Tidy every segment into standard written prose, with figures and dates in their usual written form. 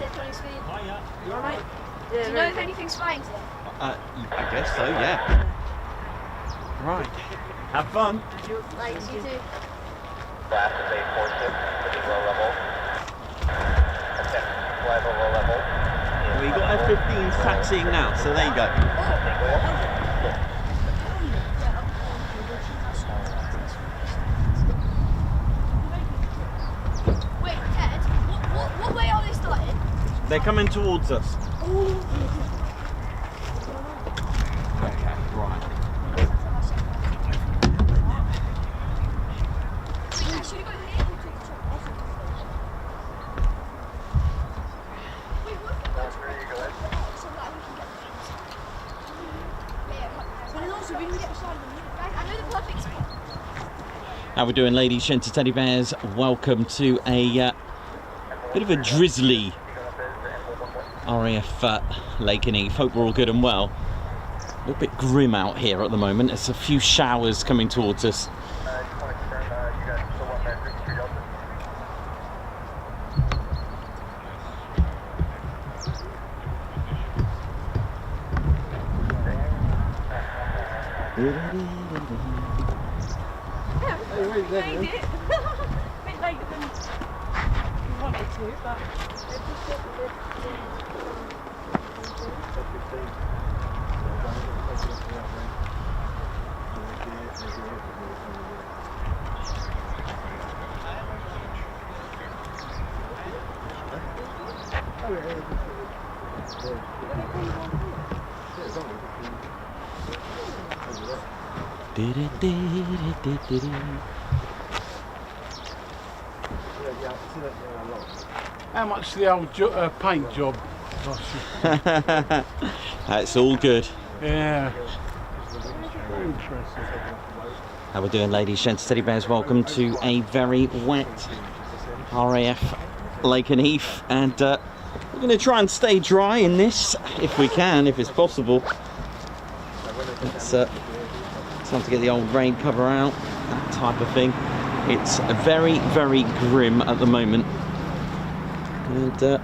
Coningsby. Hiya. You alright? Yeah, do you know if anything's flying today? I guess so, yeah. Right. Have fun. Thanks, you too. Last is 846, pretty low level. Okay, fly low level. Well, you got F-15s taxiing now, so there you go. Wait, Ted, what way are they starting? They're coming towards us. Okay, right. Should we go here? Wait, what if we go so that we can get the things? And also, we can get beside them. Guys, I know the perfect spot. How we doing, ladies, gents, and teddy bears? Welcome to a bit of a drizzly RAF Lakenheath. Hope we're all good and well. A little bit grim out here at the moment. There's a few showers coming towards us. We made it. A bit later than we wanted to, but How much the old paint job cost you? That's all good. Yeah. Very interesting. How we doing, ladies, gents, teddy bears? Welcome to a very wet RAF Lakenheath, and we're going to try and stay dry in this if we can, if it's possible. It's time to get the old rain cover out, that type of thing. It's very, very grim at the moment. And here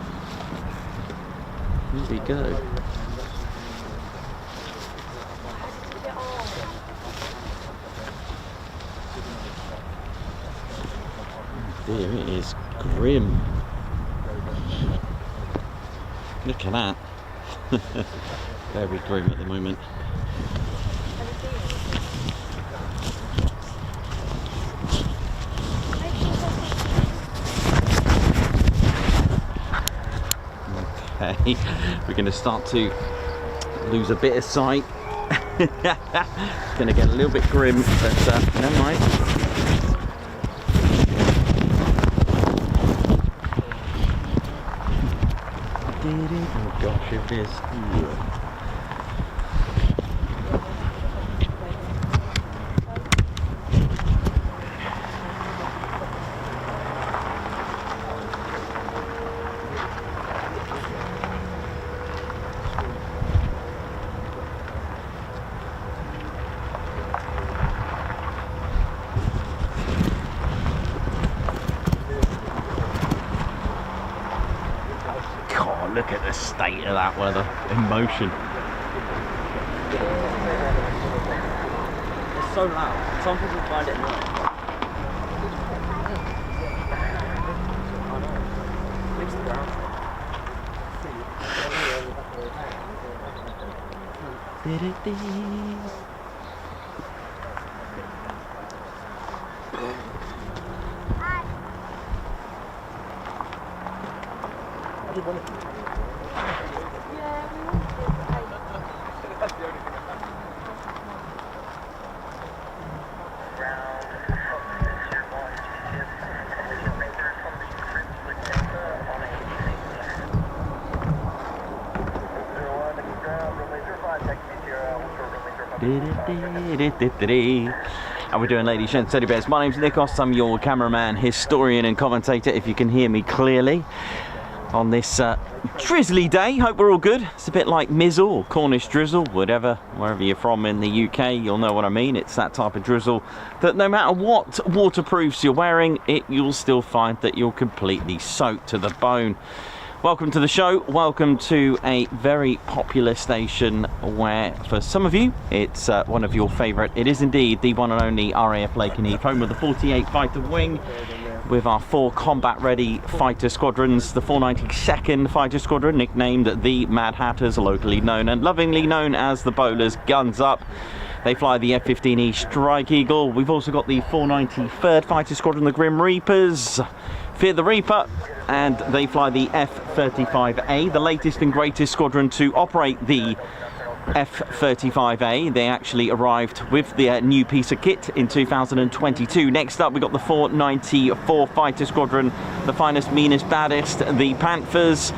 we go. Dear, it is grim. Look at that. Very grim at the moment. Okay, we're going to start to lose a bit of sight. It's going to get a little bit grim, but never mind. Oh gosh, it is. God, look at the state of that weather in motion. It's so loud. Some people find it annoying. Leaves the ground. How we doing, ladies, gents, teddy bears? My name's Nikos. I'm your cameraman, historian and commentator, if you can hear me clearly on this drizzly day. Hope we're all good. It's a bit like mizzle or Cornish drizzle, whatever, wherever you're from in the UK, you'll know what I mean. It's that type of drizzle that no matter what waterproofs you're wearing, you'll still find that you're completely soaked to the bone. Welcome to the show. Welcome to a very popular station where, for some of you, it's one of your favourite. It is indeed the one and only RAF Lakenheath, home of the 48 Fighter Wing, with our 4 combat-ready fighter squadrons. The 492nd Fighter Squadron, nicknamed the Mad Hatters, locally known and lovingly known as the Bowlers, guns up. They fly the F-15E Strike Eagle. We've also got the 493rd Fighter Squadron, the Grim Reapers, Fear the Reaper, and they fly the F-35A, the latest and greatest squadron to operate the F-35A. They actually arrived with their new piece of kit in 2022. Next up, we've got the 494 Fighter Squadron, the finest, meanest, baddest, the Panthers.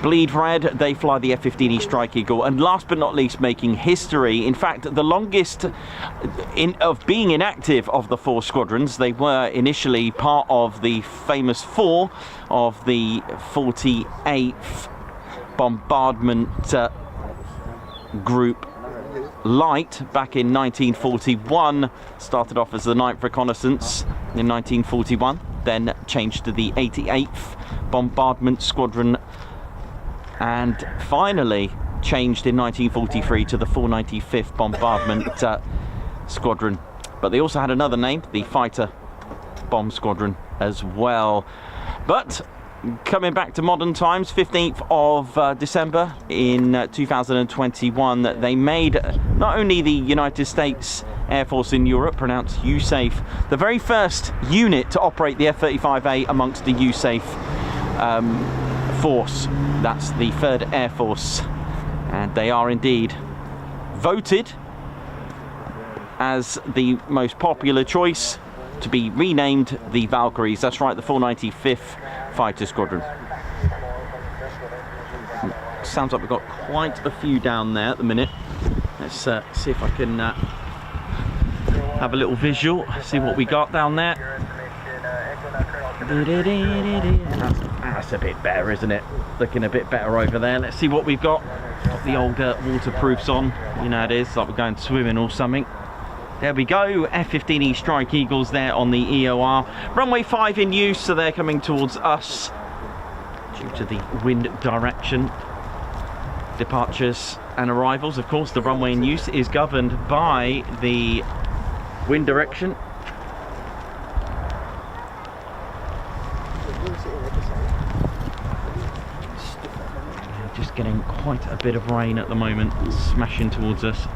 Bleed red, they fly the F-15E Strike Eagle, and last but not least, making history, in fact the longest of being inactive of the 4 squadrons. They were initially part of the famous 4 of the 48th Bombardment Group Light back in 1941. Started off as the 9th Reconnaissance in 1941, then changed to the 88th Bombardment Squadron, and finally changed in 1943 to the 495th Bombardment Squadron. But they also had another name, the Fighter Bomb Squadron, as well. But coming back to modern times, 15th of December in 2021, they made not only the United States Air Force in Europe, pronounced USAF, the very first unit to operate the F-35A amongst the USAF force. That's the 3rd Air Force, and they are indeed voted as the most popular choice to be renamed the Valkyries. That's right, the 495th Fighter Squadron. Sounds like we've got quite a few down there at the minute. Let's see if I can have a little visual, see what we got down there. That's a bit better, isn't it? Looking a bit better over there. Let's see what we've got. Got the old waterproofs on. You know how it is, like we're going swimming or something. There we go, F-15E Strike Eagles there on the EOR. Runway 5 in use, so they're coming towards us due to the wind direction. Departures and arrivals, of course, the runway in use is governed by the wind direction. Just getting quite a bit of rain at the moment, smashing towards us.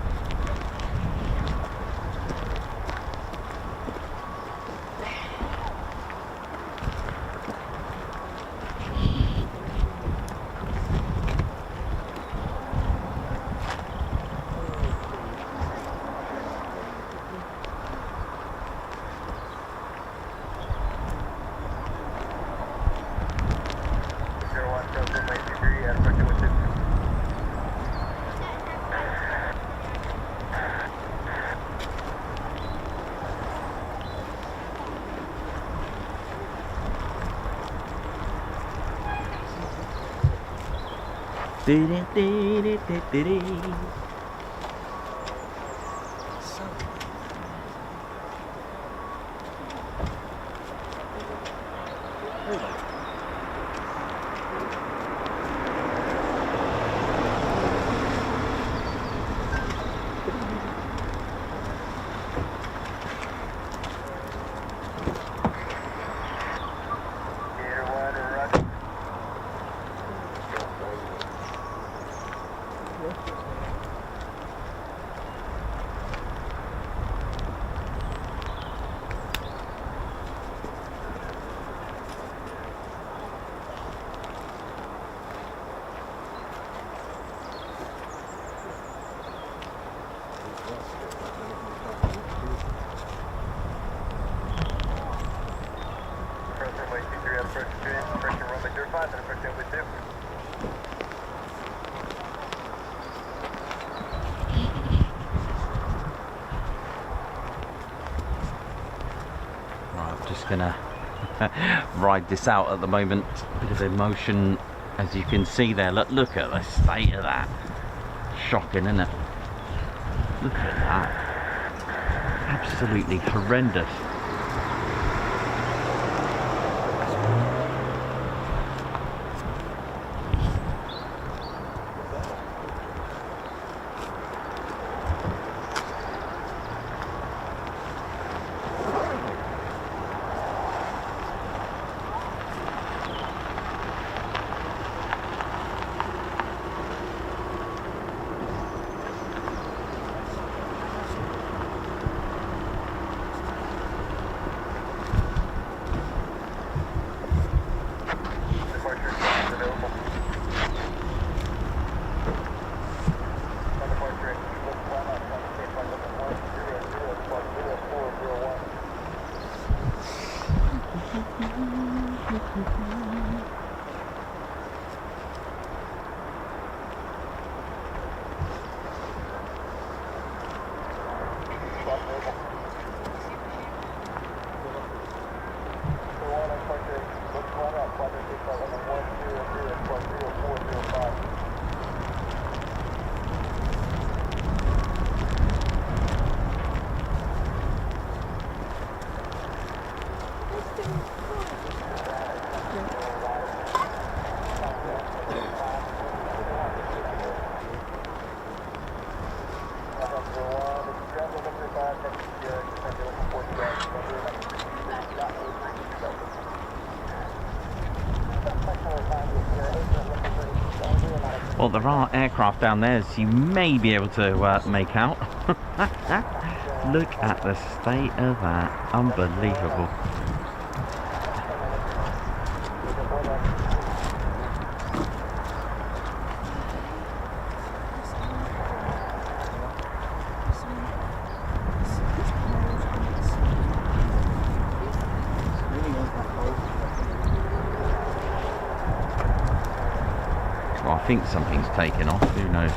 Gonna ride this out at the moment. Bit of emotion, as you can see there. Look at the state of that. Shocking, isn't it? Look at that. Absolutely horrendous. Well, there are aircraft down there, as you may be able to make out. Look at the state of that. Unbelievable. Well, I think something's taken off, who knows.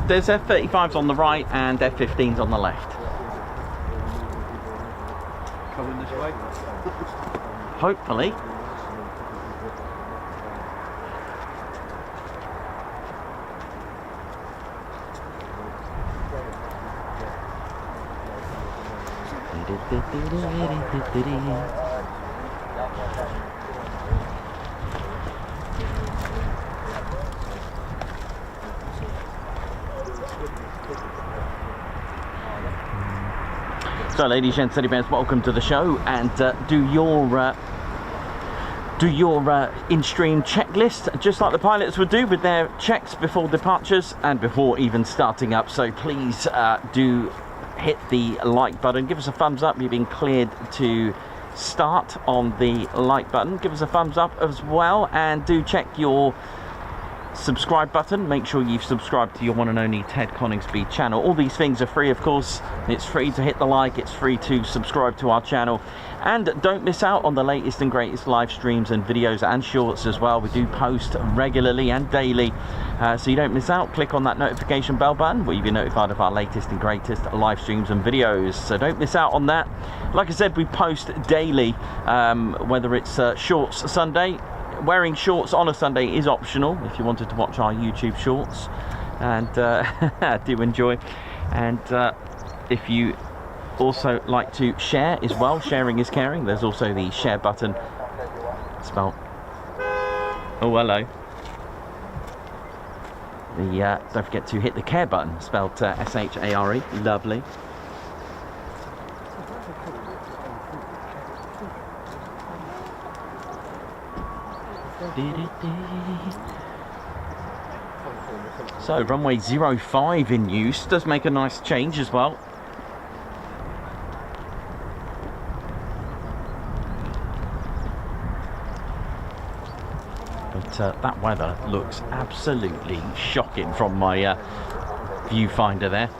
There's F-35s on the right and F-15s on the left. Coming this way? Hopefully. So, ladies and teddy bears, welcome to the show, and do your in-stream checklist, just like the pilots would do with their checks before departures and before even starting up. So please do hit the like button, give us a thumbs up. You've been cleared to start on the like button. Give us a thumbs up as well, and do check your subscribe button. Make sure you've subscribed to your one and only Ted Coningsby channel. All these things are free, of course. It's free to hit the like, it's free to subscribe to our channel, and don't miss out on the latest and greatest live streams and videos and shorts as well. We do post regularly and daily, so you don't miss out. Click on that notification bell button where you'll be notified of our latest and greatest live streams and videos, so don't miss out on that. Like I said, we post daily, whether it's shorts Sunday. Wearing shorts on a Sunday is optional if you wanted to watch our YouTube shorts, and do enjoy. And if you also like to share as well, sharing is caring. There's also the share button, spelled, oh hello, the don't forget to hit the care button, spelled S-H-A-R-E, lovely. So runway 05 in use does make a nice change as well. But that weather looks absolutely shocking from my viewfinder there.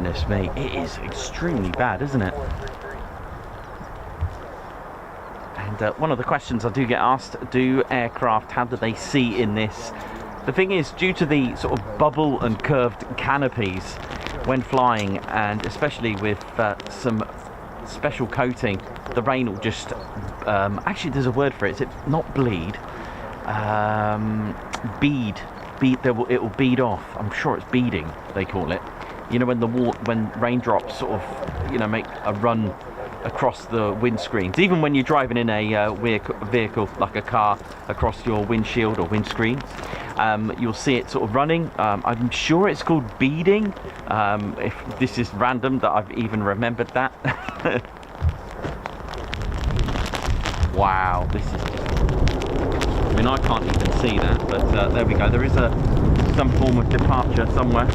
Goodness me, it is extremely bad, isn't it? And one of the questions I do get asked, do aircraft, how do they see in this? The thing is, due to the sort of bubble and curved canopies when flying, and especially with some special coating, the rain will just, actually there's a word for it, is it not bleed? Bead, it will bead off. I'm sure it's beading, they call it. You know, when raindrops sort of, you know, make a run across the windscreens, even when you're driving in a vehicle like a car across your windshield or windscreen, you'll see it sort of running. I'm sure it's called beading. If this is random that I've even remembered that. Wow, this is just, I mean, I can't even see that, but there we go. There is some form of departure somewhere.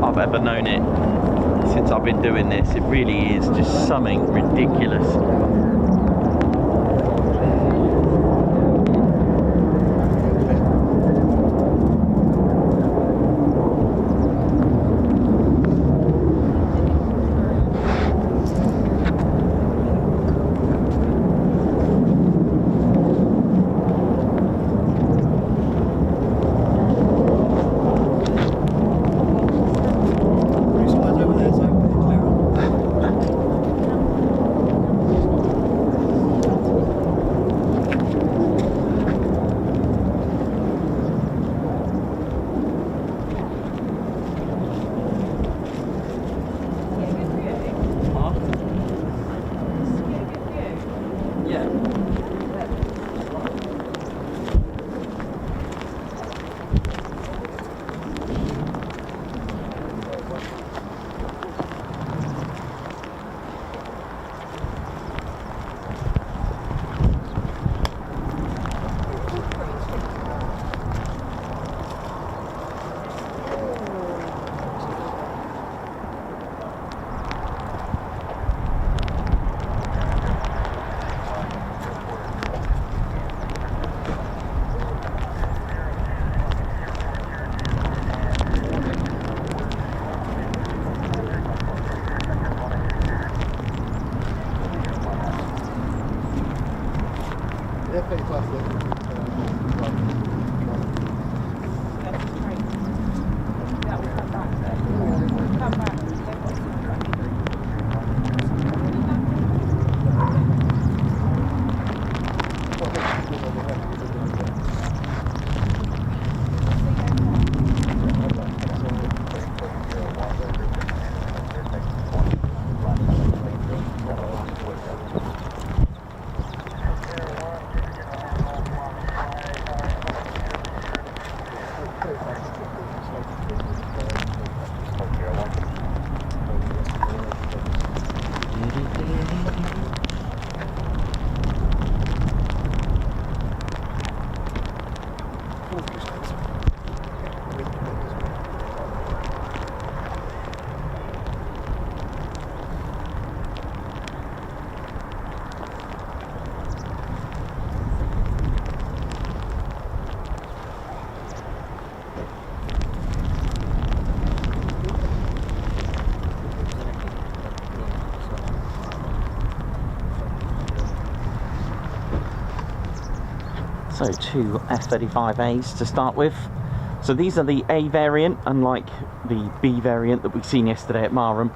I've ever known it since I've been doing this. It really is just something ridiculous. So 2 F-35As to start with. So these are the A variant, unlike the B variant that we've seen yesterday at Marham.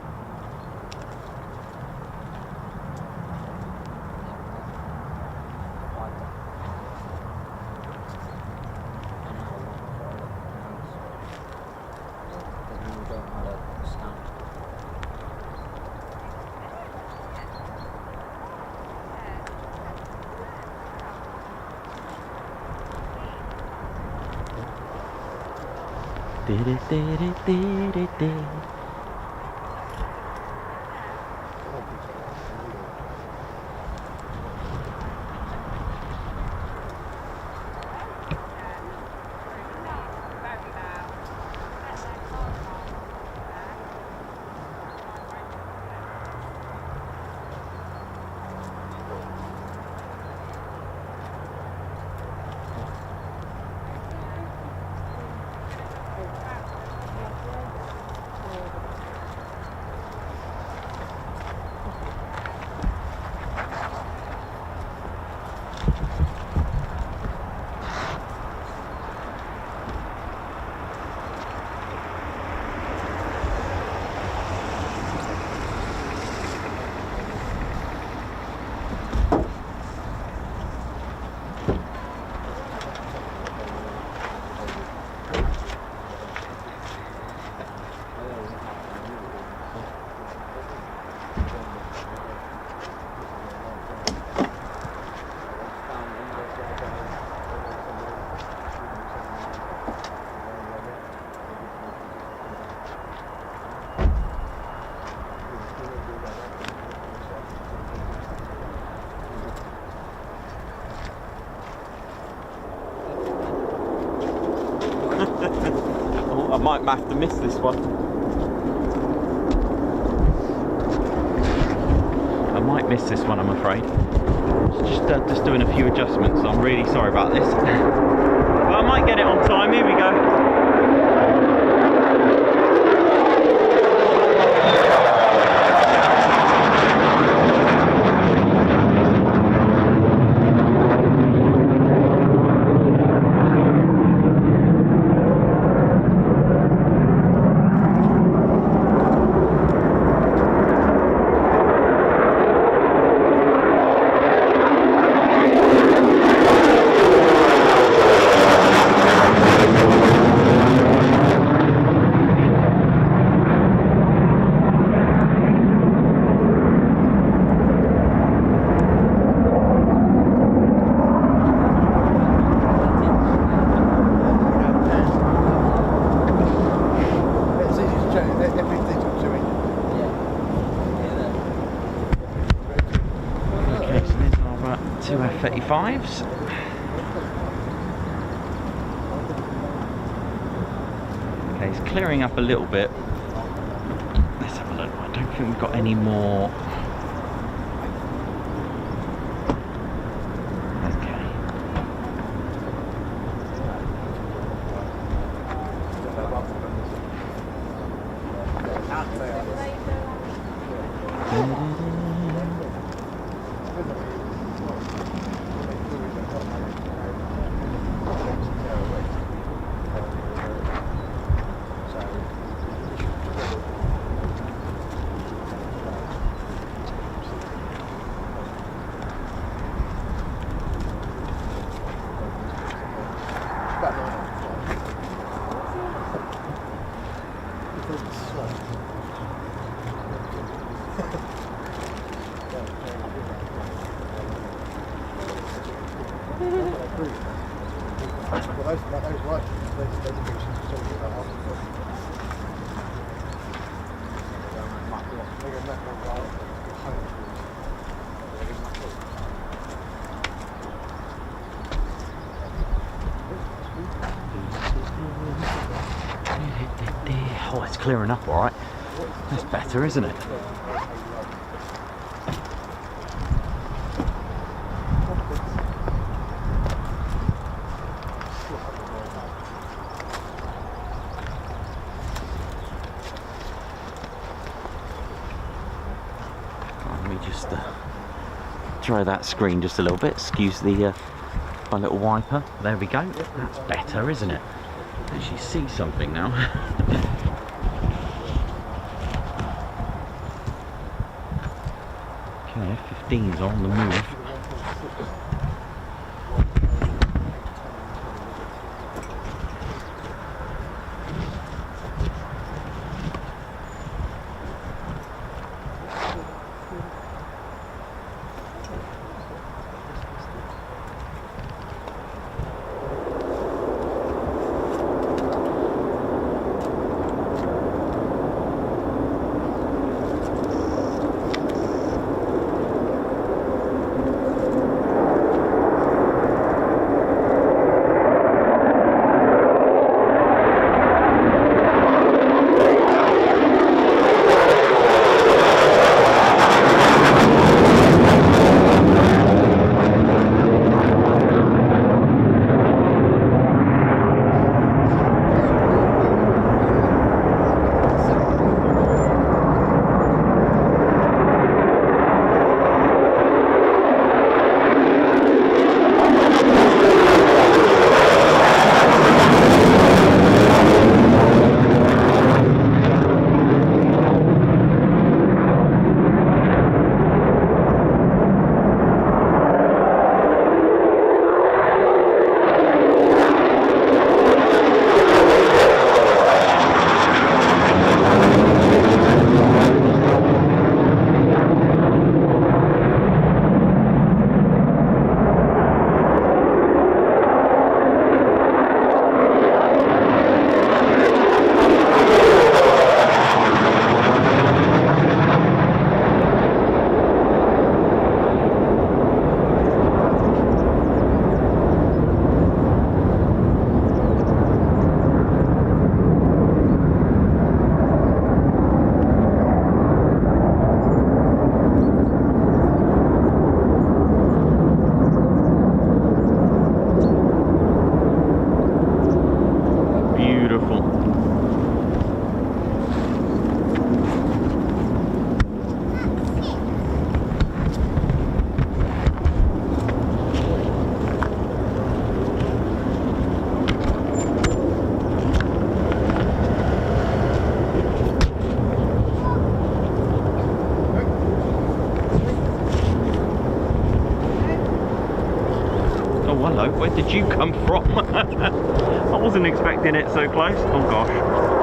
Oh, I might have to miss this one. I might miss this one, I'm afraid. Just doing a few adjustments, so I'm really sorry about this. But I might get it on time. Here we go. Two F-35s. Okay, it's clearing up a little bit. Let's have a look. I don't think we've got any more. Oh, it's clearing up all right. That's better, isn't it? Let me just try that screen just a little bit. Excuse the My little wiper. There we go. That's better, isn't it? Actually see something now. Okay, F-15s are on the move. Hello, where did you come from? I wasn't expecting it so close. Oh gosh.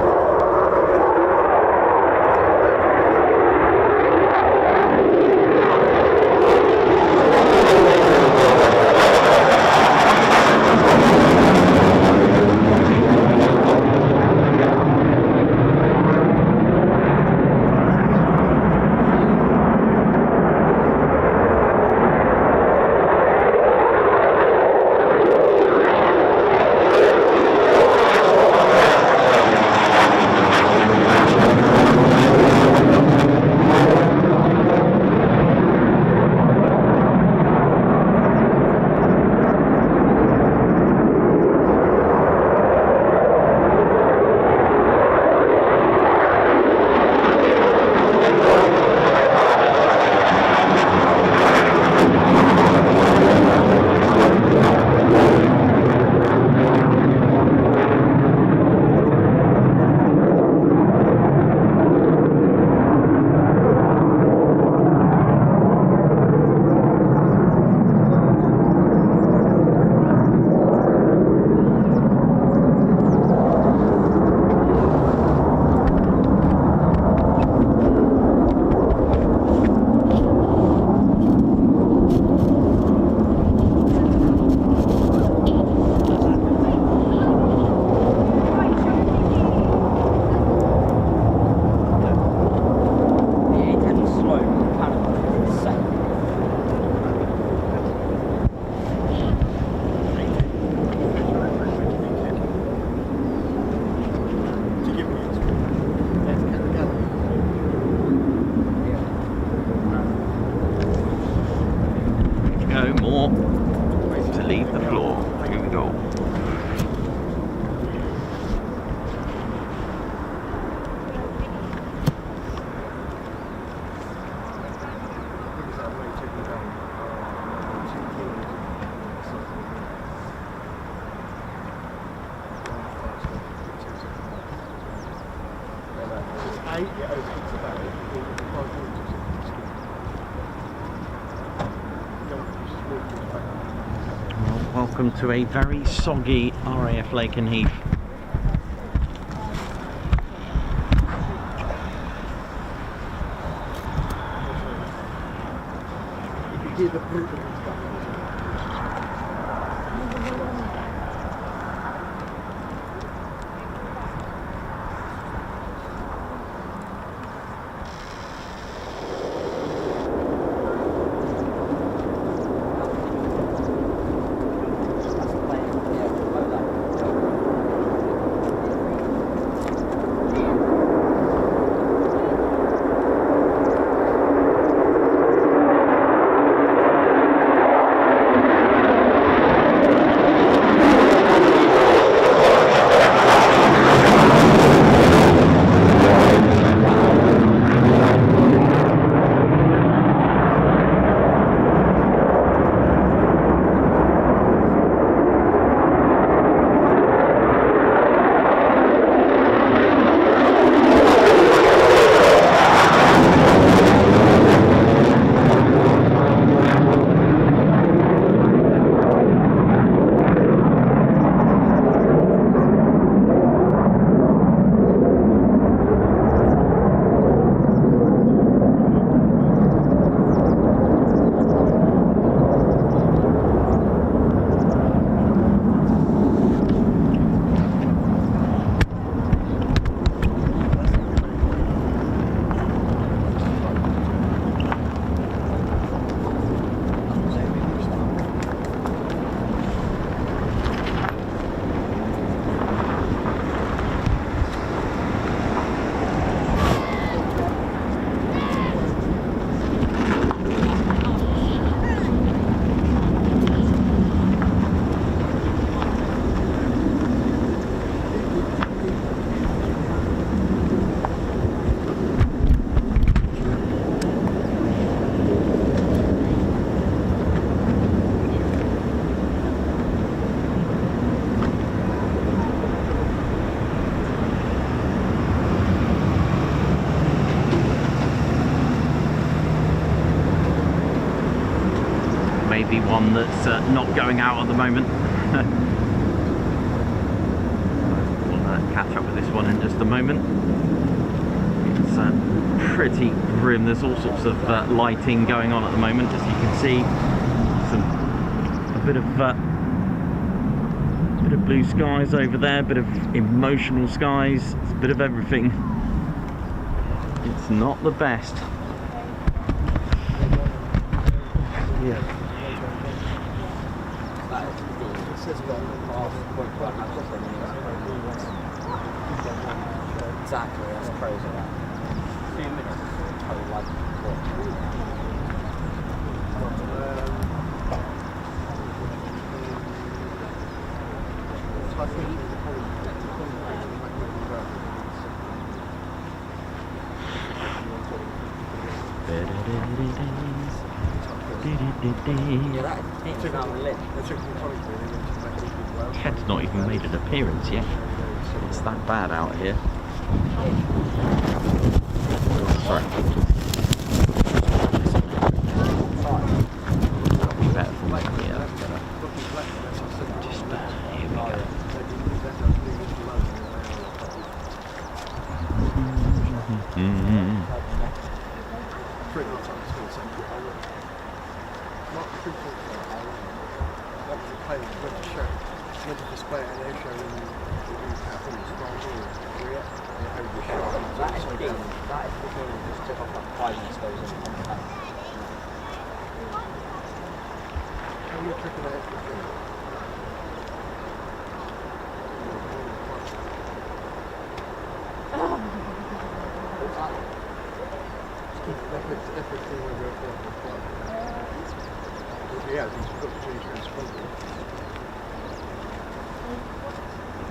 Well, welcome to a very soggy RAF Lakenheath. Maybe one that's not going out at the moment. We'll catch up with this one in just a moment. It's pretty grim. There's all sorts of lighting going on at the moment, as you can see. A bit of blue skies over there, a bit of emotional skies. It's a bit of everything. It's not the best. Yeah. Exactly, that's crazy. A few minutes, total like Ked's not even made an appearance yet. It's that bad out here. Sorry. Better for me. Yeah, that's better. Just here we go. That is the thing that just took off like 5 minutes ago.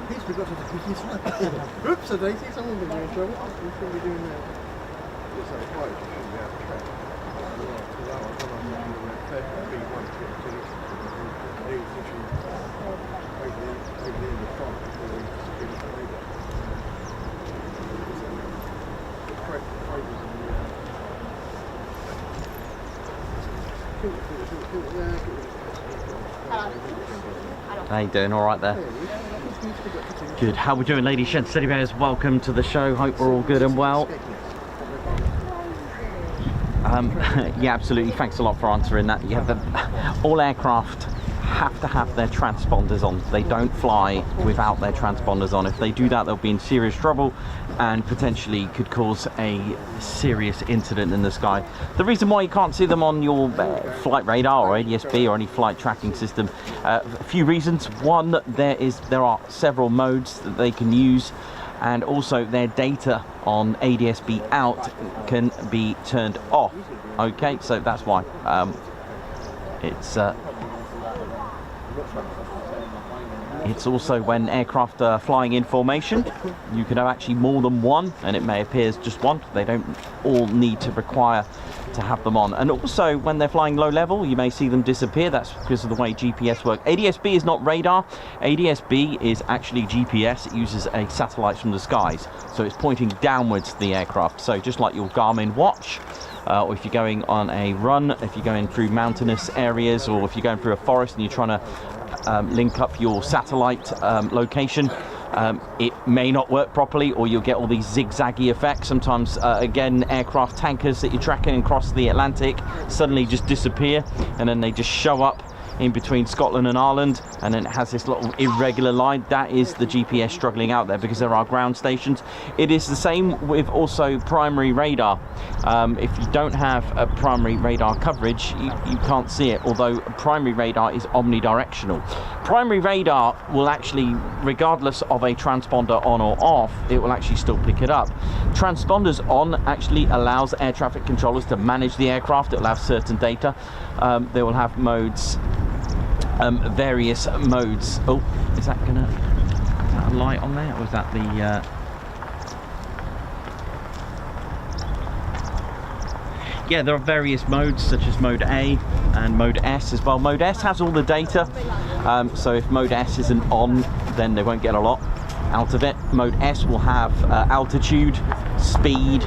He's forgotten to put his light. Oops, a daisy, someone will be in trouble. We shouldn't be doing that. It's like flight, you shouldn't be out of track. Because I was on B1 to get to this. He was literally over the end of front before he disappeared the radar. How you doing? All right there? Good. How we doing, ladies, gents, teddy bears? Welcome to the show. Hope we're all good and well. Yeah, absolutely. Thanks a lot for answering that. You have all aircraft have to have their transponders on. They don't fly without their transponders on. If they do that, they'll be in serious trouble and potentially could cause a serious incident in the sky. The reason why you can't see them on your flight radar or ADSB or any flight tracking system, a few reasons. One, there are several modes that they can use, and also their data on ADSB out can be turned off. Okay, so that's why it's also when aircraft are flying in formation, you can have actually more than one, and it may appear as just one. They don't all need to require to have them on. And also when they're flying low level, you may see them disappear. That's because of the way GPS works. ADSB is not radar. ADSB is actually GPS. It uses a satellite from the skies, so it's pointing downwards to the aircraft. So just like your Garmin watch, or if you're going on a run, if you're going through mountainous areas, or if you're going through a forest and you're trying to link up your satellite location, it may not work properly, or you'll get all these zigzaggy effects. Sometimes again, aircraft tankers that you're tracking across the Atlantic suddenly just disappear, and then they just show up in between Scotland and Ireland, and then it has this little irregular line. That is the GPS struggling out there, because there are ground stations. It is the same with also primary radar. If you don't have a primary radar coverage, you can't see it, although primary radar is omnidirectional. Primary radar will actually, regardless of a transponder on or off, it will actually still pick it up. Transponders on actually allows air traffic controllers to manage the aircraft. It will have certain data. They will have modes, various modes. Oh, is that a light on there, or is that the yeah, there are various modes such as mode A and mode S as well. Mode S has all the data, so if mode S isn't on, then they won't get a lot out of it. Mode S will have altitude, speed,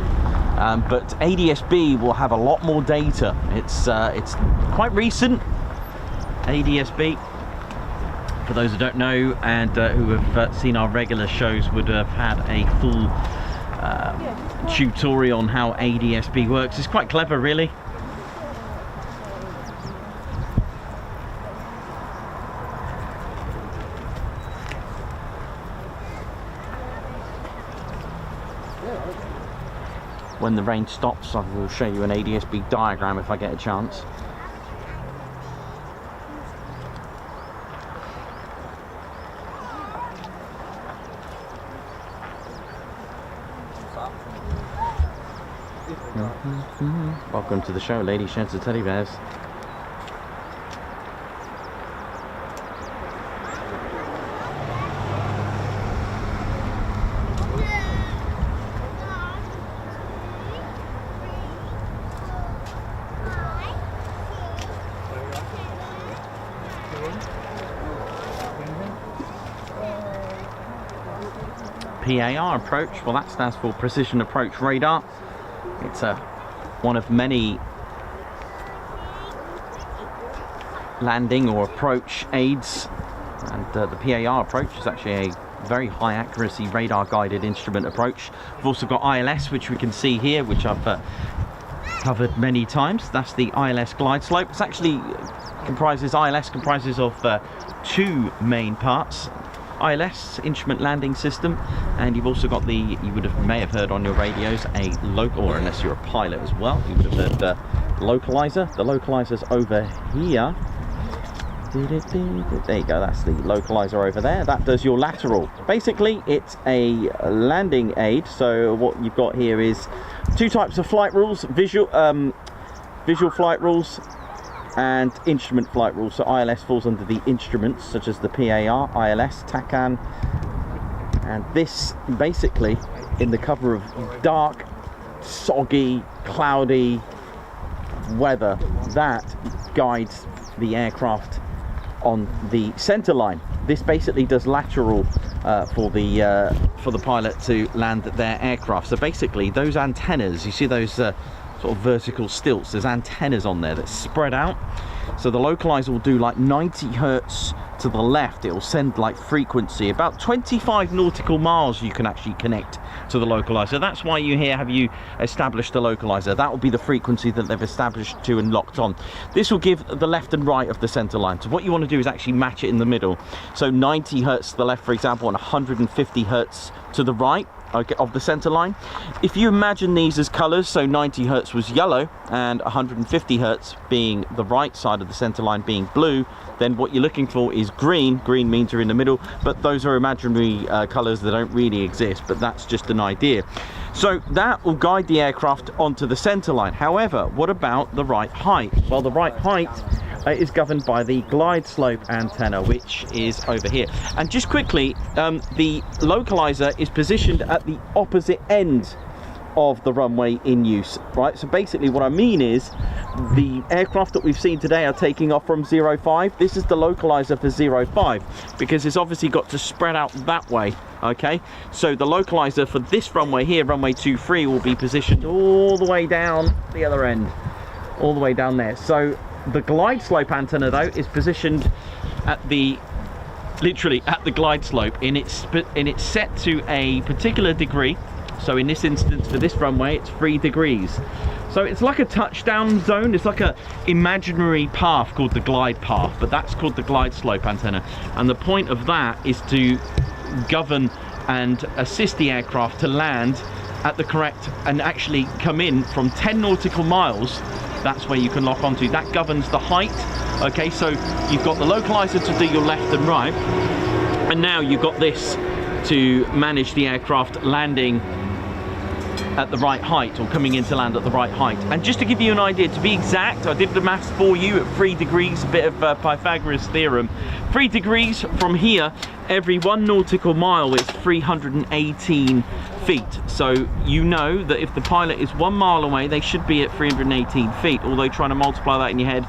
but ADSB will have a lot more data. It's quite recent. ADSB, for those who don't know and who have seen our regular shows, would have had a full tutorial on how ADSB works. It's quite clever, really. When the rain stops, I will show you an ADSB diagram if I get a chance. Welcome to the show, ladies, gents, and teddy bears. PAR approach, well, that stands for Precision Approach Radar. It's one of many landing or approach aids, and the PAR approach is actually a very high accuracy radar guided instrument approach. We've also got ILS, which we can see here, which I've covered many times. That's the ILS glide slope. It's actually ILS comprises of two main parts. ILS, instrument landing system, and you've also got the, may have heard on your radios, a local, or unless you're a pilot as well, you would have heard localizer. The localizer's over here. There you go, that's the localizer over there. That does your lateral. Basically, it's a landing aid. So what you've got here is two types of flight rules: visual flight rules and instrument flight rules. So ILS falls under the instruments, such as the PAR, ILS, TACAN, and this basically, in the cover of dark, soggy, cloudy weather, that guides the aircraft on the center line. This basically does lateral for the pilot to land their aircraft. So basically, those antennas, you see those sort sort of vertical stilts. There's antennas on there that spread out. So the localizer will do like 90 hertz to the left. It will send like frequency about 25 nautical miles. You can actually connect to the localizer. That's why you here have you established the localizer. That will be the frequency that they've established to and locked on. This will give the left and right of the center line. So what you want to do is actually match it in the middle. So 90 hertz to the left, for example, and 150 hertz to the right, okay, of the center line. If you imagine these as colors, so 90 hertz was yellow and 150 hertz being the right side of the center line being blue, then what you're looking for is green. Green means you're in the middle, but those are imaginary colors that don't really exist, but that's just an idea. So that will guide the aircraft onto the center line. However, what about the right height? Well, the right height is governed by the glide slope antenna, which is over here. And just quickly, the localizer is positioned at the opposite end of the runway in use, right? So basically what I mean is the aircraft that we've seen today are taking off from 05. This is the localizer for 05 because it's obviously got to spread out that way, okay? So the localizer for this runway here, runway 23, will be positioned all the way down the other end, all the way down there. So the glide slope antenna though is positioned at the literally at the glide slope, and it's set to a particular degree. So in this instance, for this runway, it's 3 degrees. So it's like a touchdown zone. It's like a imaginary path called the glide path, but that's called the glide slope antenna. And the point of that is to govern and assist the aircraft to land at the correct and actually come in from 10 nautical miles. That's where you can lock onto. That governs the height. Okay, so you've got the localizer to do your left and right, and now you've got this to manage the aircraft landing at the right height, or coming in to land at the right height. And just to give you an idea, to be exact, I did the maths for you at 3 degrees, a bit of Pythagoras theorem. 3 degrees from here, every 1 nautical mile is 318 feet. So you know that if the pilot is 1 mile away, they should be at 318 feet. Although trying to multiply that in your head,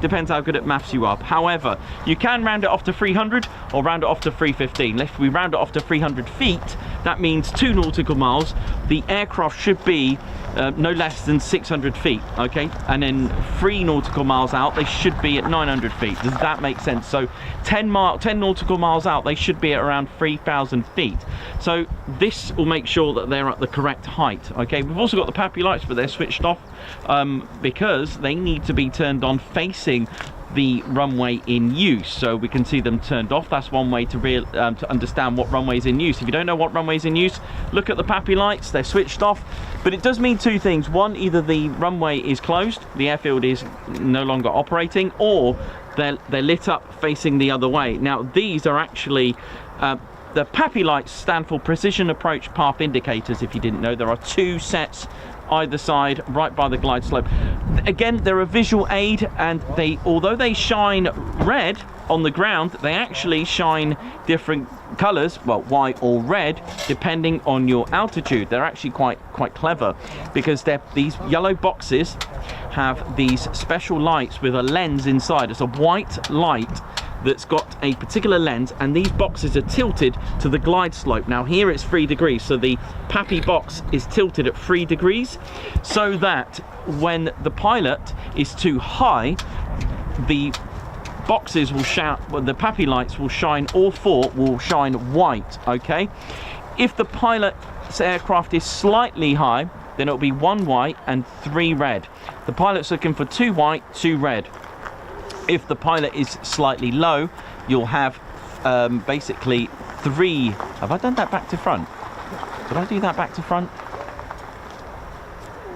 depends how good at maths you are. However, you can round it off to 300 or round it off to 315. If we round it off to 300 feet, that means 2 nautical miles. The aircraft should be no less than 600 feet, okay? And then 3 nautical miles out, they should be at 900 feet. Does that make sense? So 10 nautical miles out, they should be at around 3,000 feet. So this will make sure that they're at the correct height, okay? We've also got the PAPI lights, but they're switched off because they need to be turned on facing the runway in use, so we can see them turned off. That's one way to understand what runway is in use. If you don't know what runway is in use, look at the PAPI lights. They're switched off, but it does mean 2 things. One, either the runway is closed, the airfield is no longer operating, or they're lit up facing the other way. Now these are actually the PAPI lights stand for Precision Approach Path Indicators. If you didn't know, there are 2 sets either side, right by the glide slope. Again, they're a visual aid, and although they shine red on the ground, they actually shine different colors, well, white or red, depending on your altitude. They're actually quite clever, because these yellow boxes have these special lights with a lens inside. It's a white light that's got a particular lens, and these boxes are tilted to the glide slope. Now here it's 3 degrees, so the PAPI box is tilted at 3 degrees, so that when the pilot is too high, the boxes will the PAPI lights will shine, all 4 will shine white, okay? If the pilot's aircraft is slightly high, then it'll be 1 white and 3 red. The pilot's looking for 2 white, 2 red. If the pilot is slightly low, you'll have basically 3. Have I done that back to front? Did I do that back to front?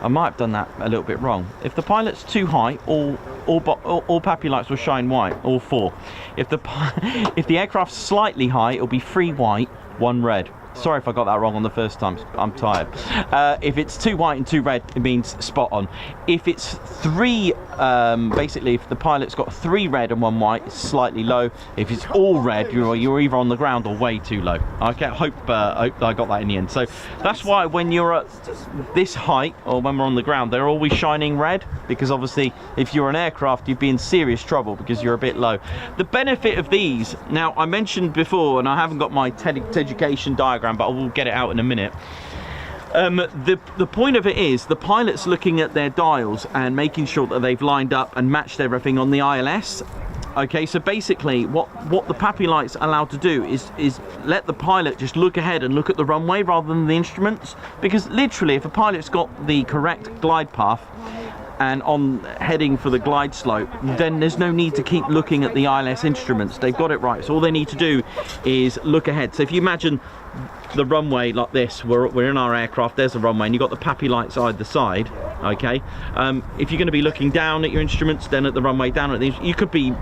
I might have done that a little bit wrong. If the pilot's too high, all PAPI lights will shine white, all 4. If the aircraft's slightly high, it'll be 3 white, 1 red. Sorry if I got that wrong on the first time, I'm tired. If it's 2 white and 2 red, it means spot on. If it's 3, basically if the pilot's got 3 red and 1 white, it's slightly low. If it's all red, you're either on the ground or way too low. Okay, I hope I got that in the end. So that's why when you're at this height, or when we're on the ground, they're always shining red, because obviously if you're an aircraft, you'd be in serious trouble because you're a bit low. The benefit of these, now I mentioned before, and I haven't got my TED education diagram, but I will get it out in a minute. The point of it is the pilot's looking at their dials and making sure that they've lined up and matched everything on the ILS. Okay, so basically what the PAPI light's allowed to do is let the pilot just look ahead and look at the runway rather than the instruments, because literally if a pilot's got the correct glide path and on heading for the glide slope, then there's no need to keep looking at the ILS instruments. They've got it right, so all they need to do is look ahead. So if you imagine the runway like this, we're in our aircraft, there's the runway and you've got the PAPI lights either side, okay? If you're going to be looking down at your instruments, then at the runway down at these, you could be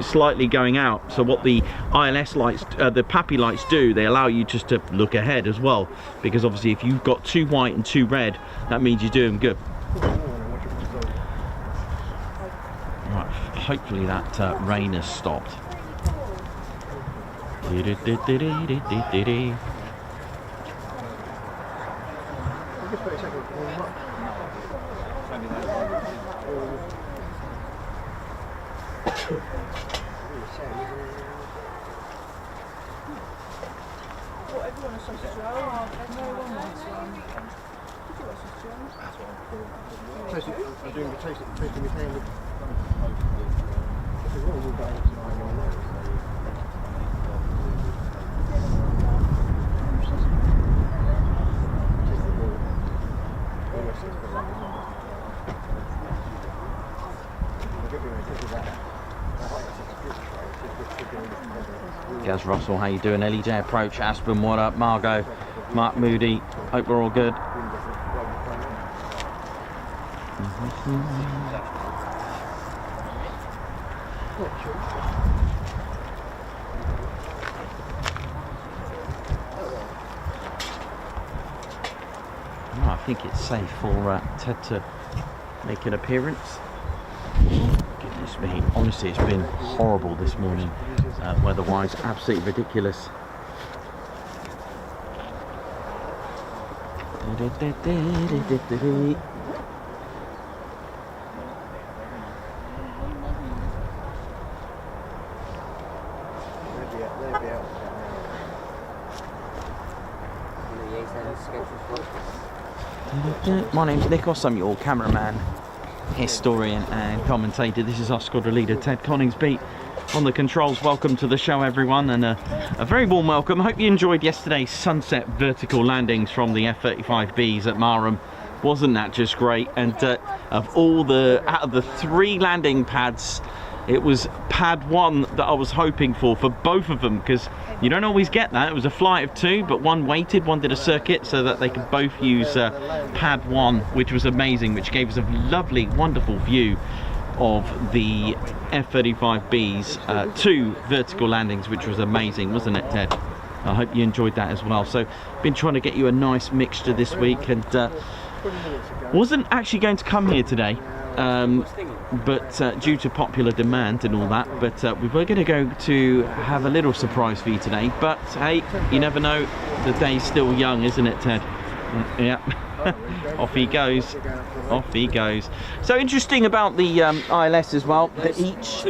slightly going out. So what the ILS lights, the PAPI lights do, they allow you just to look ahead as well, because obviously if you've got two white and two red, that means you're doing good. Right, hopefully that rain has stopped. Gaz Russell, how you doing? LEJ approach, Aspen, what up? Margot, Mark Moody, hope we're all good. Oh, I think it's safe for Ted to make an appearance. Goodness me, honestly it's been horrible this morning, weather-wise, absolutely ridiculous. My name's Nikos, I'm your cameraman, historian and commentator. This is our squadron leader Ted Coningsby on the controls. Welcome to the show everyone, and a very warm welcome. I hope you enjoyed yesterday's sunset vertical landings from the F-35Bs at Marham. Wasn't that just great? And out of the 3 landing pads, it was pad 1 that I was hoping for both of them, because you don't always get that. It was a flight of 2, but one waited, one did a circuit, so that they could both use pad 1, which was amazing, which gave us a lovely, wonderful view of the F-35B's 2 vertical landings, which was amazing, wasn't it, Ted? I hope you enjoyed that as well. So been trying to get you a nice mixture this week, and wasn't actually going to come here today, but due to popular demand and all that, but we were going to go to have a little surprise for you today. But hey, you never know, the day's still young, isn't it, Ted? Yeah. Off he goes. Off he goes. So interesting about the ILS as well, that each,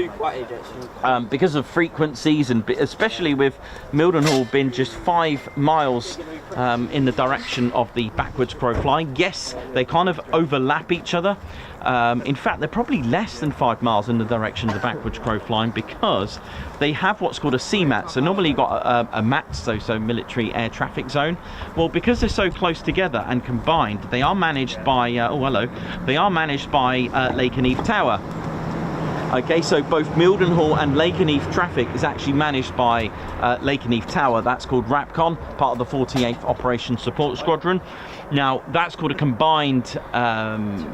because of frequencies, and especially with Mildenhall being just 5 miles in the direction of the backwards crow flying, yes, they kind of overlap each other. In fact, they're probably less than 5 miles in the direction of the backwards crow flying, because they have what's called a CMAT. So normally you've got a MAT, so military air traffic zone. Well, because they're so close together and combined, they are managed by they are managed by Lakenheath Tower. Okay, so both Mildenhall and Lakenheath traffic is actually managed by Lakenheath Tower. That's called RAPCON, part of the 48th Operations Support Squadron. Now, that's called a combined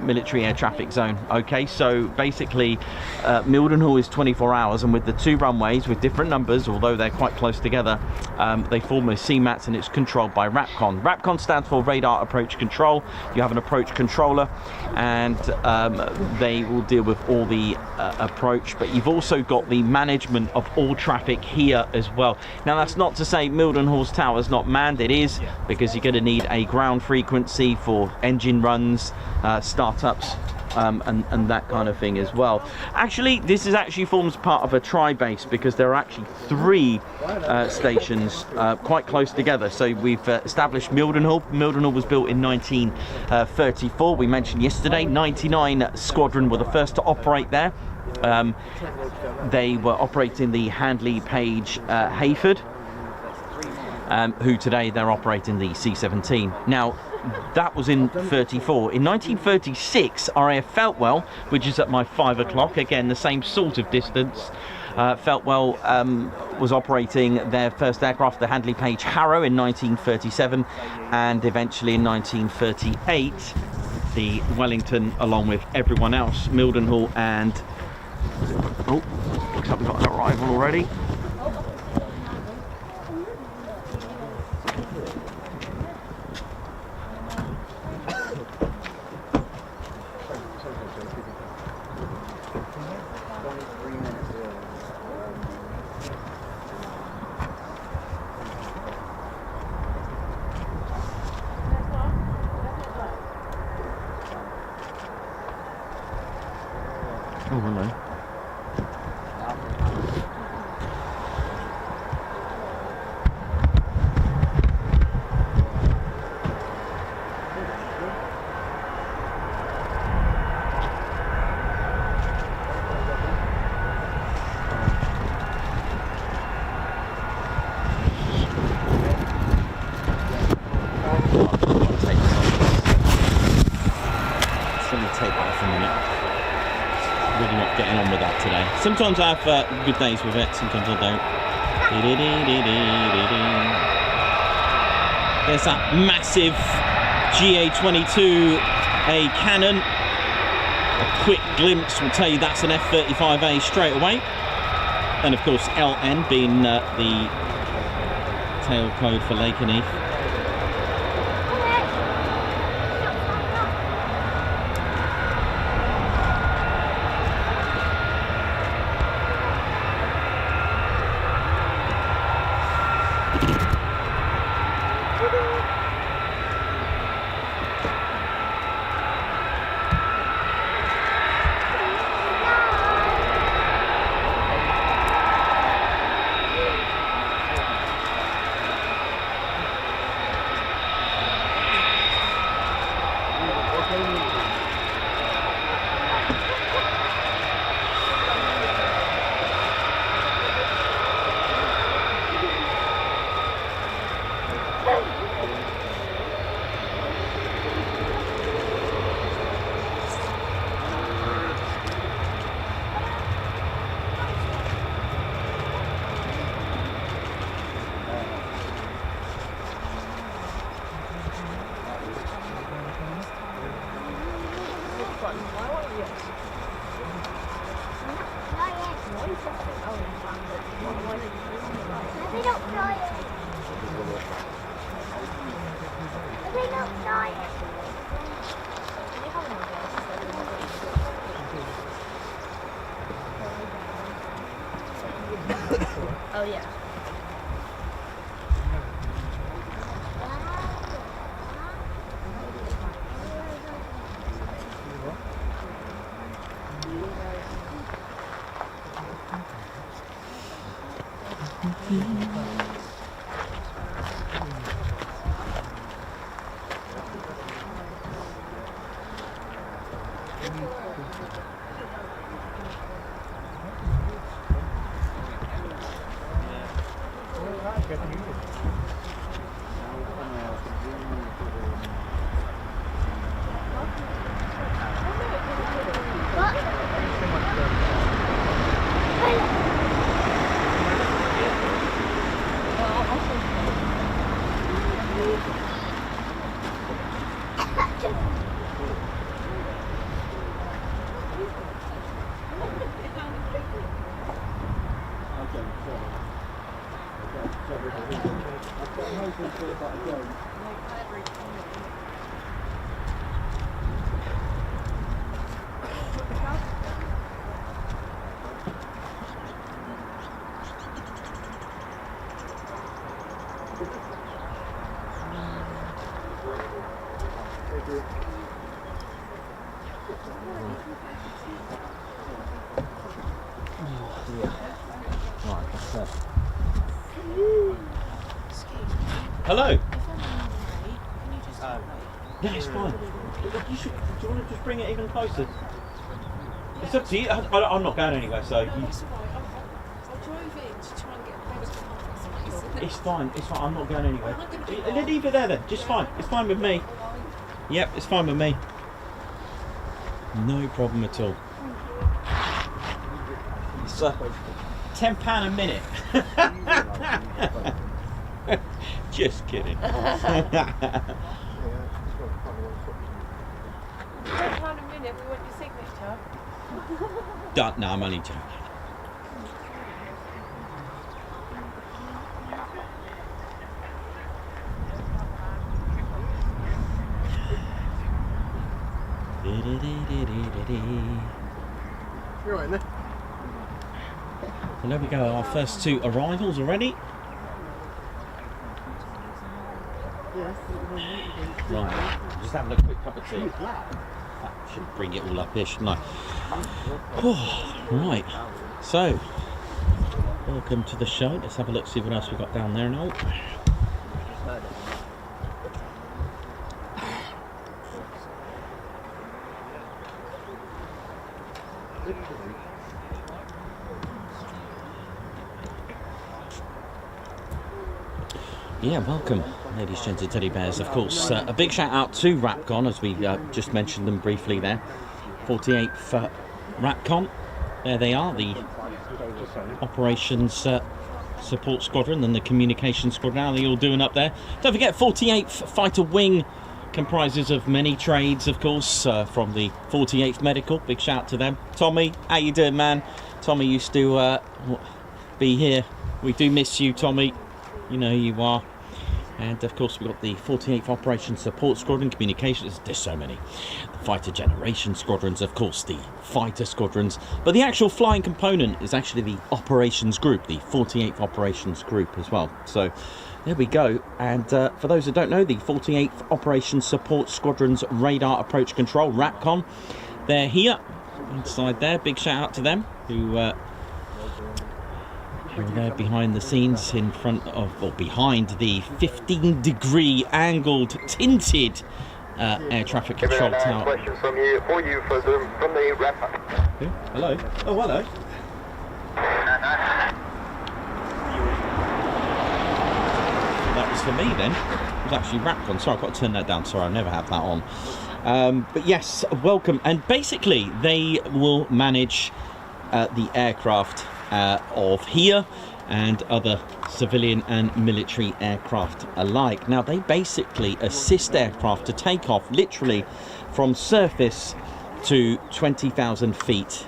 military air traffic zone. Okay, so basically Mildenhall is 24 hours, and with the 2 runways with different numbers, although they're quite close together, they form a CMATs, and it's controlled by RAPCON. RAPCON stands for Radar Approach Control. You have an approach controller, and they will deal with all the approach, but you've also got the management of all traffic here as well. Now that's not to say Mildenhall's tower is not manned. It is, because you're going to need a ground frequency for engine runs, startups, and that kind of thing as well. Actually, this forms part of a tri-base, because there are actually 3 stations quite close together. So we've established Mildenhall. Mildenhall was built in 1934. We mentioned yesterday, 99 Squadron were the first to operate there. They were operating the Handley Page Hayford, who today they're operating the C-17. Now, that was in 34. In 1936, RAF Feltwell, which is at my 5 o'clock, again the same sort of distance, Feltwell was operating their first aircraft, the Handley Page Harrow, in 1937, and eventually in 1938 the Wellington, along with everyone else. Mildenhall and oh, looks like we've got an arrival already. Oh, hello. Sometimes I have good days with it, sometimes I don't. There's that massive GA-22A cannon. A quick glimpse will tell you that's an F-35A straight away. And of course LN being the tail code for Lakenheath. Oh yeah. Right, that's it. Hello. Yeah, it's fine. Do you want to just bring it even closer? It's up to you. I'm not going anywhere, so. No, that's all right. I drove in to try and get a better space. It's fine. It's fine. I'm not going anywhere. Leave it there then. Just fine. It's fine with me. Yep, it's fine with me. No problem at all. It's £10 a minute. Just kidding. £10 a minute, we want your signature. No, I'm only joking. You're right in there. And there we go, our first 2 arrivals already. Right, just having a quick cup of tea. That should bring it all up here, shouldn't I? Right, so welcome to the show. Let's have a look, see what else we've got down there now. Yeah, welcome, ladies, gents, and teddy bears. Of course, a big shout out to RAPCON, as we just mentioned them briefly there. 48th RAPCON. There they are, the Operations Support Squadron and the Communication Squadron. How are they all doing up there? Don't forget, 48th Fighter Wing comprises of many trades, of course, from the 48th Medical. Big shout out to them. Tommy, how you doing, man? Tommy used to be here. We do miss you, Tommy. You know who you are. And of course we've got the 48th Operations Support Squadron, Communications, there's so many. The Fighter Generation Squadrons, of course the Fighter Squadrons, but the actual flying component is actually the Operations Group, the 48th Operations Group as well. So there we go. And for those who don't know, the 48th Operations Support Squadron's Radar Approach Control, RAPCON, they're here, inside there. Big shout out to them, who there behind the scenes in front of, or behind the 15-degree angled tinted air traffic control tower. Question from you from the RAF. Hello. Oh, hello. That was for me then. It was actually RAPCON. Sorry, I've got to turn that down. Sorry, I never have that on. But yes, welcome. And basically, they will manage the aircraft of here and other civilian and military aircraft alike. Now they basically assist aircraft to take off literally from surface to 20,000 feet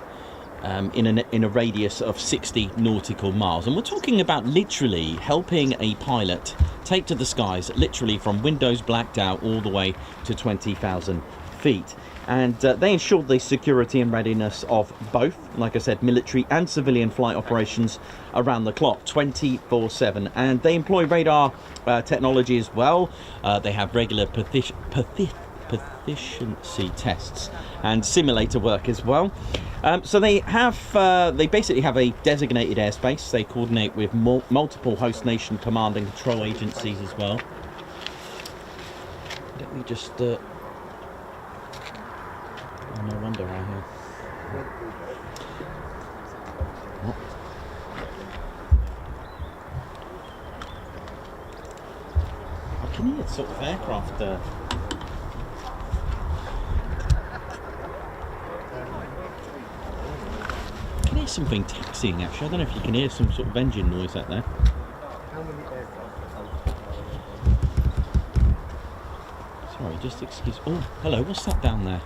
in a radius of 60 nautical miles, and we're talking about literally helping a pilot take to the skies literally from windows blacked out all the way to 20,000 feet. And they ensure the security and readiness of both, like I said, military and civilian flight operations around the clock, 24/7. And they employ radar technology as well. They have regular proficiency tests and simulator work as well. So they basically have a designated airspace. They coordinate with multiple host nation command and control agencies as well. Let me just... Oh, no wonder I hear. What? I can hear sort of aircraft. I can hear something taxiing actually. I don't know if you can hear some sort of engine noise out there. Sorry, just excuse. Oh, hello. What's that down there?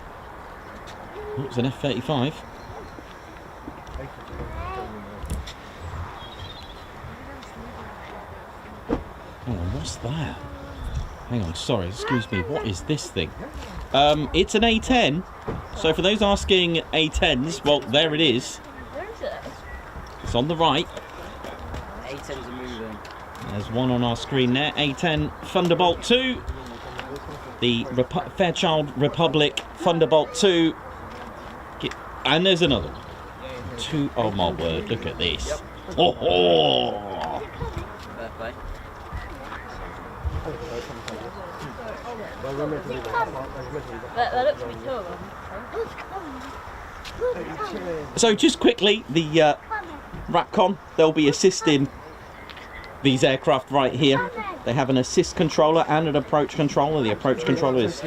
Oh, it's an F-35. Hang on, what's that? Hang on, sorry, excuse me. What is this thing? It's an A-10. So for those asking A-10s, well, there it is. Where is it? It's on the right. A-10s are moving. There's one on our screen there. A-10 Thunderbolt 2. the Fairchild Republic Thunderbolt 2. And there's another one. Two, oh my word, look at this. Oh, oh. That looks pretty cool. So just quickly, the RAPCON, they'll be assisting these aircraft right here. They have an assist controller and an approach controller. The approach controller is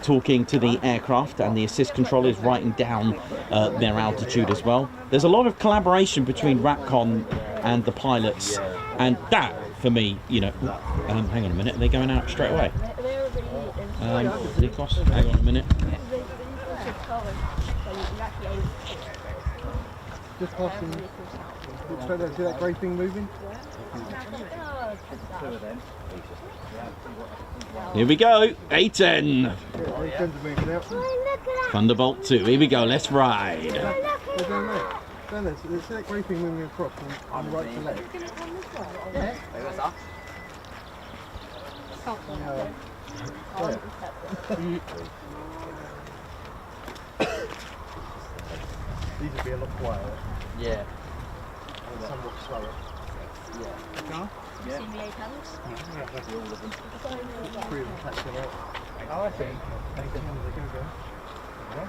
talking to the aircraft, and the assist controller is writing down their altitude as well. There's a lot of collaboration between RAPCON and the pilots, and that, for me, you know, hang on a minute, are they going out straight away? Nikos, hang on a minute. Just passing. See that grey thing moving? Here we go, A-10. Yeah, A-10's moving out. Thunderbolt 2, here we go, let's ride. Down there. See that grey thing moving across from right to left? These would be a lot quieter. Yeah. And somewhat slower. Yeah. Yeah. See the A-10s? Three of them catching out. Oh, I see. A-10s, they're going to go. Yeah.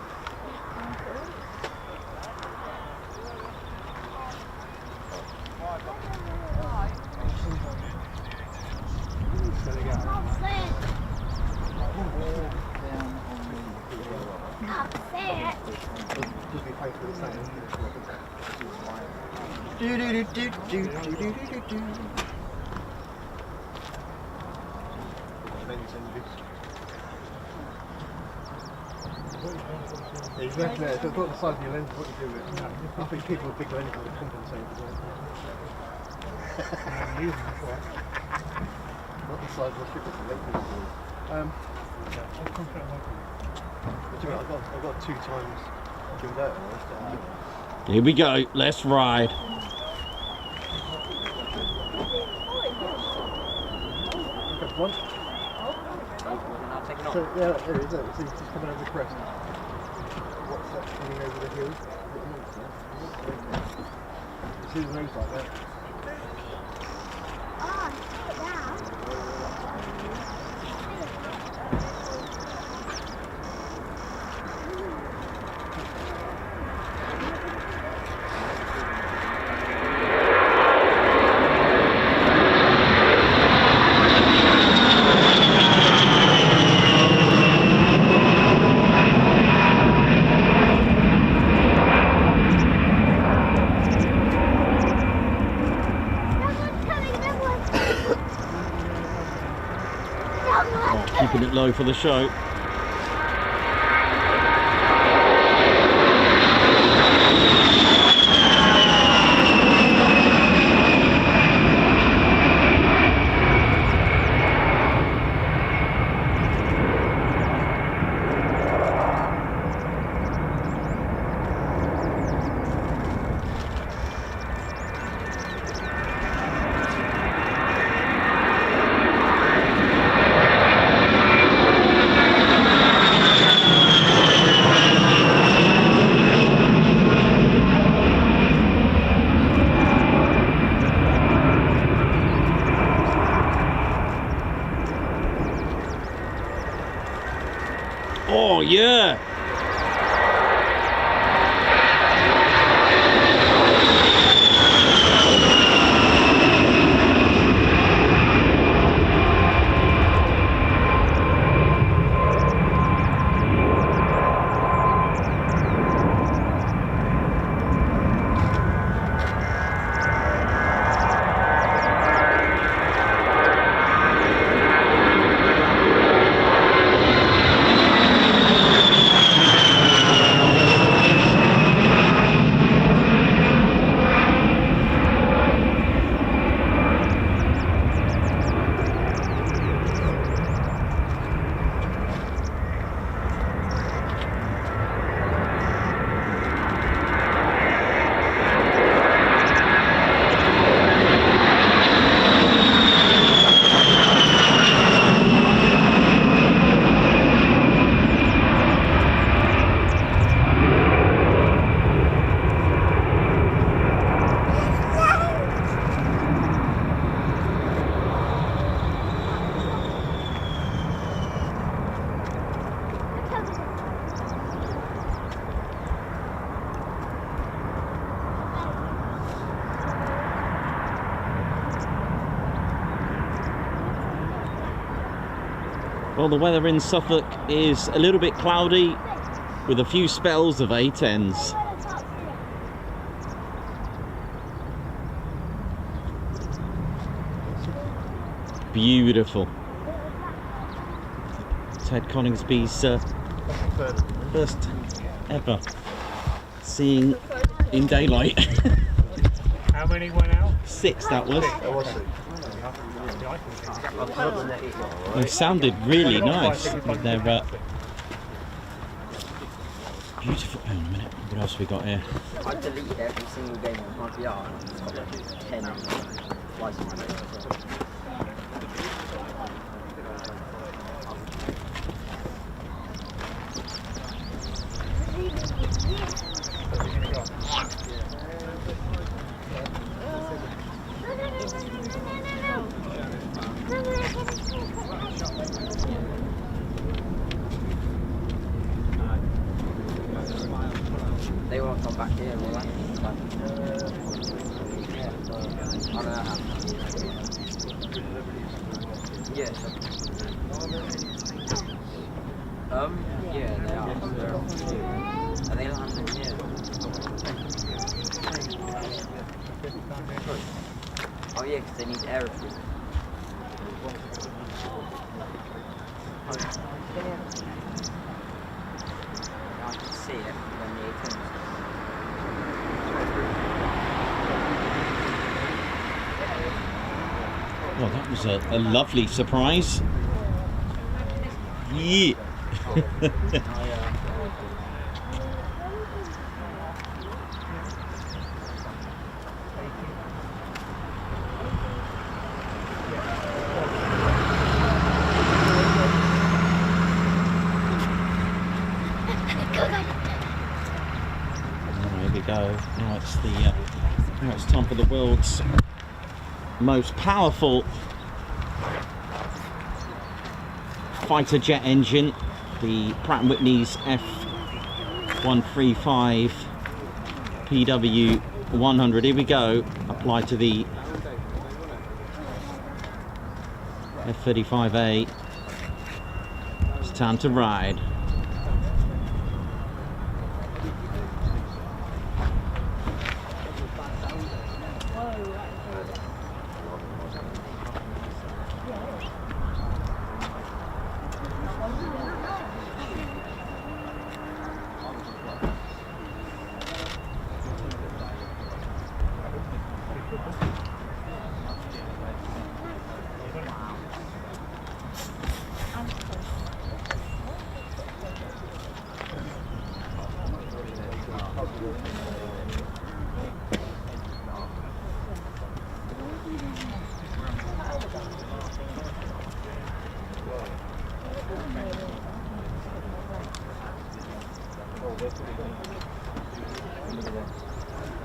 Yeah, exactly. So it's not the size of your lens, what you do with it. I think people with big lenses would compensate as well. Not the size of the ship, it's the length of the I've got 2 times given out almost. Here we go, let's ride. One. So, yeah, there it is. See, it's coming over the crest. What's that coming over the hill? You see the nose like that? Keeping it low for the show. Oh yeah! Well, the weather in Suffolk is a little bit cloudy with a few spells of A-10s. Beautiful. Ted Coningsby's first ever seeing in daylight. How many went out? 6 that was. Yeah. They sounded really nice with their beautiful. Hang on a minute, what else we got here? I deleted every single game on RPR and it's got like 10 license plates. They won't come back here, will they? I don't know how. Yeah. Yeah, they are. Are they landing here? Oh yeah, because they need airfield. I can see it when the A-10 Well, that was a lovely surprise. Yeah. Here we go. Now it's time for the world's most powerful fighter jet engine, the Pratt & Whitney's F-135 PW100. Here we go. Apply to the F-35A. It's time to ride.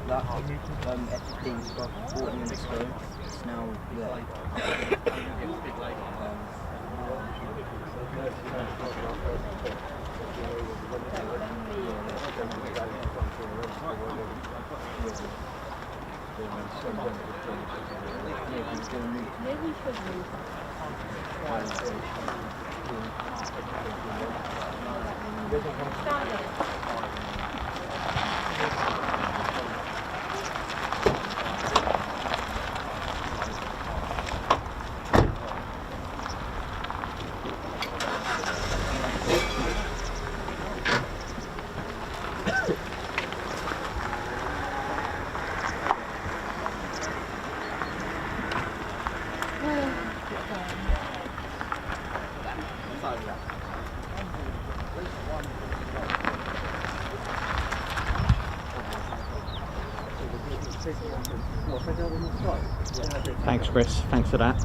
That F-15's got 40 minutes ago. It's now there. Thanks, Chris. Thanks for that.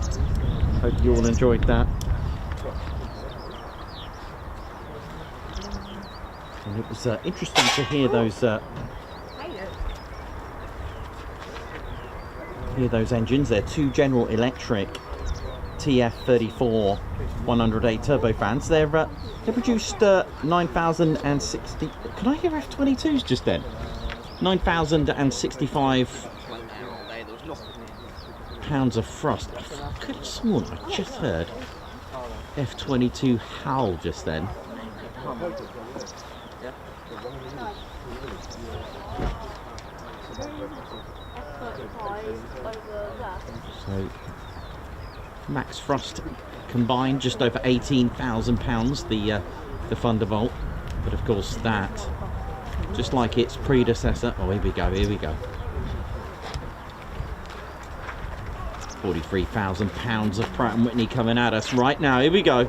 Hope you all enjoyed that. And it was interesting to hear those engines. They're two General Electric TF34 108 turbofans. They produced 9,060. Can I hear F-22s just then? 9,065 pounds of thrust. I could have sworn I just heard F-22 Howl just then. So max thrust combined just over 18,000 pounds, the Thunderbolt, but of course that, just like its predecessor, oh here we go, 43,000 pounds of Pratt & Whitney coming at us right now, here we go.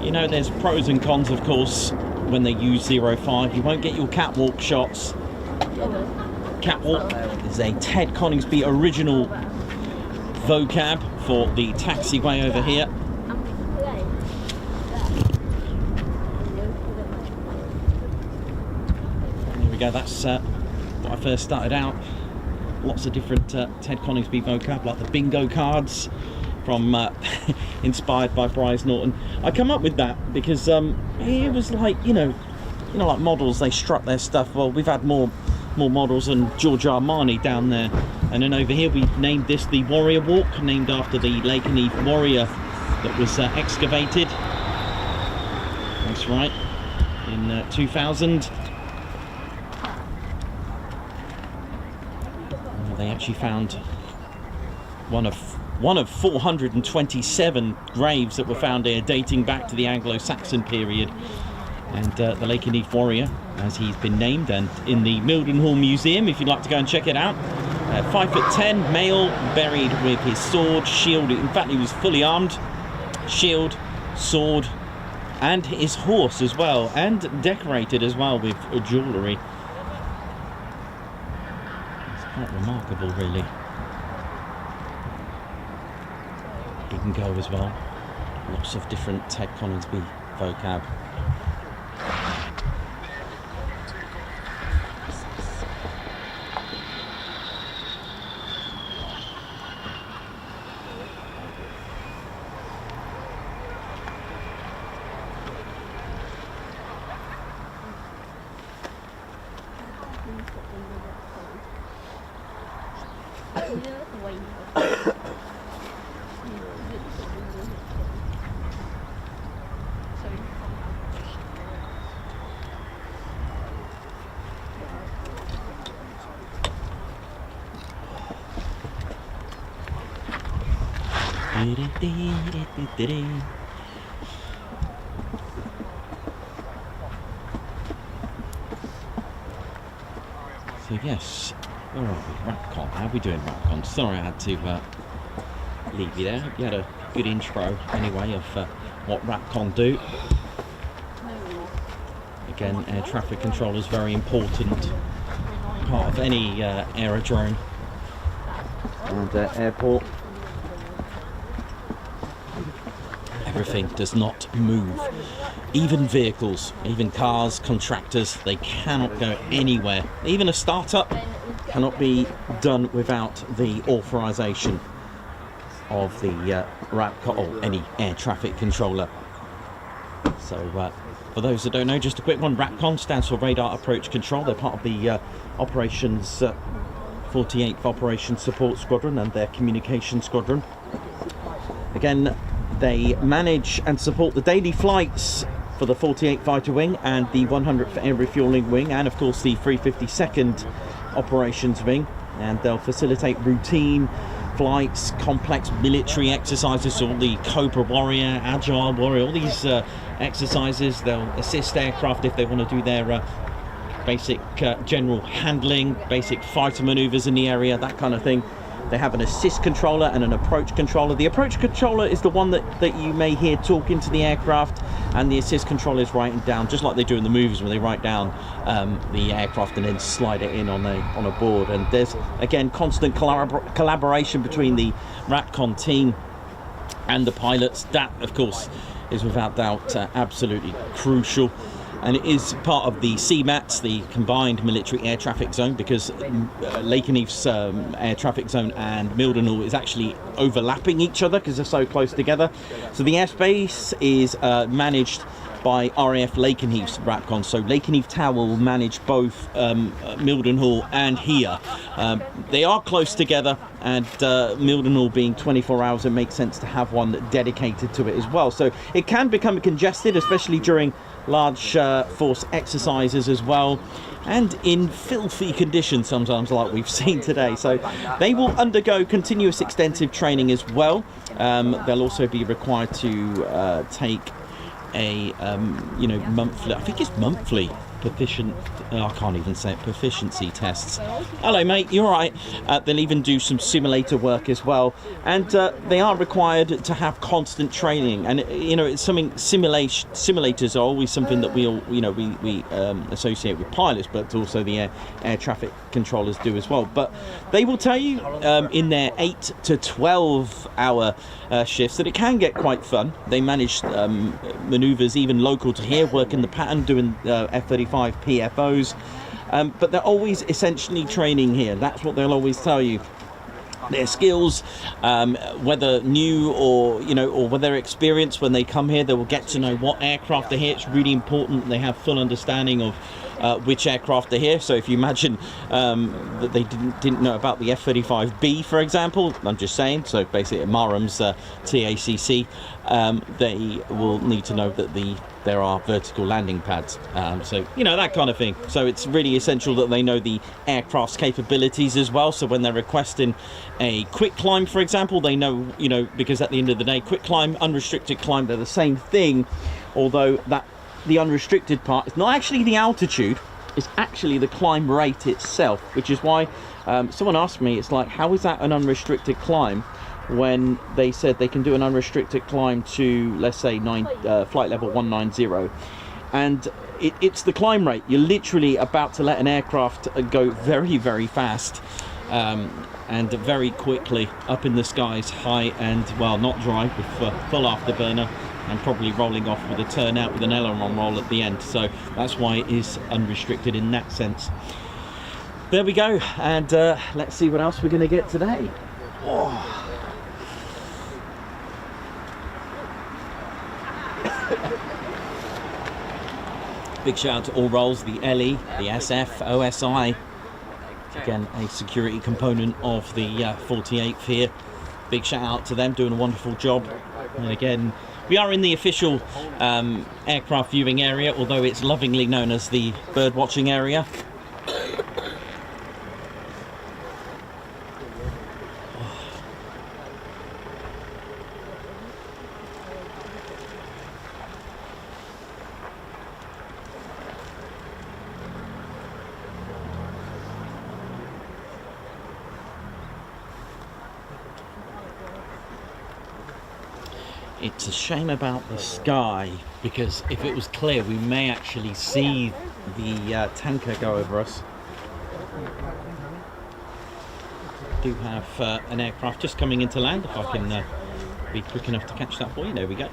You know, there's pros and cons, of course, when they use 05. You won't get your catwalk shots. Catwalk is a Ted Coningsby original vocab for the taxiway over here. There we go, that's what I first started out. Lots of different Ted Coningsby vocab, like the bingo cards from inspired by Bryce Norton. I come up with that because it was like, you know, like models, they strut their stuff. Well, we've had more models than George Armani down there. And then over here we've named this the Warrior Walk, named after the Lakenheath Warrior that was excavated. That's right, in 2000. They actually found one of 427 graves that were found here, dating back to the Anglo-Saxon period. And the Lakenheath Warrior, as he's been named, and in the Mildenhall Museum, if you'd like to go and check it out. 5'10", male, buried with his sword, shield. In fact, he was fully armed, shield, sword, and his horse as well, and decorated as well with jewellery. It's quite remarkable, really. Big go as well. Lots of different Ted Coningsby vocab. So yes, where are we? Rapcon. How are we doing, Rapcon? Sorry I had to leave you there. Hope you had a good intro anyway of what Rapcon do. Again, air traffic control is very important part of any aerodrome and airport. Everything does not move. Even vehicles, even cars, contractors, they cannot go anywhere. Even a startup cannot be done without the authorization of the RAPCON or any air traffic controller. So for those that don't know, just a quick one, RAPCON stands for Radar Approach Control. They're part of the operations 48th Operations Support Squadron and their communication squadron. Again, they manage and support the daily flights for the 48th Fighter Wing and the 100th Air Refuelling Wing, and of course the 352nd Operations Wing, and they'll facilitate routine flights, complex military exercises, all the Cobra Warrior, Agile Warrior, all these exercises. They'll assist aircraft if they want to do their basic general handling, basic fighter maneuvers in the area, that kind of thing. They have an assist controller and an approach controller. The approach controller is the one that you may hear talking to the aircraft, and the assist controller is writing down, just like they do in the movies, where they write down the aircraft and then slide it in on a board. And there's, again, constant collaboration between the RAPCON team and the pilots. That, of course, is without doubt absolutely crucial. And it is part of the CMATs, the Combined Military Air Traffic Zone, because Lakenheath's air traffic zone and Mildenhall is actually overlapping each other because they're so close together. So the airspace is managed by RAF Lakenheath's RAPCON. So Lakenheath Tower will manage both Mildenhall and here. They are close together, and Mildenhall being 24 hours, it makes sense to have one dedicated to it as well. So it can become congested, especially during large force exercises as well, and in filthy conditions sometimes, like we've seen today. So they will undergo continuous extensive training as well. They'll also be required to take a monthly, I think it's monthly I can't even say it, proficiency tests. Hello mate, you're right. They'll even do some simulator work as well, and they are required to have constant training. And it's something, simulators are always something that we all we associate with pilots, but also the air traffic controllers do as well. But they will tell you in their 8 to 12 hour shifts that it can get quite fun. They manage maneuvers even local to here, working the pattern, doing F-35 PFOs, but they're always essentially training here. That's what they'll always tell you. Their skills, whether new or whether experienced, when they come here, they will get to know what aircraft are here. It's really important they have full understanding of which aircraft are here. So if you imagine that they didn't know about the F-35B, for example, I'm just saying, so basically Marham's TACC, they will need to know that there are vertical landing pads, so that kind of thing. So it's really essential that they know the aircraft's capabilities as well. So when they're requesting a quick climb, for example, they know, because at the end of the day, quick climb, unrestricted climb, they're the same thing, although the unrestricted part is not actually the altitude, it's actually the climb rate itself, which is why someone asked me, it's like, how is that an unrestricted climb, when they said they can do an unrestricted climb to, let's say, flight level 190, and it's the climb rate. You're literally about to let an aircraft go very, very fast and very quickly up in the skies, high and, well, not dry, with full afterburner, and probably rolling off with a turnout with an aileron roll at the end. So that's why it is unrestricted in that sense. There we go, and let's see what else we're going to get today. Oh. Big shout out to all roles, the LE, the SF, OSI, again a security component of the 48th here. Big shout out to them, doing a wonderful job. And again, we are in the official aircraft viewing area, although it's lovingly known as the bird watching area. It's a shame about the sky, because if it was clear we may actually see the tanker go over us. Do have an aircraft just coming into land, if I can be quick enough to catch that for you. There we go.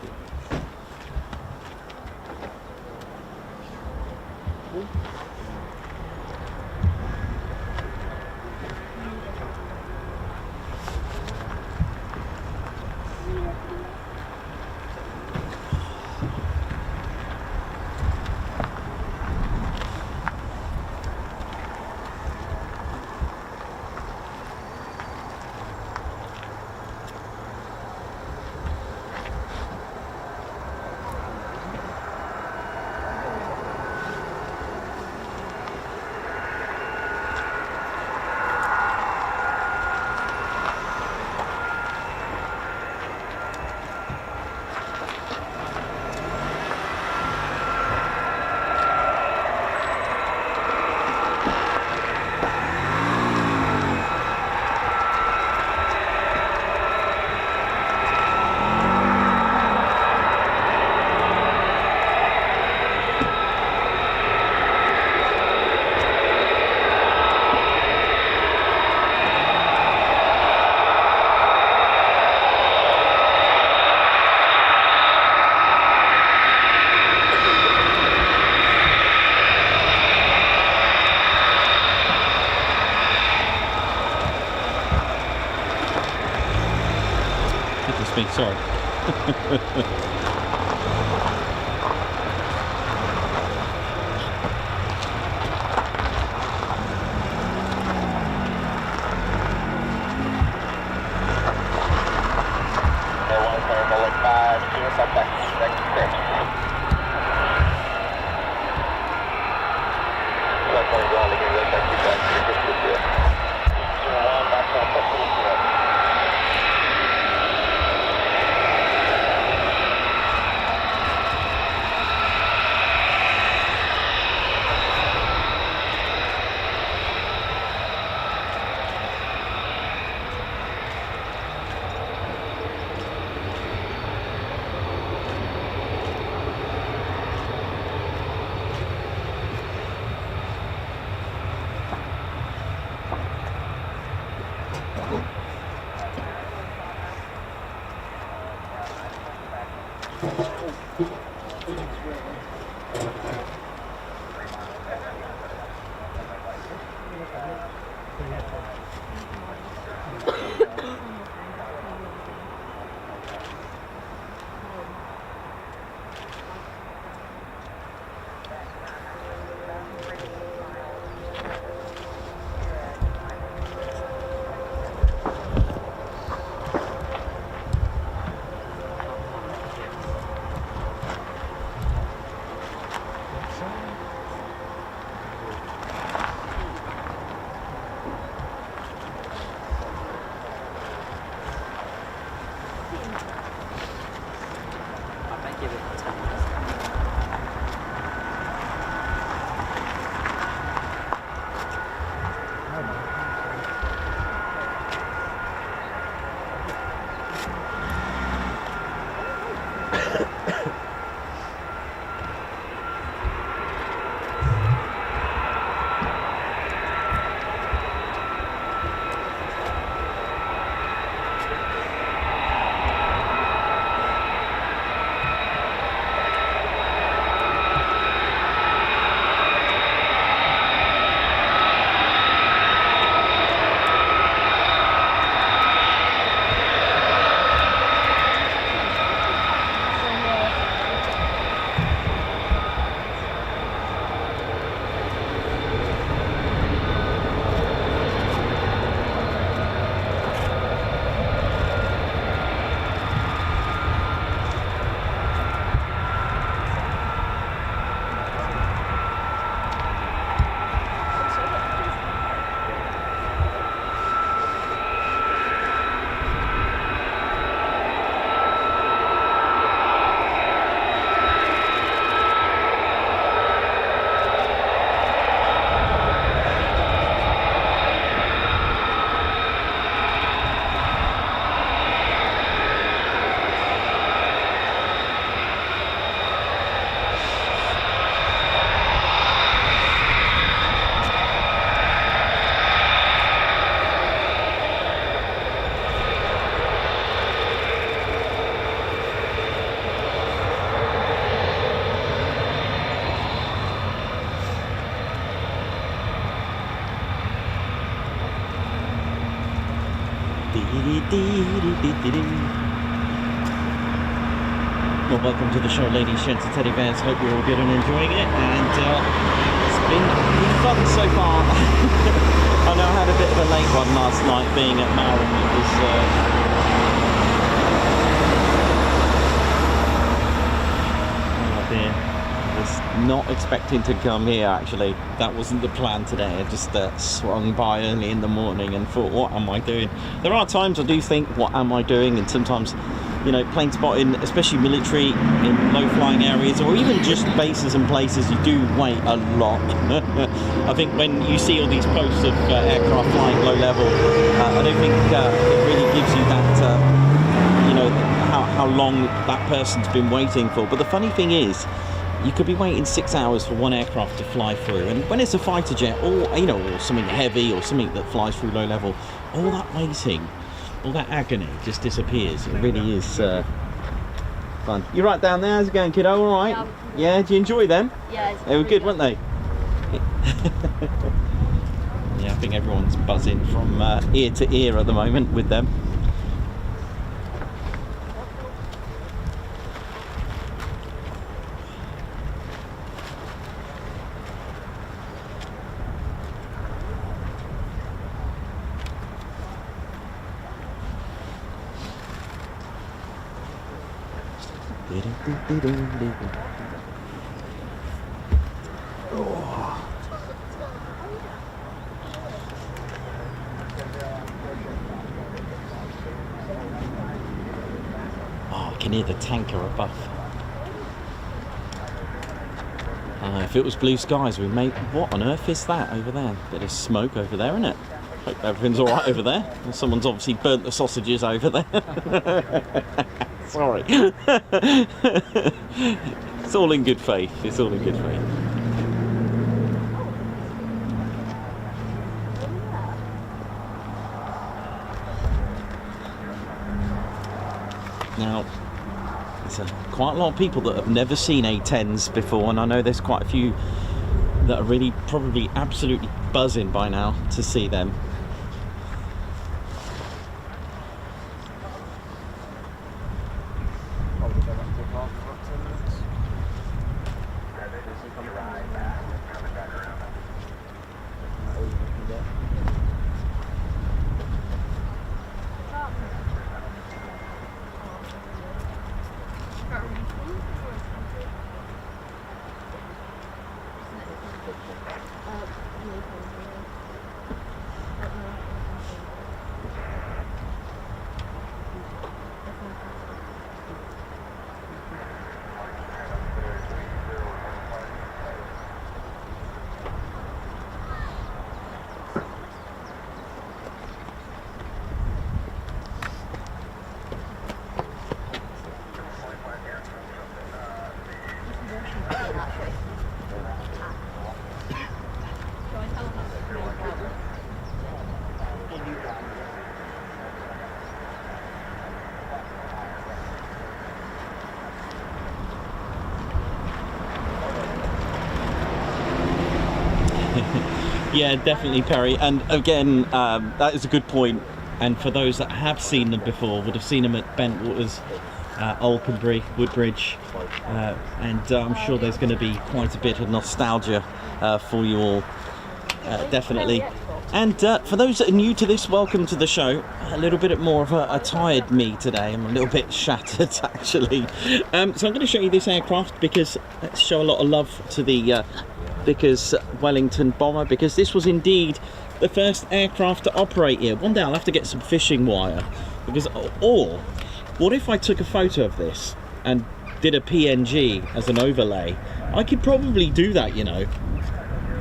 sorry. Well, welcome to the show, ladies, gents and teddy bears. Hope you're all good and enjoying it, and it's been pretty fun so far. I know I had a bit of a late one last night being at Malvern. It was oh dear, I was not expecting to come here actually. That wasn't the plan today. I just swung by early in the morning and thought, what am I doing? There are times I do think, what am I doing? And sometimes, you know, plane spotting, especially military in low-flying areas or even just bases and places, you do wait a lot. I think when you see all these posts of aircraft flying low level, I don't think it really gives you that, you know, how long that person's been waiting for. But the funny thing is, you could be waiting 6 hours for one aircraft to fly through, and when it's a fighter jet or, you know, or something heavy or something that flies through low level, all that waiting, all that agony just disappears. It really is fun. You're right down there. How's it going, kiddo? All right? Yeah. Did you enjoy them? Yeah. They were good, weren't they? Yeah, I think everyone's buzzing from ear to ear at the moment with them. Oh, I can hear the tanker above. If it was blue skies, we may... What on earth is that over there? Bit of smoke over there, isn't it? Hope everything's all right over there. Someone's obviously burnt the sausages over there. Sorry. It's all in good faith. It's all in good faith. Now, there's quite a lot of people that have never seen A-10s before, and I know there's quite a few that are really probably absolutely buzzing by now to see them. Yeah, definitely, Perry. And again, that is a good point. And for those that have seen them before, would have seen them at Bentwaters, Alconbury, Woodbridge, and I'm sure there's going to be quite a bit of nostalgia for you all, definitely. And for those that are new to this, welcome to the show. A little bit more of a tired me today. I'm a little bit shattered, actually. So I'm going to show you this aircraft because let's show a lot of love to the Vickers Wellington bomber, because this was indeed the first aircraft to operate here. One day I'll have to get some fishing wire, because, or what if I took a photo of this and did a PNG as an overlay? I could probably do that, you know.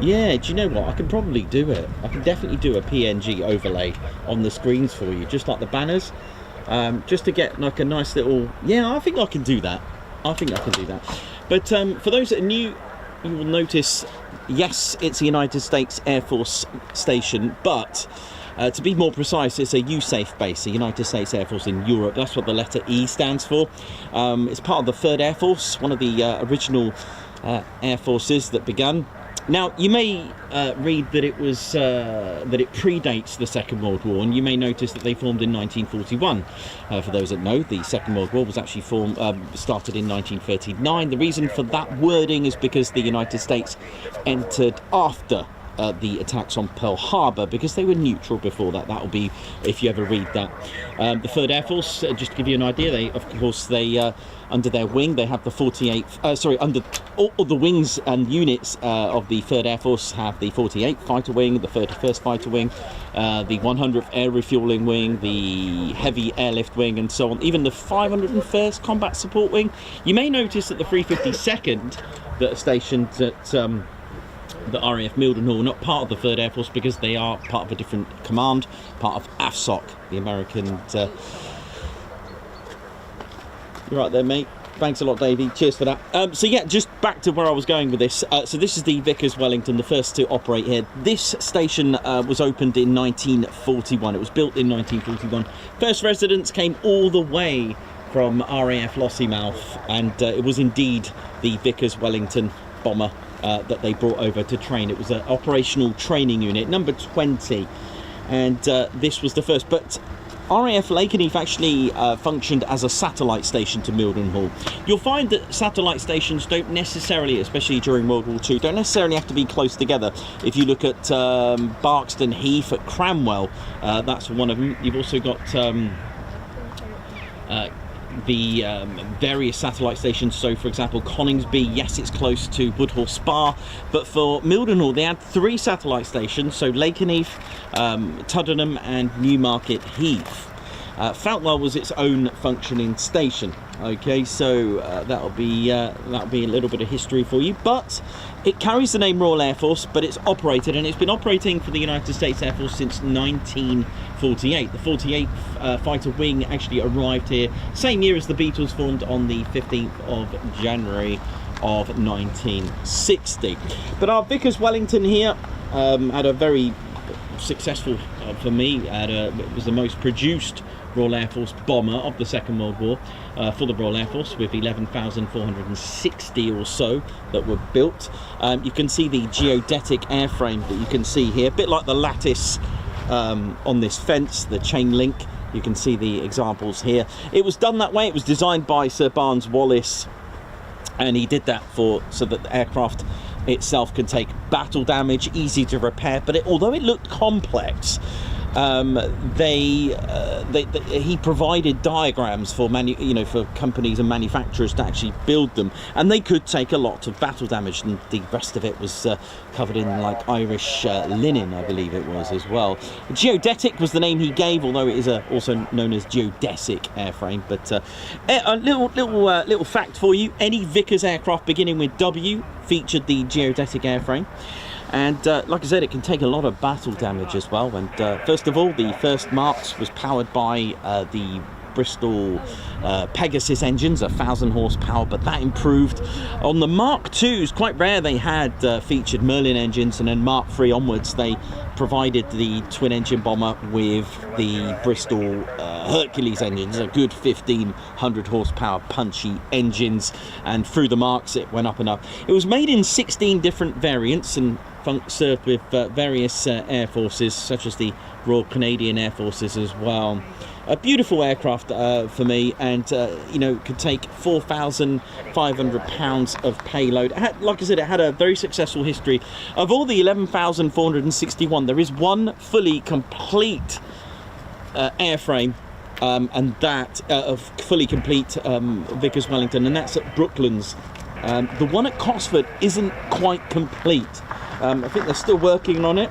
Yeah, do you know what? I can probably do it. I can definitely do a PNG overlay on the screens for you, just like the banners, just to get like a nice little... Yeah, I think I can do that. I think I can do that. But for those that are new, you will notice, yes, it's a United States Air Force station, but to be more precise, it's a USAF base, a United States Air Force in Europe. That's what the letter E stands for. It's part of the 3rd Air Force, one of the original air forces that began. Now, you may read that it was that it predates the Second World War, and you may notice that they formed in 1941. For those that know, the Second World War was actually started in 1939. The reason for that wording is because the United States entered after the attacks on Pearl Harbor, because they were neutral before that. That will be, if you ever read that. The 3rd Air Force, just to give you an idea, they under their wing they have the 48th, under all the wings and units of the 3rd Air Force have the 48th Fighter Wing, the 31st Fighter Wing, the 100th Air Refueling Wing, the Heavy Airlift Wing, and so on, even the 501st Combat Support Wing. You may notice that the 352nd that are stationed at the RAF Mildenhall, not part of the 3rd Air Force, because they are part of a different command, part of AFSOC, the American... You're right there, mate. Thanks a lot, Davey. Cheers for that. So yeah, just back to where I was going with this. So this is the Vickers Wellington, the first to operate here. This station was opened in 1941. It was built in 1941. First residents came all the way from RAF Lossiemouth, and it was indeed the Vickers Wellington bomber that they brought over to train. It was an operational training unit, number 20, and this was the first. But RAF Lakenheath actually functioned as a satellite station to Mildenhall. You'll find that satellite stations don't necessarily, especially during World War II, don't necessarily have to be close together. If you look at Barkston Heath at Cranwell, that's one of them. You've also got the various satellite stations. So for example, Coningsby, yes, it's close to Woodhall Spa, but for Mildenhall they had 3 satellite stations, so Lakenheath, Tuddenham and Newmarket Heath. Faltwell was its own functioning station. Okay, so that'll be a little bit of history for you. But it carries the name Royal Air Force, but it's operated, and it's been operating for the United States Air Force since 1948. The 48th Fighter Wing actually arrived here same year as the Beatles formed, on the 15th of January of 1960. But our Vickers Wellington here had a very successful, for me, it was the most produced Royal Air Force bomber of the Second World War for the Royal Air Force, with 11,460 or so that were built. You can see the geodetic airframe that you can see here, a bit like the lattice on this fence, the chain link. You can see the examples here. It was done that way. It was designed by Sir Barnes Wallis, and he did that so that the aircraft itself can take battle damage, easy to repair. But although it looked complex, he provided diagrams for for companies and manufacturers to actually build them, and they could take a lot of battle damage, and the rest of it was covered in like Irish linen, I believe it was, as well. Geodetic was the name he gave, although it is also known as geodesic airframe. But a little fact for you: any Vickers aircraft beginning with W featured the geodetic airframe. And like I said, it can take a lot of battle damage as well. And first of all, the first Marks was powered by the Bristol Pegasus engines, 1,000 horsepower, but that improved. On the Mark IIs, quite rare, they had featured Merlin engines, and then Mark III onwards they provided the twin engine bomber with the Bristol Hercules engines, a good 1,500 horsepower punchy engines, and through the Marks it went up and up. It was made in 16 different variants and served with various air forces, such as the Royal Canadian Air Forces as well. A beautiful aircraft for me, and could take 4,500 pounds of payload. Like I said, it had a very successful history. Of all the 11,461, there is one fully complete airframe, and that of fully complete Vickers Wellington, and that's at Brooklands. The one at Cosford isn't quite complete. I think they're still working on it.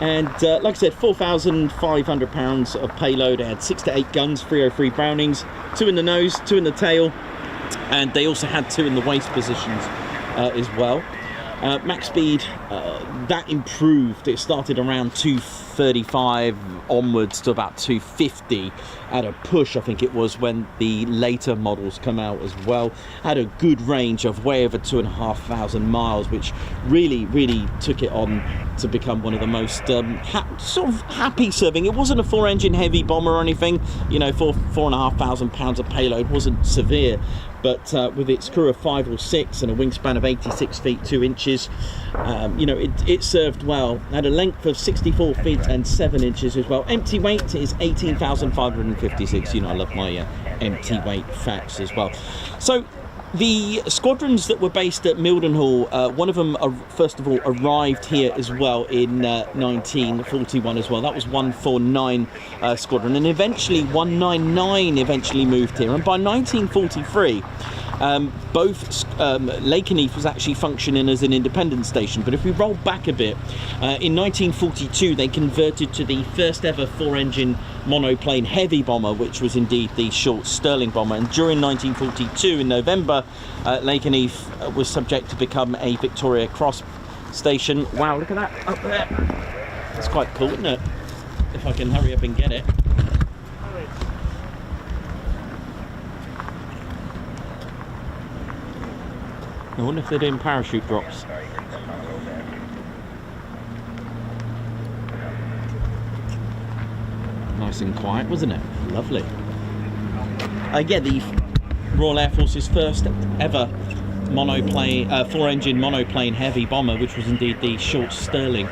And like I said, 4,500 pounds of payload. It had 6 to 8 guns, 303 Brownings, 2 in the nose, 2 in the tail, and they also had 2 in the waist positions as well. Max speed, that improved. It started around 235 onwards to about 250 at a push, I think it was, when the later models come out as well. Had a good range of way over 2,500 miles, which really took it on to become one of the most sort of happy serving. It wasn't a 4-engine heavy bomber or anything, 4,500 pounds of payload wasn't severe, but with its crew of 5 or 6 and a wingspan of 86 feet 2 inches, it served well. Had a length of 64 feet and 7 inches as well. Empty weight is 18,556. I love my empty weight facts as well. So the squadrons that were based at Mildenhall, one of them first of all arrived here as well in 1941 as well. That was 149 squadron, and eventually 199 eventually moved here. And by 1943, both Lakenheath was actually functioning as an independent station. But if we roll back a bit, in 1942 they converted to the first ever 4-engine monoplane heavy bomber, which was indeed the short Stirling bomber. And during 1942 in November, Lakenheath was subject to become a Victoria Cross station. Wow, look at that up there. It's quite cool, isn't it? If I can hurry up and get it. I wonder if they're doing parachute drops. Nice and quiet, wasn't it? Lovely. Yeah, the Royal Air Force's first ever monoplane, 4-engine monoplane heavy bomber, which was indeed the short Stirling.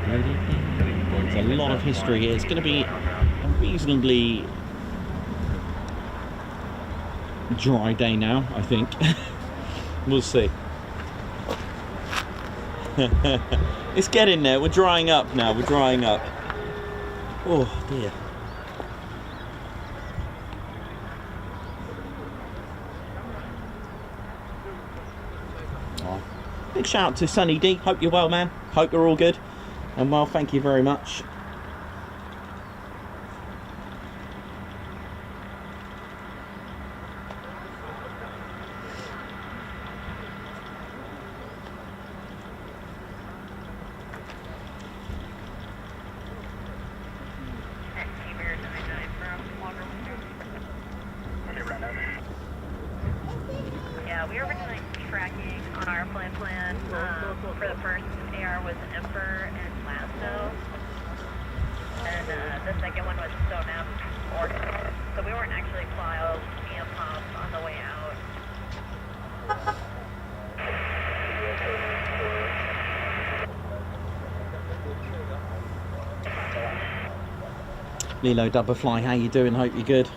There's a lot of history here. It's going to be a reasonably dry day now, I think. We'll see. It's getting there. We're drying up now. We're drying up. Oh dear. big shout out to Sunny D. Hope you're well, man. Hope you're all good. And well, thank you very much. Yeah, we were originally tracking on our plan for the first AR was Emperor and Lasso, and the second one was Sonap Orca. So we weren't actually filed EMPOP on the way out. Lilo Doublefly, how you doing? Hope you're good.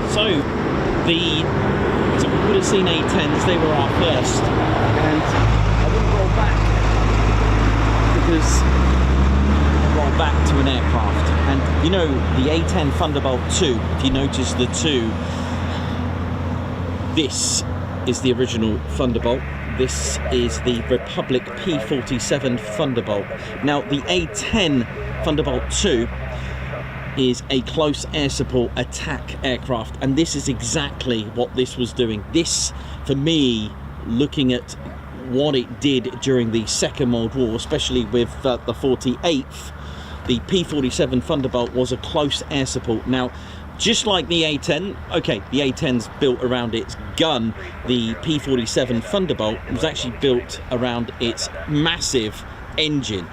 So we would have seen A-10s, they were our first, and I wouldn't roll back because I roll back to an aircraft. And you know, the A-10 Thunderbolt 2, if you notice the 2, this is the original Thunderbolt. This is the Republic P-47 Thunderbolt. Now the A-10 Thunderbolt 2 is a close air support attack aircraft, and this is exactly what this was doing. This, for me, looking at what it did during the Second World War, especially with the 48th, the P-47 Thunderbolt was a close air support. Now, just like the A-10, okay, the A-10's built around its gun, the P-47 Thunderbolt was actually built around its massive engine.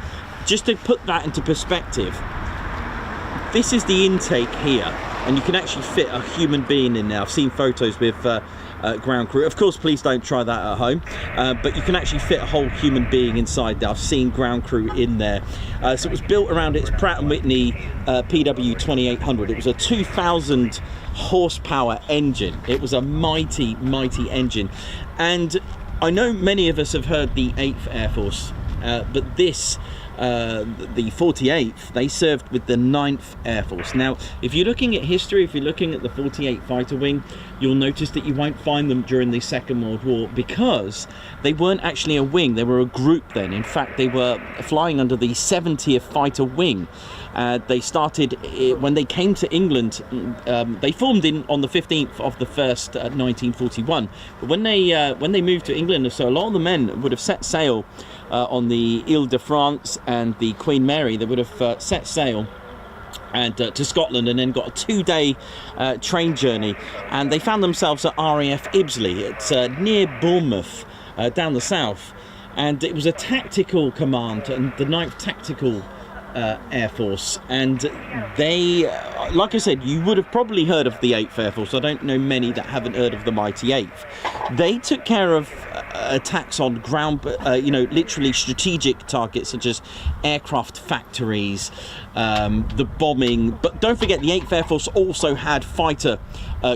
Just to put that into perspective, this is the intake here, and you can actually fit a human being in there. I've seen photos with ground crew. Of course, please don't try that at home, but you can actually fit a whole human being inside there. I've seen ground crew in there. So it was built around its Pratt & Whitney PW2800. It was a 2,000 horsepower engine. It was a mighty, mighty engine. And I know many of us have heard the 8th Air Force, but this the 48th, they served with the 9th Air Force. Now, if you're looking at history, if you're looking at the 48 Fighter Wing, you'll notice that you won't find them during the Second World War because they weren't actually a wing, they were a group then. In fact, they were flying under the 70th Fighter Wing. They started, when they came to England, they formed on the 15th of the 1st, 1941. But when they moved to England, so a lot of the men would have set sail on the Ile-de-France and the Queen Mary. They would have set sail and to Scotland, and then got a 2-day train journey, and they found themselves at RAF Ibsley. It's near Bournemouth, down the south, and it was a tactical command, and the 9th Tactical Air Force, and they, like I said, you would have probably heard of the 8th Air Force. I don't know many that haven't heard of the mighty 8th. They took care of attacks on ground, you know, literally strategic targets such as aircraft factories, the bombing. But don't forget, the 8th Air Force also had fighter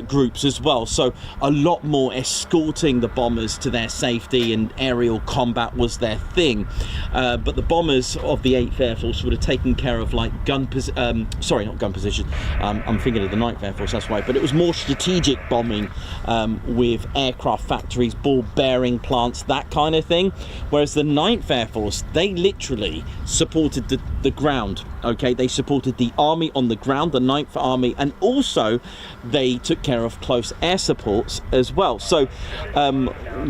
groups as well, so a lot more escorting the bombers to their safety, and aerial combat was their thing. But the bombers of the 8th Air Force would have taken care of like sorry, not gun position. I'm thinking of the 9th Air Force, that's right. But it was more strategic bombing with aircraft factories, ball bearing plants, that kind of thing. Whereas the 9th Air Force, they literally supported the ground. Okay, they supported the army on the ground, the 9th Army, and also they took care of close air supports as well. So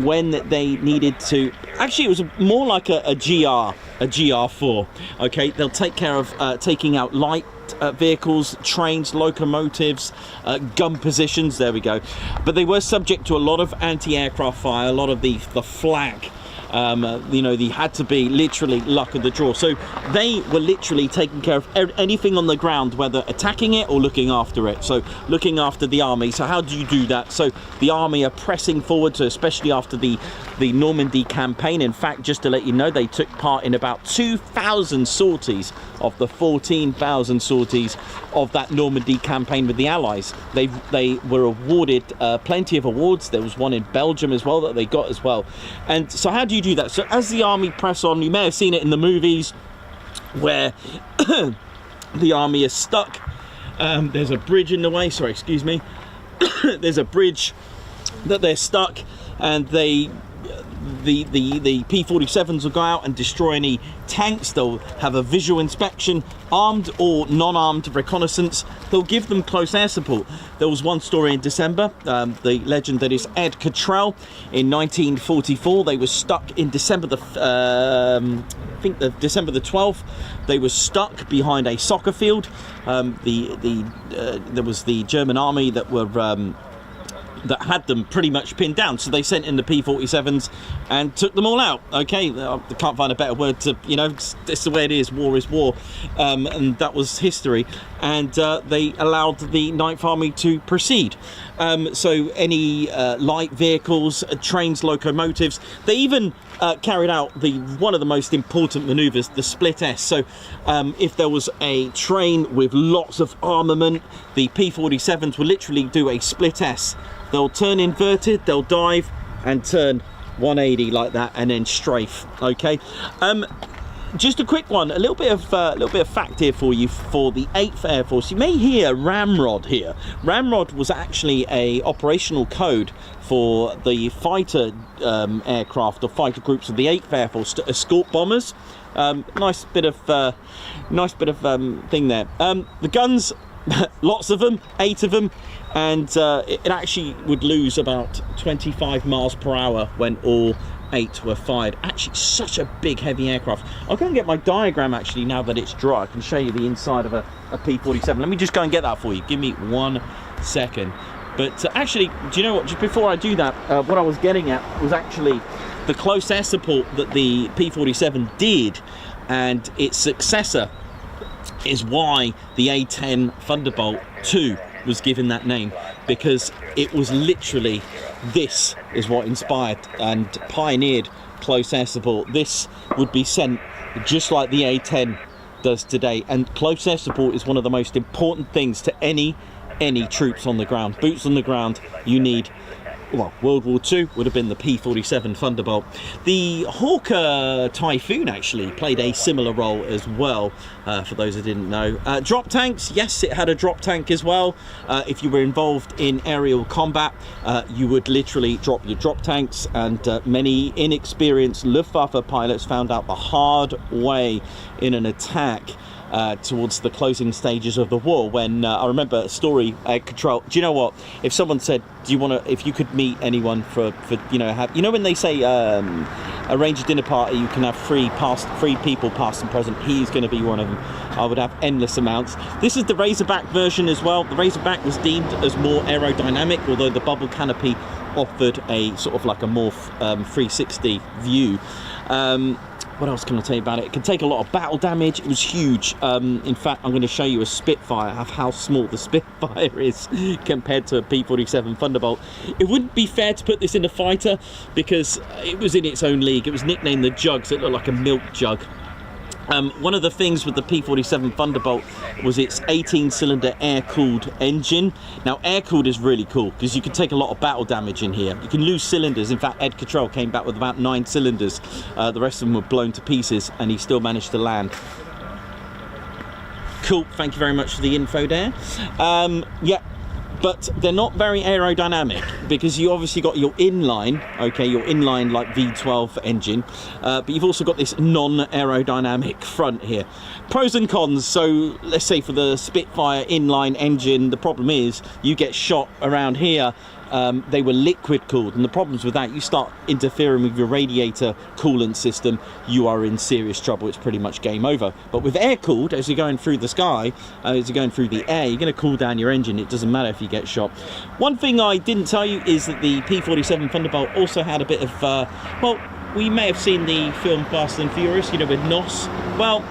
when they needed to, actually it was more like a GR4. Okay, they'll take care of taking out light vehicles, trains, locomotives, gun positions, there we go. But they were subject to a lot of anti-aircraft fire, a lot of the flag. You know, they had to be literally luck of the draw. So they were literally taking care of anything on the ground, whether attacking it or looking after it. So looking after the army. So how do you do that? So the army are pressing forward, so especially after the Normandy campaign. In fact, just to let you know, they took part in about 2,000 sorties of the 14,000 sorties of that Normandy campaign with the Allies. They were awarded plenty of awards. There was one in Belgium as well that they got as well. And so how do you do that? So as the army press on, you may have seen it in the movies where the army is stuck. There's a bridge in the way, sorry, excuse me. There's a bridge that they're stuck, and the P-47s will go out and destroy any tanks. They'll have a visual inspection, armed or non-armed reconnaissance. They'll give them close air support. There was one story in December, the legend that is Ed Cottrell in 1944. They were stuck in December the December the 12th. They were stuck behind a soccer field. There was the German army that were that had them pretty much pinned down, so they sent in the P-47s and took them all out. Okay, I can't find a better word to, you know, it's the way it is. War is war, and that was history. And they allowed the 9th Army to proceed. So any light vehicles, trains, locomotives, they even carried out one of the most important manoeuvres, the split S. So if there was a train with lots of armament, the P-47s will literally do a split S. They'll turn inverted, they'll dive and turn 180 like that, and then strafe. Okay, just a quick one, a little bit of fact here for you for the 8th Air Force. You may hear ramrod here. Ramrod was actually a operational code for the fighter aircraft or fighter groups of the 8th Air Force to escort bombers. Nice bit of thing there. The guns, lots of them, 8 of them, and it actually would lose about 25 miles per hour when all 8 were fired. Actually, such a big, heavy aircraft. I'll go and get my diagram actually now that it's dry. I can show you the inside of a P-47. Let me just go and get that for you. Give me 1 second. But actually, do you know what? Just before I do that, what I was getting at was actually the close air support that the P-47 did, and its successor is why the A-10 Thunderbolt 2 was given that name, because it was literally, this is what inspired and pioneered close air support. This would be sent just like the A-10 does today, and close air support is one of the most important things to any troops on the ground. Boots on the ground, you need. Well, World War II would have been the P-47 Thunderbolt. The Hawker Typhoon actually played a similar role as well, for those that didn't know. Drop tanks, yes, it had a drop tank as well. If you were involved in aerial combat, you would literally drop your drop tanks, and many inexperienced Luftwaffe pilots found out the hard way in an attack towards the closing stages of the war, when I remember a story at Control. Do you know what? If someone said, do you want to, if you could meet anyone for you know, have, you know when they say arrange a dinner party, you can have three people past and present, he's going to be one of them. I would have endless amounts. This is the Razorback version as well. The Razorback was deemed as more aerodynamic, although the bubble canopy offered a sort of like a more 360 view. What else can I tell you about it? It can take a lot of battle damage. It was huge. In fact, I'm going to show you a Spitfire of how small the Spitfire is compared to a P-47 Thunderbolt. It wouldn't be fair to put this in a fighter because it was in its own league. It was nicknamed the Jugs. It looked like a milk jug. One of the things with the P-47 Thunderbolt was its 18-cylinder air-cooled engine. Now, air-cooled is really cool because you can take a lot of battle damage in here. You can lose cylinders. In fact, Ed Cottrell came back with about 9 cylinders. The rest of them were blown to pieces, and he still managed to land. Cool. Thank you very much for the info there. Yeah. But they're not very aerodynamic because you obviously got your inline, okay, your inline like V12 engine, but you've also got this non-aerodynamic front here. Pros and cons. So let's say for the Spitfire inline engine, the problem is you get shot around here. They were liquid cooled, and the problems with that, you start interfering with your radiator coolant system, you are in serious trouble. It's pretty much game over. But with air cooled, as you're going through the sky, as you're going through the air, you're going to cool down your engine. It doesn't matter if you get shot. One thing I didn't tell you is that the P-47 Thunderbolt also had a bit of well, we may have seen the film Fast and Furious, you know, with NOS. Well,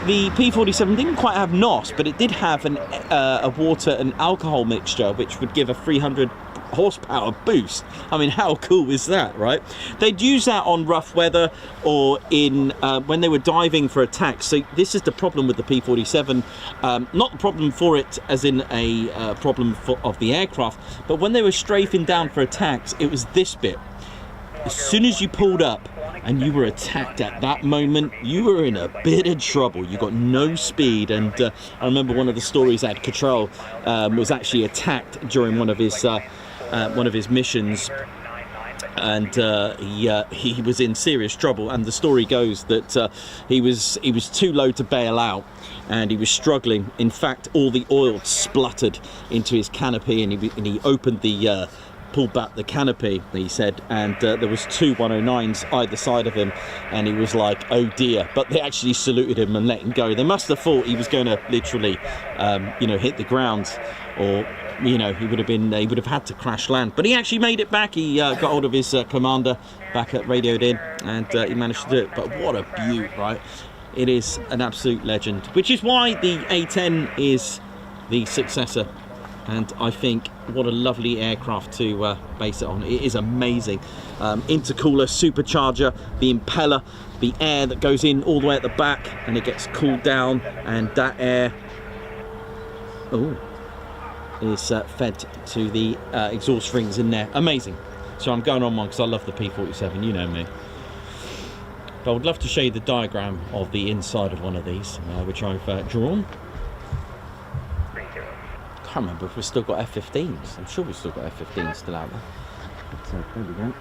the P-47 didn't quite have NOS, but it did have a water and alcohol mixture, which would give a 300 horsepower boost. I mean, how cool is that, right? They'd use that on rough weather or in when they were diving for attacks. So this is the problem with the P-47, not the problem for it as in a problem of the aircraft, but when they were strafing down for attacks, it was this bit. As soon as you pulled up and you were attacked at that moment, you were in a bit of trouble. You got no speed. And I remember one of the stories that Cottrell was actually attacked during one of his missions, and he was in serious trouble. And the story goes that he was too low to bail out, and he was struggling. In fact, all the oil spluttered into his canopy, and he opened the pulled back the canopy, he said, and there was 2 109s either side of him, and he was like, oh dear. But they actually saluted him and let him go. They must have thought he was going to literally hit the ground, or he would have had to crash land. But he actually made it back. He got hold of his commander back at radioed in, and he managed to do it. But what a beaut, right? It is an absolute legend, which is why the A-10 is the successor. And I think what a lovely aircraft to base it on. It is amazing. Intercooler, supercharger, the impeller, the air that goes in all the way at the back, and it gets cooled down, and that air is fed to the exhaust rings in there. Amazing. So I'm going on one because I love the P-47, you know me. But I would love to show you the diagram of the inside of one of these, which I've drawn. I can't remember if we've still got F-15s. I'm sure we've still got F-15s still out there. So there we go.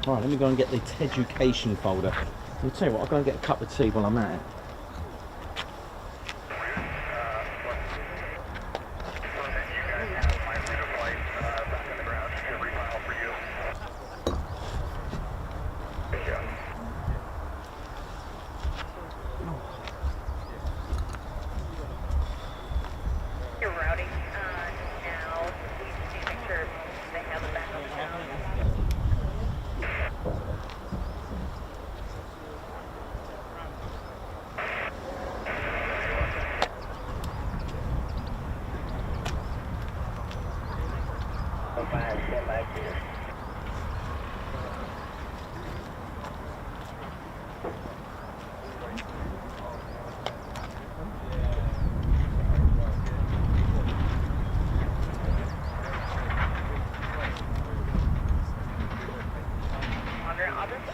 All right, let me go and get the education folder. I'll tell you what, I'll go and get a cup of tea while I'm at it. You're routing now. We just need to make sure they have a backup account.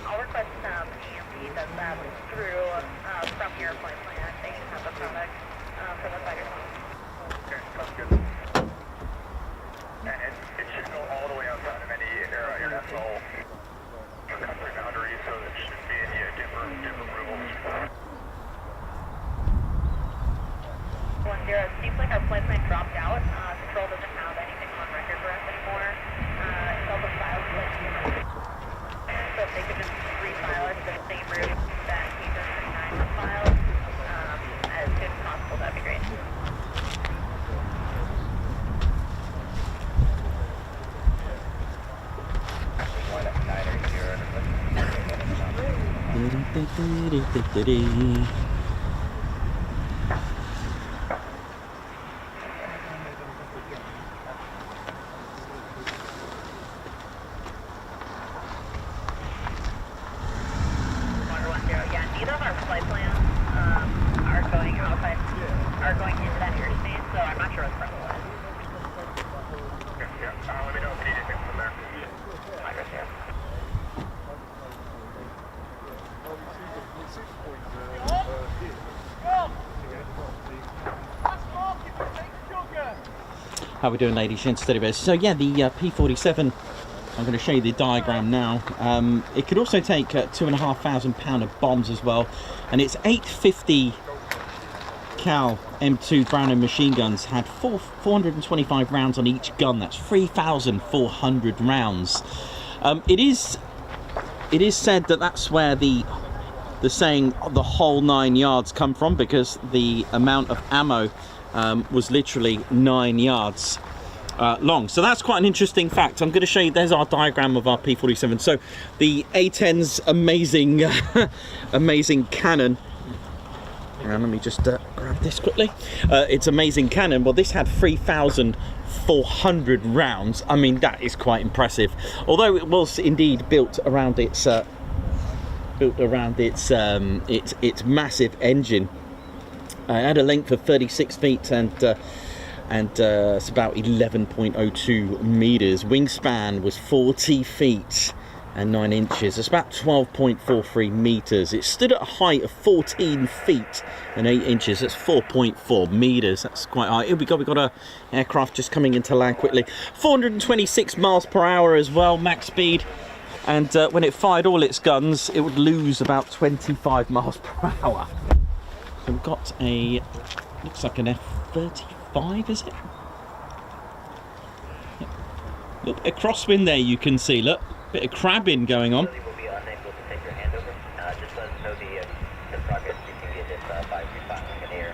I'll request EMP does that through from your flight plan. They should have the product for the fighter. Okay, sounds good. And it should go all the way outside of any international country boundaries, so there shouldn't be any different rules. 10, it seems like our flight plan dropped out. Control doesn't have anything on record for us anymore. It's all the files that so if they could just refile it to the same route that P-39 was filed as soon as possible, that'd be great. Neither of our flight plans are going outside, are going into that airspace, so I'm not sure what the problem was. Yeah, let me know if you need anything from there. I guess, yeah. How we doing, ladies and steady bears? So yeah, the P-47, I'm going to show you the diagram now. It could also take 2,500 pound of bombs as well, and its 850 cal M2 Browning machine guns had 425 rounds on each gun. That's 3,400 rounds. It is said that that's where the the saying the whole 9 yards come from, because the amount of ammo was literally 9 yards long. So that's quite an interesting fact. I'm going to show you, there's our diagram of our P-47. So the A-10's amazing amazing cannon, and let me just grab this quickly. It's amazing cannon. Well, this had 3,400 rounds. I mean, that is quite impressive, although it was indeed built around its its massive engine. It had a length of 36 feet and it's about 11.02 meters. Wingspan was 40 feet and 9 inches. It's about 12.43 meters. It stood at a height of 14 feet and 8 inches. That's 4.4 meters. That's quite high. Here we go. We've got a aircraft just coming into land quickly. 426 miles per hour as well, max speed. And when it fired all its guns, it would lose about 25 miles per hour. So we've got a, looks like an F-35, is it? Yep. Look, a crosswind there you can see, look. Bit of crabbing going on. We'll be unable to take your hand over. Just let us know the progress you can get this 535 in the air.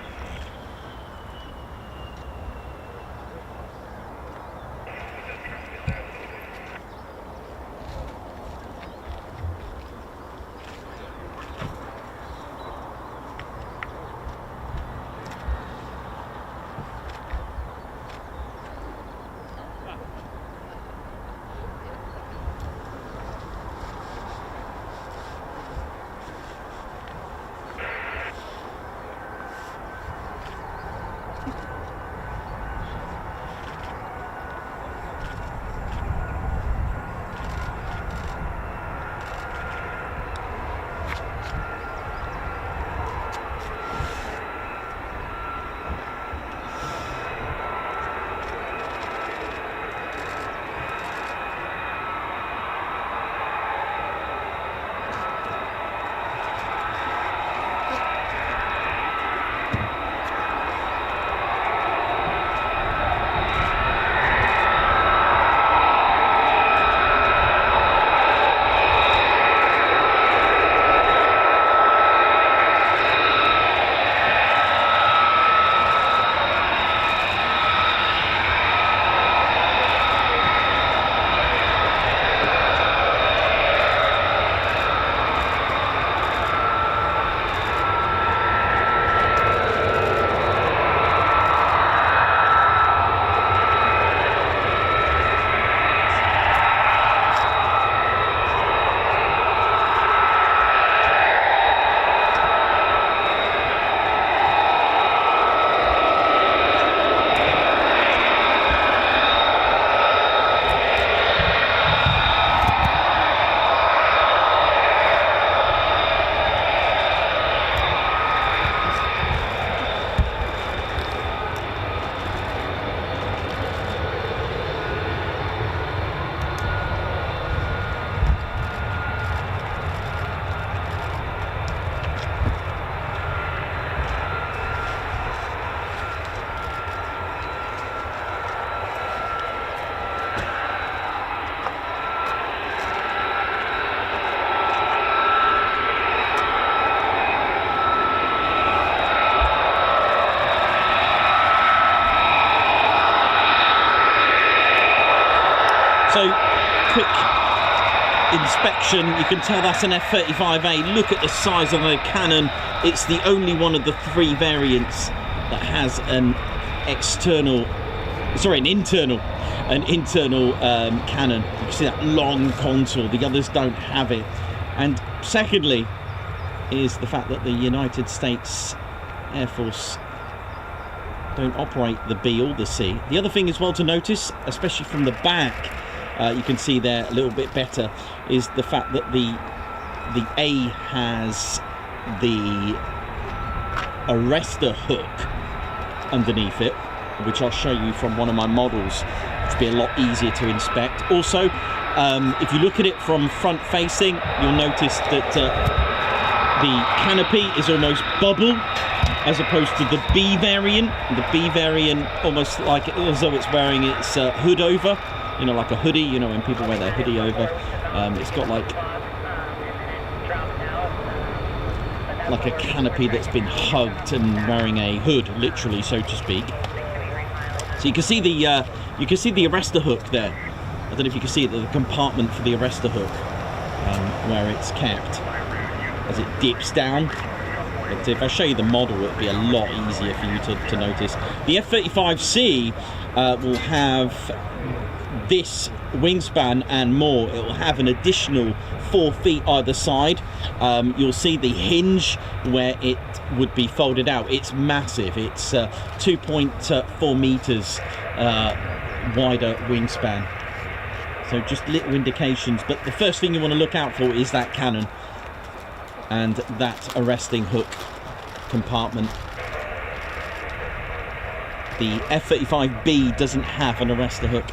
So, quick inspection, you can tell that's an F-35A. Look at the size of the cannon. It's the only one of the 3 variants that has an internal cannon. You can see that long contour. The others don't have it. And secondly is the fact that the United States Air Force don't operate the B or the C. The other thing as well to notice, especially from the back, you can see there a little bit better, is the fact that the A has the Arrestor hook underneath it, which I'll show you from one of my models, which will be a lot easier to inspect. Also, if you look at it from front facing, you'll notice that the canopy is almost bubble, as opposed to the B variant. The B variant almost like as though it's wearing its hood over, you know, like a hoodie, you know, when people wear their hoodie over. It's got like like a canopy that's been hugged and wearing a hood, literally, so to speak. So you can see the arrestor hook there. I don't know if you can see it, the compartment for the arrestor hook, where it's kept as it dips down. But if I show you the model, it'll be a lot easier for you to notice. The F-35C will have this wingspan and more. It will have an additional 4 feet either side. You'll see the hinge where it would be folded out. It's massive. It's 2.4 meters wider wingspan. So just little indications, but the first thing you want to look out for is that cannon and that arresting hook compartment. The F-35B doesn't have an arrestor hook.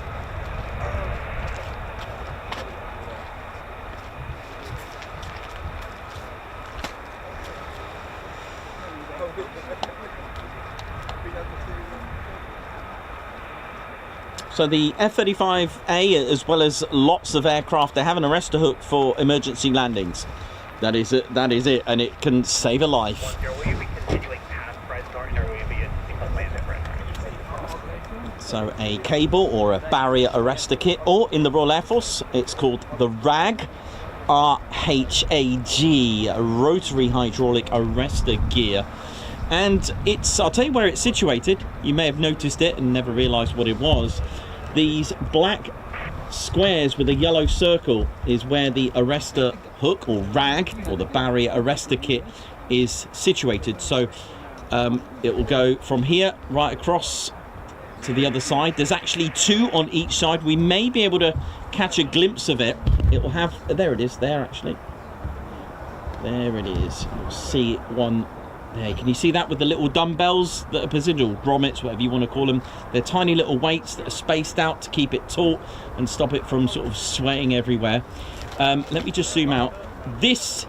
So the F-35A, as well as lots of aircraft, they have an arrestor hook for emergency landings. That is it, and it can save a life. So a cable or a barrier arrestor kit, or in the Royal Air Force, it's called the RAG, R-H-A-G, rotary hydraulic arrestor gear. And I'll tell you where it's situated. You may have noticed it and never realised what it was. These black squares with a yellow circle is where the arrestor hook, or RAG, or the barrier arrestor kit, is situated. So it will go from here right across to the other side. There's actually 2 on each side. We may be able to catch a glimpse of it. It will have, there it is, there actually. There it is. You'll see one there. Can you see that with the little dumbbells that are positioned, or grommets, whatever you want to call them? They're tiny little weights that are spaced out to keep it taut and stop it from sort of swaying everywhere. Let me just zoom out. This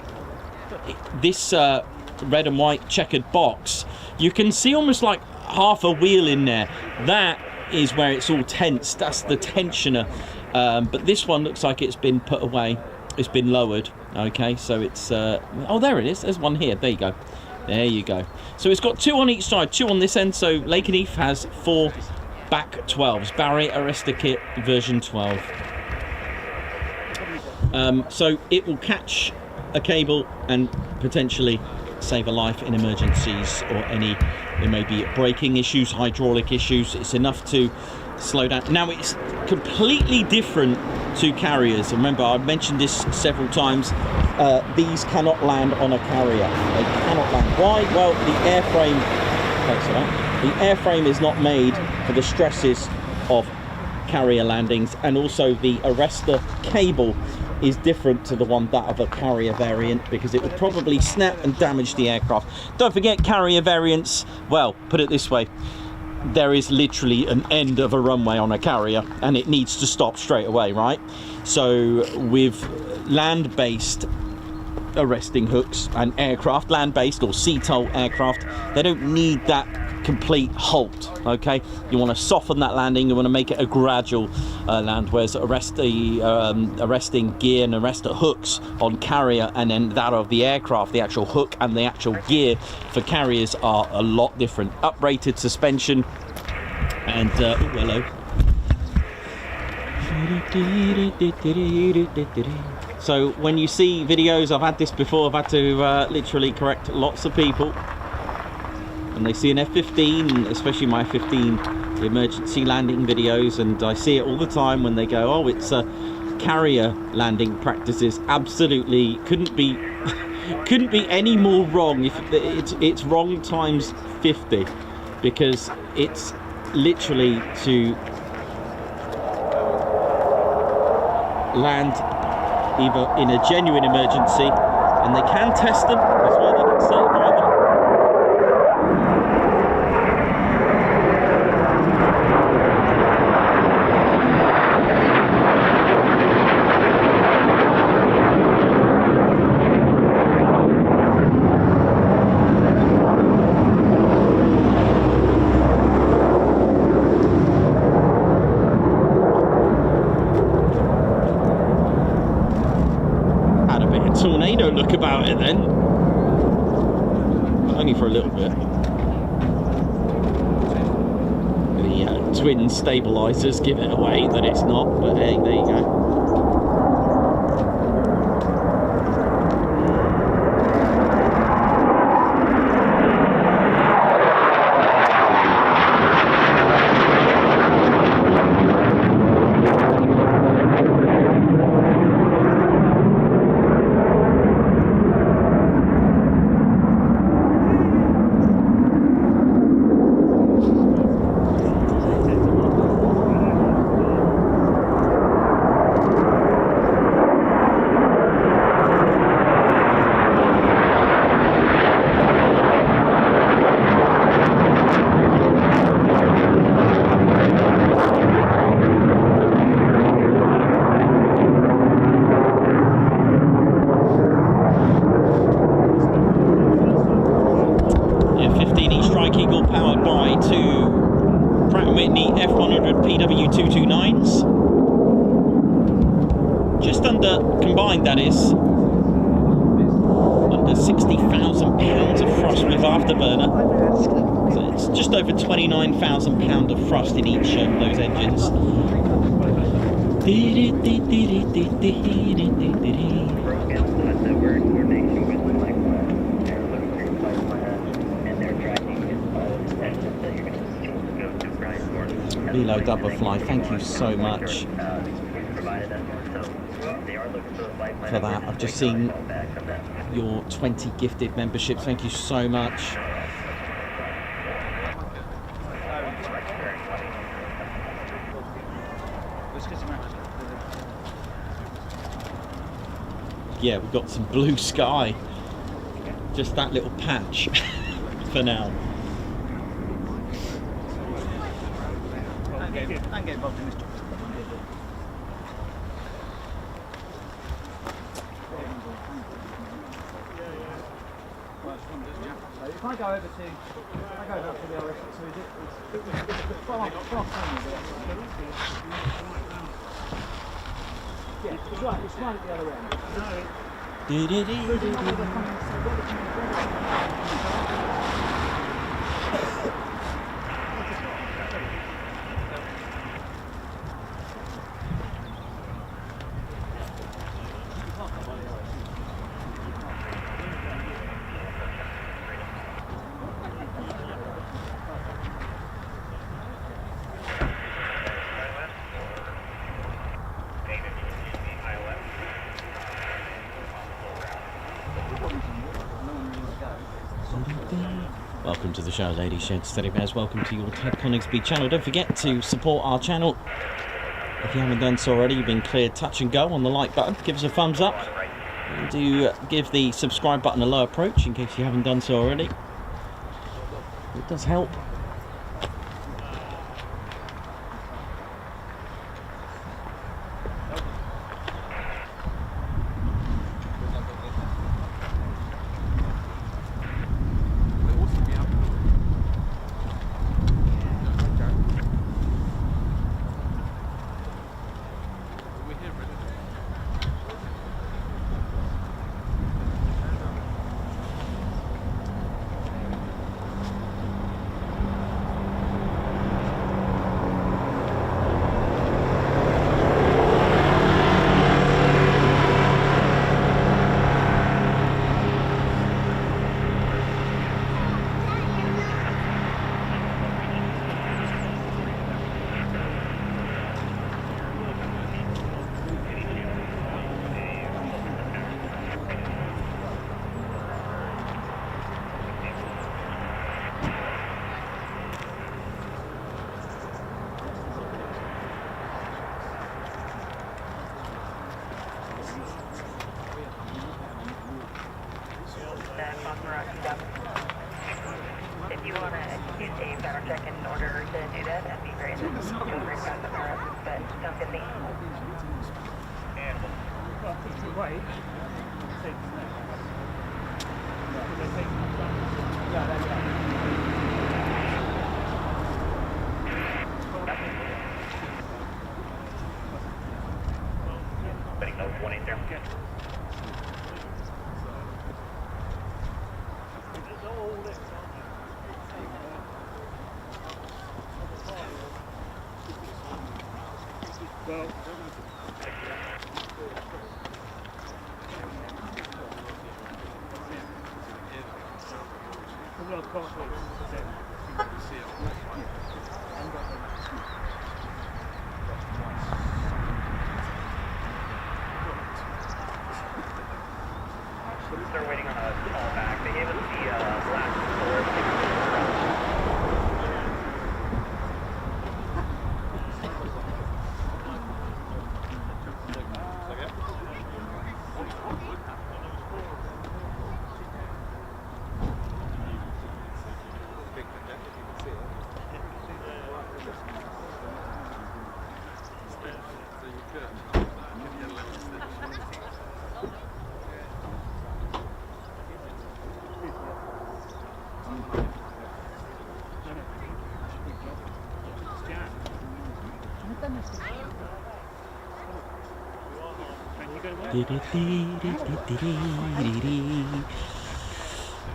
red and white checkered box, you can see almost like half a wheel in there. That is where it's all tensed. That's the tensioner. But this one looks like it's been put away. It's been lowered. Okay, so it's oh, there it is. There's one here. There you go. There you go. So it's got 2 on each side, 2 on this end. So Lakenheath has 4 back 12s, barrier arrestor kit version 12. So it will catch a cable and potentially save a life in emergencies, or there may be braking issues, hydraulic issues. It's enough to slow down. Now, it's completely different to carriers. Remember, I've mentioned this several times. These cannot land on a carrier. They cannot land. Why? Well, the airframe is not made for the stresses of carrier landings, and also the arrestor cable is different to the one that of a carrier variant, because it would probably snap and damage the aircraft. Don't forget, carrier variants, well, put it this way, there is literally an end of a runway on a carrier and it needs to stop straight away, right? So with land-based arresting hooks and aircraft, land-based or CTOL aircraft, they don't need that complete halt. Okay, you want to soften that landing, you want to make it a gradual land, whereas arresting gear and arrestor hooks on carrier, and then that of the aircraft, the actual hook and the actual gear for carriers are a lot different. Uprated suspension and oh, hello. So when you see videos, I've had this before, I've had to literally correct lots of people. And they see an F-15, especially my F-15, the emergency landing videos, and I see it all the time when they go, oh, it's carrier landing practices. Absolutely couldn't be any more wrong. If it's wrong times 50, because it's literally to land either in a genuine emergency, and they can test them as well, they can certify them. Tornado look about it then. for a little bit. The twin stabilisers give it away that it's not, but hey, there you go. PW229s. Just under, combined that is, under 60,000 pounds of thrust with afterburner. So it's just over 29,000 pounds of thrust in each of those engines. Reload Doublefly, thank you so much for that. I've just seen your 20 gifted memberships, thank you so much. Yeah, we've got some blue sky, just that little patch for now. And get involved in this job. So if I go over to the Arrestor, so is it? Yeah, it's right at the other end. Welcome to the show, ladies, gents, teddy bears. Welcome to your Ted Coningsby channel. Don't forget to support our channel. If you haven't done so already, you've been cleared. Touch and go on the like button. Give us a thumbs up. And do give the subscribe button a low approach in case you haven't done so already. It does help. If you want to use a background check in order to do that, that'd be great. But don't get me. Anybody knows 1-8 there? It's all They're waiting on a call back. They gave us the last floor.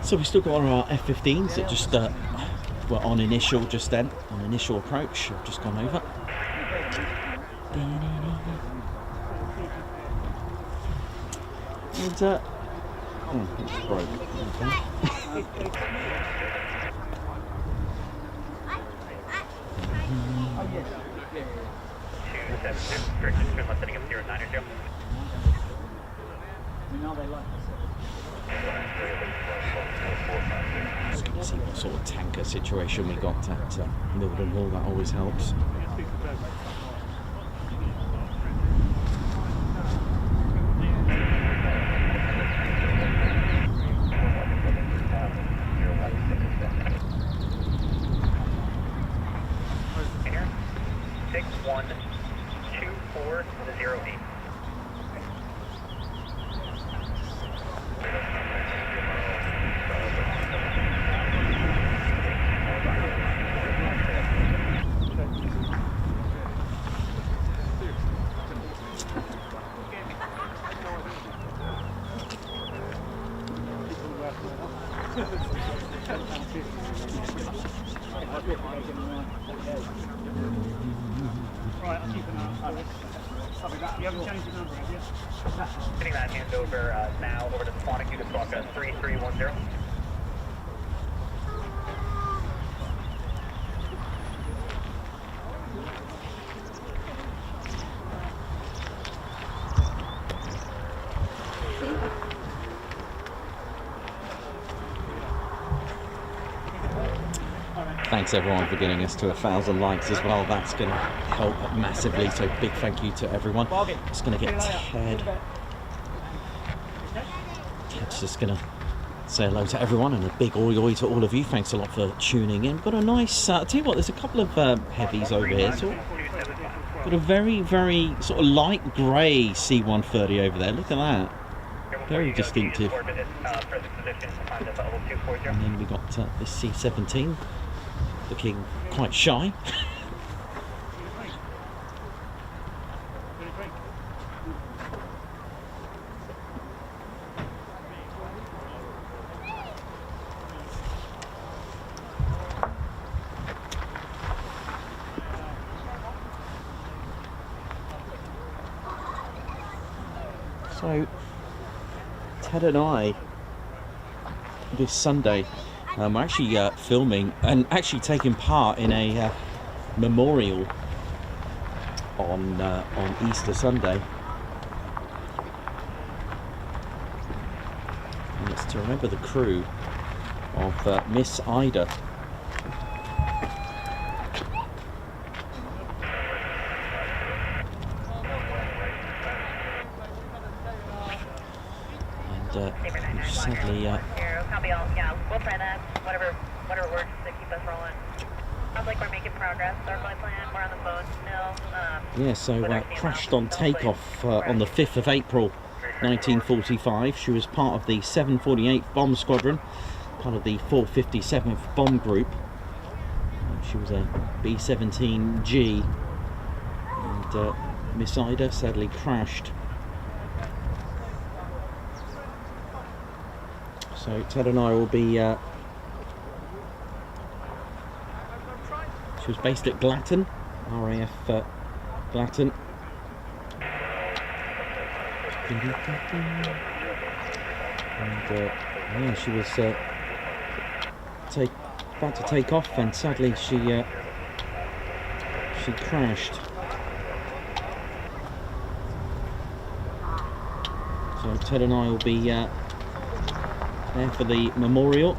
So we still got our F-15s that just were on initial just then, on initial approach. I've just gone over. And it's broke. Just going to see what sort of tanker situation we got at Mildenhall. That always helps. Getting that handover now over to the Sonic Unit Squawka 3310. Thanks everyone for getting us to 1,000 likes as well. That's going to help massively. So big thank you to everyone. Just going to get Ted. Ted's just going to say hello to everyone and a big oi to all of you. Thanks a lot for tuning in. Got a nice. I'll tell you what. There's a couple of heavies over here. So got a very sort of light grey C-130 over there. Look at that. Very distinctive. And then we got this C-17. Looking quite shy. So Ted and I this Sunday we're actually filming and actually taking part in a memorial on Easter Sunday. And it's to remember the crew of Miss Ida. And sadly yeah, we'll try that. Whatever works to keep us rolling. Sounds like we're making progress. Our flight plan, we're on the phone still. Yeah, so crashed on takeoff on the 5th of April 1945. She was part of the 748th Bomb Squadron, part of the 457th Bomb Group. She was a B-17G, and Miss Ida sadly crashed. So Ted and I will be, she was based at Glatton, RAF Glatton, And yeah, she was about to take off, and sadly she crashed. So Ted and I will be there for the memorial.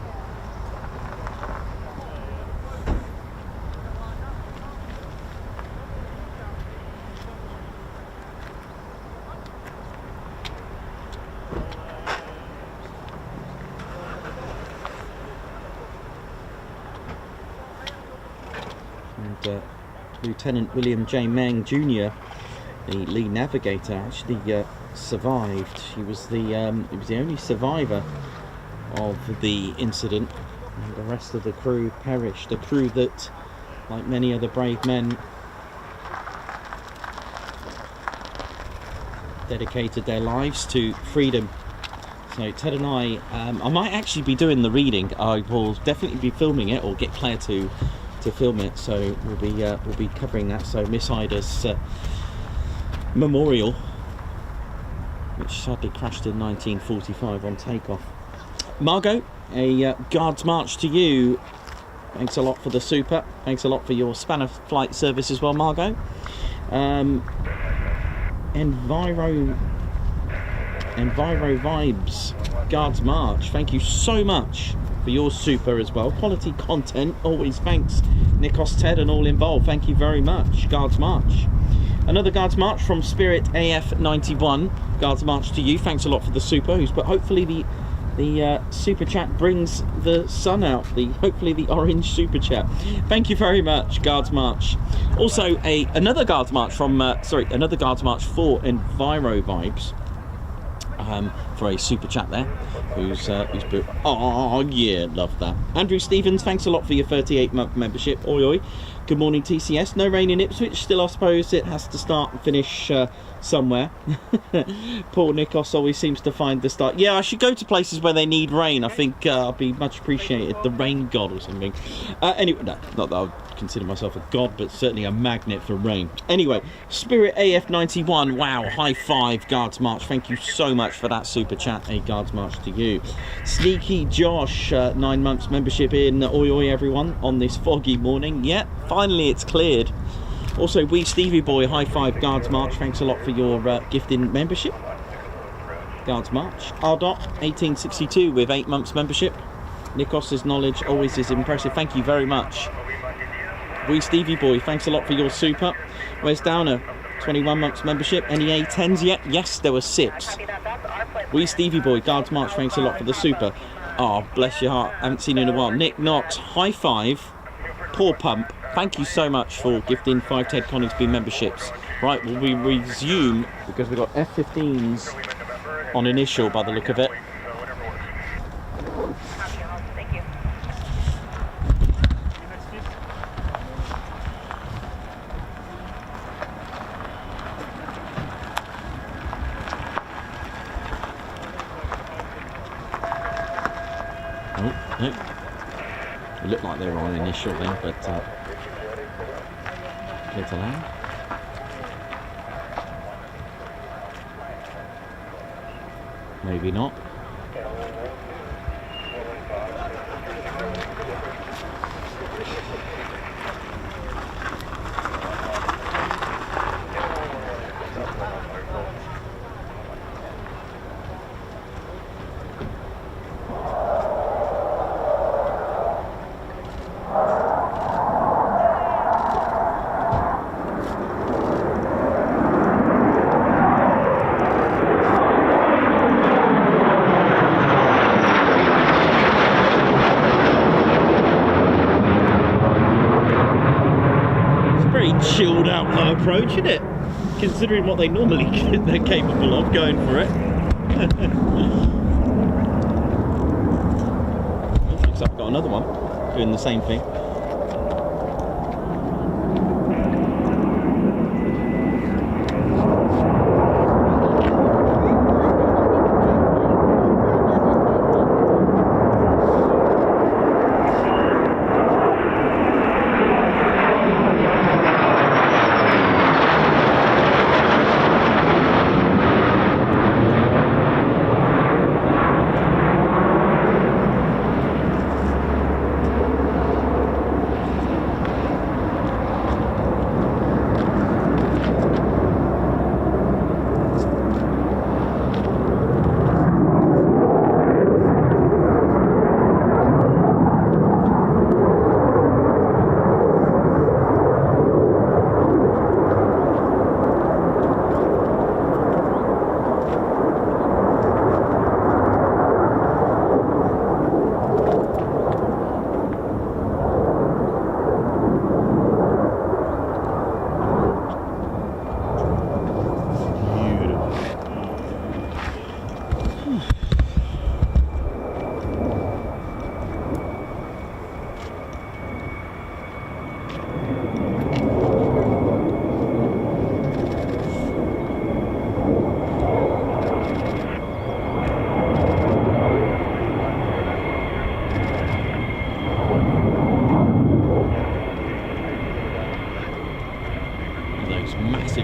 And Lieutenant William J. Meng Jr., the lead navigator, actually survived. He was the only survivor of the incident, and the rest of the crew perished. A crew that, like many other brave men, dedicated their lives to freedom. So Ted and I might actually be doing the reading. I will definitely be filming it, or get Claire to film it. So we'll be covering that. So Miss Ida's memorial, which sadly crashed in 1945 on takeoff. Margot, a Guards March to you. Thanks a lot for the super. Thanks a lot for your span of flight service as well, Margot. Enviro Vibes, Guards March, thank you so much for your super as well. Quality content, always thanks Nikos, Ted and all involved. Thank you very much. Guards March. Another Guards March from Spirit AF91. Guards March to you. Thanks a lot for the super. But hopefully the super chat brings the sun out. Hopefully the orange super chat. Thank you very much, Guards March. Also another Guards March from another Guards March for Enviro Vibes. For a super chat there, who's put, oh yeah, love that. Andrew Stevens, thanks a lot for your 38-month membership. Oi oi. Good morning, TCS. No rain in Ipswich. Still, I suppose it has to start and finish somewhere. Poor Nikos always seems to find the start. Yeah, I should go to places where they need rain. I think I'll be much appreciated. The rain god or something. Anyway, no, not that I would consider myself a god, but certainly a magnet for rain. Anyway, Spirit AF91. Wow, high five, Guards March. Thank you so much for that super chat. A Guards March to you. Sneaky Josh, 9 months membership in. Oi oi everyone on this foggy morning. Yeah, finally it's cleared. Also, Wee Stevie Boy, high five, Guards March. Thanks a lot for your gifting membership. Guards March. Ardot 1862 with 8 months membership. Nikos's knowledge always is impressive. Thank you very much. Wee Stevie Boy, thanks a lot for your super. Where's Downer? 21 months membership. Any A10s yet? Yes, there were 6. Wee Stevie Boy, Guards March, thanks a lot for the super. Oh, bless your heart. Haven't seen you in a while. Nick Knott, high five. Poor Pump, thank you so much for gifting 5 Ted Coningsby memberships. Right, well, we resume because we've got F-15s on initial by the look of it. Thank you. Oh, no. It looked like they were on initial then, but clear to land. Maybe not. Chilled out approach, isn't it? Considering what they normally they're capable of going for it. Looks like I've got another one doing the same thing.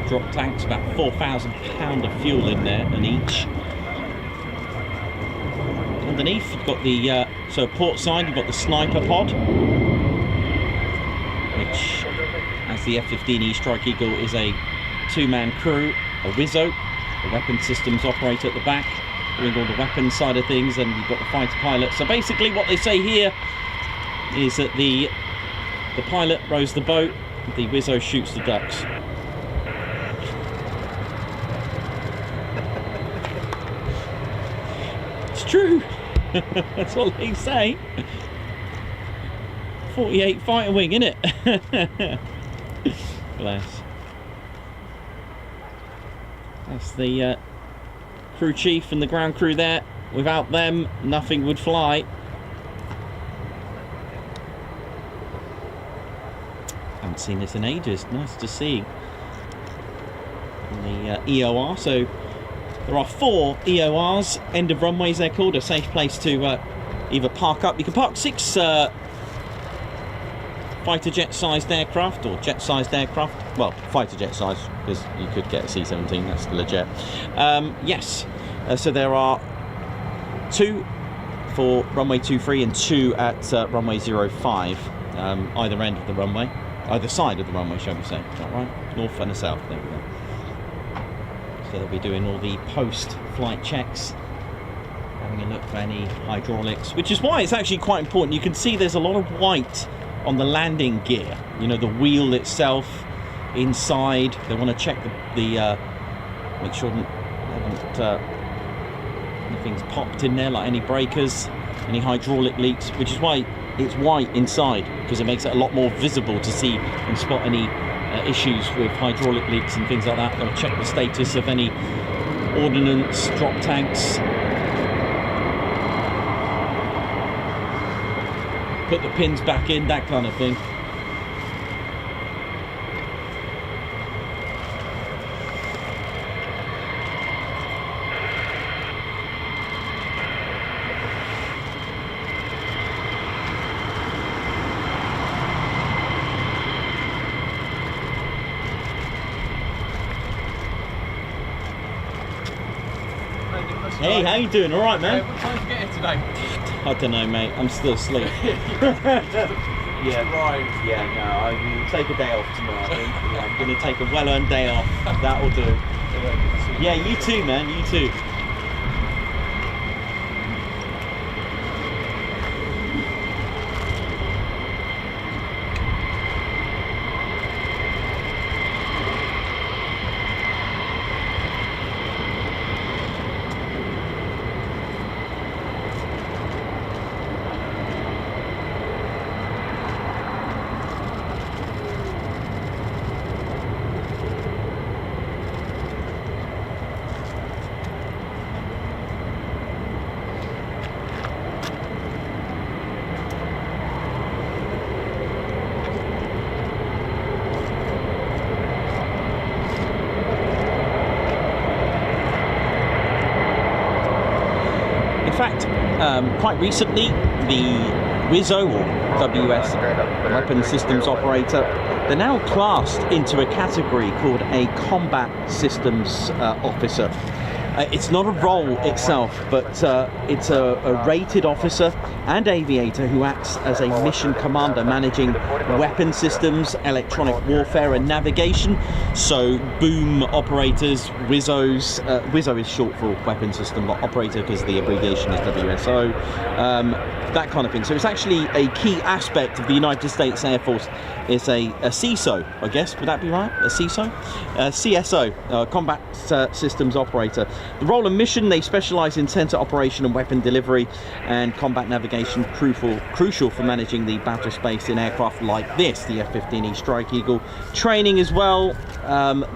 drop tanks, about 4,000 pounds of fuel in there in each. Underneath you've got the so port side you've got the sniper pod, which, as the F-15E Strike Eagle, is a two-man crew, a Wizzo, a weapon systems operator at the back, doing all the weapon side of things, and you've got the fighter pilot. So basically what they say here is that the pilot rows the boat, the Wizzo shoots the ducks. It's true. That's all they say. 48 fighter wing, innit? Bless. That's the crew chief and the ground crew there. Without them, nothing would fly. Haven't seen this in ages. Nice to see. And the EOR. So there are 4 EORs, end of runways they're called, a safe place to either park up. You can park 6 fighter jet-sized aircraft, or jet-sized aircraft. Well, fighter jet-sized, because you could get a C-17, that's still a jet. Yes, so there are 2 for runway 23 and 2 at runway 05, either end of the runway, either side of the runway, shall we say. Is that right? North and the south, there we go. So they'll be doing all the post-flight checks, having a look for any hydraulics, which is why it's actually quite important. You can see there's a lot of white on the landing gear, you know, the wheel itself, inside. They want to check the make sure nothing's popped in there, like any breakers, any hydraulic leaks, which is why it's white inside, because it makes it a lot more visible to see and spot any issues with hydraulic leaks and things like that. They'll check the status of any ordnance, drop tanks, put the pins back in, that kind of thing. Hey, how you doing? All right, man? What time did you get here today? I don't know, mate. I'm still asleep. Yeah, right. Yeah, no, I will take a day off tomorrow, I think. Yeah, I'm going to take a well-earned day off. That'll do. Yeah, you too, man. You too. In fact, quite recently, the Wizzo, or WS, Weapon Systems Operator, they're now classed into a category called a Combat Systems Officer. It's not a role itself, but it's a rated officer and aviator who acts as a mission commander, managing weapon systems, electronic warfare and navigation. So boom operators, Wizzos, Wizzo is short for weapon system operator because the abbreviation is WSO, that kind of thing. So it's actually a key aspect of the United States Air Force. It's a CISO, I guess, would that be right? A CISO? CSO, Combat Systems Operator. The role and mission, they specialise in centre operation and weapon delivery and combat navigation, crucial for managing the battle space in aircraft like this, the F-15E Strike Eagle. Training as well,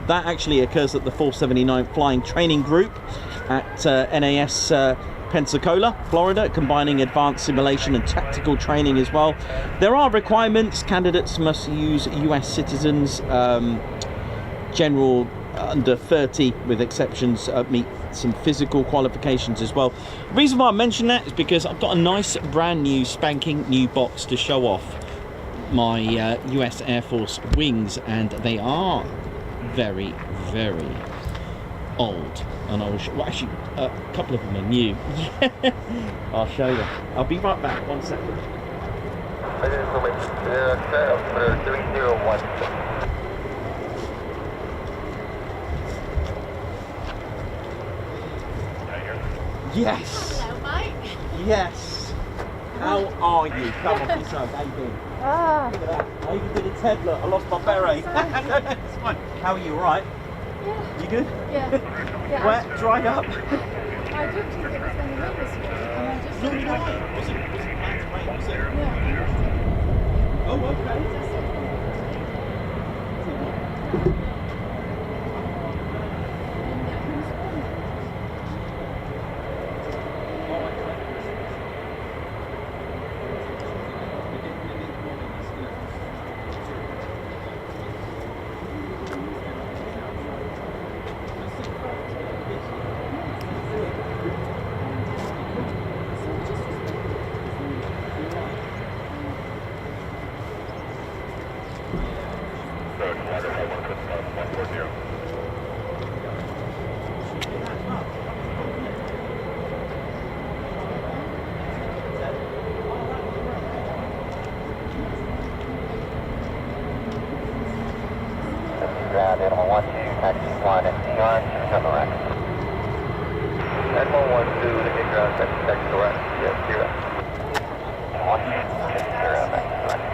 that actually occurs at the 479th Flying Training Group at NAS Pensacola, Florida, combining advanced simulation and tactical training as well. There are requirements. Candidates must use US citizens, general under 30 with exceptions, meet some physical qualifications as well. The reason why I mention that is because I've got a nice brand new spanking new box to show off my US Air Force wings, and they are very, very old. And I will show, well, actually, a couple of them are new. I'll show you. I'll be right back. 1 second. Yes. Hello, mate. Yes. How are you? Come on, yourself. How you doing? Ah. Look at that. I even did a TED look. I lost my beret. It's fine. How are you? All right? Yeah. You good? Yeah. Wet? Dried up? I don't think it was going to rain this year. And I just No, no, no. Was it planned to rain? Was it? Yeah. Oh, okay. Ground animal 1-2, taxi 1 at DR, come around. Animal 1-2, to get ground, taxi correct, yeah, 0. 1-2, get 0, taxi correct.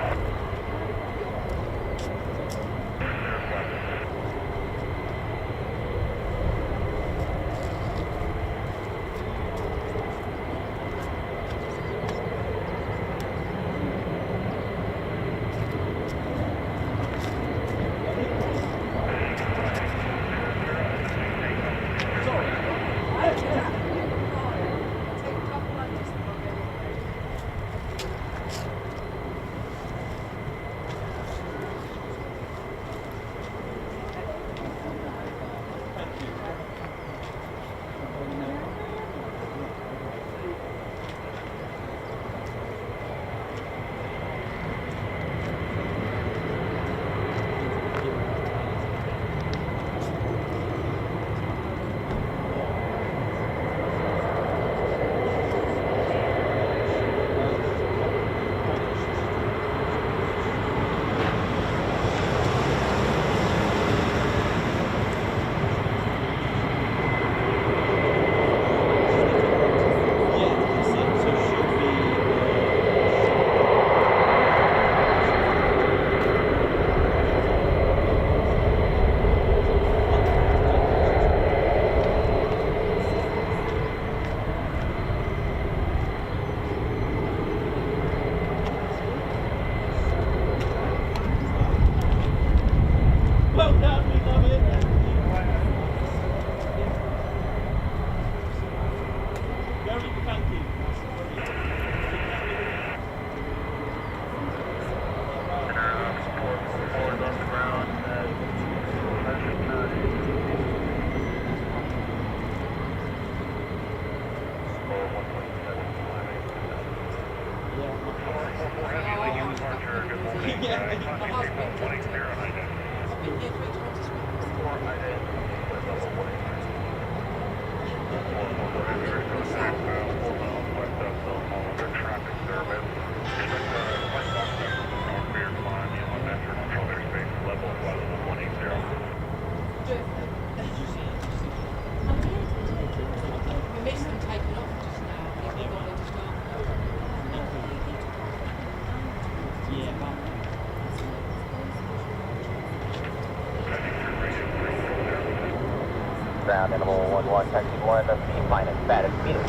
Ground animal 1-1, taxi 1, B-minus, bad speed,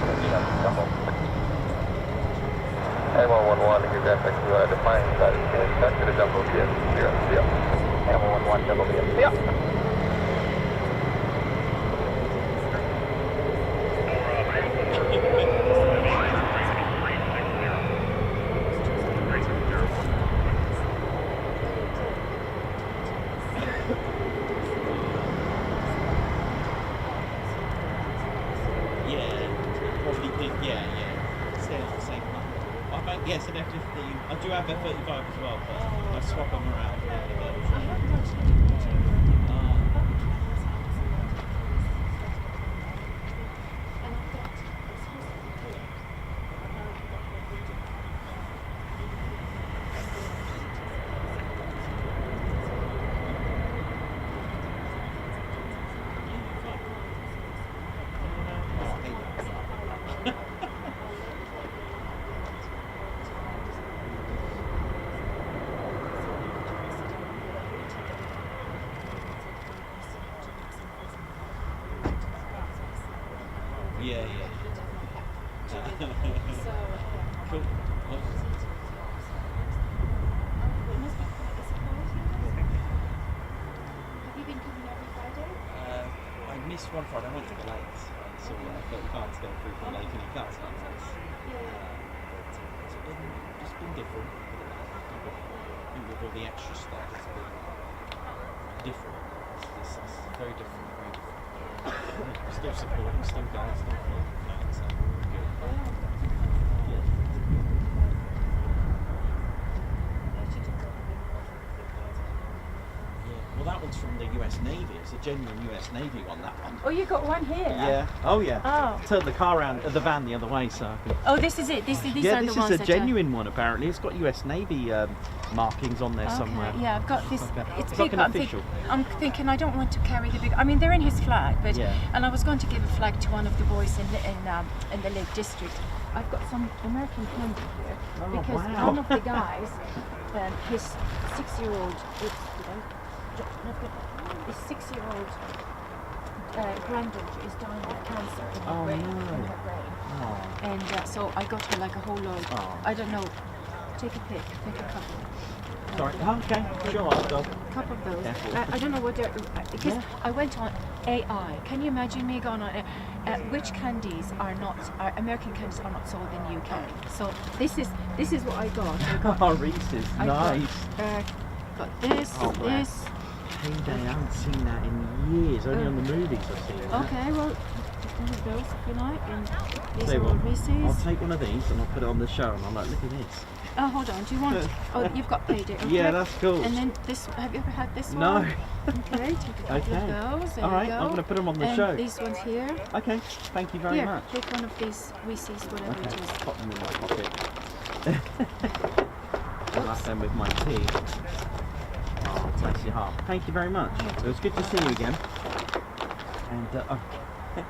double. Animal 1-1, to give that taxi 1, define bad speed, touch to the double, yes, 0, 0. Animal 1-1, double, yes, 0. Yes, an F-15. I do have F-35 as well, but I swap them around. Yeah, yeah. So, Cool. it must be quite a surprise. Have you been coming every Friday? I missed one Friday. I went to the lakes. So F-35's going through from Lake and he can't start nice. It's been different. I think with all the extra stuff, it's been different. It's very different. Very different. Still supporting, still going, still flying. So good. Yeah. Well, that one's from the US Navy. It's a genuine US Navy one, that one. Oh, you got one here? Yeah. Oh, yeah. Oh. Turn the car around, the van the other way so I can... Oh, this is it. These Yeah, are the this ones is a that genuine one, apparently. It's got US Navy markings on there okay, somewhere. yeah, I've got this. It's like big, an but official. I'm thinking I don't want to carry the big. I mean, they're in his flag, but Yeah. and I was going to give a flag to one of the boys in the Lake District. I've got some American candy here Oh, because wow. one of the guys, his 6-year-old, his 6-year-old granddaughter is dying of cancer in her brain. In her brain. Oh. And so I got her like a whole load. Oh. I don't know. Take a pick a couple. Sorry. Oh, okay. Sure, I'll go. Couple of those. Careful. I don't know what they're because Yeah. I went on AI. Can you imagine me going on which candies are not American candies are not sold in the UK? So this is what I got. Oh, Reese's. I Nice. got this, Oh, wow. this. Heyday, I haven't seen that in years. Only on the movies I've seen it. Okay, well, one of those if you like. And these Tell you are all what, Reese's. I'll take one of these and I'll put it on the show and I'm like, look at this. Oh, hold on. Do you want? Oh, you've got payday. Okay. Yeah, that's cool. And then this. Have you ever had this No. one? Okay, take a couple Okay. of those. There All right, you go. I'm going to put them on the and show. These ones here. Okay, thank you very Here, much. take one of these Reese's, whatever Okay, it is. pop them in my pocket. I'll have them with my tea. Oh, bless your heart. Thank you very much. It was good to see you again. And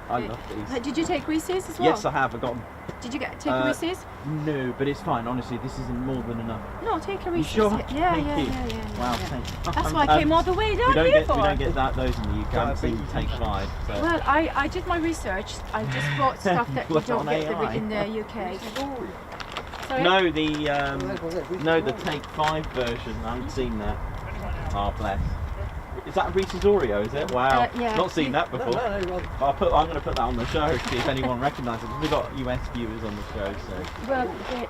I love these. Did you take Reese's as well? Yes, I have. I got them. Did you take a Reese's? No, but it's fine. Honestly, this isn't more than enough. No, take a You Reese's. sure? Yeah, Thank yeah, you. yeah, yeah. Wow, yeah. thank you. That's why I came all the way down here for. We don't get those in the UK. I haven't seen Take 5. So. Well, I did my research. I just bought stuff that you What, don't on get AI? in the UK. Sorry? No, the Take 5 version. I haven't seen that. Oh, bless. Is that a Reese's Oreo, is it? Wow. Yeah. Not seen that before. No, I'm going to put that on the show, see if anyone recognises it. We've got US viewers on the show, so. Well,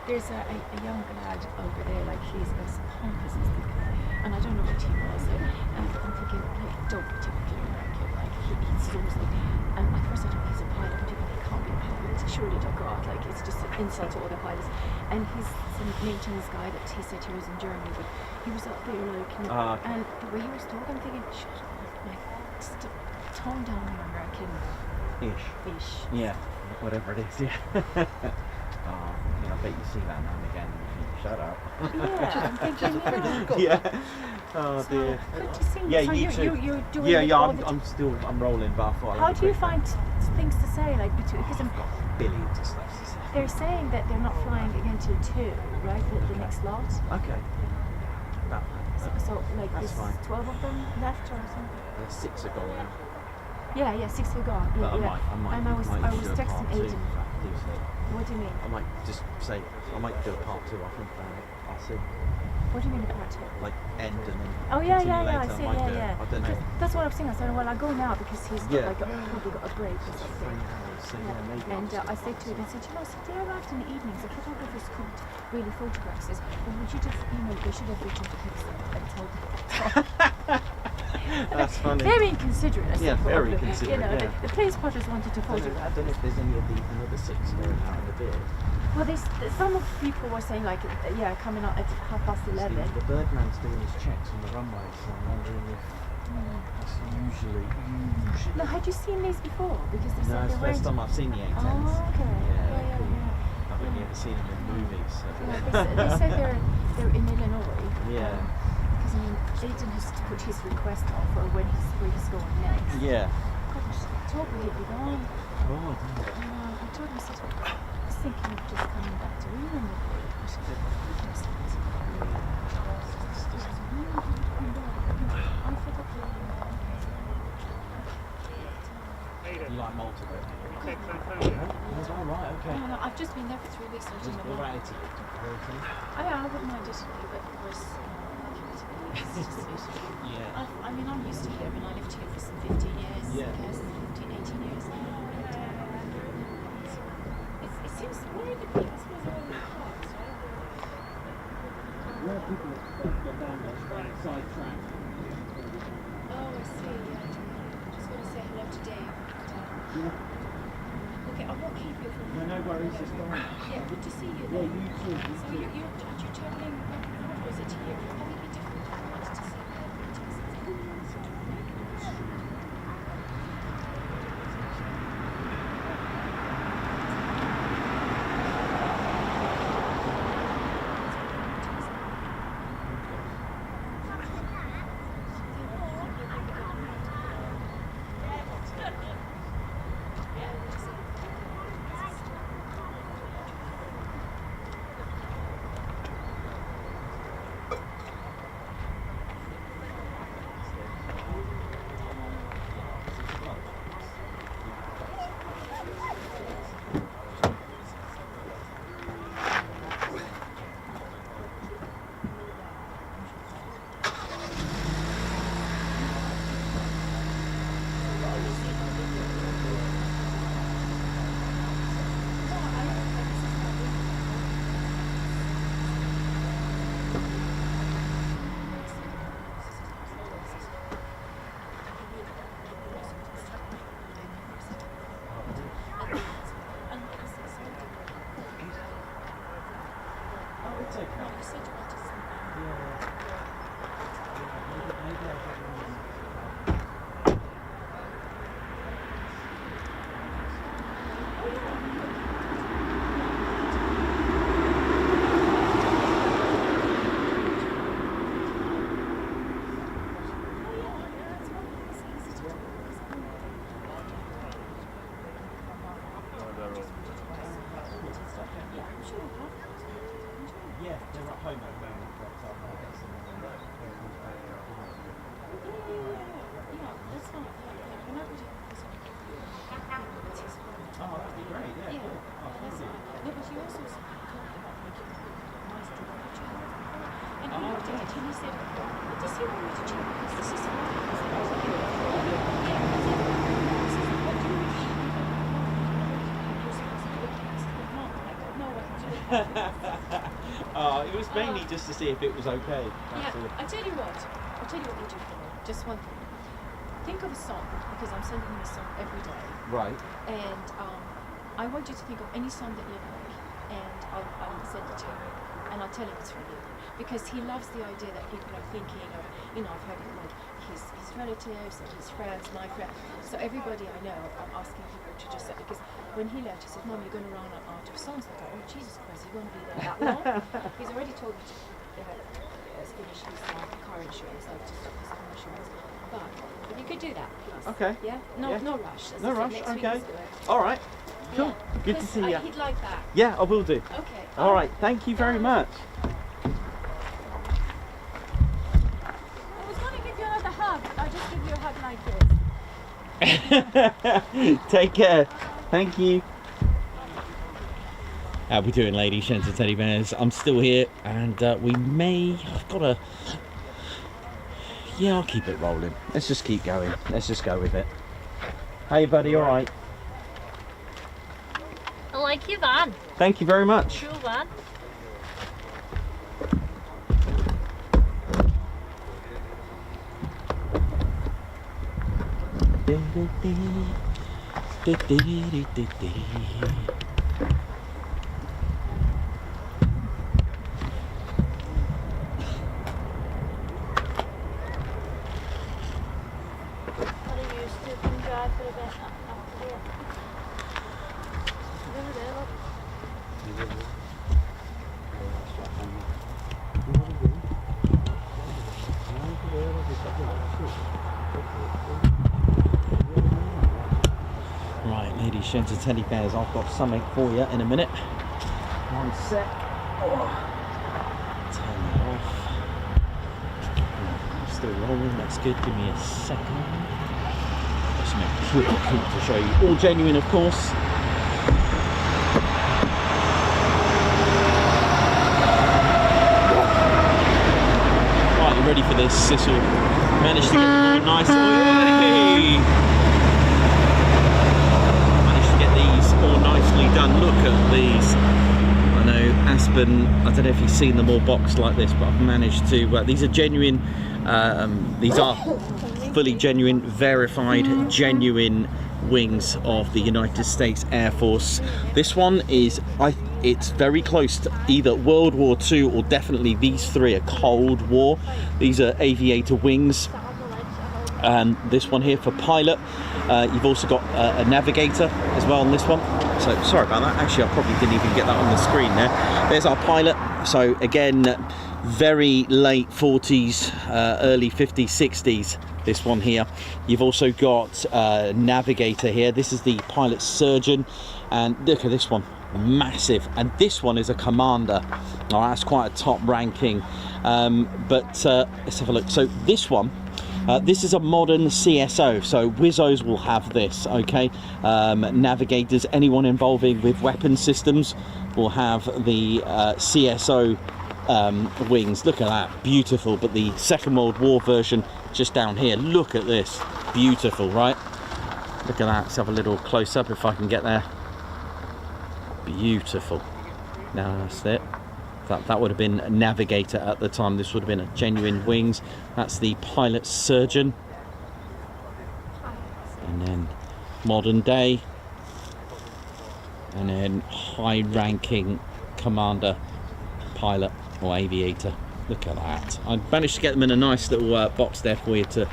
there's a young lad over there, like he's as pompous as the guy, and I don't know what he was. And I'm thinking, like, don't be typically American. Like he's almost like, and at first I thought he's a pilot, but people can't be a pilot. Surely don't go out. Like it's just an insult to all the pilots. And he's some maintenance guy that he said he was in Germany, but he was up there like, Okay. and the way he was talking, I'm thinking, shut up, like, just tone down your American-ish. Yeah, whatever it is, yeah. Oh, you know, I bet you see that now and again. Shut up. Yeah, I'm thinking, yeah. Yeah. Oh So, dear. good to see you. Yeah, so you too. You're doing Yeah, it yeah. all the I'm still rolling, but I thought I'd How have a do you quick find things to say, like, because I've got billions of stuff to say. they're saying that they're not flying again till 2, right? The next lot. Okay. About that. So like, That's there's fine. 12 of them left or something. 6 are gone now. Yeah, 6 are gone. But Yeah, I might And I was do a texting part 2, Aiden. What do you mean? I might just say, I might do a part 2, I think I'll see. What do you mean part 2? Like end and then Oh yeah, continue I later. see, Might do it. yeah. I don't know. That's what I'm saying. I said, well, I go now because he's got, Yeah. like probably got a break or 3 something. hours, so yeah, maybe. And I said to him, I said, you know, I said, they're out in the evenings. The photographers couldn't really photograph. He says, well, we should have, they should have written to Pixar and told them. That's funny. Very inconsiderate, I said. Yeah, very probably. considerate, You know, yeah. the plane spotters wanted to I photograph. don't know if there's any of the another 6 going out in the beard. Well, some of the people were saying, like, yeah, coming out at 11:30. The Birdman's doing his checks on the runway, so I'm wondering if that's usually. No, had you seen these before? Because they No, said it's they the first weren't. time I've seen the A-10s. Oh, okay. Yeah, cool. Yeah. I've only ever seen them in movies. So. They said they're in Illinois. Yeah. Because I mean, Aiden has to put his request on for where he's going next. Yeah. Gosh, I told him he'd be gone. Oh, I told him, I said, I was thinking of just coming back to England. you like Malta, Oh, right, okay. No, I've just been there for 3 weeks. So I didn't know. I wouldn't mind it, but of course, Yeah. I mean, I'm used to here. I mean, I lived here for some 15 years. Yeah. Yes, 15, 18 years. It seems where are the people? I suppose they're all in the parks, right? Where people go down those side track. Oh, I see. Yeah. Just going to say hello to Dave. Okay, I won't keep you from. No worries, it's fine. Yeah, good to see you. Yeah, you too. So you're traveling. What was it here? Probably be different. I wanted to see Yeah, they're at home at the moment, but I'll get some more. Yeah, that's fine. Yeah. When I would Oh, that'd be great, yeah. Yeah, Cool. Oh, that's thank you. fine. No, but you also talked about making a nice documentary. And he looked at it and he said, what does he want me to check? Because this is what he said. What do you It was mainly just to see if it was okay. Yeah, I'll tell you what you do for me. Just one thing. Think of a song, because I'm sending him a song every day. Right. And I want you to think of any song that you like, and I'll send it to him, and I'll tell him it's from you. Because he loves the idea that people are thinking of, I've heard it like his relatives and his friends, my friends. So everybody I know, I'm asking people to just say, because when he left, he said, Mum, you're going to run out of songs. I go, oh, Jesus Christ, you're going to be there that long? He's already told me to finish his car insurance, like to stop his car insurance. But you could do that, please. Okay. Yeah? No rush. As No I said, rush, next week okay. is good. All right. Cool. Yeah, Good to see you. He'd like that. Yeah, I will do. Okay. All right. Thank you very much. I was going to give you another hug. I'll just give you a hug like this. Take care. Thank you. How we doing, ladies, gents and teddy bears? I'm still here, and I've got a... Yeah, I'll keep it rolling. Let's just keep going. Let's just go with it. Hey, buddy, all right? I like your van. Thank you very much. Cool van. Right, ladies, gents and teddy bears, I've got something for you in a minute. One sec. Oh. Turn that off. Still rolling, that's good. Give me a second. Just something pretty cool to show you. All genuine, of course. Right, you ready for this? This will manage to get them all nice. Oi! Managed to get these all nicely done. Look at these. I know Aspen, I don't know if you've seen them all boxed like this, but I've managed to, these are genuine, these are fully genuine, verified, genuine wings of the United States Air Force. This one is, it's very close to either World War II or definitely these three are Cold War. These are aviator wings. And this one here for pilot. You've also got a navigator as well on this one. So sorry about that. Actually, I probably didn't even get that on the screen there. There's our pilot. So again, very late 40s, early 50s, 60s. This one here. You've also got a navigator here. This is the pilot surgeon. And look at this one. Massive. And this one is a commander. Oh, that's quite a top ranking. But let's have a look. So this one, this is a modern CSO, so Wizzos will have this, okay? Navigators, anyone involving with weapon systems will have the CSO wings. Look at that, beautiful. But the Second World War version, just down here, look at this, beautiful, right? Look at that, let's have a little close-up if I can get there. Beautiful. Now that's it. That would have been a navigator at the time. This would have been a genuine wings. That's the pilot surgeon. And then modern day. And then high ranking commander, pilot or aviator. Look at that. I managed to get them in a nice little box there for you to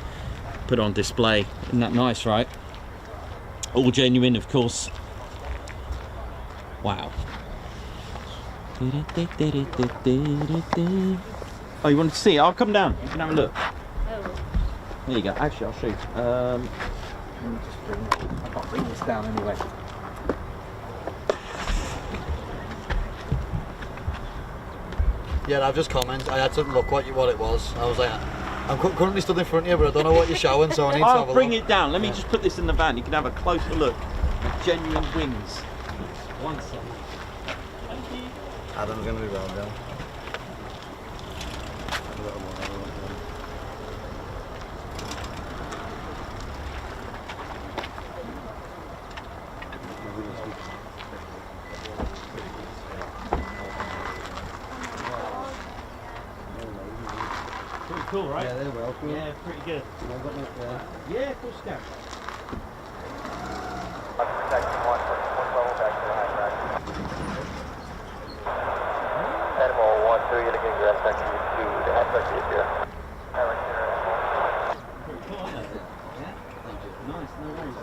put on display. Isn't that nice, right? All genuine, of course. Wow. Oh, you wanted to see it? I'll come down. You can have a look. There you go. Actually, I'll show you. Let me just I can't bring this down anyway. Yeah, I've just commented. I had to look what it was. I was like, I'm currently stood in front of you, but I don't know what you're showing, so I need to have a look. I'll bring it down. Let me just put this in the van. You can have a closer look at genuine wings. One second. Adam's going to be well down. Pretty cool, right? Yeah, they're well cool. Yeah, pretty good. Yeah, of course, Gary. Animal 1, 2, you're going to get your aspect to the aspect here. Pretty cool, isn't it? Yeah? Nice, no worries.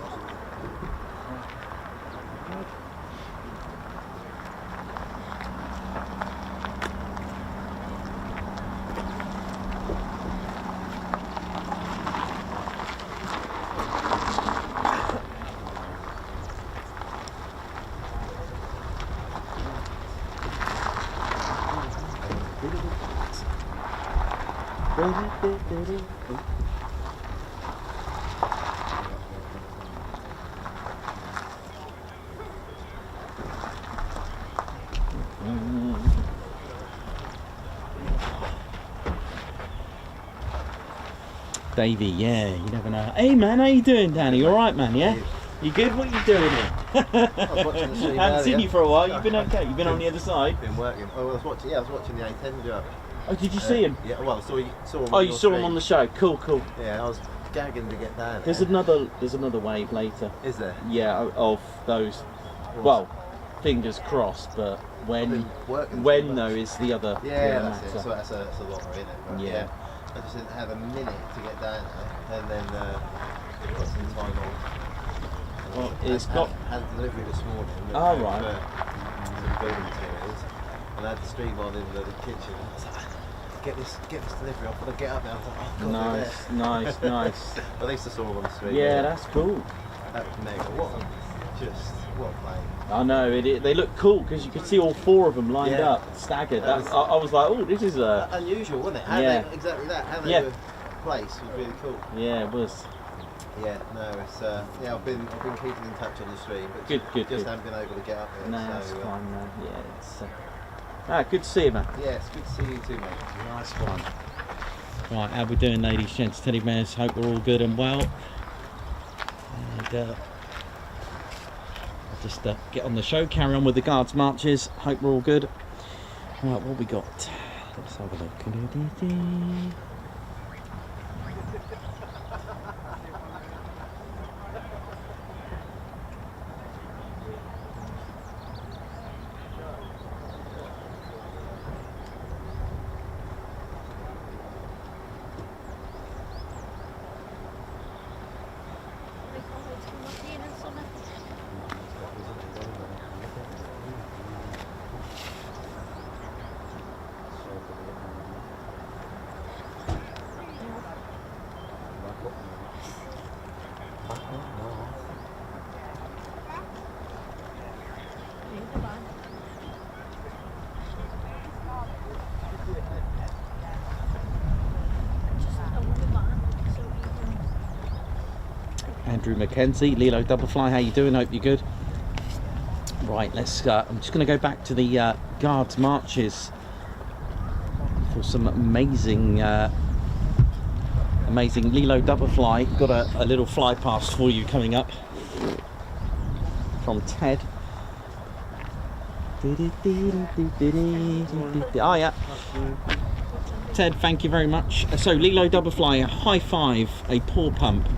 Davey, yeah, you never know. Hey man, how you doing, Danny? All right, man, yeah? You good? What are you doing here? I was watching the stream I haven't seen earlier. you for a while. You've been okay? You've been on the other side? Been working. Oh, I was watching the A-10 job. Oh, did you see him? Yeah, well, saw him. Oh, you saw him on the show. Cool, cool. Yeah, I was gagging to get down. There's there. another wave later. Is there? Yeah, of those. Well, fingers crossed, but when though is the other Yeah, that's matter. it. So that's a lottery, isn't it? But Yeah. I just didn't have a minute to get down there, and then got some time off. Well, I it's got. had a delivery this morning. Oh, right. Some building materials, and I had to stream on in the kitchen. I was like, get this delivery off, and I get up there. I was like, oh god, Nice. At least I saw them on the stream. Yeah, that's cool. That was mega. What a plane. I know, they look cool because you could see all four of them lined Yeah. up, staggered. I was like, oh, this is a. Unusual, wasn't it? How Yeah. exactly that. How they Yeah. were placed was really cool. Yeah, it was. Yeah, no, it's yeah. I've been keeping in touch on the stream, but just haven't been able to get up there. No, so, that's fine, man. Yeah, it's good to see you, man. Yeah, it's good to see you too, mate. Nice one. Right, how we doing, ladies, gents, teddy bears? Hope we're all good and well. And I'll just get on the show, carry on with the guards marches. Hope we're all good. Right, what we got? Let's have a look. Andrew Mackenzie, Lilo Doublefly, how you doing? Hope you're good. Right, let's. I'm just going to go back to the guards marches for some amazing, amazing Lilo Doublefly. Got a little fly past for you coming up from Ted. Oh yeah. Ted, thank you very much. So Lilo Doublefly, a high five, a paw pump,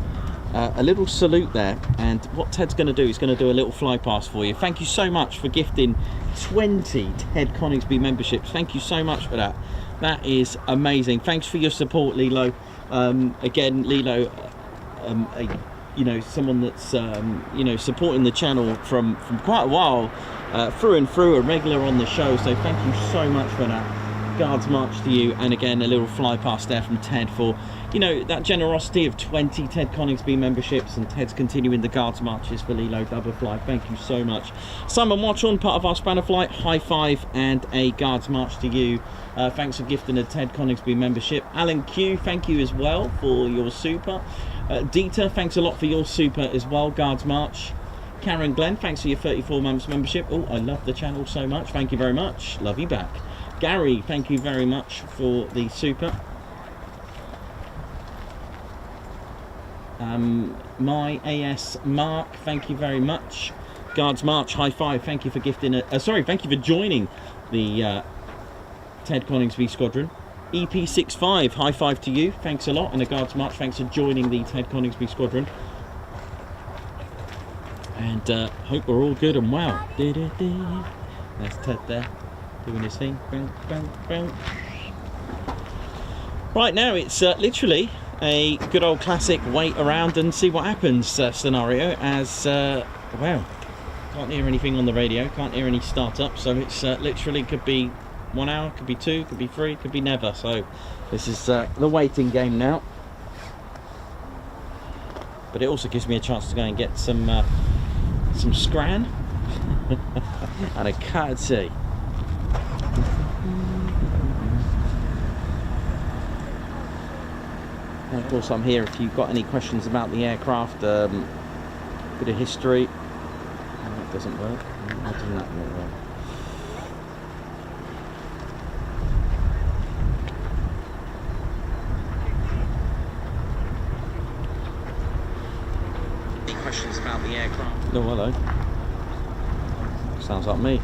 a little salute there, and what Ted's going to do is going to do a little fly past for you. Thank you so much for gifting 20 Ted Coningsby memberships. Thank you so much for that. That is amazing. Thanks for your support, Lilo. Again, Lilo, you know, someone that's you know, supporting the channel from quite a while, through and through, a regular on the show. So thank you so much for that. Guards march to you, and again a little fly past there from Ted for, you know, that generosity of 20 Ted Coningsby memberships, and Ted's continuing the guards marches for Lilo Doublefly. Thank you so much. Simon Watchorn, part of our Spanner Flight, high five and a guards march to you. Thanks for gifting a Ted Coningsby membership. Alan Q, thank you as well for your super. Dieter, thanks a lot for your super as well, guards march. Karen Glenn, thanks for your 34 months membership. Oh, I love the channel so much, thank you very much, love you back. Gary, thank you very much for the super. My AS Mark, thank you very much. Guards March, high five, thank you for gifting a, sorry, thank you for joining the Ted Coningsby Squadron. EP65, high five to you, thanks a lot, and a Guards March, thanks for joining the Ted Coningsby Squadron. And hope we're all good and well. There's Ted there, doing his thing. Right now it's literally a good old classic wait around and see what happens scenario, as well, can't hear anything on the radio, can't hear any start-up, so it's literally could be 1 hour, could be 2, could be 3, could be never. So this is the waiting game now, but it also gives me a chance to go and get some scran and a curtsy. And of course I'm here if you've got any questions about the aircraft, bit of history. Oh, that doesn't work. Why doesn't that work? Any questions about the aircraft? Oh, hello. Sounds like me.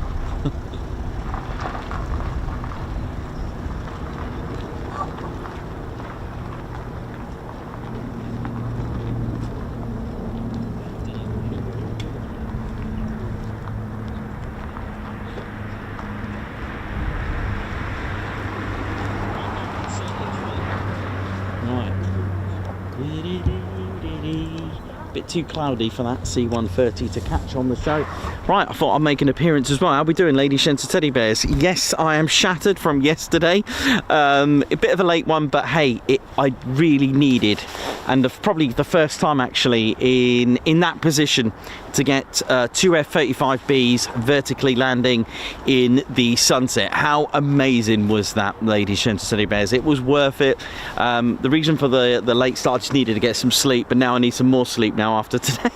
bit too cloudy for that C-130 to catch on the show. Right, I thought I'd make an appearance as well. How are we doing, ladies, gents and teddy bears? Yes, I am shattered from yesterday. A bit of a late one, but hey, I really needed, and probably the first time actually in that position, to get 2 F-35Bs vertically landing in the sunset. How amazing was that, ladies, gents and teddy bears? It was worth it. The reason for the late start, I just needed to get some sleep, but now I need some more sleep now after today.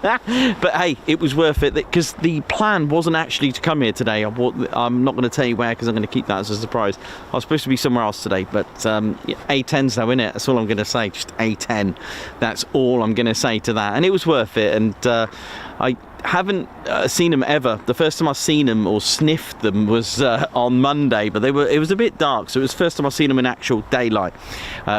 But hey, it was worth it, because the plan wasn't actually to come here today. I'm not going to tell you where, because I'm going to keep that as a surprise. I was supposed to be somewhere else today, but A-10s though, innit? That's all I'm going to say, just A-10. That's all I'm going to say to that. And it was worth it, and I haven't seen them ever. The first time I've seen them or sniffed them was on Monday, but it was a bit dark, so it was the first time I've seen them in actual daylight,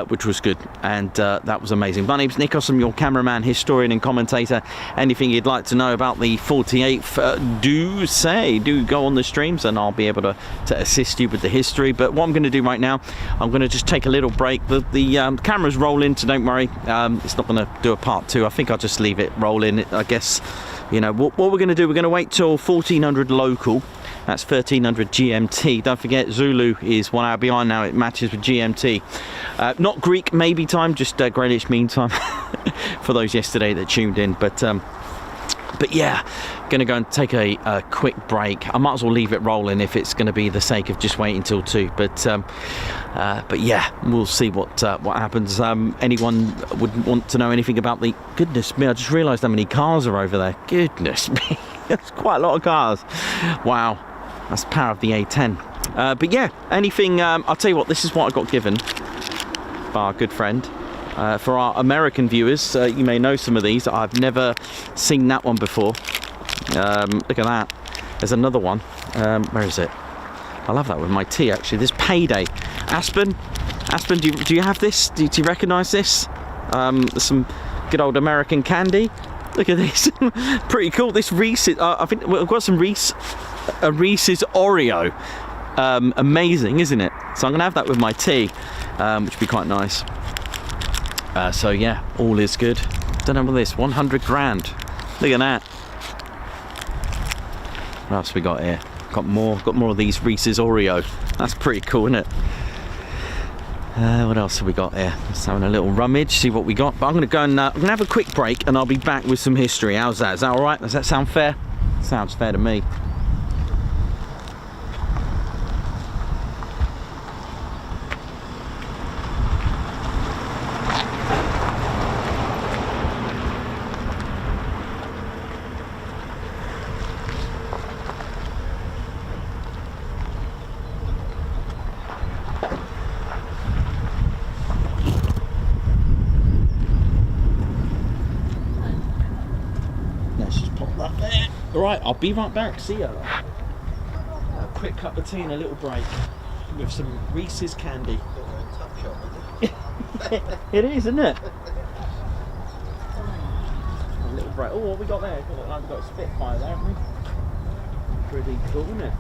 which was good, and that was amazing. My name's Nikos, I'm your cameraman, historian and commentator. Anything you'd like to know about the 48th, do go on the streams, and I'll be able to assist you with the history. But what I'm going to do right now, I'm going to just take a little break. The camera's rolling, so don't worry. It's not going to do a part 2. I think I'll just leave it rolling, I guess. You know, what we're going to do, we're going to wait till 1400 local. That's 1300 GMT. Don't forget, Zulu is 1 hour behind now. It matches with GMT. Not Greek maybe time, just Greenwich Mean Time for those yesterday that tuned in. But yeah, going to go and take a quick break. I might as well leave it rolling if it's going to be the sake of just waiting till 2. But yeah, we'll see what happens. Anyone would want to know anything about the... Goodness me, I just realised how many cars are over there. Goodness me, that's quite a lot of cars. Wow, that's the power of the A-10. But yeah, anything... I'll tell you what, this is what I got given by our good friend. For our American viewers, you may know some of these. I've never seen that one before. Look at that. There's another one. Where is it? I love that with my tea, actually. This Payday. Aspen, do you have this? Do you recognise this? There's some good old American candy. Look at this. Pretty cool. This Reese's. I think we've got some Reese's Oreo. Amazing, isn't it? So I'm going to have that with my tea, which would be quite nice. So yeah, all is good. Don't know what this, 100 grand. Look at that. What else we got here? Got more of these Reese's Oreo. That's pretty cool, isn't it? What else have we got here? Just having a little rummage, see what we got. But I'm going to go and I'm going to have a quick break, and I'll be back with some history. How's that? Is that all right? Does that sound fair? Sounds fair to me. Right, I'll be right back. See ya. A quick cup of tea and a little break with some Reese's candy. It is, isn't it? A little break. Oh, what we got there? I've got a Spitfire there, haven't we? Pretty cool, isn't it?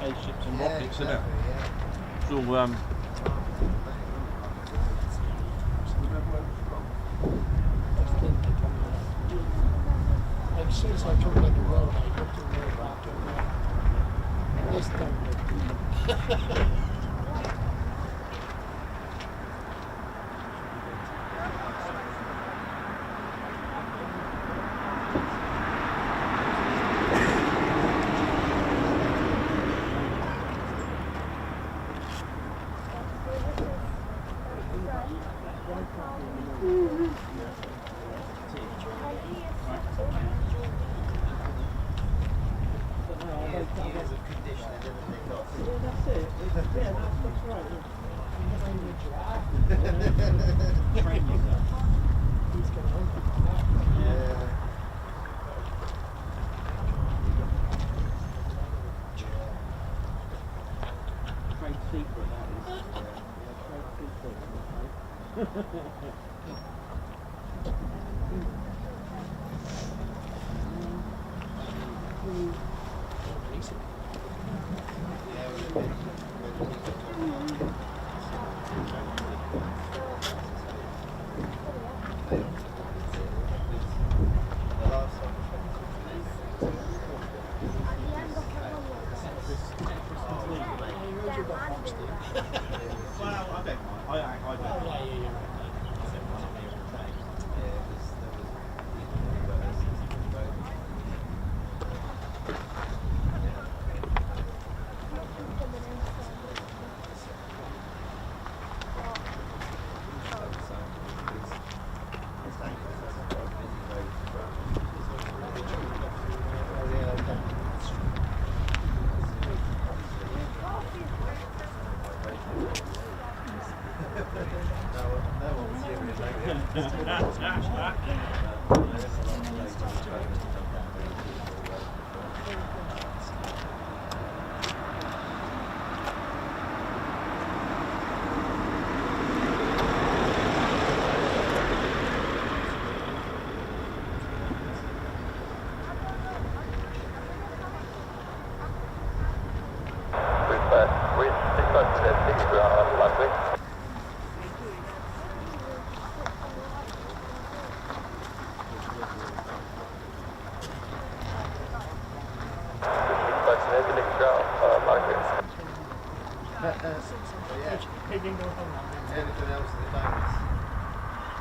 Spaceships and rockets, isn't it? It's all as soon as I talk about the world, I looked at the world this don't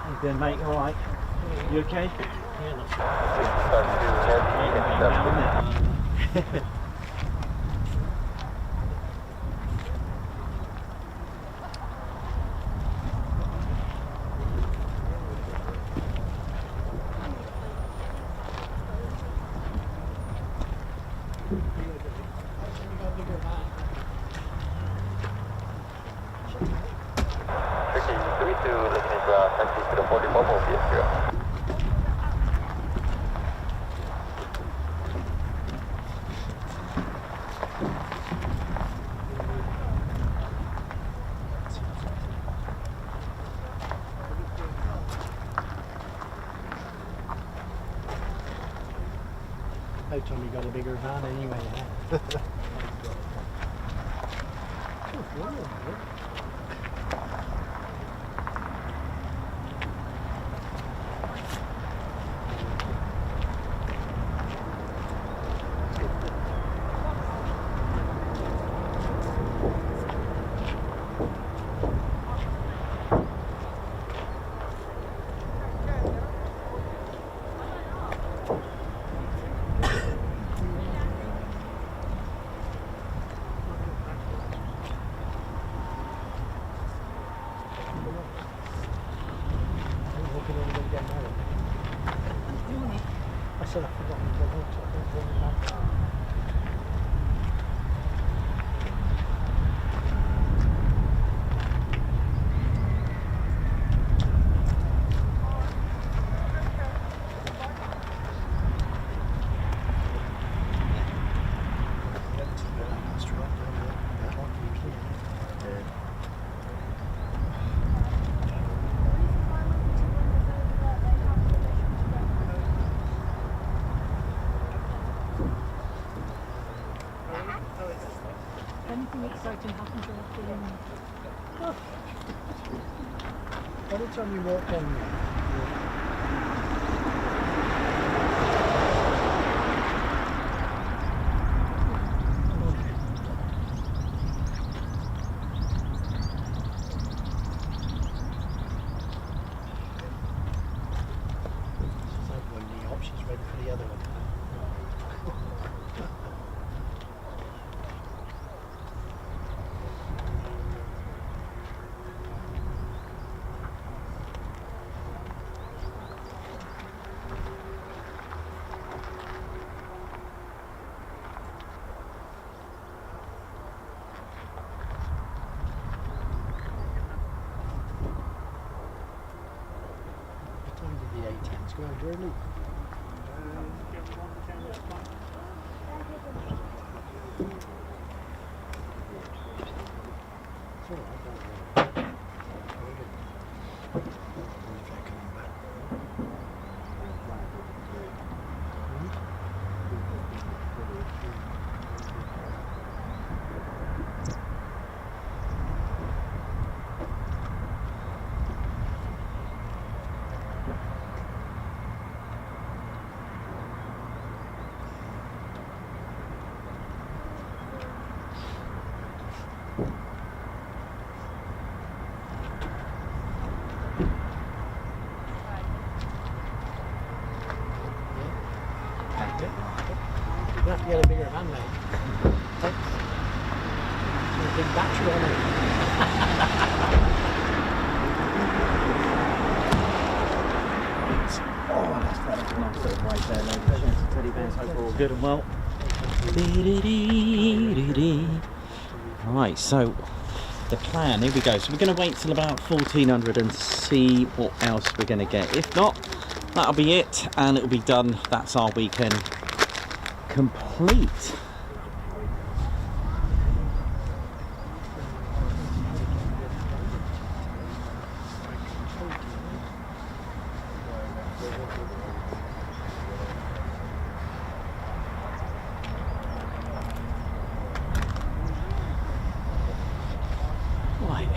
How you doing, mate? All right? You okay? Yeah, About time we got a bigger van anyway, yeah. Anything exciting happens in the film? Every time you walk down it's like one of the options ready for the other one. What time did the A-10s go out early? It's all right, don't worry. I wonder if they're coming back. You have to get a bigger van, mate. Thanks. There's a big battery on it. Oh, that's a nice little break there, ladies and gents. Teddy bears, hope we're all good and well. Right, so the plan, here we go. So we're going to wait till about 1400 and see what else we're going to get. If not, that'll be it and it'll be done. That's our weekend complete. Right.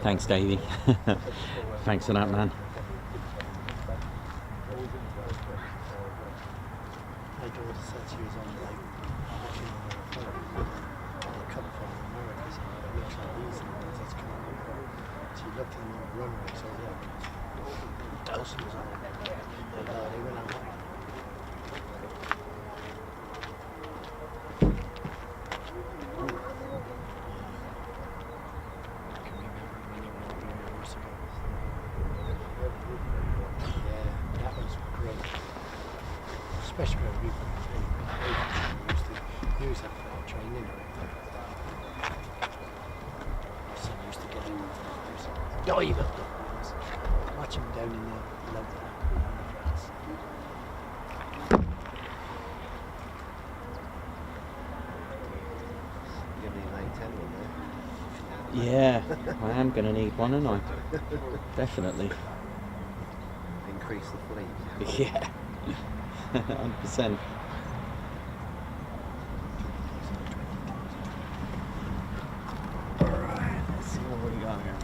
Thanks, Davey. Thanks for that, man. My daughter said she was on like watching the film. They come from America, so it looks like these and that's coming up. She looked at them on the runway, so yeah, dozens of them. And they went out. Especially when we used to use that for our training. My son used to get in and dive up the walls, watch him down in the low grass. Yeah, I am going to need one, aren't I? Definitely. Increase the fleet. Yeah, 100%. Alright, let's see what we got here.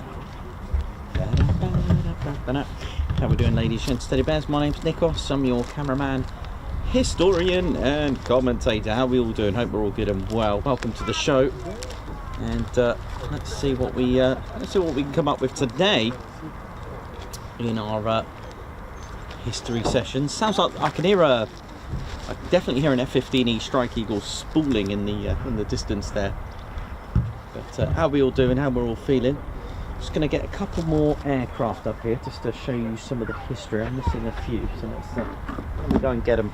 How we doing, ladies and steady bears? My name's Nikos, I'm your cameraman, historian and commentator. How we all doing? Hope we're all good and well. Welcome to the show. And let's see what we can come up with today in our history session. Sounds like I can definitely hear an F-15E Strike Eagle spooling in the distance there. But how we all doing? How we're all feeling? Just going to get a couple more aircraft up here just to show you some of the history. I'm missing a few, so let's let me go and get them.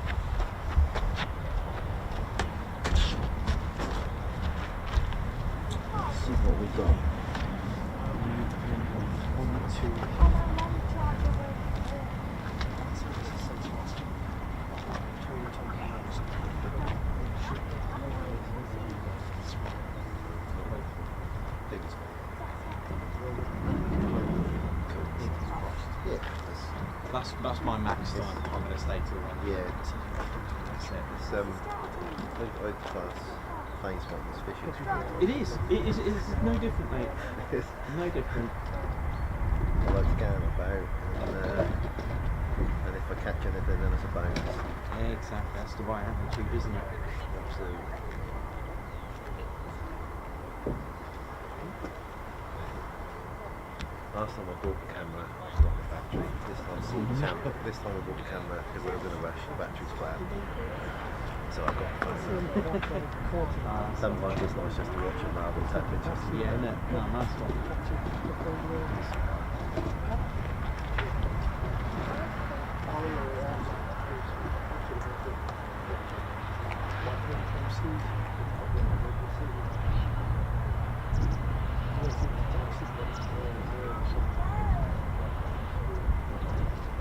See what we got. 1, 2. That's my max time. I'm going to stay till then. Yeah. That's it. It's class phase one is fishing. It is no different, mate. No different. I like to go about and if I catch anything then it's a bonus. Yeah, exactly. That's the right attitude, isn't it? Absolutely. Last time I bought the camera, I got the battery. This time I bought the camera because I was in a rush, the battery's flat. So I got the phone. Sometimes it's nice just to watch it rather than take pictures. Yeah, isn't it? No, nice one.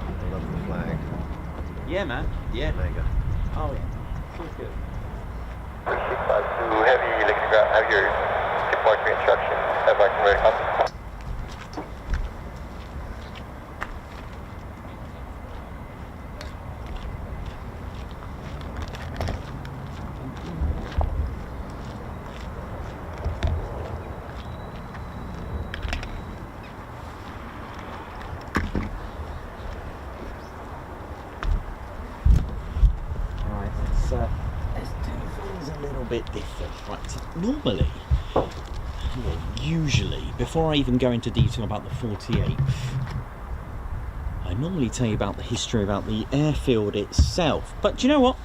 I love the flag. Yeah, man. Yeah. Mega. Oh, yeah. Feels good. 652 Heavy, looking to have your departure instruction. Have I ready, copy? Let's do things a little bit different. Right, so normally, usually, before I even go into detail about the 48th, I normally tell you about the history about the airfield itself. But do you know what?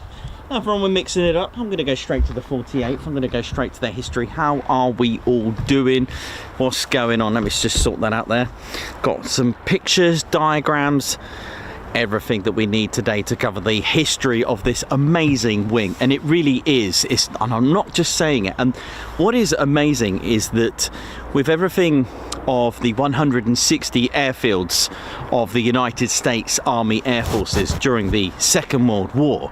Now, for we're mixing it up, I'm going to go straight to the 48th. I'm going to go straight to their history. How are we all doing? What's going on? Let me just sort that out there. Got some pictures, diagrams, everything that we need today to cover the history of this amazing wing. And it really is, and I'm not just saying it, and what is amazing is that with everything of the 160 airfields of the United States Army Air Forces during the Second World War,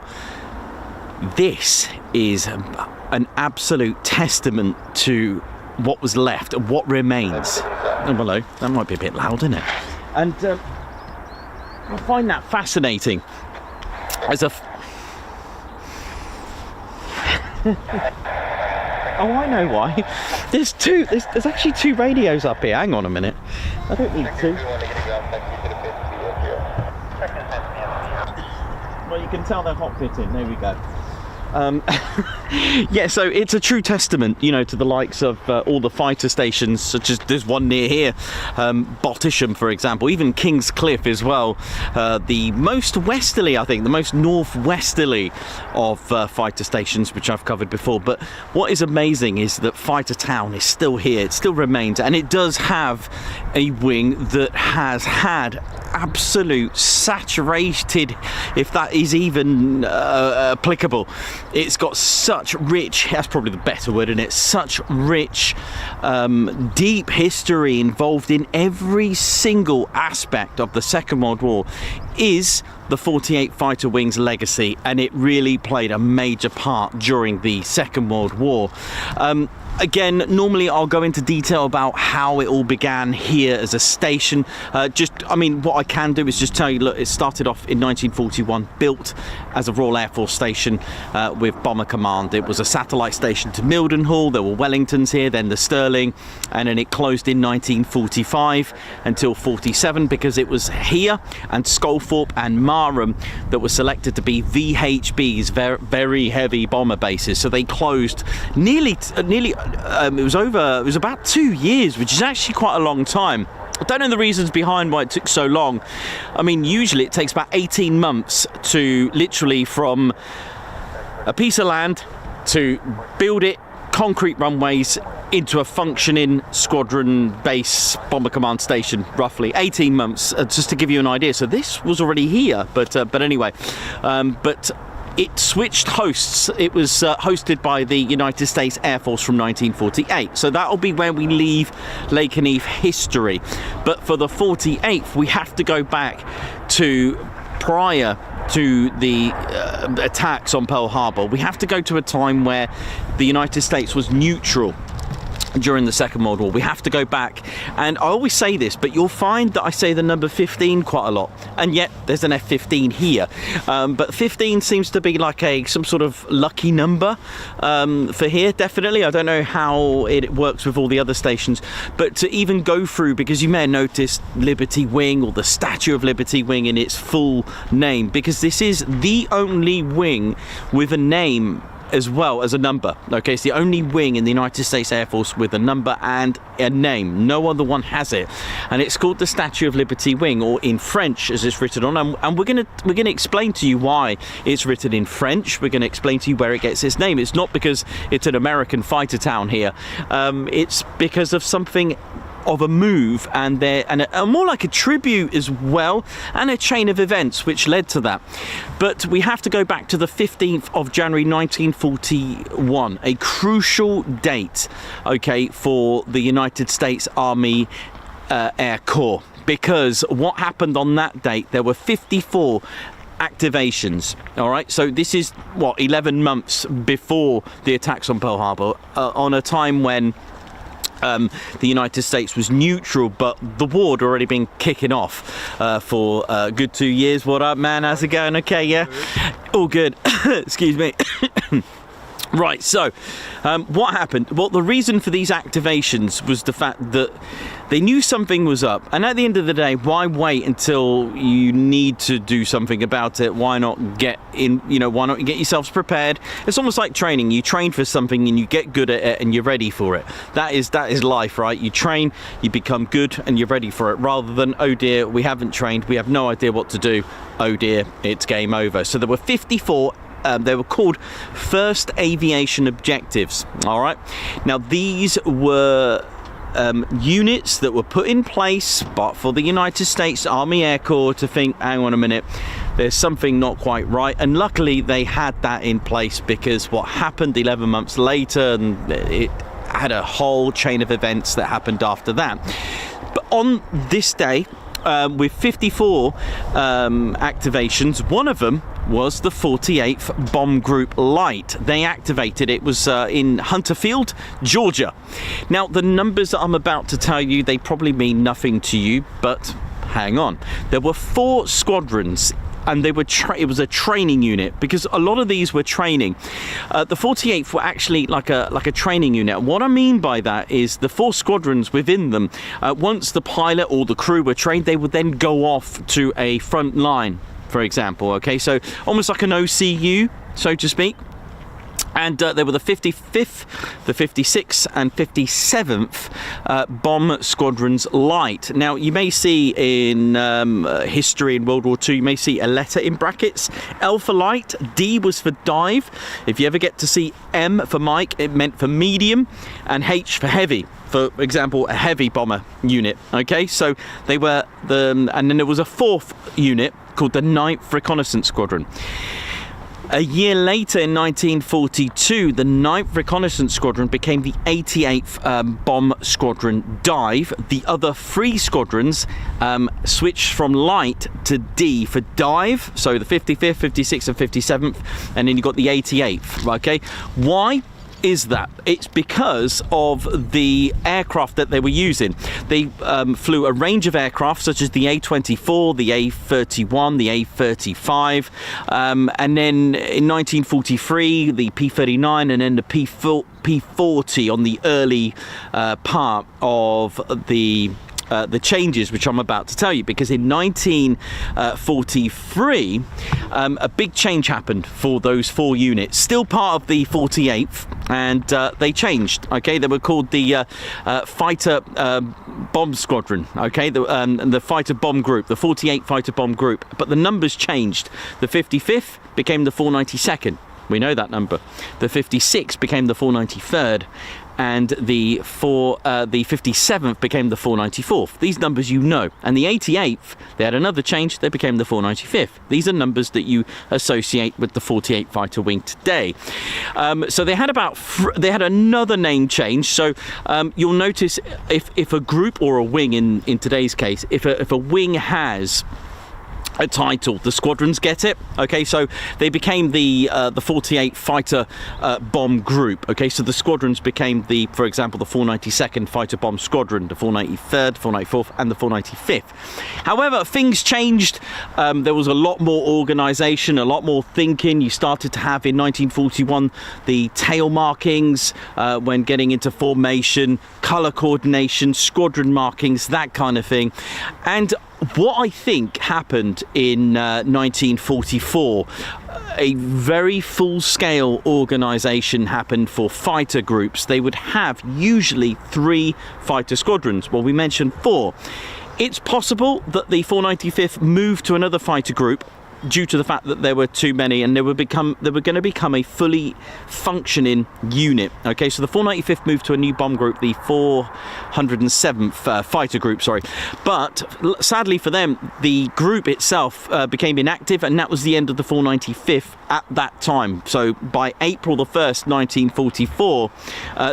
this is an absolute testament to what was left and what remains. Oh, hello, that might be a bit loud, isn't it? And I find that fascinating as a oh, I know why. There's actually two radios up here. Hang on a minute. I don't need two. Well, you can tell they're hot fitting. There we go. Yeah, so it's a true testament, you know, to the likes of all the fighter stations, such as there's one near here, Bottisham, for example, even King's Cliff as well, the most westerly, I think, the most northwesterly of fighter stations, which I've covered before. But what is amazing is that Fighter Town is still here, it still remains, and it does have a wing that has had absolute saturated, if that is even applicable. It's got such rich, that's probably the better word, isn't it? Such rich, deep history involved in every single aspect of the Second World War. Is the 48 Fighter Wing's legacy, and it really played a major part during the Second World War. Again, normally I'll go into detail about how it all began here as a station. What I can do is just tell you, look, it started off in 1941, built as a Royal Air Force station with Bomber Command. It was a satellite station to Mildenhall. There were Wellingtons here, then the Stirling, and then it closed in 1945 until 47 because it was here and Sculthorpe and Marham that were selected to be VHBs, very heavy bomber bases. So they closed it was about 2 years, which is actually quite a long time. I don't know the reasons behind why it took so long. I mean, usually it takes about 18 months to literally from a piece of land to build it, concrete runways, into a functioning squadron base bomber command station, roughly 18 months, just to give you an idea. So this was already here, but anyway, it switched hosts. It was hosted by the United States Air Force from 1948. So that'll be where we leave Lakenheath history. But for the 48th, we have to go back to prior to the attacks on Pearl Harbor. We have to go to a time where the United States was neutral during the Second World War. We have to go back, and I always say this, but you'll find that I say the number 15 quite a lot, and yet there's an F-15 here, but 15 seems to be like some sort of lucky number for here, definitely. I don't know how it works with all the other stations, but to even go through, because you may have noticed Liberty Wing or the Statue of Liberty Wing in its full name, because this is the only wing with a name as well as a number. Okay, it's the only wing in the United States Air Force with a number and a name. No other one has it, and it's called the Statue of Liberty Wing, or in French as it's written on. And we're gonna explain to you why it's written in French. We're gonna explain to you where it gets its name. It's not because it's an American fighter town here. It's because of something of a move and more like a tribute as well, and a chain of events which led to that. But we have to go back to the 15th of January 1941, a crucial date, okay, for the United States Army Air Corps, because what happened on that date, there were 54 activations. All right, so this is 11 months before the attacks on Pearl Harbor, on a time when the United States was neutral, but the war had already been kicking off for a good 2 years. What up, man? How's it going? Okay, yeah? All good. Excuse me. Right, so what happened? Well, the reason for these activations was the fact that they knew something was up, and at the end of the day, why wait until you need to do something about it? Why not get in, why not get yourselves prepared? It's almost like training. You train for something and you get good at it and you're ready for it. That is life, right? You train, you become good, and you're ready for it, rather than, oh dear, we haven't trained, we have no idea what to do, oh dear, it's game over. So there were 54. They were called First Aviation Objectives. All right. Now these were units that were put in place, but for the United States Army Air Corps to think, hang on a minute, there's something not quite right. And luckily they had that in place, because what happened 11 months later, and it had a whole chain of events that happened after that. But on this day, with 54 activations, one of them was the 48th Bomb Group Light. They activated. It was in Hunterfield, Georgia. Now, the numbers that I'm about to tell you, they probably mean nothing to you, but hang on. There were 4 squadrons, and they were it was a training unit, because a lot of these were training. The 48th were actually like a training unit. What I mean by that is the 4 squadrons within them, once the pilot or the crew were trained, they would then go off to a front line, for example. Okay, so almost like an OCU, so to speak. And there were the 55th, the 56th and 57th Bomb Squadrons Light. Now, you may see in history in World War II, you may see a letter in brackets. L for light, D was for dive. If you ever get to see M for Mike, it meant for medium, and H for heavy. For example, a heavy bomber unit. Okay, so they were and then there was a 4th unit called the 9th Reconnaissance Squadron. A year later, in 1942, the 9th Reconnaissance Squadron became the 88th Bomb Squadron Dive. The other 3 squadrons switched from light to D for dive, so the 55th, 56th and 57th, and then you got the 88th, okay? Why is that? It's because of the aircraft that they were using. They flew a range of aircraft such as the A-24, the A-31, the A-35, and then in 1943 the P-39 and then the P-40 on the early part of the changes which I'm about to tell you, because in 1943 a big change happened for those 4 units, still part of the 48th, and they changed. Okay, they were called the Fighter Bomb Squadron, okay, the Fighter Bomb Group, the 48th Fighter Bomb Group, but the numbers changed. The 55th became the 492nd, we know that number. The 56th became the 493rd, and the 57th became the 494th. These numbers you know. And the 88th, they had another change, they became the 495th. These are numbers that you associate with the 48th Fighter Wing today. So they had another name change. So you'll notice if a group or a wing in today's case, if a wing has a title, the squadrons get it. Okay, so they became the 48th Fighter Bomb Group. Okay, so the squadrons became for example, the 492nd Fighter Bomb Squadron, the 493rd, 494th, and the 495th. However, things changed. There was a lot more organisation, a lot more thinking. You started to have in 1941 the tail markings when getting into formation, colour coordination, squadron markings, that kind of thing, and what I think happened in 1944, a very full-scale organisation happened for fighter groups. They would have usually 3 fighter squadrons. Well, we mentioned 4. It's possible that the 495th moved to another fighter group due to the fact that there were too many, and they were going to become a fully functioning unit. Okay, so the 495th moved to a new bomb group, the 407th fighter group, sorry. But sadly for them, the group itself became inactive, and that was the end of the 495th at that time. So by April the 1st, 1944,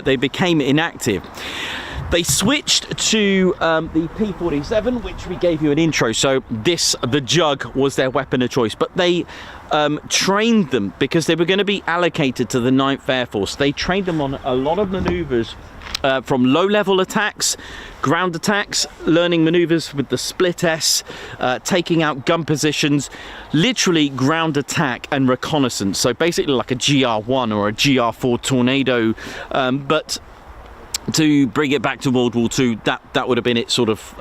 they became inactive. They switched to the P-47, which we gave you an intro. So the Jug was their weapon of choice, but they trained them because they were going to be allocated to the 9th Air Force. They trained them on a lot of manoeuvres, from low-level attacks, ground attacks, learning manoeuvres with the Split S, taking out gun positions, literally ground attack and reconnaissance. So basically like a GR-1 or a GR-4 Tornado, but to bring it back to World War II, that would have been its sort of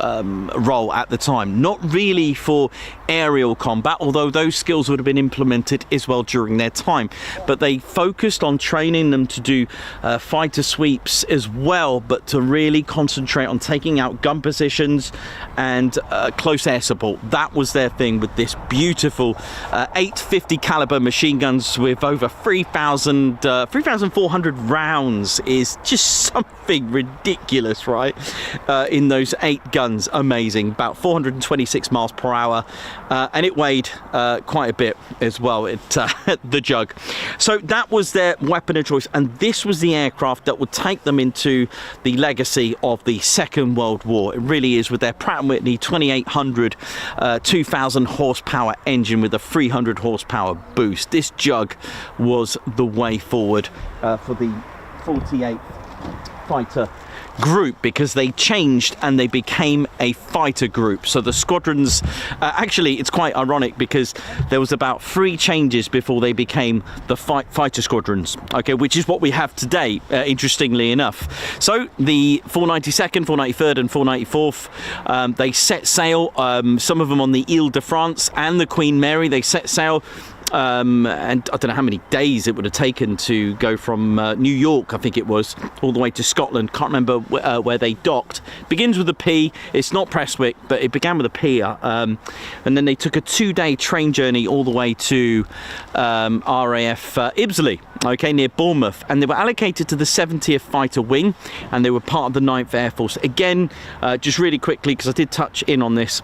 role at the time. Not really for aerial combat, although those skills would have been implemented as well during their time. But they focused on training them to do fighter sweeps as well, but to really concentrate on taking out gun positions and close air support. That was their thing with this beautiful 850 caliber machine guns with over 3,400 rounds. Is just something ridiculous, right? In those 8 guns, amazing. About 426 miles per hour, and it weighed quite a bit as well, the Jug. So that was their weapon of choice, and this was the aircraft that would take them into the legacy of the Second World War. It really is, with their Pratt & Whitney 2800 2,000 horsepower engine with a 300 horsepower boost. This Jug was the way forward for the 48th Fighter Group, because they changed and they became a fighter group. So the squadrons, actually it's quite ironic because there was about 3 changes before they became the fighter squadrons, okay, which is what we have today, interestingly enough. So the 492nd, 493rd and 494th, they set sail, some of them on the Ile de France and the Queen Mary. They set sail, and I don't know how many days it would have taken to go from New York, I think it was, all the way to Scotland. Can't remember where they docked. Begins with a P. It's not Prestwick, but it began with a P. And then they took a 2-day train journey all the way to RAF Ibsley, okay, near Bournemouth. And they were allocated to the 70th Fighter Wing, and they were part of the 9th Air Force. Again, just really quickly, because I did touch in on this,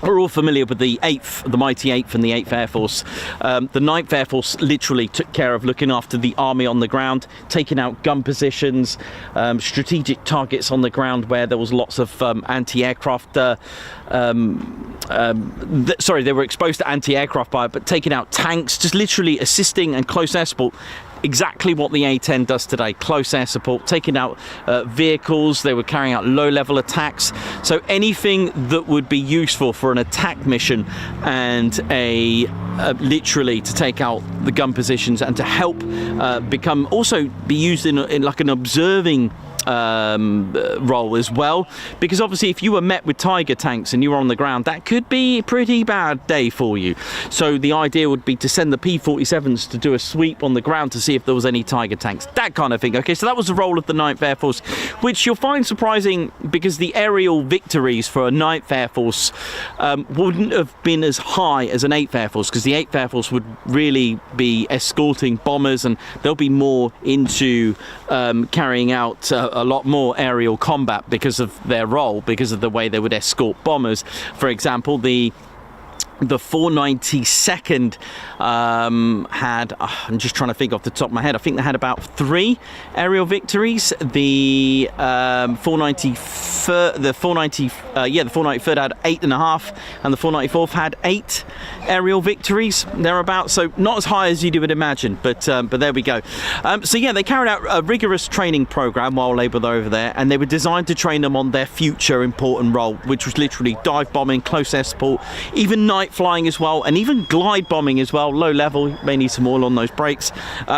We're all familiar with the 8th, the mighty 8th and the 8th Air Force. The 9th Air Force literally took care of looking after the army on the ground, taking out gun positions, strategic targets on the ground where there was lots of anti-aircraft. Sorry, they were exposed to anti-aircraft fire, but taking out tanks, just literally assisting and close air support. Exactly what the A-10 does today, close air support, taking out vehicles. They were carrying out low-level attacks. So anything that would be useful for an attack mission and literally to take out the gun positions and to help also be used in like an observing role as well, because obviously if you were met with Tiger tanks and you were on the ground, that could be a pretty bad day for you. So the idea would be to send the P-47s to do a sweep on the ground to see if there was any Tiger tanks, that kind of thing. Okay, so that was the role of the 9th Air Force, which you'll find surprising because the aerial victories for a 9th Air Force wouldn't have been as high as an 8th Air Force, because the 8th Air Force would really be escorting bombers, and they'll be more into carrying out a lot more aerial combat because of their role, because of the way they would escort bombers. For example, the 492nd had, I'm just trying to think off the top of my head, I think they had about 3 aerial victories. The 493rd had 8.5, and the 494th had 8 aerial victories thereabouts. So not as high as you would imagine, but there we go. So yeah, they carried out a rigorous training program while they were over there, and they were designed to train them on their future important role, which was literally dive bombing, close air support, even night flying as well, and even glide bombing as well, low level. You may need some oil on those brakes,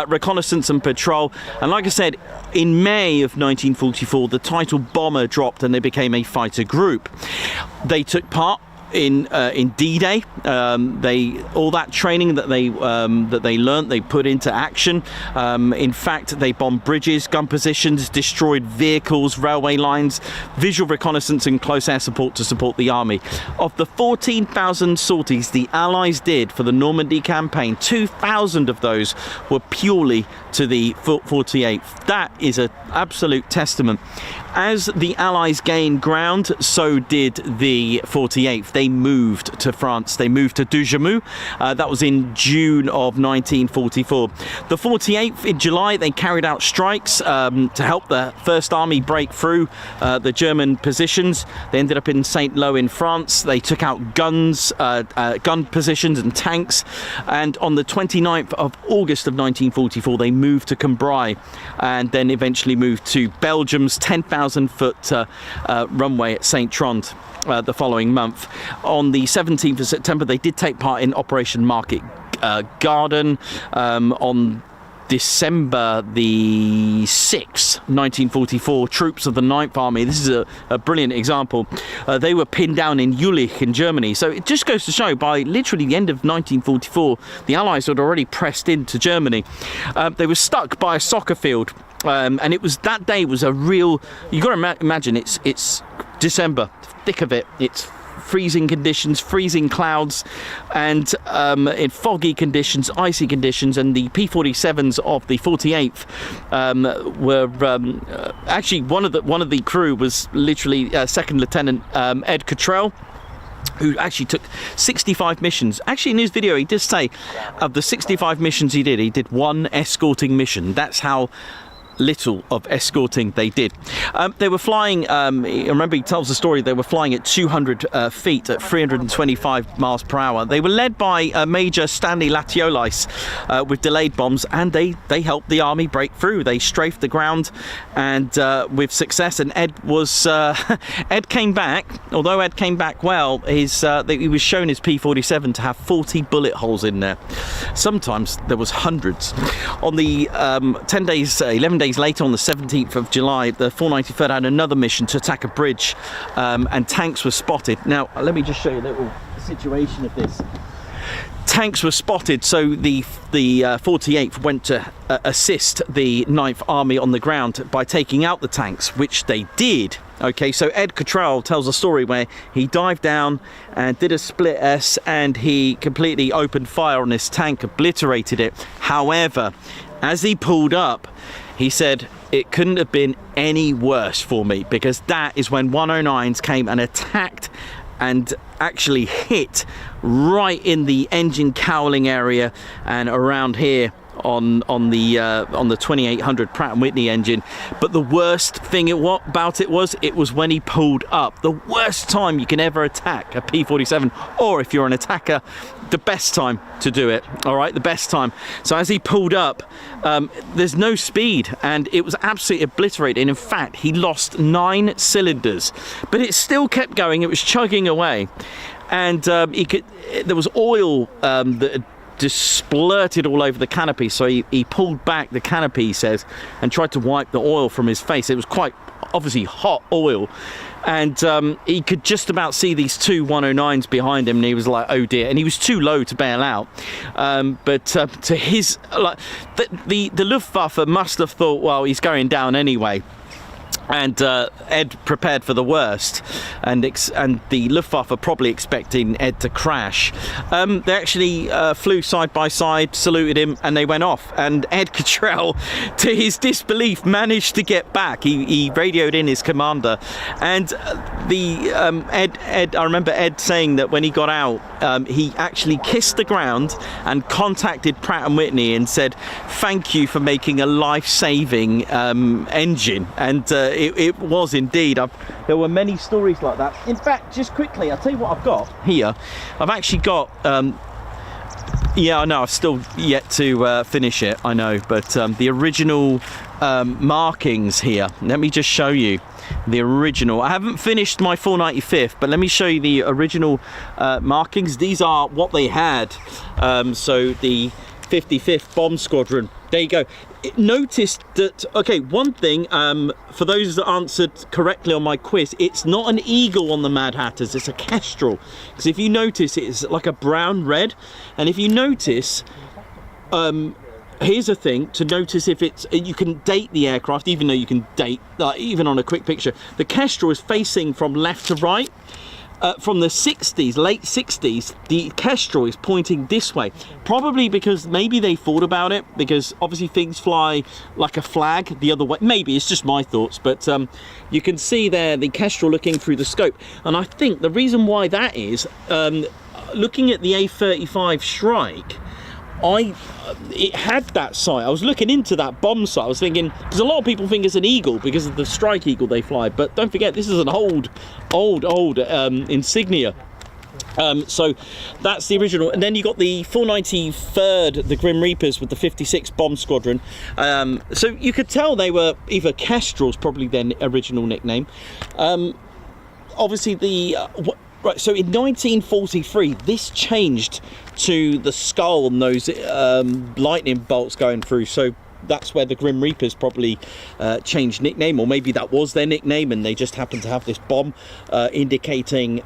reconnaissance and patrol. And like I said, in May of 1944, the title bomber dropped and they became a fighter group. They took part in D-Day. All that training that they learnt, they put into action. In fact, they bombed bridges, gun positions, destroyed vehicles, railway lines, visual reconnaissance and close air support to support the army. Of the 14,000 sorties the Allies did for the Normandy campaign, 2,000 of those were purely to the 48th. That is an absolute testament. As the Allies gained ground, so did the 48th. They moved to France. They moved to Dujamou. That was in June of 1944. The 48th, in July, they carried out strikes to help the First Army break through the German positions. They ended up in Saint-Lô in France. They took out guns, gun positions and tanks. And on the 29th of August of 1944, they moved to Coningsby and then eventually moved to Belgium's 10,000-foot runway at Saint-Trond. The following month. On the 17th of September, they did take part in Operation Market Garden. On December the 6th, 1944, troops of the 9th Army, this is a brilliant example, they were pinned down in Jülich in Germany. So it just goes to show, by literally the end of 1944, the Allies had already pressed into Germany. They were stuck by a soccer field. And it was, that day was a real, you got to imagine, it's December, thick of it, it's freezing conditions, freezing clouds, and in foggy conditions, icy conditions, and the P-47s of the 48th were actually one of the crew was literally Second Lieutenant Ed Cottrell, who actually took 65 missions. Actually, in his video, he did say of the 65 missions he did 1 escorting mission. That's how little of escorting they did. They were flying, remember he tells the story, they were flying at 200 feet at 325 miles per hour. They were led by Major Stanley Latiolis with delayed bombs, and they helped the army break through. They strafed the ground, and with success. And Ed was Ed came back. Although Ed came back well, he was shown his P-47 to have 40 bullet holes in there. Sometimes there was hundreds. On the 11 days later, on the 17th of July, the 493rd had another mission to attack a bridge, and tanks were spotted. Now, let me just show you a little situation of this. Tanks were spotted, so the 48th went to assist the 9th Army on the ground by taking out the tanks, which they did. Okay, so Ed Cottrell tells a story where he dived down and did a split S, and he completely opened fire on this tank, obliterated it. However, as he pulled up, he said, it couldn't have been any worse for me, because that is when 109s came and attacked and actually hit right in the engine cowling area and around here on the 2800 Pratt & Whitney engine. But the worst thing about it was when he pulled up. The worst time you can ever attack a P-47, or if you're an attacker, the best time to do it. All right, the best time. So as he pulled up, there's no speed, and it was absolutely obliterated. And in fact, he lost 9 cylinders, but it still kept going. It was chugging away, and there was oil that had just splurted all over the canopy. So he pulled back the canopy, he says, and tried to wipe the oil from his face. It was quite obviously hot oil, and he could just about see these 2 109s behind him, and he was like, oh dear. And he was too low to bail out, but to his, like, the Luftwaffe must have thought, well, he's going down anyway. And Ed prepared for the worst, and the Luftwaffe probably expecting Ed to crash. They actually flew side by side, saluted him, and they went off. And Ed Cottrell, to his disbelief, managed to get back. He radioed in his commander, and Ed. I remember Ed saying that when he got out, he actually kissed the ground and contacted Pratt & Whitney and said, "Thank you for making a life-saving engine." And it was indeed. There were many stories like that. In fact, just quickly, I'll tell you what I've got here. I've actually got, yeah, I know, I've still yet to finish it, I know, but the original markings here. Let me just show you the original. I haven't finished my 495th, but let me show you the original markings. These are what they had. So the 55th Bomb Squadron. There you go. Noticed that, okay, one thing, for those that answered correctly on my quiz, it's not an eagle on the Mad Hatters, it's a kestrel. Because if you notice, it's like a brown red. And if you notice, here's a thing to notice, if it's, you can date the aircraft, even though you can date, even on a quick picture, the kestrel is facing from left to right. From the 60s, late 60s, the kestrel is pointing this way. Probably because maybe they thought about it, because obviously things fly like a flag the other way. Maybe, it's just my thoughts, but you can see there the kestrel looking through the scope. And I think the reason why that is, looking at the A-35 Shrike, it had that sight. I was looking into that bomb sight. I was thinking, because a lot of people think it's an eagle because of the Strike Eagle they fly, but don't forget, this is an old insignia. So that's the original. And then you got the 493rd, the Grim Reapers, with the 56 Bomb Squadron. So you could tell they were either kestrels, probably their original nickname. Obviously right, so in 1943, this changed to the skull and those lightning bolts going through. So that's where the Grim Reapers probably changed nickname, or maybe that was their nickname and they just happened to have this bomb indicating,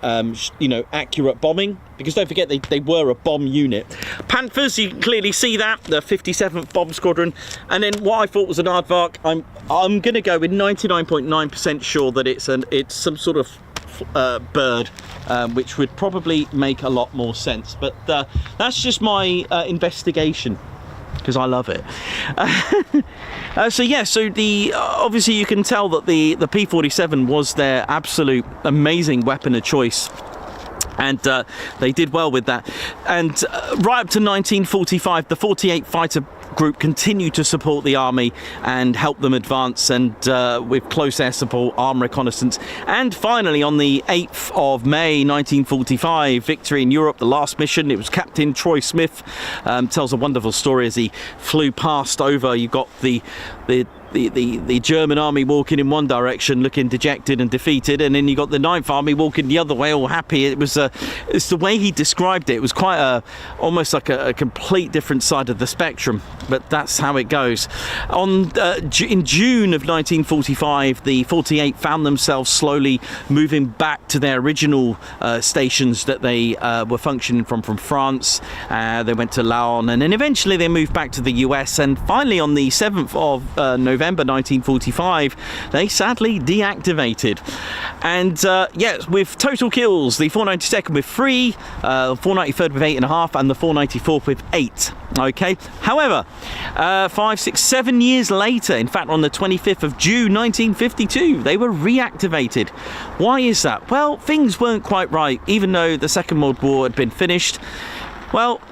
you know, accurate bombing. Because don't forget, they were a bomb unit. Panthers, you can clearly see that, the 57th Bomb Squadron. And then what I thought was an aardvark, I'm going to go with 99.9% sure that it's some sort of bird, which would probably make a lot more sense, but that's just my investigation, because I love it. So yeah, so the obviously you can tell that the P-47 was their absolute amazing weapon of choice, and they did well with that. And right up to 1945, the 48 Fighter Group continued to support the army and help them advance, and with close air support, arm reconnaissance, and finally on the 8th of May 1945, victory in Europe, the last mission. It was Captain Troy Smith, tells a wonderful story as he flew past over. You got the German army walking in one direction looking dejected and defeated, and then you got the 9th Army walking the other way all happy. It's the way he described it. It was quite almost like a complete different side of the spectrum, but that's how it goes. In June of 1945, the 48 found themselves slowly moving back to their original stations that they were functioning from France. They went to Laon, and then eventually they moved back to the US, and finally on the 7th of November 1945, they sadly deactivated. And yes, with total kills, the 492nd with 3, 493rd with 8.5, and the 494th with 8. Okay, however, 5, 6, 7 years later, in fact on the 25th of June 1952, they were reactivated. Why is that? Well, things weren't quite right, even though the Second World War had been finished. Well,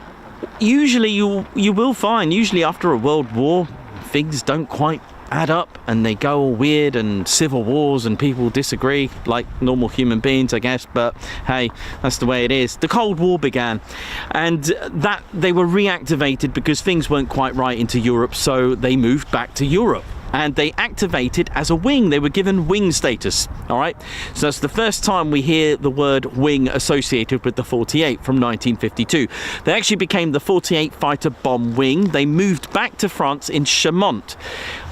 usually you will find, usually after a world war, things don't quite add up and they go all weird, and civil wars and people disagree like normal human beings, I guess, but hey, that's the way it is. The Cold War began, and that they were reactivated because things weren't quite right into Europe, so they moved back to Europe. And they activated as a wing. They were given wing status. All right, so that's the first time we hear the word wing associated with the 48 from 1952. They actually became the 48 Fighter Bomb Wing. They moved back to France in Chaumont.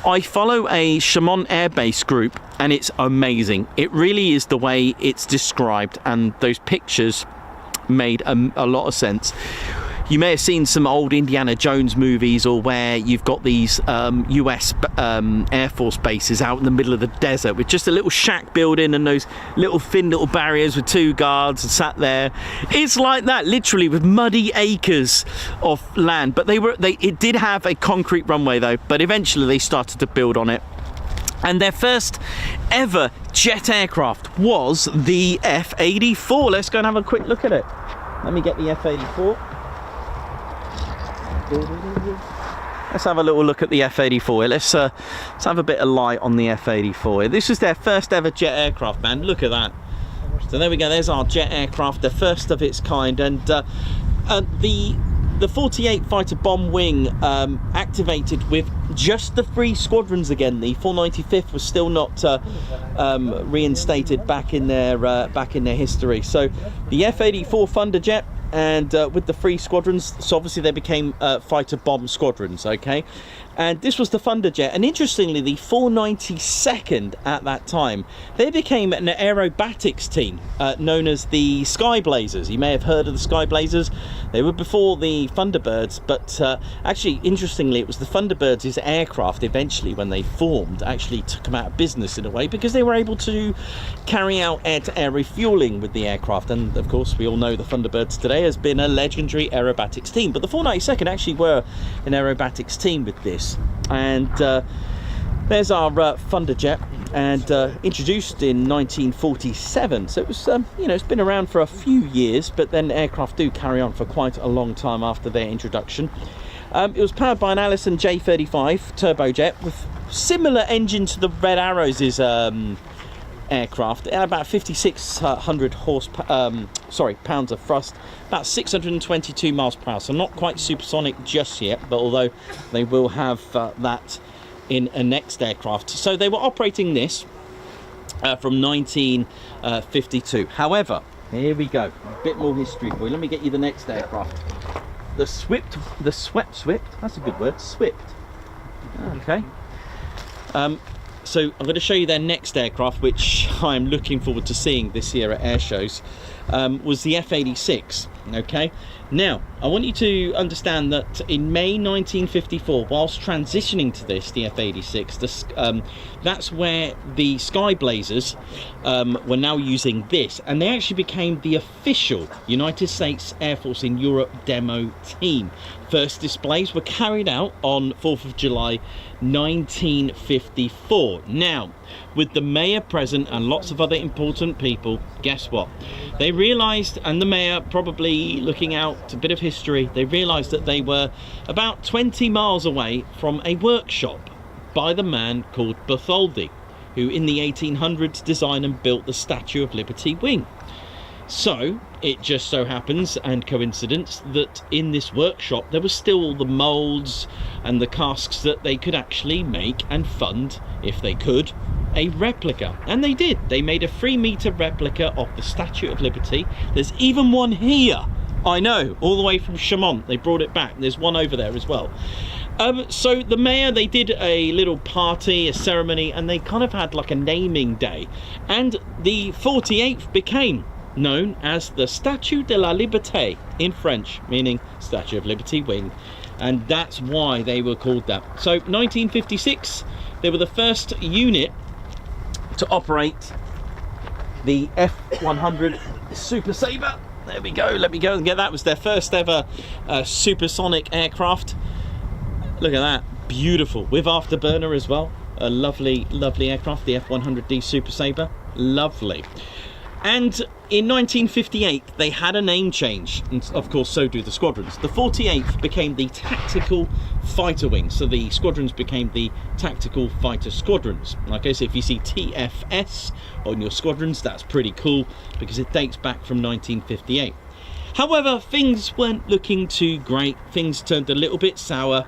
I follow a Chaumont Air Base group, and it's amazing. It really is the way it's described, and those pictures made a lot of sense. You may have seen some old Indiana Jones movies, or where you've got these US Air Force bases out in the middle of the desert with just a little shack building and those little thin little barriers with 2 guards sat there. It's like that, literally, with muddy acres of land. But it did have a concrete runway though, but eventually they started to build on it. And their first ever jet aircraft was the F-84. Let's go and have a quick look at it. Let me get the F-84. Let's have a little look at the F-84. Let's have a bit of light on the F-84. This was their first ever jet aircraft, man. Look at that. So there we go. There's our jet aircraft, the first of its kind. And the 48 Fighter Bomb Wing activated with just the 3 squadrons again. The 495th was still not reinstated back in their history. So the F-84 Thunderjet, and with the 3 squadrons, so obviously they became fighter bomb squadrons, okay? And this was the Thunderjet, and interestingly, the 492nd at that time, they became an aerobatics team known as the Sky Blazers. You may have heard of the Sky Blazers. They were before the Thunderbirds, but actually, interestingly, it was the Thunderbirds' aircraft eventually, when they formed, actually took them out of business in a way, because they were able to carry out air-to-air refueling with the aircraft. And of course, we all know the Thunderbirds today has been a legendary aerobatics team, but the 492nd actually were an aerobatics team with this. And there's our Thunderjet, and introduced in 1947, so it was you know, it's been around for a few years, but then aircraft do carry on for quite a long time after their introduction. It was powered by an Allison J-35 turbojet with similar engine to the Red Arrow's aircraft. It had about 5,600 pounds of thrust, about 622 miles per hour, so not quite supersonic just yet, but although they will have that in a next aircraft. So they were operating this from 1952. However, here we go, a bit more history for you. Let me get you the next aircraft. The Swift, that's a good word, Swift. Okay. So I'm going to show you their next aircraft, which I'm looking forward to seeing this year at air shows, was the F-86. Okay, now I want you to understand that in May 1954, whilst transitioning to this, the F-86, that's where the Sky Blazers were now using this, and they actually became the official United States Air Force in Europe demo team. First displays were carried out on 4th of July 1954. Now, with the mayor present and lots of other important people, guess what? They realised, and the mayor probably looking out a bit of history, they realised that they were about 20 miles away from a workshop by the man called Bartholdi, who in the 1800s designed and built the Statue of Liberty wing. So it just so happens, and coincidence, that in this workshop there was still all the moulds and the casks that they could actually make and fund, if they could, a replica. And they did. They made a 3-meter replica of the Statue of Liberty. There's even one here, I know, all the way from Chaumont. They brought it back. There's one over there as well. So the mayor, they did a little party, a ceremony, and they kind of had like a naming day, and the 48th became known as the Statue de la Liberté in French, meaning Statue of Liberty wing, and that's why they were called that. So 1956, they were the first unit to operate the F-100 Super Sabre. There we go. Let me go and get that. Was their first ever supersonic aircraft. Look at that, beautiful, with afterburner as well. A lovely, lovely aircraft, the F-100D Super Sabre, lovely. And in 1958, they had a name change, and of course, so do the squadrons. The 48th became the Tactical Fighter Wing, so the squadrons became the Tactical Fighter Squadrons. Okay, so if you see TFS on your squadrons, that's pretty cool, because it dates back from 1958. However, things weren't looking too great. Things turned a little bit sour,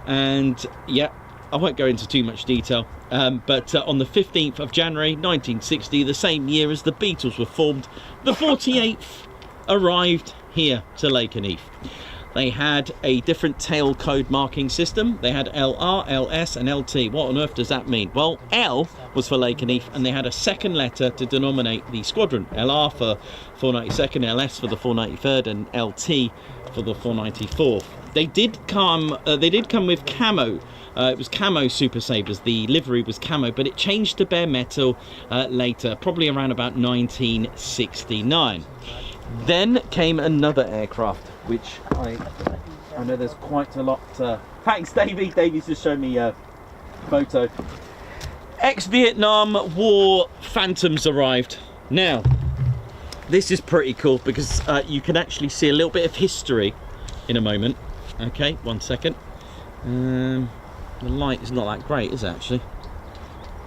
and yeah, I won't go into too much detail, but on the 15th of January 1960, the same year as the Beatles were formed, the 48th arrived here to Lakenheath. They had a different tail code marking system. They had LR, LS and LT. What on earth does that mean? Well, L was for Lakenheath, and they had a second letter to denominate the squadron. LR for 492nd, LS for the 493rd, and LT for the 494th. They did come with camo. It was camo Super Sabres. The livery was camo, but it changed to bare metal later, probably around about 1969. Then came another aircraft, which I know there's quite a lot. Thanks, Davey. Davey's just showed me a photo. Ex-Vietnam War Phantoms arrived. Now, this is pretty cool because you can actually see a little bit of history in a moment. Okay, 1 second. The light is not that great, is it, actually?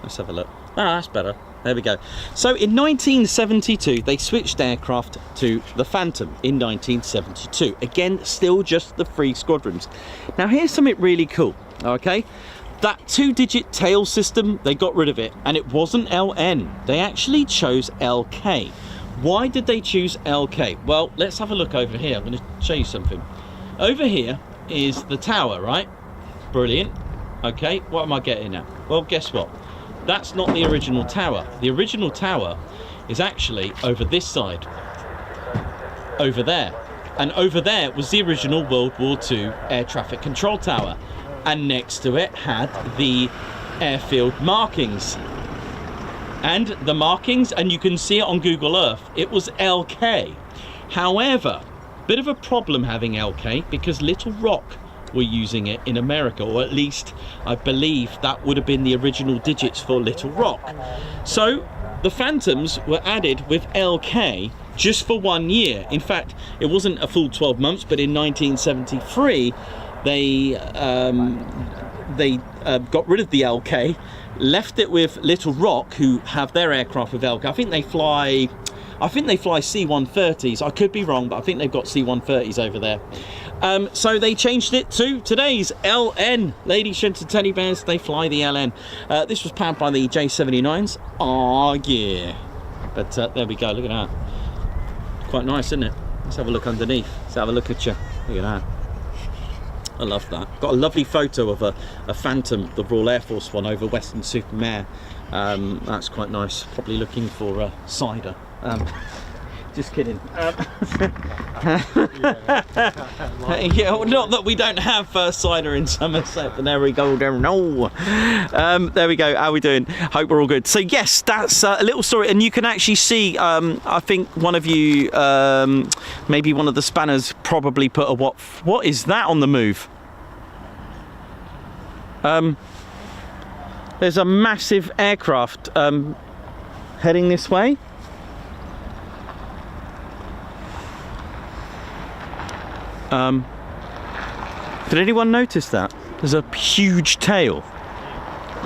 Let's have a look. Ah, that's better. There we go. So in 1972, they switched aircraft to the Phantom in 1972. Again, still just the 3 squadrons. Now, here's something really cool, okay? That 2-digit tail system, they got rid of it, and it wasn't LN. They actually chose LK. Why did they choose LK? Well, let's have a look over here. I'm going to show you something. Over here is the tower, right? Brilliant. Okay, what am I getting at? Well, guess what? That's not the original tower. The original tower is actually over this side. Over there. And over there was the original World War II air traffic control tower. And next to it had the airfield markings. And the markings, and you can see it on Google Earth, it was LK. However, bit of a problem having LK because Little Rock were using it in America, or at least I believe that would have been the original digits for Little Rock. So the Phantoms were added with LK just for 1 year. In fact, it wasn't a full 12 months, but in 1973 they got rid of the LK, left it with Little Rock, who have their aircraft with LK. I think they fly C-130s. I could be wrong, but I think they've got C-130s over there. So they changed it to today's LN. Ladies, gents and teddy bears, they fly the LN. This was powered by the J79s. Oh yeah. But there we go, look at that. Quite nice, isn't it? Let's have a look underneath. Let's have a look at you. Look at that. I love that. Got a lovely photo of a Phantom, the Royal Air Force one, over Weston-super-Mare. That's quite nice. Probably looking for cider. Just kidding. Yeah, well, not that we don't have cider in Somerset, but there we go. No. There we go. How are we doing? Hope we're all good. So yes, that's a little story, and you can actually see. I think one of you, maybe one of the spanners, probably put a what? What is that on the move? There's a massive aircraft heading this way. Did anyone notice that? There's a huge tail.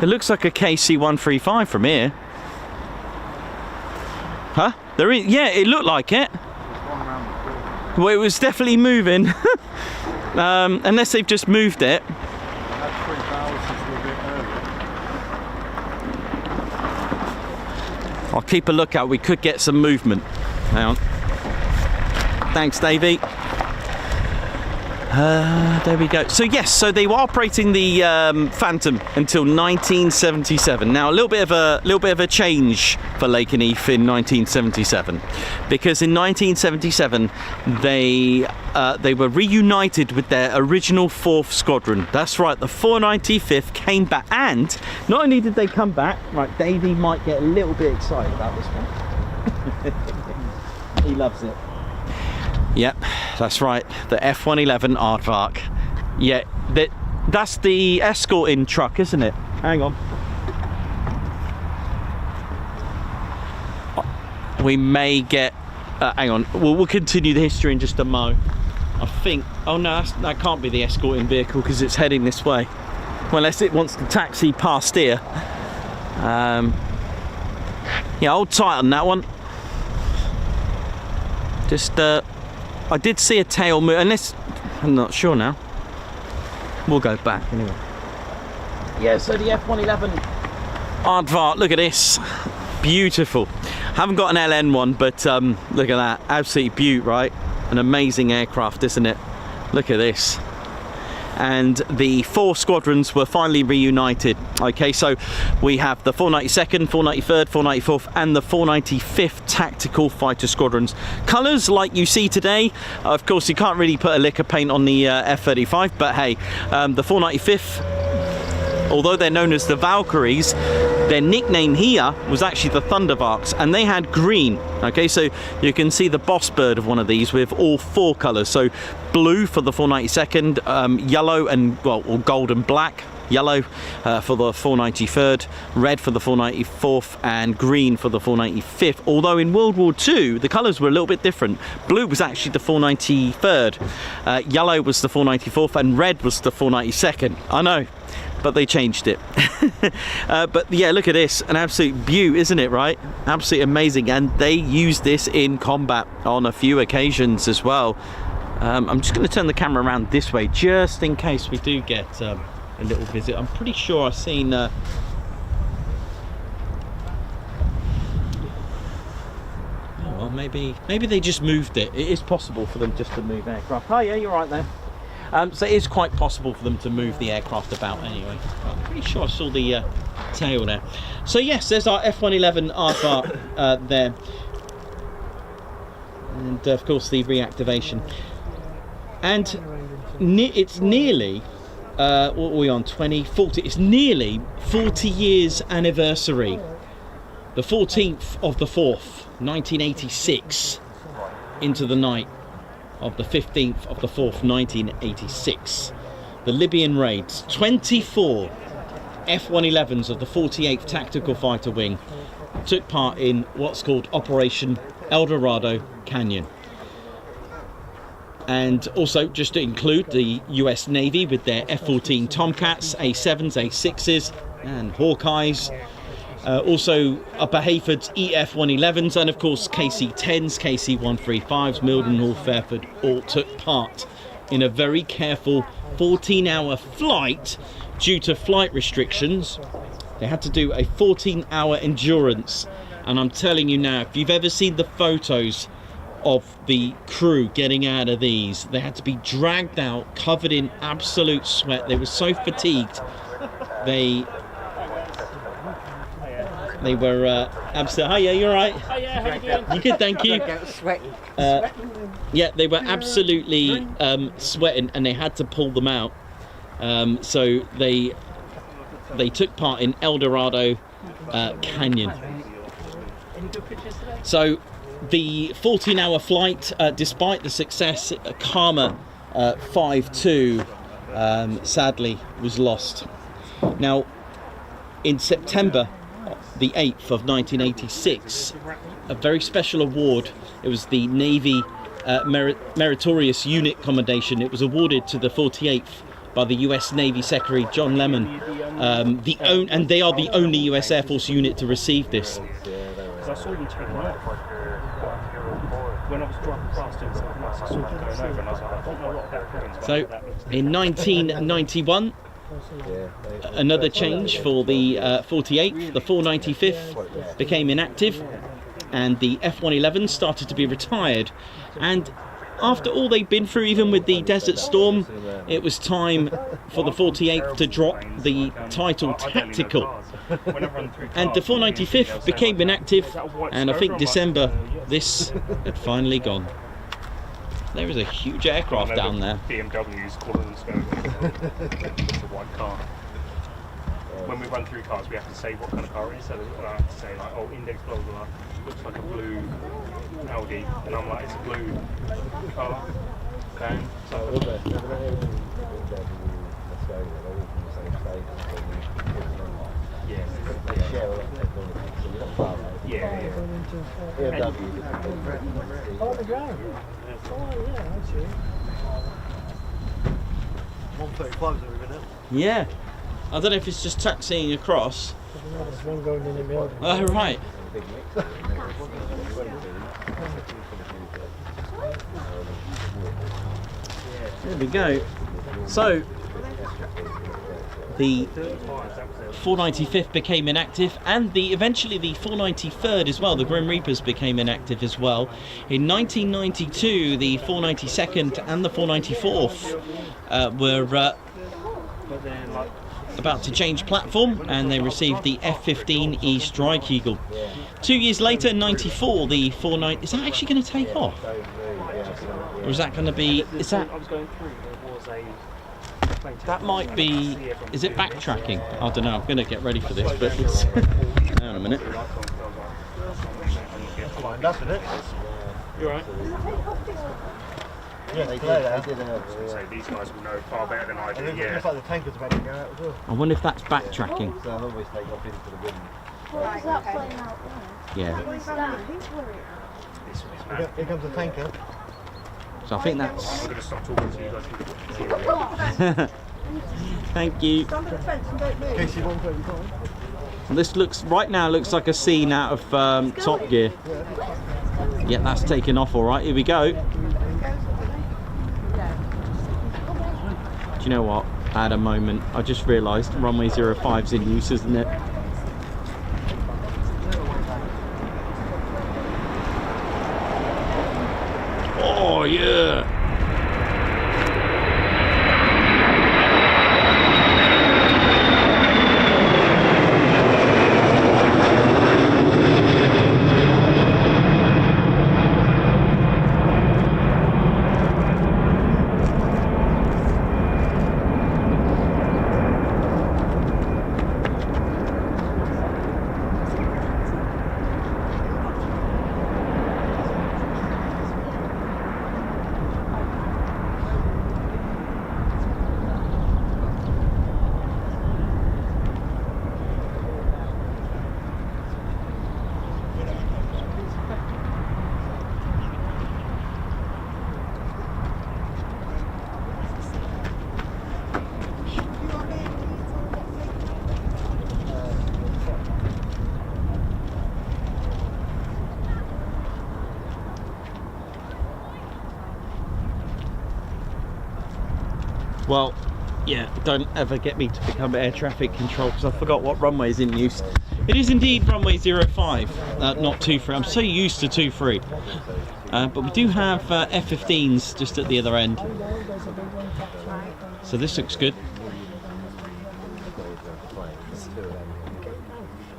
It looks like a KC-135 from here. Huh? There is, yeah, it looked like it. Well, it was definitely moving. Unless they've just moved it. I'll keep a lookout. We could get some movement. Hang on. Thanks, Davey. There we go. So yes, so they were operating the Phantom until 1977. Now a little bit of a change for Lakenheath in 1977, because in 1977 they were reunited with their original 4th Squadron. That's right, the 495th came back, and not only did they come back, right, Davey might get a little bit excited about this one. He loves it. Yep, that's right. The F-111 Aardvark. Yeah, that's the escorting truck, isn't it? Hang on. We may get... hang on. We'll continue the history in just a mo. I think... Oh no, that can't be the escorting vehicle because it's heading this way. Well, unless it wants to taxi past here. Yeah, hold tight on that one. Just, I did see a tail move, unless, I'm not sure now. We'll go back anyway. Yeah, so the F-111 Aardvark, look at this. Beautiful. Haven't got an LN one, but look at that. Absolutely beaut, right? An amazing aircraft, isn't it? Look at this. And the 4 squadrons were finally reunited. Okay, so we have the 492nd, 493rd, 494th and the 495th Tactical Fighter Squadrons. Colours like you see today, of course you can't really put a lick of paint on the F-35, but hey, the 495th, although they're known as the Valkyries, their nickname here was actually the Thunderbolts, and they had green. Okay, so you can see the boss bird of one of these with all 4 colours. So blue for the 492nd, yellow and, well, or gold and black. Yellow for the 493rd, red for the 494th, and green for the 495th. Although in World War II, the colours were a little bit different. Blue was actually the 493rd, yellow was the 494th, and red was the 492nd. I know, but they changed it. But yeah, look at this, an absolute beaut, isn't it, right? Absolutely amazing, and they used this in combat on a few occasions as well. I'm just going to turn the camera around this way, just in case we do get a little visit. I'm pretty sure I've seen... oh, well, maybe they just moved it. It is possible for them just to move aircraft. Oh yeah, you're right there. So it is quite possible for them to move the aircraft about anyway. I'm pretty sure I saw the tail there. So yes, there's our F-111 Aardvark there. And of course the reactivation. And it's nearly, what are we on, 40, it's nearly 40 years anniversary. The 14th of the 4th, 1986, into the night of the 15th of the 4th, 1986. The Libyan raids, 24 F-111s of the 48th Tactical Fighter Wing took part in what's called Operation El Dorado Canyon. And also, just to include the US Navy with their F-14 Tomcats, A-7s, A-6s and Hawkeyes. Also Upper Heyford's EF-111s and of course KC-10s, KC-135s, Mildenhall, Fairford all took part in a very careful 14-hour flight. Due to flight restrictions, they had to do a 14-hour endurance. And I'm telling you now, if you've ever seen the photos of the crew getting out of these, they had to be dragged out, covered in absolute sweat. They were so fatigued. They were absolutely... Hiya, you're right. Hiya, how you doing? You good, thank you. Sweating. Yeah, they were absolutely sweating, and they had to pull them out. So they took part in El Dorado Canyon. So the 14-hour flight, despite the success, Karma 5-2 sadly was lost. Now, in September the 8th of 1986, a very special award, it was the Navy Meritorious Unit Commendation. It was awarded to the 48th by the US Navy Secretary John Lemon, and they are the only US Air Force unit to receive this. I saw them taking off. When I was driving past it, I saw them going over, and I was like, I don't know what that means. So, in 1991, another change for the 48th, the 495th became inactive, and the F-111 started to be retired. And after all they'd been through, even with the Desert Storm, it was time for the 48th to drop the title Tactical. And the 495th became inactive, and I think December this had finally gone. There is a huge aircraft down there. BMW's calling them it's a white car. When we run through cars, we have to say what kind of car it is. So I have to say, like, oh, index blah blah blah. looks like a blue Audi, and I'm like, it's a blue car. Okay, so yeah, On the ground. Oh yeah, I see. 135's over there. Yeah. I don't know if it's just taxiing across. There's one going in the middle. Oh, right. There we go. So, the 495th became inactive, and eventually the 493rd as well, the Grim Reapers, became inactive as well. In 1992, the 492nd and the 494th were about to change platform, and they received the F-15E Strike Eagle. 2 years later, in 94, the 49... Is that actually going to take off? Or is that going to be... Is that... I was going through, there was a... That might be... Is it backtracking? I don't know, I'm going to get ready for this, but it's... Hang on a minute. Lined up, isn't it? You alright? Yeah, they did. So these guys will know far better than I do. It looks like the tanker's about to go out as well. I wonder if that's backtracking. So I'll always take off into the wind. What is that playing out there? Yeah. Here comes the tanker. So I think that's... I'm going to stop talking to you guys. Thank you. KC-135. And this looks... Right now looks like a scene out of Top Gear. Yeah, that's taken off all right. Here we go. Do you know what? I had a moment. I just realised runway 05's in use, isn't it? Oh yeah! Well, yeah, don't ever get me to become air traffic control because I forgot what runway is in use. It is indeed runway 05, not 23. I'm so used to 23. But we do have F-15s just at the other end. So this looks good.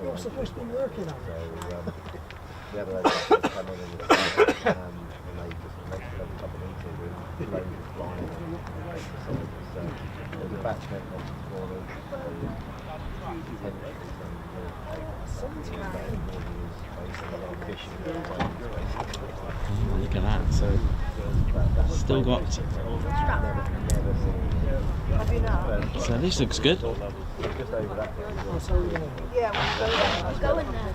You're supposed to be working on Look at that, so still got... So this looks good. Yeah, we're going there.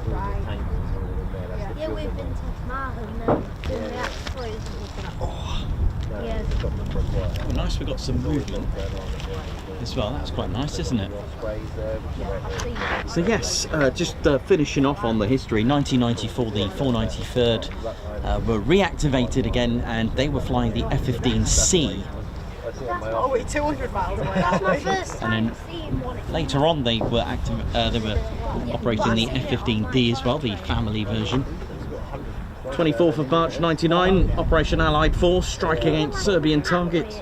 Right. Yeah, we've been to Marham and then doing the X-rays. Yeah. Oh, nice, we've got some movement as well. That's quite nice, isn't it? So yes, just finishing off on the history. 1994, the 493rd were reactivated again, and they were flying the F-15C. Oh, we're 200 miles away. That's my first time And then seeing one. later on, they were operating the F-15D as well, the family version. 24th of March 99, Operation Allied Force, strike against Serbian targets.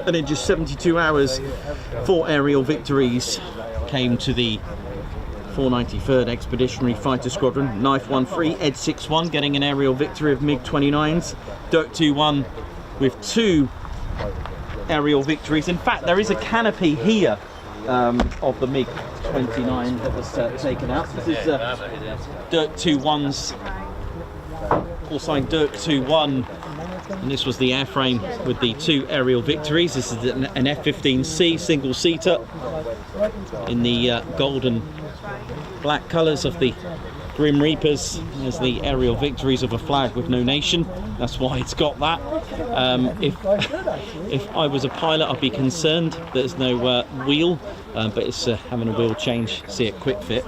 And in just 72 hours, 4 aerial victories came to the 493rd Expeditionary Fighter Squadron. Knife 1-3, Ed 6-1 getting an aerial victory of MiG-29s. Dirk 2-1 with 2 aerial victories. In fact, there is a canopy here of the MiG-29 that was taken out. This is Dirk 2-1's, all signed Dirk 2-1, and this was the airframe with the 2 aerial Victories. This is an F-15C single-seater in the gold and black colours of the Grim Reapers. There's the aerial Victories of a flag with no nation. That's why it's got that. If I was a pilot, I'd be concerned that there's no wheel, but it's having a wheel change. See it quick fit.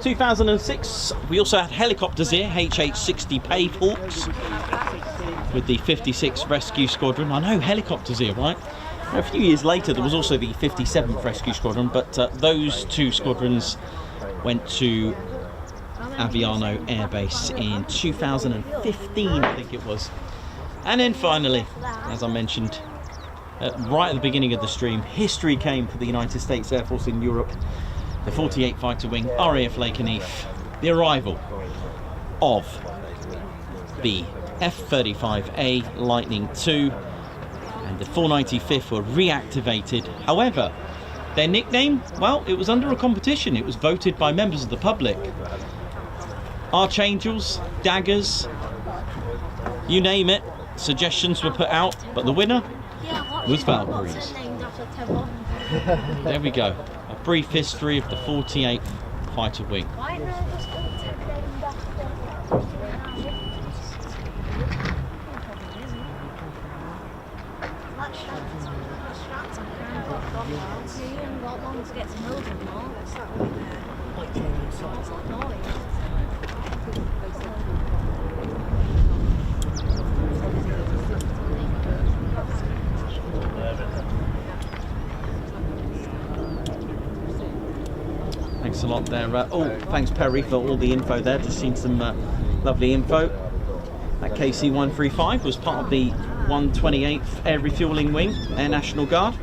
2006, we also had helicopters here, HH-60 Pavehawks with the 56th Rescue Squadron. I know helicopters here, right? A few years later, there was also the 57th Rescue Squadron, but those 2 squadrons went to Aviano Air Base in 2015, I think it was. And then finally, as I mentioned right at the beginning of the stream, history came for the United States Air Force in Europe. The 48 Fighter Wing RAF Lakenheath, the arrival of the F-35A Lightning II, and the 495th were reactivated. However, their nickname, well, it was under a competition. It was voted by members of the public. Archangels, daggers, you name it, suggestions were put out, but the winner was Valkyries. There we go. A brief history of the 48th Fighter Wing. Thanks a lot there. Oh, thanks Perry for all the info there. Just seen some lovely info. That KC-135 was part of the 128th Air Refuelling Wing, Air National Guard.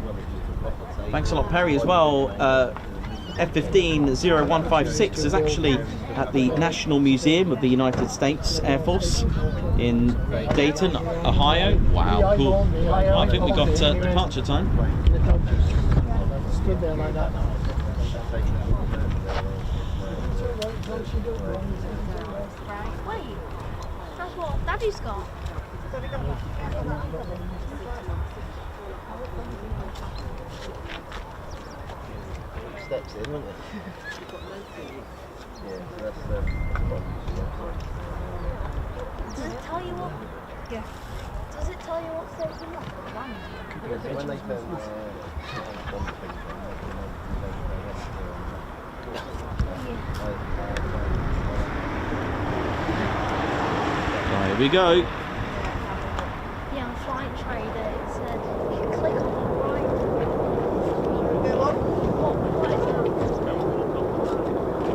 Thanks a lot Perry as well. F-15 0156 is actually at the National Museum of the United States Air Force in Dayton, Ohio. Wow, cool. Well, I think we got departure time. Stood there like that. Wait, that's what Daddy's got. Steps in, wouldn't it? Yeah, that's Does it tell you what? Yeah. Does it tell you what steps in that? when they put Here we go. Yeah, on Flight Trader it said you can click on the right. What is that?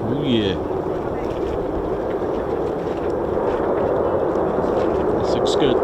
Oh yeah. This looks good.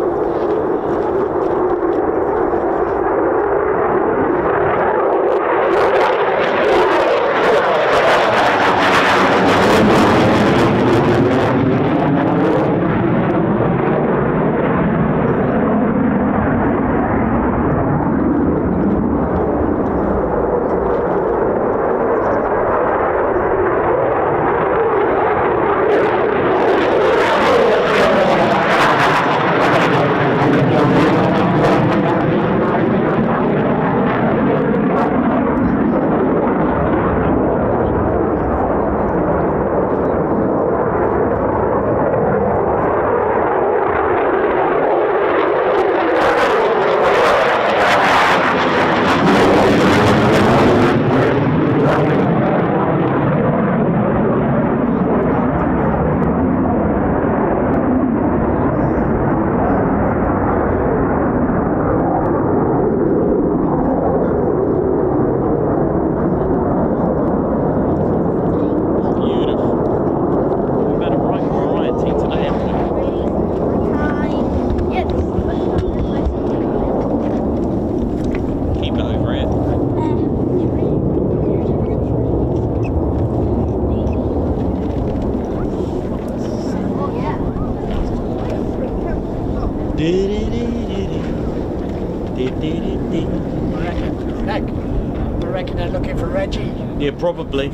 reckon they're looking for Reggie. Yeah, probably.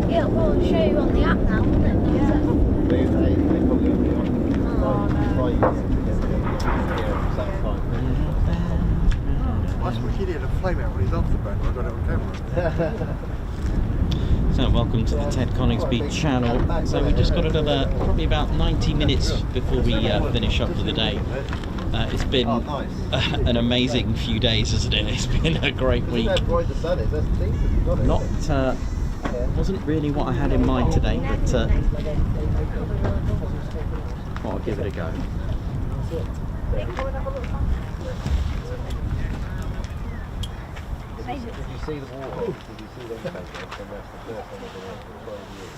Yeah, well, it'll show you on the app now, won't it? They probably won't be on. That's what he did, a flame out when he's off the boat. I got it on camera. So welcome to the Ted Coningsby channel. So we just got another probably about 90 minutes before we finish up for the day. It's been an amazing few days, hasn't it? It's been a great week. Not wasn't really what I had in mind today, but thought I'll give it a go. Did you see the water? Did you see them photos? That's the first one I've been on for 12 years.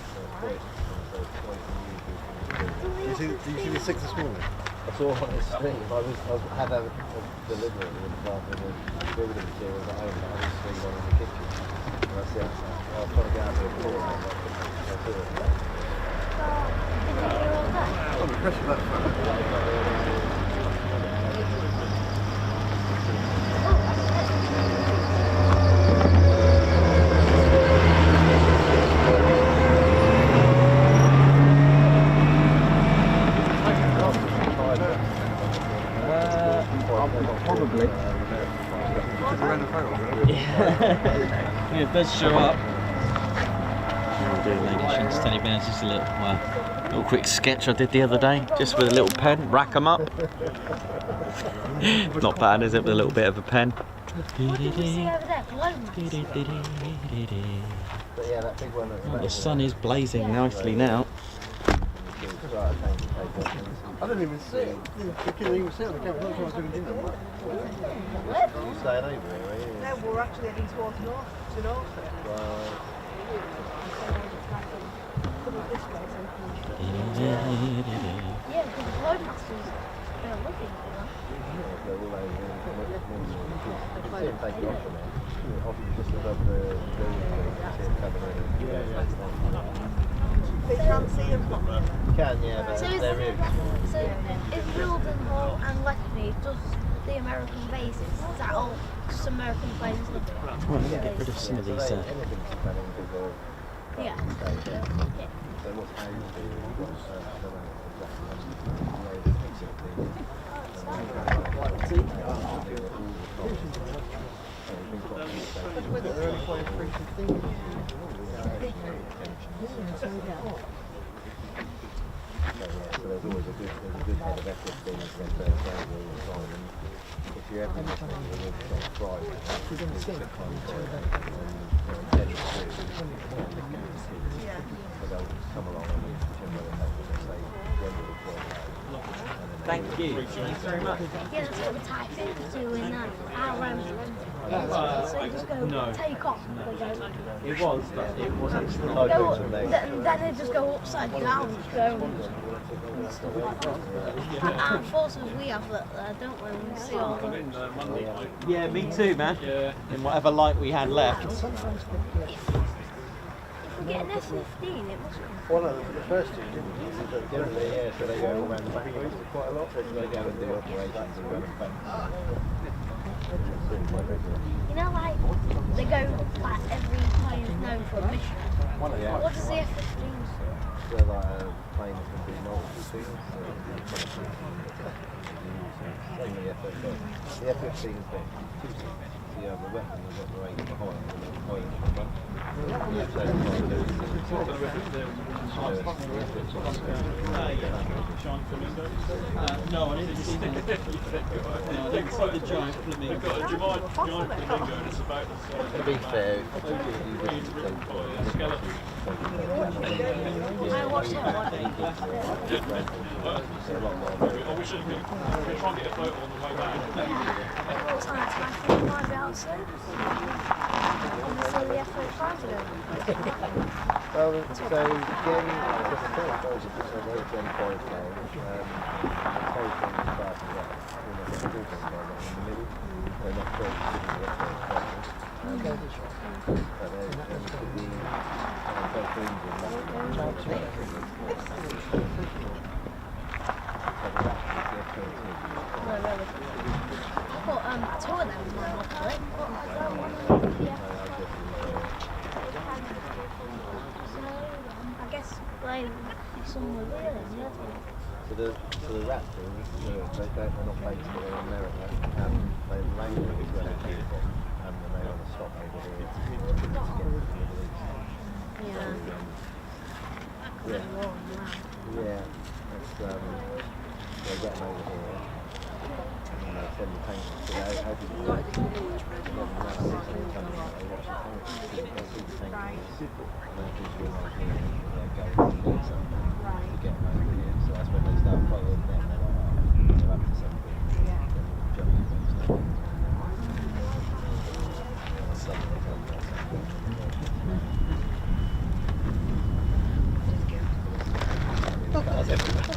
Did you see the 6 this morning? I saw on the stream. I had a delivery with rather than building materials at home. I was sleeping on in the kitchen. And I said, I was trying to get out of the floor. I do it. I'm impressed with that photo. Probably. Yeah, it does show up. I'll do Lady Shin's teddy bears, just a little quick sketch I did the other day, just with a little pen, rack them up. Not bad, is it, with a little bit of a pen? What did we see over there? Oh, the sun is blazing nicely now. I didn't even see it. You couldn't even see it on the camera. Not sure I was doing dinner. You staying over here, No, we're actually heading towards north, to north. Yeah, because the Loadmasters, they're looking at that. They can't see them from here. You can, yeah, but So they're rude. So is Mildenhall and Lakenheath just the American bases? Is that all just American planes? Well, let me get rid of some of these. Yeah. So there's always a good head of F-15 against their all the time. And if you ever miss one, you're going to try it. It's a kind of so they'll come along and whichever way they take, say, when will deploy. Thank you. Thanks very much. Yeah, that's what the Type 52 in that. So you just go take off. It was, but it was actually Go up, then they just go upside down. Go and stuff like that. Armed forces we have that there, don't we? We see all the... Yeah, me too, man. In whatever light we had left. If we get an F-15, it must be... Well, no, the first two didn't. Generally, yeah, so they go all around the back roads quite a lot. So they go and do operations and run them back. You know, like, they go, like, every plane is known for a mission. What does the F-15 do? They're like a plane that can do multiple things. Same with the F-15. The F-15 is got two things. So you have a weapon that's operating behind and then behind the front. The F-35 does No, I didn't see that. No, I didn't see the giant flamingo. We've got a giant flamingo that's about the size to be fair, I watched it one day. I wish we could try and get a photo on the way back. Looks like Type 35 might be out soon. The F-35 today. well, so again, the first goals are just a very very fine plane. The whole thing is starting up. We're not going to do anything in the middle. They're not very good at but there could be both engines. No, really. I guess like somewhere really, yeah. So the RAF things, they're not based here in America. They language where they came from, and then they on a stop over here to get to the Middle East. Yeah. Yeah. It's they get them over here, and then they send the tanks. So how did you do it? They watch the tanks, they see the tanks, and then just realise they're going to get some to get them over here. So that's when they start following them. They're like, oh, they're up to something. Yeah. Jump in and stuff. That's something they've done. Cars everywhere.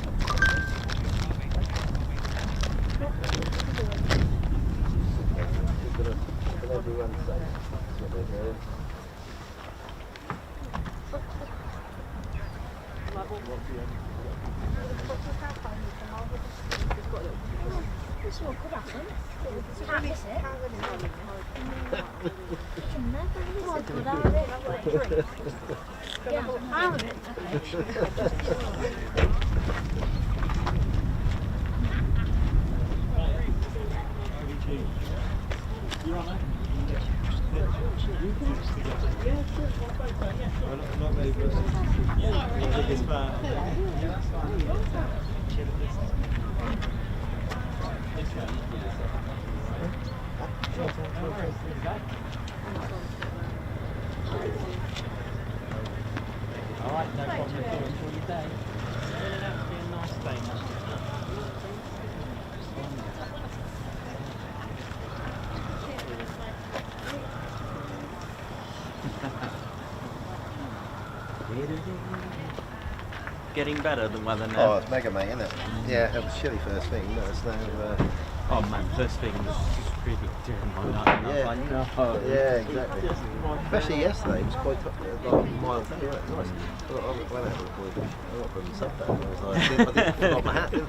Keep everyone safe. That's what they're doing. This one could happen. Can't miss it. Can never miss a good idea. Yeah, I'm a bit. You're on there? Alright, no problem at all. Enjoy your day. Turning out to be a nice day. Getting better the weather now. Oh, it's mega, mate, isn't it? Yeah, it was chilly first thing, but it's now. Oh man, first thing was just really doing my night. And I was like, no. Yeah, exactly. Especially yesterday, it was quite like a mild day, right? Nice. I went out with the boys, I got from Sunday, and I was like, I forgot my hat. It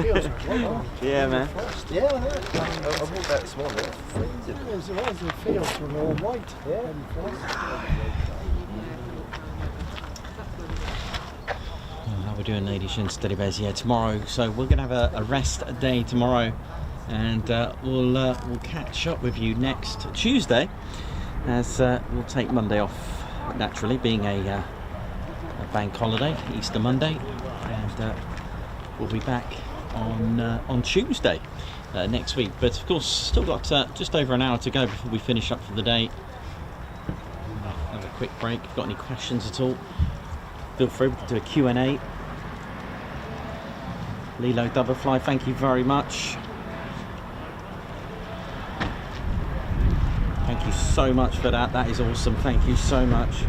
feels great. Yeah, man. Yeah, I know. I walked out this morning, it was freezing. It feels from all white. Yeah. How we're doing, ladies and steady bears? Yeah, tomorrow. So we're gonna have a rest day tomorrow, and we'll catch up with you next Tuesday, as we'll take Monday off, naturally, being a bank holiday, Easter Monday, and we'll be back on Tuesday next week. But of course, still got just over an hour to go before we finish up for the day. Have a quick break. If you've got any questions at all, feel free to do a Q&A. Lilo Doublefly, thank you very much. Thank you so much for that. That is awesome. Thank you so much.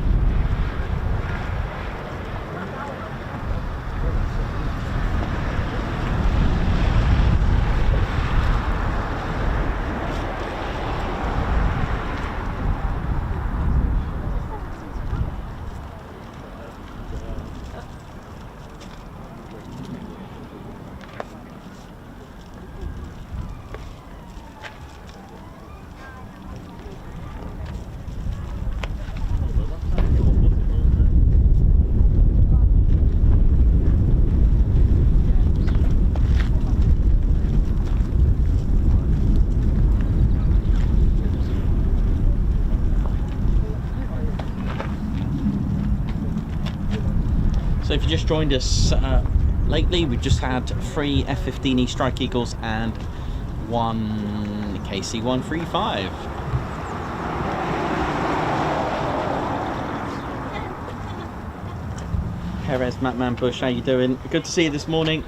So if you just joined us lately, we've just had 3 F-15E Strike Eagles and 1 KC-135. Perez, Matman Bush, how you doing? Good to see you this morning.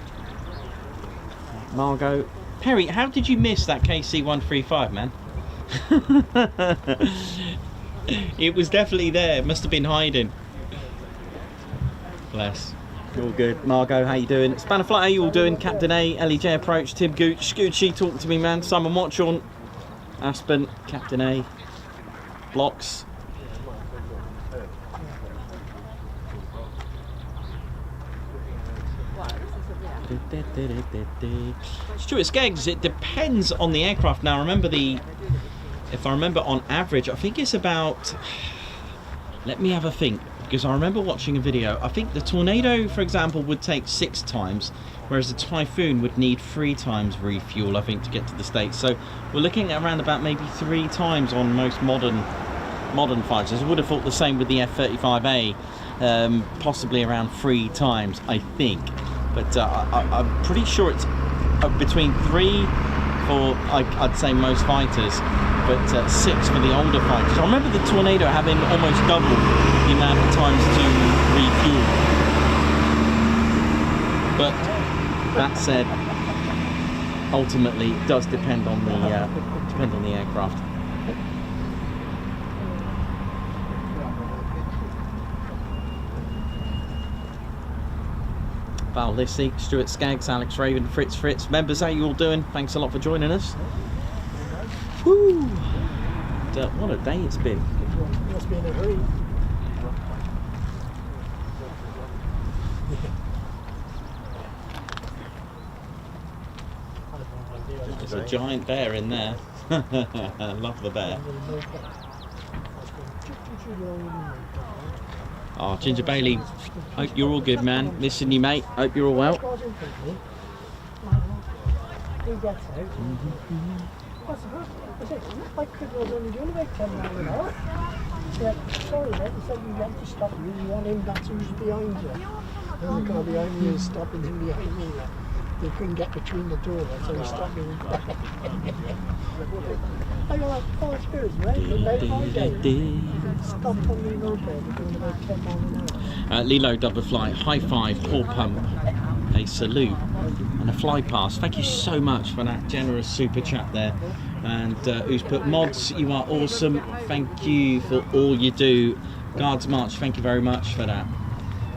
Margot. Perry, how did you miss that KC-135, man? It was definitely there. It must have been hiding. Bless. All good. Margot, how you doing? Spanner Flight, how you all doing? Captain A, LEJ Approach, Tim Gooch, Scoochie, talk to me, man. Simon Watchorn, Aspen, Captain A, Blocks. Stuart Skeggs, it depends on the aircraft. Now remember, the if I remember, on average, I think it's about, let me have a think, because I remember watching a video. I think the Tornado, for example, would take 6 times, whereas the Typhoon would need 3 times refuel, I think, to get to the States. So we're looking at around about maybe 3 times on most modern fighters. I would have thought the same with the F-35A, possibly around 3 times, I think. But I'm pretty sure it's between 3 for, I'd say, most fighters, but 6 for the older fighters. I remember the Tornado having almost double the amount of times to refuel. But that said, ultimately it does depend on the aircraft. Val Lissy, Stuart Skaggs, Alex Raven, Fritz, members, how you all doing? Thanks a lot for joining us. Woo! What a day it's been. Must be in a hurry. There's a giant bear in there. I love the bear. Oh, Ginger Bailey, hope you're all good, man. Missing you, mate. Hope you're all well. My kid was only doing about 10 miles an hour. Yeah, sorry mate, he said you want to stop you, you want him, that's who's behind you. And the car behind me is stopping him behind me. They couldn't get between the two of us, so he stopped me. I go like 4 years, mate, about my day. Stopped on the road there, doing about 10 miles an hour. Lilo double flight, high five, Paul Pump, a salute, and a fly pass. Thank you so much for that generous super chat there. And who's put mods, you are awesome. Thank you for all you do. Guards March, thank you very much for that.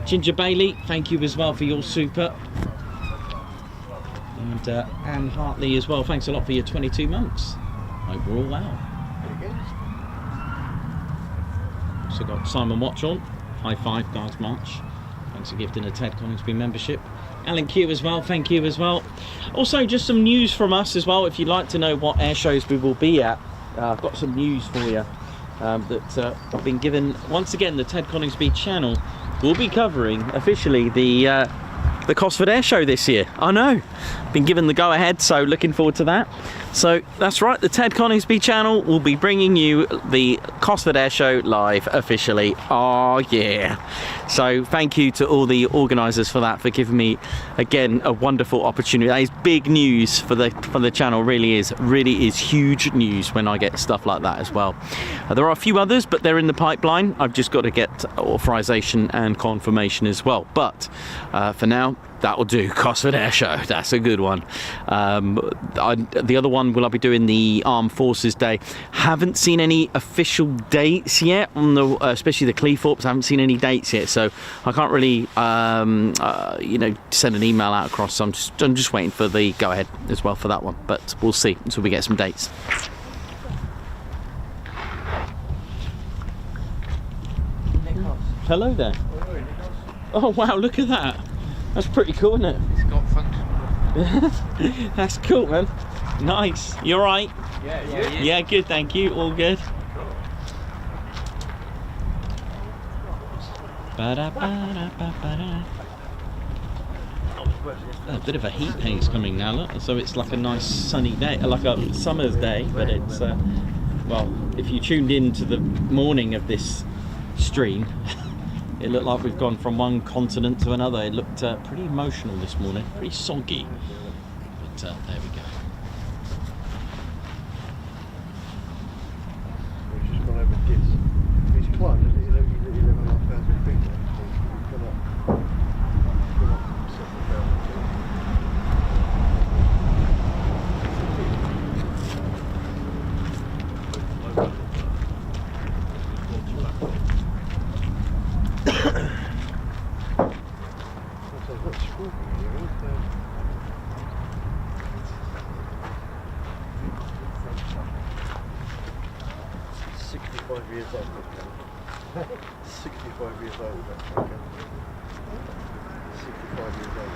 Ginger Bailey, thank you as well for your super. And Anne Hartley as well, thanks a lot for your 22 months. Hope we're all well. Also got Simon Watch on, high five, Guards March. Thanks for gifting a Ted Coningsby membership. Alan Q as well, thank you as well. Also, just some news from us as well. If you'd like to know what air shows we will be at, I've got some news for you that I've been given. Once again, the Ted Coningsby channel will be covering officially the Cosford Air Show this year. I know, been given the go-ahead, so looking forward to that. So that's right, the Ted Coningsby channel will be bringing you the Cosford Air Show live officially. Oh yeah. So thank you to all the organisers for that, for giving me again a wonderful opportunity. That is big news for the channel. Really is huge news when I get stuff like that as well. There are a few others, but they're in the pipeline. I've just got to get authorization and confirmation as well. But for now, that will do. Cosford Air Show, that's a good one. The other one, will I be doing the Armed Forces Day? Haven't seen any official dates yet on the, especially the Cleethorpes. I haven't seen any dates yet, so I can't really, you know, send an email out across. So I'm just waiting for the go ahead as well for that one. But we'll see until we get some dates. Hello there. Oh wow, look at that. That's pretty cool, isn't it? It's got function. That's cool, man. Nice. You alright? Yeah. Yeah, good, thank you. All good. A bit of a heat haze coming now, look. So it's like a nice sunny day, like a summer's day, but it's, well, if you tuned in to the morning of this stream, it looked like we've gone from one continent to another. It looked pretty emotional this morning, pretty soggy. But there we go. We've just gone over this. It's quite 11,500 feet. We've gone up 7,000 feet. Years old, 65 years old, that's okay. 65 years old.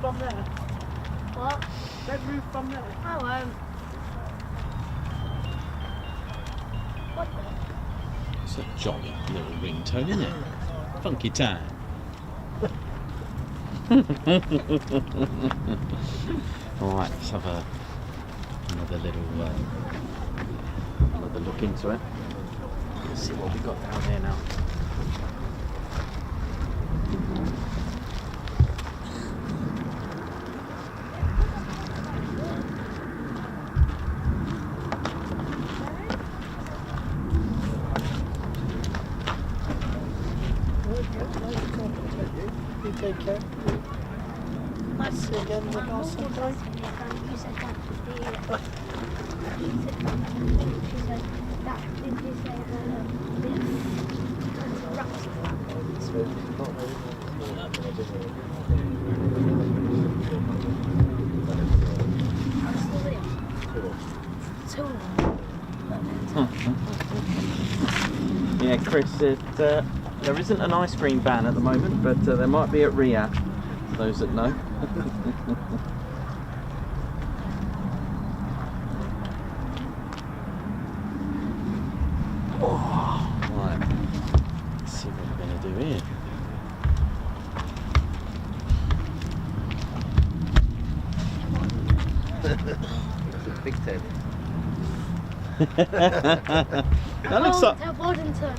From there. What? Don't move from there. I won't. What the? It's a jolly little ringtone, isn't it? Funky time. Alright, let's have another look into it. Let's see what we've got down here now. Take care. Let's see again in the house sometime. You said that she said that did you say Yeah, Chris said there isn't an ice cream van at the moment, but there might be at RAF, those that know. Right, let's see what we're going to do here. It's a big tent. That looks like Wellington.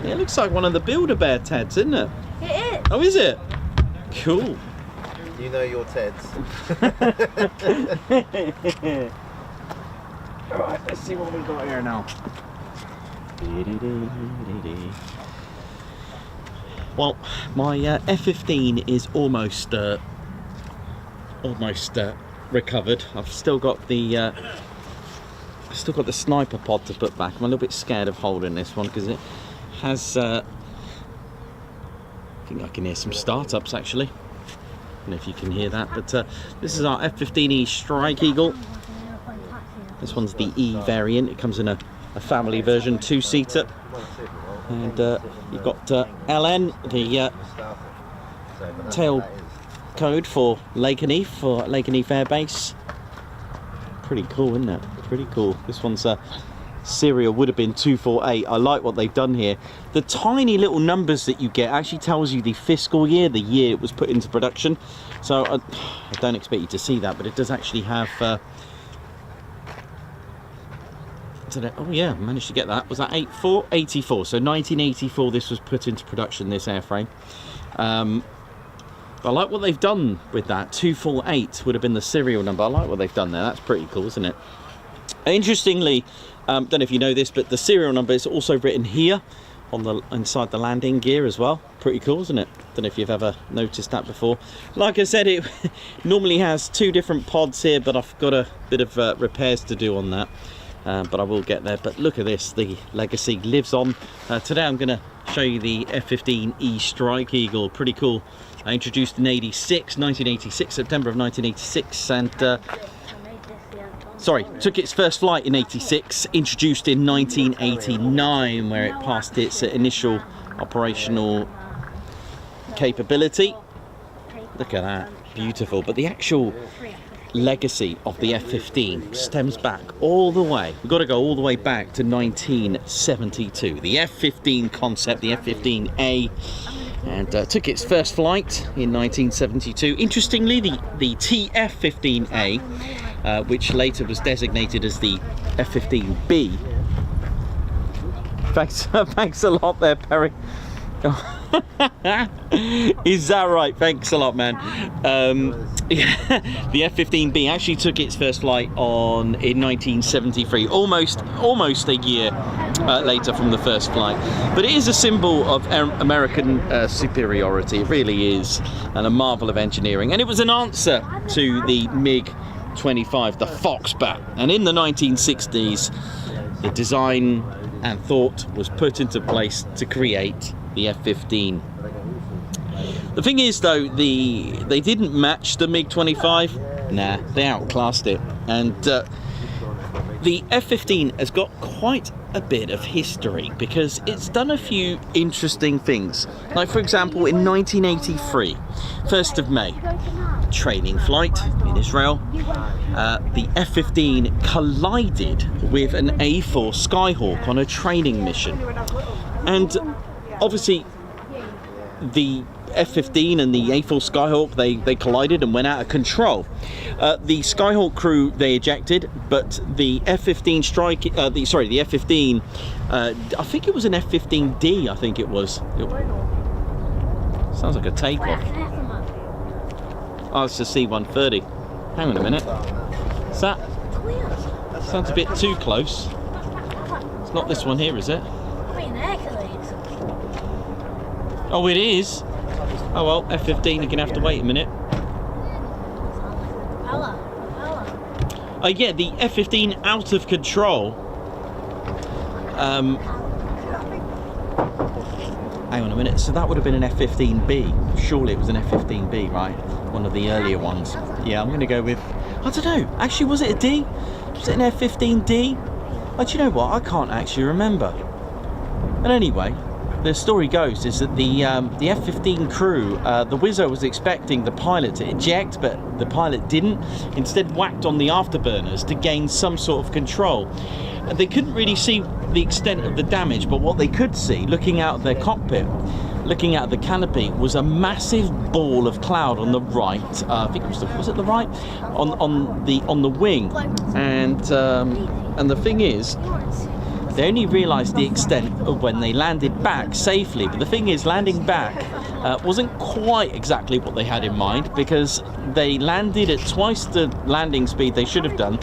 Yeah, it looks like one of the Build-A-Bear Teds, isn't it? It is. Oh, is it? Cool. You know your Teds. Alright, let's see what we've got here now. Well, my F-15 is almost recovered. I've still got the sniper pod to put back. I'm a little bit scared of holding this one because it has I think I can hear some startups actually. I don't know if you can hear that, but this is our F-15E Strike Eagle. This one's the E variant. It comes in a family version, 2-seater, and you've got LN, the tail code for Lakenheath, for Lakenheath Air Base. Pretty cool, isn't it? Pretty cool. This one's serial would have been 248. I like what they've done here. The tiny little numbers that you get actually tells you the fiscal year, the year it was put into production. So I don't expect you to see that, but it does actually have Oh yeah, managed to get that. Was that 84? 84. So 1984 this was put into production, this airframe. I like what they've done with that. 248 would have been the serial number. I like what they've done there. That's pretty cool, isn't it? Interestingly, don't know if you know this, but the serial number is also written here on the inside the landing gear as well. Pretty cool, isn't it? Don't know if you've ever noticed that before. Like I said, it normally has 2 different pods here, but I've got a bit of repairs to do on that. But I will get there. But look at this, the legacy lives on. Today I'm going to show you the F-15E Strike Eagle. Pretty cool. I introduced in 1986, September of 1986, and sorry, took its first flight in 86, introduced in 1989, where it passed its initial operational capability. Look at that, beautiful. But the actual legacy of the F-15 stems back all the way. We've got to go all the way back to 1972. The F-15 concept, the F-15A, and took its first flight in 1972. Interestingly, the TF-15A, which later was designated as the F-15B. Thanks a lot there, Perry. Is that right? Thanks a lot, man. Yeah, the F-15B actually took its first flight in 1973, almost a year later from the first flight. But it is a symbol of American superiority. It really is, and a marvel of engineering. And it was an answer to the MiG-25, the Foxbat. And in the 1960s, the design and thought was put into place to create the F-15. The thing is, though, they didn't match the MiG-25. Nah, they outclassed it. And the F-15 has got quite a bit of history because it's done a few interesting things. Like, for example, in 1983, 1st of May, training flight in Israel, the F-15 collided with an A4 Skyhawk on a training mission. And obviously, the F-15 and the A4 Skyhawk, they collided and went out of control. The Skyhawk crew, they ejected, but the F-15 strike, the F-15, I think it was an F-15D, I think it was. Sounds like a takeoff. Oh, it's a C-130. Hang on a minute. Is that? Sounds a bit too close. It's not this one here, is it? Oh, it is. Oh well, F-15, you're gonna have to wait a minute. Oh yeah, the F-15 out of control. Hang on a minute. So that would have been an F-15B. Surely it was an F-15B, right? One of the earlier ones. Yeah, I'm gonna go with. I don't know. Actually, was it a D? Was it an F-15D? Oh, do you know what? I can't actually remember. But anyway. The story goes is that the F-15 crew, the Wizzo was expecting the pilot to eject, but the pilot didn't. Instead, whacked on the afterburners to gain some sort of control. And they couldn't really see the extent of the damage, but what they could see, looking out of their cockpit, looking out of the canopy, was a massive ball of cloud on the right. I think it was it the right? On the wing, and the thing is, they only realised the extent of when they landed back safely. But the thing is, landing back wasn't quite exactly what they had in mind, because they landed at twice the landing speed they should have done.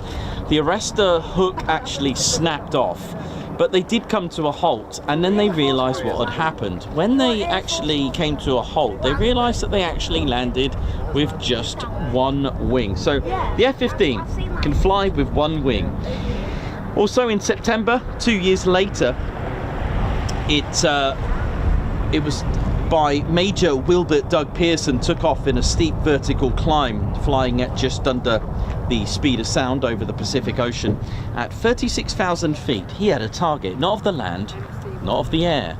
The Arrestor hook actually snapped off, but they did come to a halt, and then they realised what had happened. When they actually came to a halt, they realised that they actually landed with just one wing. So the F-15 can fly with one wing. Also in September, 2 years later, it was by Major Wilbert Doug Pearson, took off in a steep vertical climb, flying at just under the speed of sound over the Pacific Ocean at 36,000 feet. He had a target, not of the land, not of the air,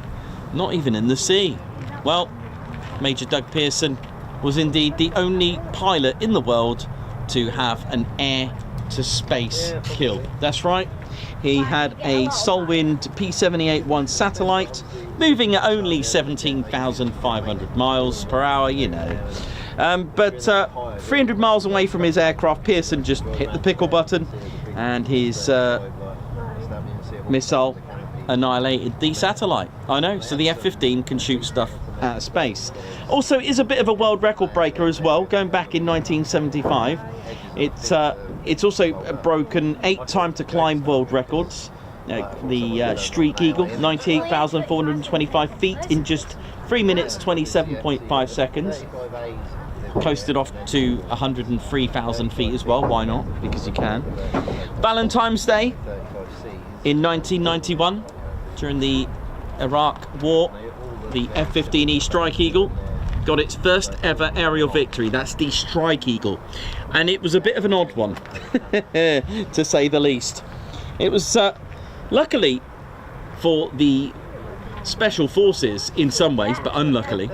not even in the sea. Well, Major Doug Pearson was indeed the only pilot in the world to have an air-to-space kill. That's right. He had a Solwind P-78-1 satellite, moving at only 17,500 miles per hour, you know. But 300 miles away from his aircraft, Pearson just hit the pickle button, and his missile annihilated the satellite. I know, so the F-15 can shoot stuff out of space. Also, it is a bit of a world record breaker as well, going back in 1975. It's also broken 8 time to climb world records. The Streak Eagle, 98,425 feet in just 3 minutes 27.5 seconds. Coasted off to 103,000 feet as well. Why not? Because you can. Valentine's Day in 1991, during the Iraq War, the F-15E Strike Eagle got its first ever aerial victory. That's the Strike Eagle, and it was a bit of an odd one, to say the least. It was luckily for the Special Forces in some ways, but unluckily,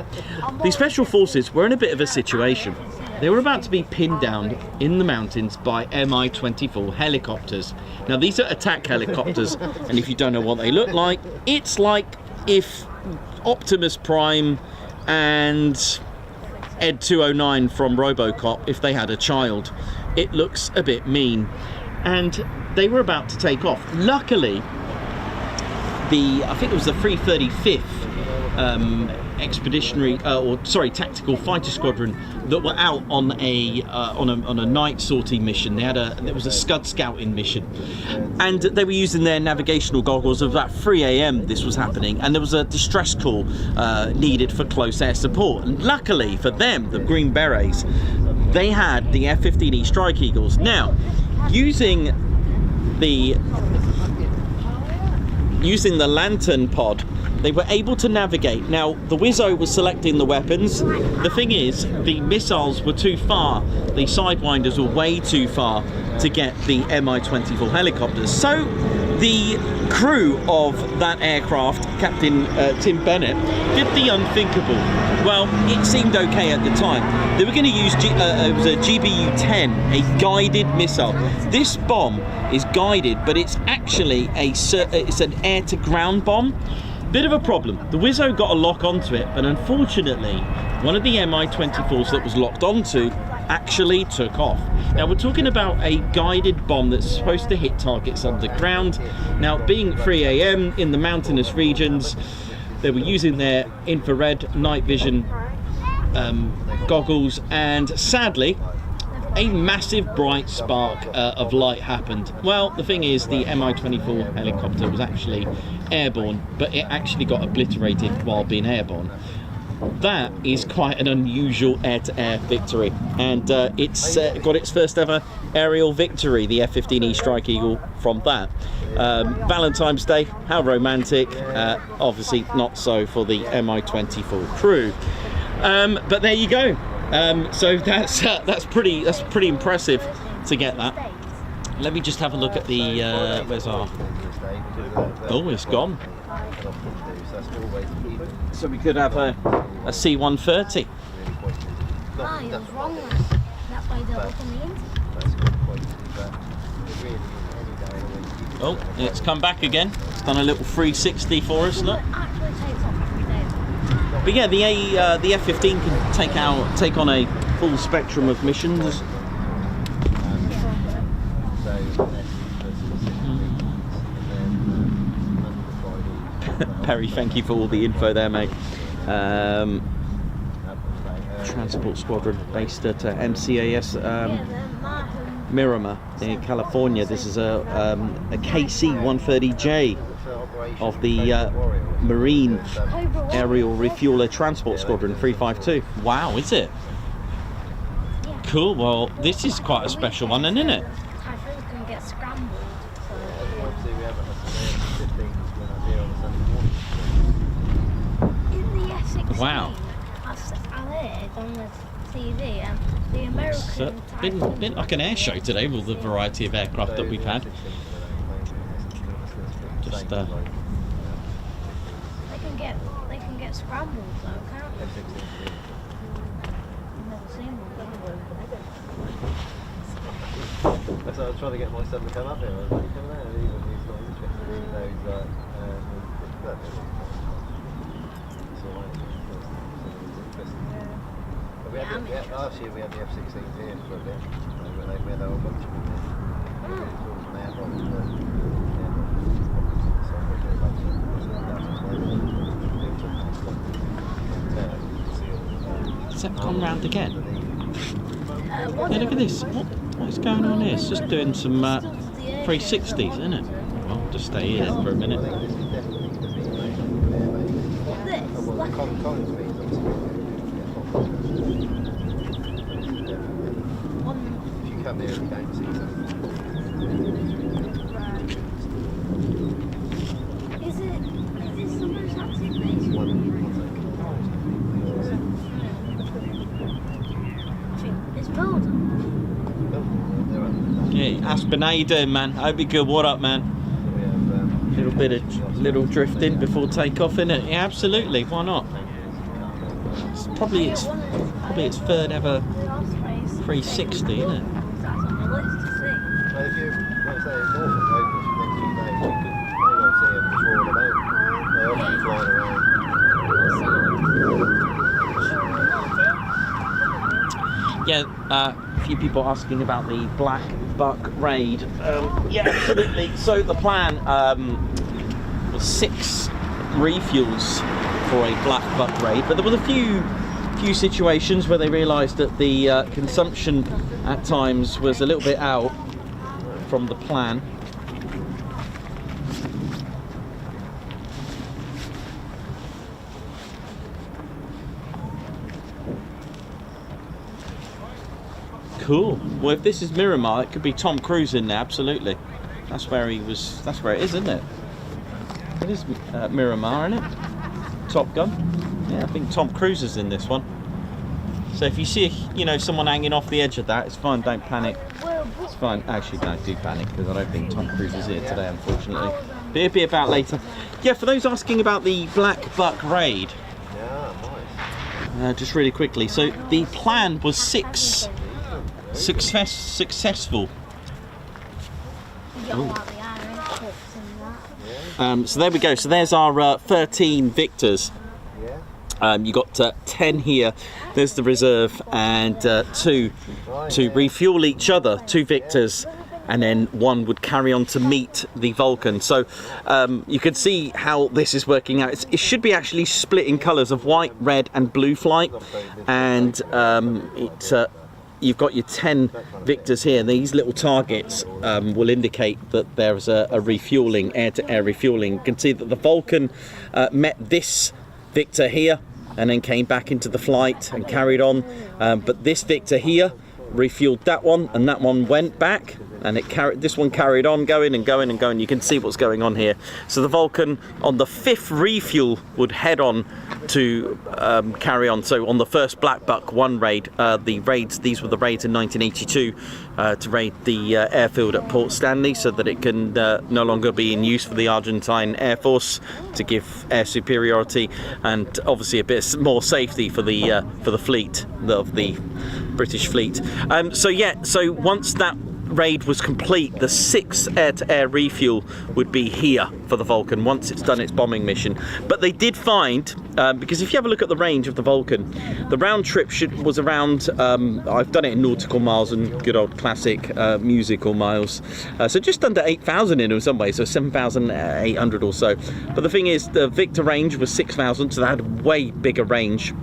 the Special Forces were in a bit of a situation. They were about to be pinned down in the mountains by Mi-24 helicopters. Now, these are attack helicopters, and if you don't know what they look like, it's like if Optimus Prime and Ed 209 from RoboCop, if they had a child. It looks a bit mean. And they were about to take off. Luckily, I think it was the 335th tactical fighter squadron that were out on a night sortie mission. There was a Scud scouting mission, and they were using their navigational goggles. At about 3 a.m. this was happening, and there was a distress call needed for close air support. And luckily for them, the Green Berets, they had the F-15E Strike Eagles. Now, using the lantern pod, they were able to navigate. Now, the Wizzo was selecting the weapons. The thing is, the missiles were too far. The Sidewinders were way too far to get the Mi-24 helicopters. So the crew of that aircraft, Captain Tim Bennett, did the unthinkable. Well, it seemed okay at the time. They were going to use it was a GBU-10, a guided missile. This bomb is guided, but it's actually it's an air-to-ground bomb. Bit of a problem. The Wizzo got a lock onto it, but unfortunately, one of the Mi-24s that was locked onto actually took off. Now, we're talking about a guided bomb that's supposed to hit targets underground. Now, being 3 a.m. in the mountainous regions, they were using their infrared night vision goggles, and sadly, a massive bright spark of light happened. Well, the thing is, the Mi-24 helicopter was actually airborne, but it actually got obliterated while being airborne. That is quite an unusual air-to-air victory, and it's got its first ever aerial victory, the F-15E Strike Eagle, from that. Valentine's Day, how romantic. Obviously not so for the Mi-24 crew, but there you go. So that's pretty impressive to get that. Let me just have a look at the where's our... Oh, it's gone. So we could have a C-130. Ah, he was wrong there. That's why they're looking Oh, it's come back again. It's done a little 360 for us. Look. But yeah, the F-15 can take on a full spectrum of missions. Perry, thank you for all the info there, mate. Transport Squadron based at MCAS Miramar in California. This is a KC-130J of the Marine Aerial Refueler Transport Squadron 352. Wow, is it? Cool. Well, this is quite a special one, isn't it? Typhoons can get scrambled. In the F-16, wow. I heard on the TV, the American It's been like an air show today with the variety of aircraft that we've had. Just They can get scrambled though, can't they? I've never seen one. So I was trying to get my son to come up here. I was like, come there. He's not interested. He knows that. Last year we had the F-16s here for a bit. We had a whole bunch of them here. Has that gone round again? Yeah, look at this. What is going on here? It's just doing some 360s, isn't it? Well, just stay here for a minute. If you come here, you don't see them. Is it somebody's active base? I think it's Belgium. Yeah, Aspen, how you doing, man? Hope you're good. What up, man? Little bit of drifting before takeoff, innit? Yeah, absolutely. Why not? It's probably its third ever 360, isn't it? Well, if you, let's say, Norfolk over the next few days, you could very well see them just rolling about. They often flying around. Yeah, a few people asking about the Black Buck raid. Yeah, absolutely. So the plan was 6 refuels for a Black Buck raid, but there was a few situations where they realised that the consumption at times was a little bit out from the plan. Cool. Well, if this is Miramar, it could be Tom Cruise in there. Absolutely. That's where he was. That's where it is, isn't it? It is Miramar, isn't it? Top Gun. Yeah, I think Tom Cruise is in this one. So if you see, someone hanging off the edge of that, it's fine. Don't panic. It's fine. Actually, don't do panic because I don't think Tom Cruise is here today, unfortunately. But it'll be about later. Yeah, for those asking about the Black Buck raid. Yeah, nice. Just really quickly. So the plan was 6. Successful. So there we go. So there's our 13 victors. You got 10 here. There's the reserve, and 2 to refuel each other. 2 victors, and then 1 would carry on to meet the Vulcan. So you can see how this is working out. It should be actually split in colours of white, red, and blue flight, and you've got your 10 victors here. These little targets will indicate that there's a refueling, air-to-air refueling. You can see that the Vulcan met this victor here and then came back into the flight and carried on. But this victor here refueled that one, and that one went back, and this one carried on going and going and going. You can see what's going on here. So the Vulcan on the 5th refuel would head on to carry on. So on the first Black Buck 1 raid, these were the raids in 1982 to raid the airfield at Port Stanley, so that it can no longer be in use for the Argentine Air Force, to give air superiority and obviously a bit more safety for the fleet, of the British fleet. So once that raid was complete, the 6th air-to-air refuel would be here for the Vulcan once it's done its bombing mission. But they did find, because if you have a look at the range of the Vulcan, the round trip was around, I've done it in nautical miles and good old classic musical miles, so just under 8,000 in some ways, so 7,800 or so. But the thing is, the Victor range was 6,000, so they had a way bigger range.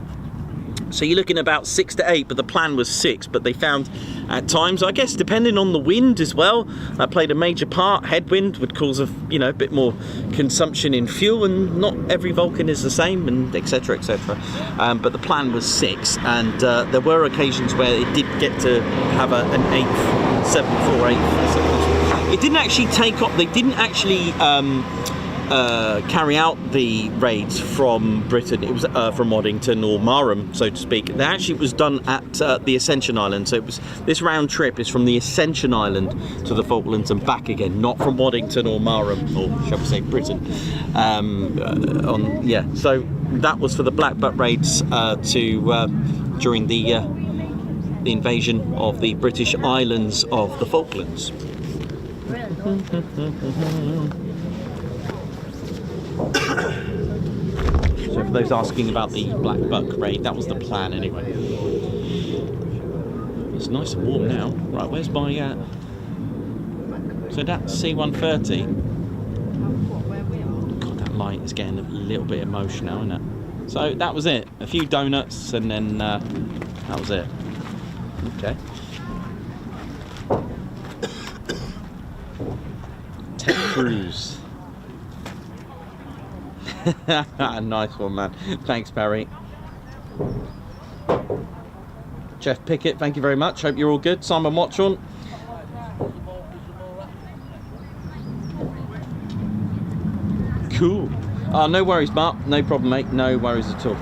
So you're looking about 6 to 8, but the plan was 6. But they found at times, I guess, depending on the wind as well, that played a major part. Headwind would cause a bit more consumption in fuel, and not every Vulcan is the same, and etc. etc. But the plan was 6, and there were occasions where it did get to have an 8th, 748. It didn't actually take off. They didn't actually carry out the raids from Britain. It was from Waddington or Marham, so to speak. That actually was done at the Ascension Island. So this round trip is from the Ascension Island to the Falklands and back again, not from Waddington or Marham, or shall we say Britain. So that was for the Black Buck raids during the invasion of the British islands of the Falklands. So for those asking about the Black Buck raid, that was the plan anyway. It's nice and warm now. Right, where's my... So that's C-130. light is getting a little bit emotional, isn't it? So that was it. A few donuts and then that was it. Okay. Tech cruise. Nice one, man. Thanks, Barry. Jeff Pickett, thank you very much. Hope you're all good. Simon Watchorn. Cool. No worries, Mark. No problem, mate. No worries at all.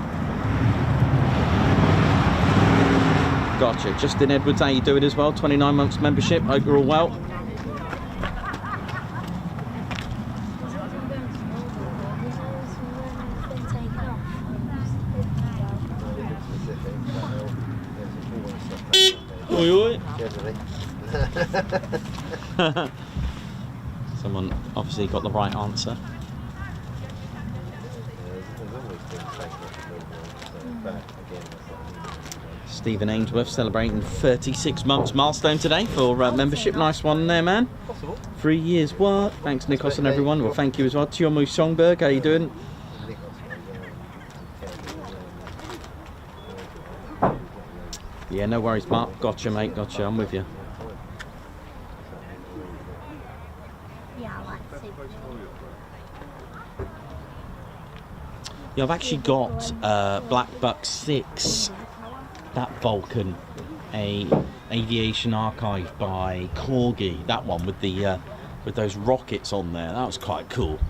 Gotcha. Justin Edwards, how you doing as well? 29 months membership. Hope you're all well. Oi, oi. Someone obviously got the right answer. Stephen Ainsworth celebrating 36 months milestone today for membership. Nice one there, man. 3 years what? Thanks, Nikos and everyone. Well, thank you as well. Tiomu Songberg, how you doing? Yeah, no worries, Mark. Gotcha, mate. Gotcha. I'm with you. Yeah, I like to see. Yeah, I've actually got Black Buck 6, that Vulcan, a aviation archive by Corgi. That one with the with those rockets on there. That was quite cool.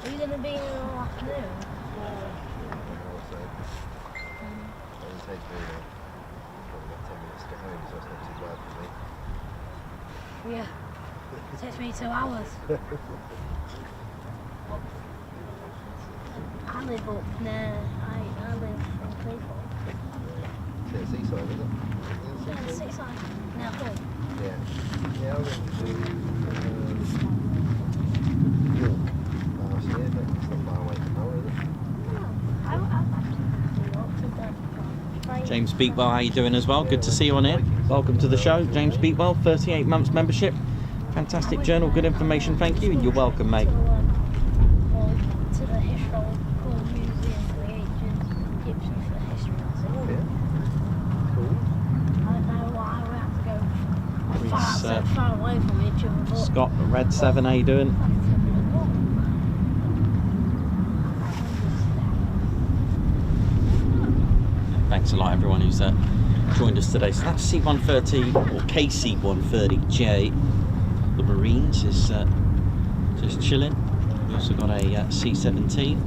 Are you going to be in all afternoon? Yeah, it takes me 2 hours. I live up near, I live in Cleveland. It's seaside, isn't it? Yeah, the seaside. Now, Hull. Yeah. Yeah, I went to York last year, but it's not far away from now, is it? James Beatwell, how you doing as well? Good to see you on here. Welcome to the show, James Beatwell. 38 months membership. Fantastic journal, good information. Thank you, and you're welcome, mate. To the Historical Museum for the Ancient Egyptians for history. I don't know why we have to go so far away from each other. Scott, Red 7, how you doing? Thanks a lot, everyone who's joined us today. So that's C-130 or KC-130J. The Marines is just chilling. We also got a C-17.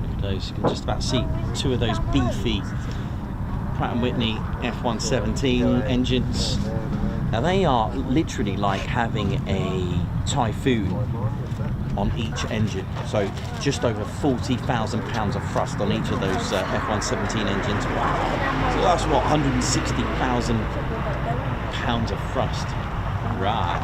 Look at those. You can just about see two of those beefy Pratt & Whitney F-117 engines. Now they are literally like having a Typhoon on each engine, so just over 40,000 pounds of thrust on each of those F-117 engines. Wow. So that's what, 160,000 pounds of thrust. Right.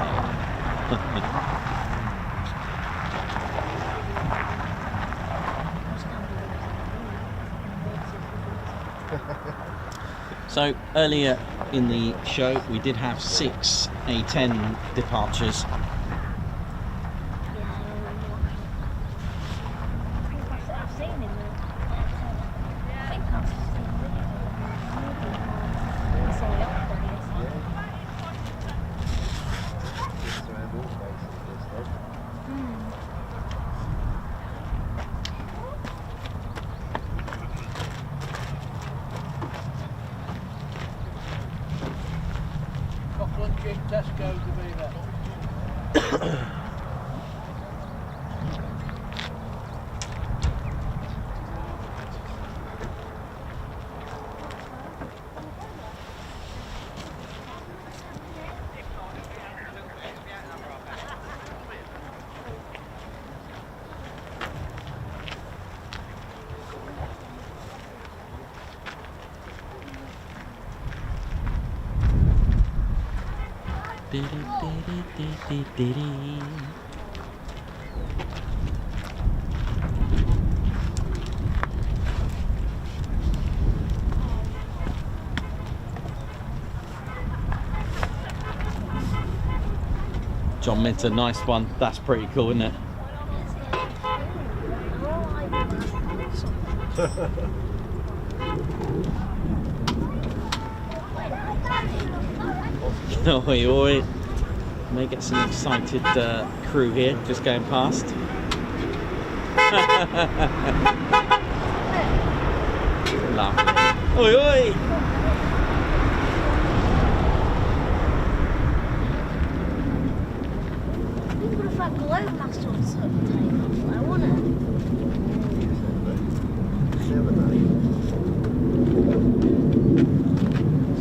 So earlier in the show we did have 6 A-10 departures. John Minter, nice one. That's pretty cool, isn't it? Oi, oi. May get some excited crew here just going past. Laugh. Oi, oi. I want it.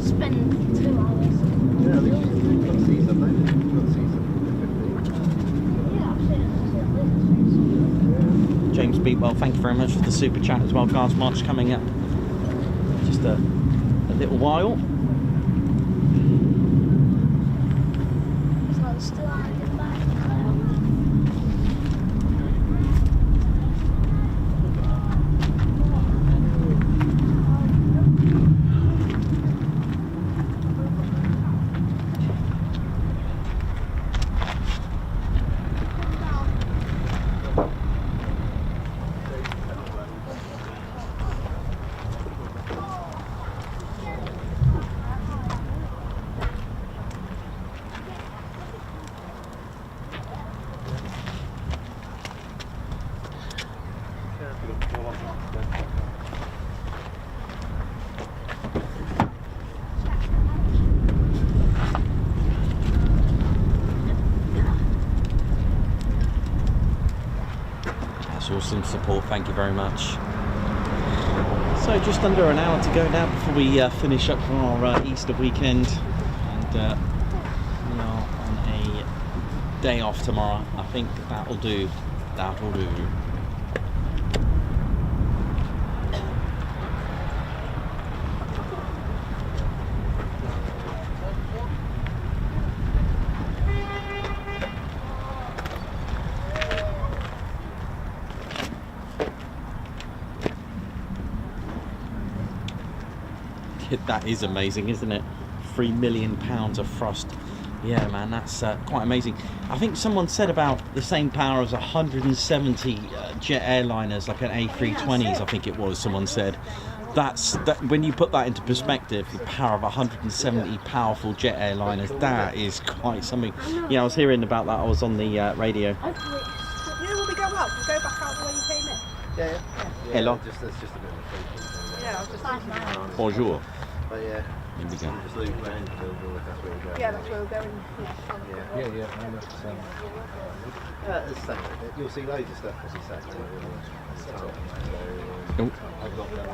Spend 2 hours. Yeah, I think you've got to see something. You've got to see something. Yeah, I've seen it. James Beatwell, thank you very much for the super chat as well. Guards March coming up just a little while. It's like still hiding back. Awesome support, thank you very much. So just under an hour to go now before we finish up for our Easter weekend, and we are on a day off tomorrow. I think that'll do. That'll do. That is amazing, isn't it? £3 million of thrust. Yeah, man, that's quite amazing. I think someone said about the same power as 170 jet airliners, like an A320s, I think it was. Someone said that when you put that into perspective, the power of 170 powerful jet airliners, that is quite something. Yeah, I was hearing about that. I was on the radio. You know when we go out, we go back out the way you came in. Yeah. Hello. That's just a bit of a freaking thing. Yeah, I was just 5 miles. Bonjour. But yeah, Here we go. just leave behind the building, that's where we go. Yeah, that's where we're going. Yeah. It's the same. You'll see loads of stuff as you say. Oh. I've got that.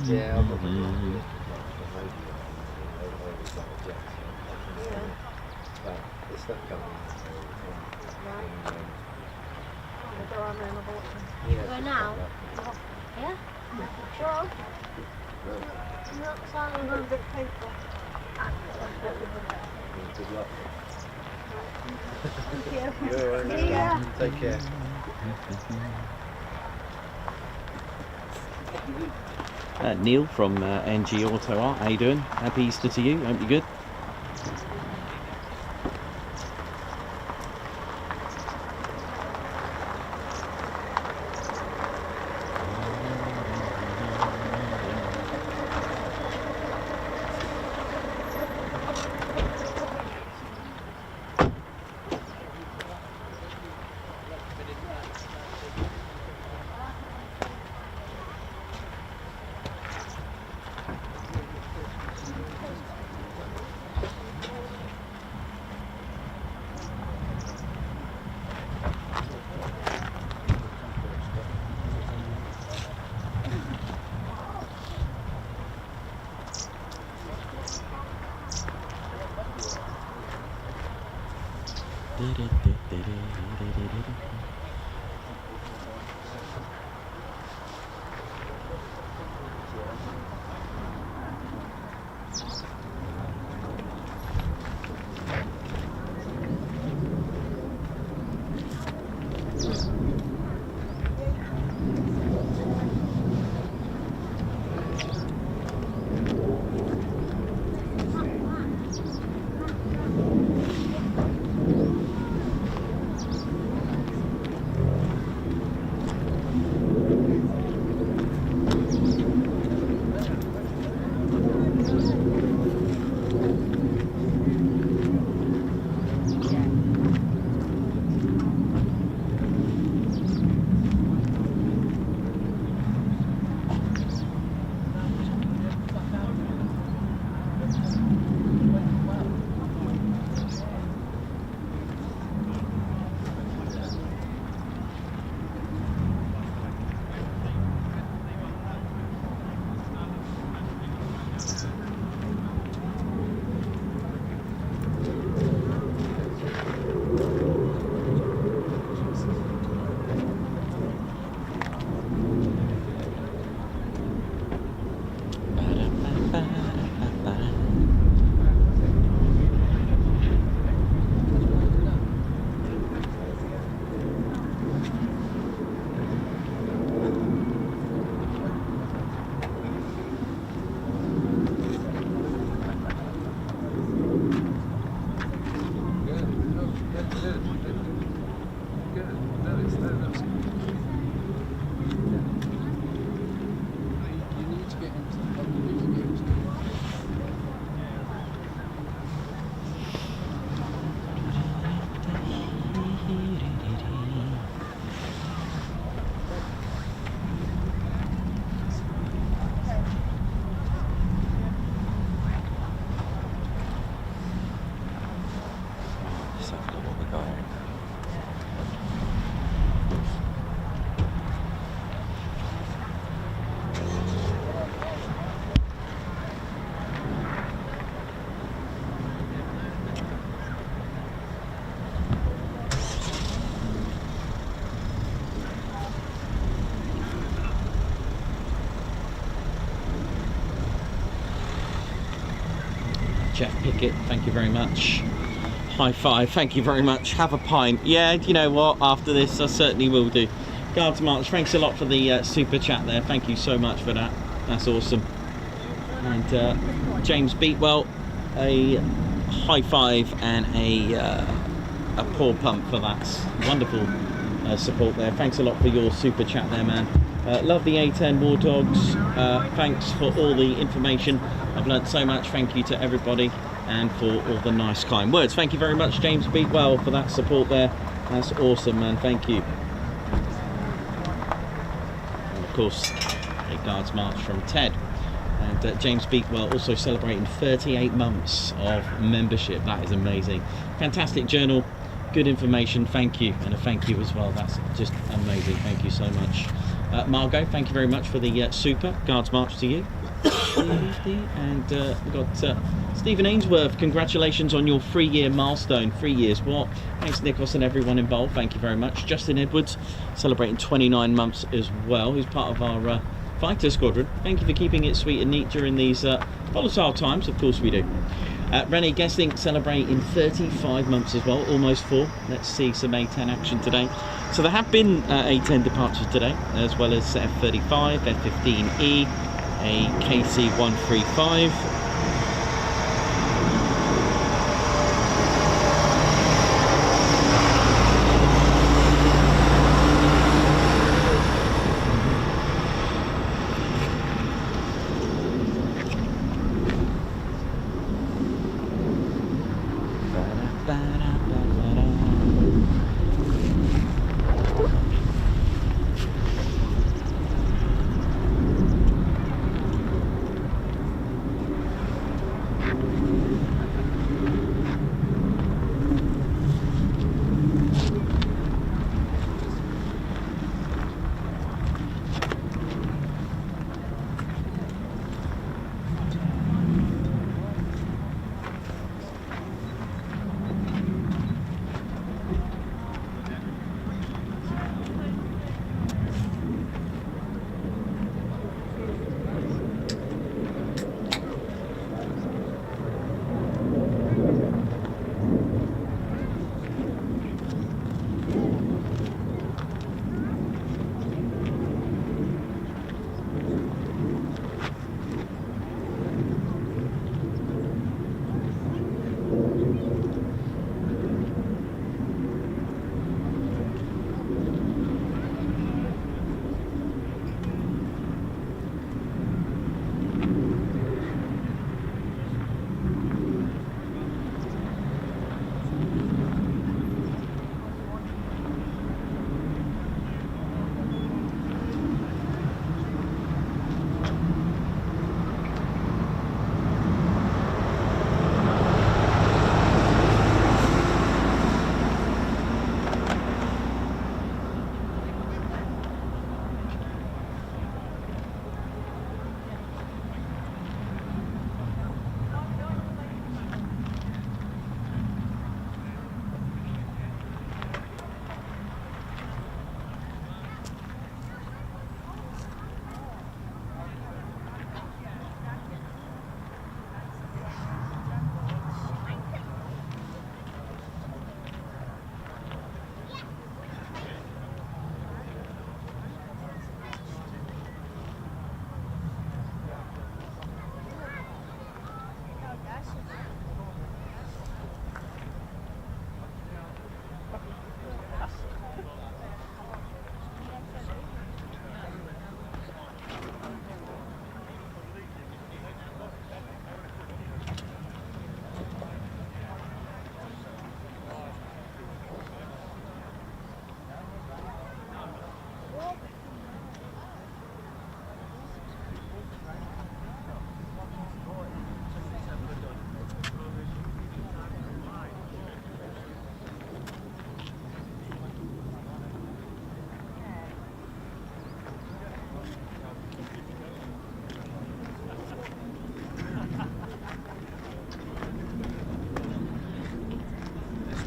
Yeah, I've got that. But there's stuff coming. Go around there and have a look. Go now? Yeah? Sure. Not sounding a bit painful. Good luck. Thank you. You're all right. Yeah. Take care. Neil from NG Auto Art, how you doing? Happy Easter to you, hope you're good. Jeff Pickett, thank you very much. High five, thank you very much. Have a pint. Yeah, you know what? After this, I certainly will do. Guards March, thanks a lot for the super chat there. Thank you so much for that. That's awesome. And James Beatwell, a high five and a paw pump for that. Wonderful support there. Thanks a lot for your super chat there, man. Love the A-10 War Dogs. Thanks for all the information. I've learnt so much. Thank you to everybody and for all the nice kind words. Thank you very much, James Beatwell, for that support there. That's awesome, man. Thank you. And of course, a Guards March from Ted. And James Beatwell also celebrating 38 months of membership. That is amazing. Fantastic journal. Good information. Thank you. And a thank you as well. That's just amazing. Thank you so much. Margot, thank you very much for the super Guards March to you. And we've got Stephen Ainsworth, congratulations on your 3-year milestone. 3 years, what? Thanks Nikos and everyone involved, thank you very much. Justin Edwards, celebrating 29 months as well, who's part of our Fighter Squadron. Thank you for keeping it sweet and neat during these volatile times, of course we do. Renee Guessing celebrating 35 months as well, almost 4. Let's see some A-10 action today. So there have been A-10 departures today, as well as F-35, F-15E, a KC-135.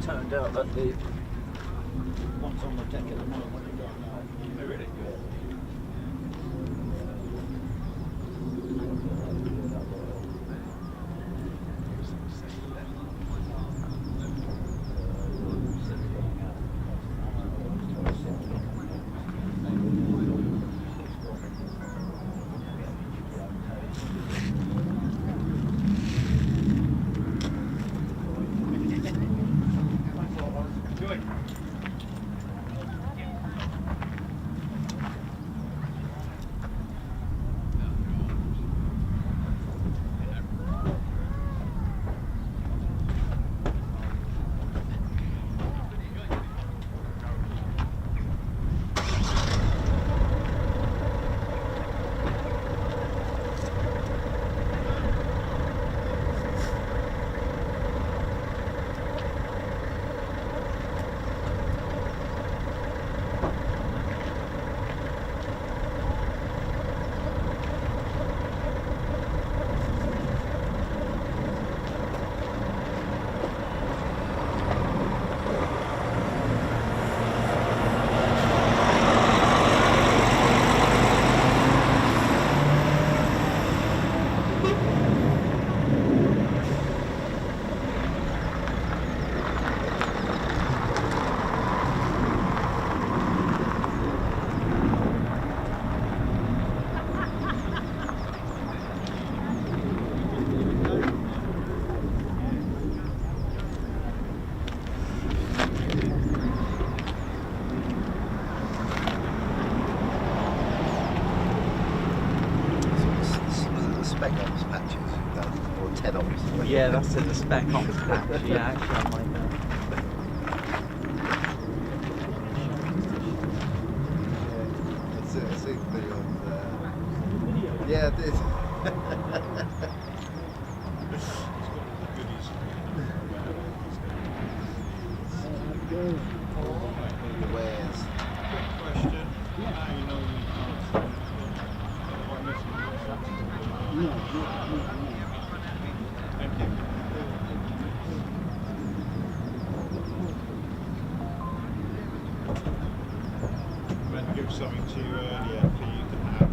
Turned out that the what's on the deck at the moment. Oh, really? Yeah, that's in the spec ops patch. Yeah, actually, I might know. It's it seems to be on yeah, it is. Wares. Thank you. I'm going to give something to you earlier for you to have.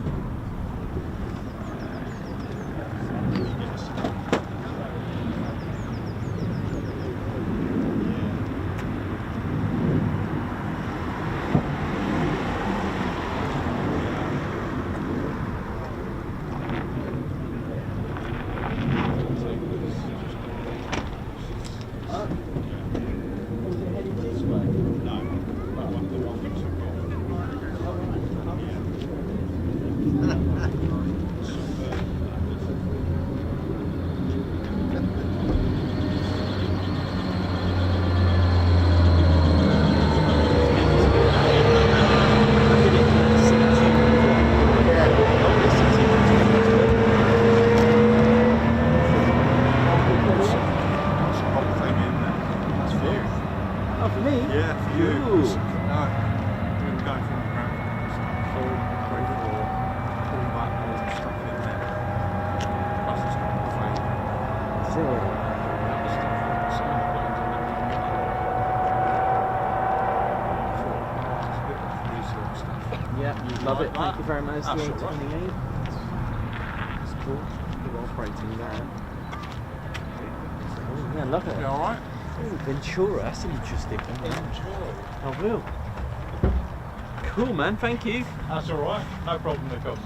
Love it, thank you very much. The A-28. Right. That's cool. Good operating there. Oh, yeah, love it. You alright? Oh, Ventura, that's an interesting one. I will. Cool, man, thank you. That's alright, no problem at all.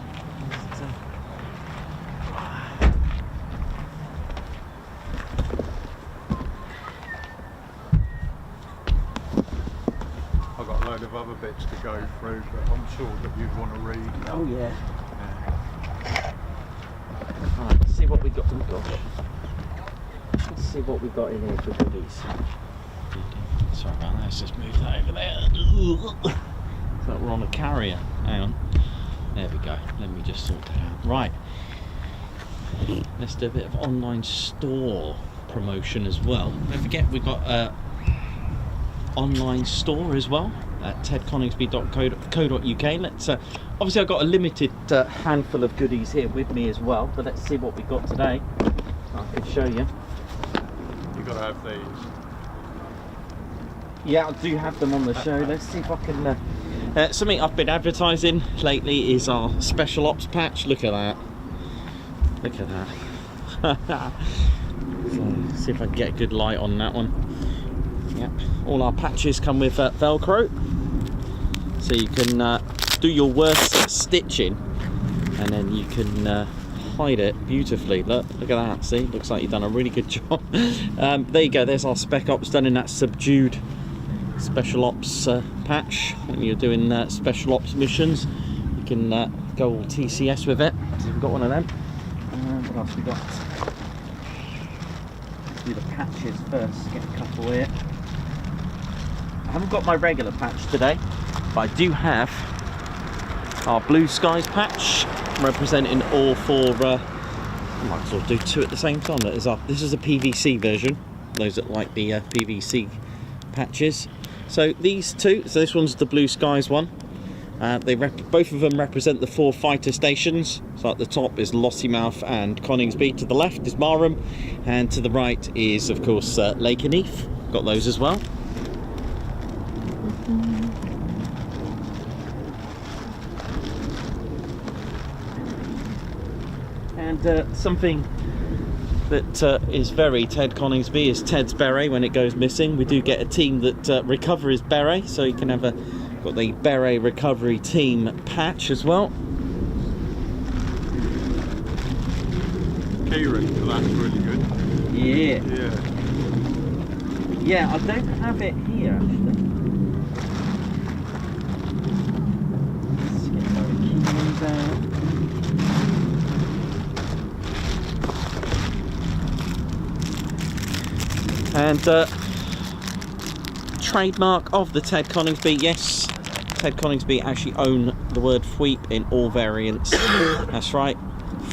I've got a load of other bits to go through, but I'm sure that you'd want to read. Oh yeah. Alright, let's see what we got. Oh gosh. Let's see what we got in here for goodies. Sorry about that, let's just move that over there. So we're on a carrier. Hang on. There we go. Let me just sort that out. Right. Let's do a bit of online store promotion as well. Don't forget we've got online store as well at tedconingsby.co.uk. Let's obviously I've got a limited handful of goodies here with me as well, but let's see what we got today. I can show you. You've got to have these. Yeah, I do have them on the show. Let's see if I can something I've been advertising lately is our special ops patch. Look at that. Look at that. So, see if I can get a good light on that one. Yep, all our patches come with Velcro, so you can do your worst stitching and then you can hide it beautifully. Look at that, see, looks like you've done a really good job. There you go, there's our spec ops done in that subdued special ops patch. When you're doing special ops missions, you can go all TCS with it. So we've got one of them. What else we got? Let's do the patches first, get a couple here. I haven't got my regular patch today, but I do have our Blue Skies patch representing all four. I might as well do two at the same time. This is a PVC version. Those that like the PVC patches. So these two. So this one's the Blue Skies one. Both of them represent the four fighter stations. So at the top is Lossiemouth and Coningsby. To the left is Marham, and to the right is, of course, Lakenheath. Got those as well. And something that is very Ted Coningsby is Ted's beret. When it goes missing, we do get a team that recover his beret, so you can have got the beret recovery team patch as well. Keyring, so that's really good. Yeah. Yeah. Yeah, I don't have it here actually. Let's get our keys out. And trademark of the Ted Coningsby, yes, Ted Coningsby actually own the word FWEEP in all variants. That's right,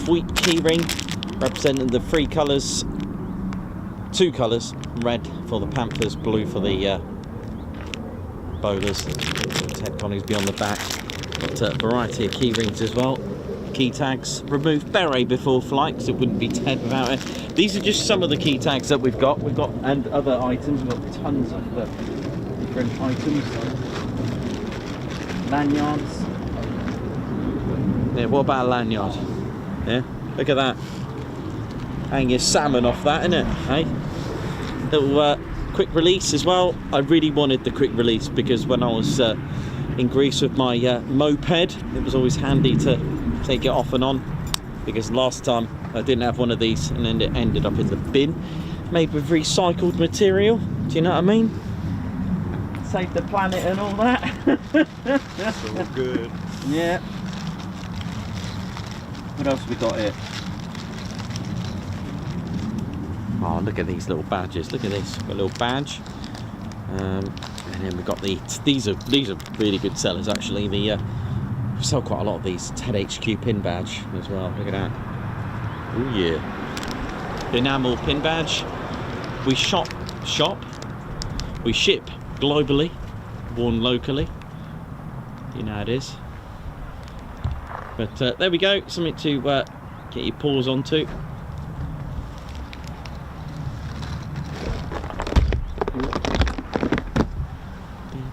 FWEEP keyring representing the three colours, two colours, red for the Panthers, blue for the bowlers. Ted Coningsby on the back. Got a variety of key rings as well. Key tags. Remove beret before flight because it wouldn't be Ted without it. These are just some of the key tags that we've got. And other items. We've got tons of different items. Lanyards. Yeah, what about a lanyard? Yeah, look at that. Hang your salmon off that, innit? Hey, little quick release as well. I really wanted the quick release because when I was in Greece with my moped, it was always handy to take it off and on, because last time I didn't have one of these and then it ended up in the bin, made with recycled material. Do you know what I mean? Save the planet and all that. That's all good. Yeah. What else have we got here? Oh, look at these little badges. Look at this. Got a little badge. And then we've got these are really good sellers actually. We sell quite a lot of these. Ted HQ pin badge as well. Look at that. Oh yeah. Enamel pin badge. We shop. We ship globally, worn locally. You know how it is. But there we go. Something to get your paws onto.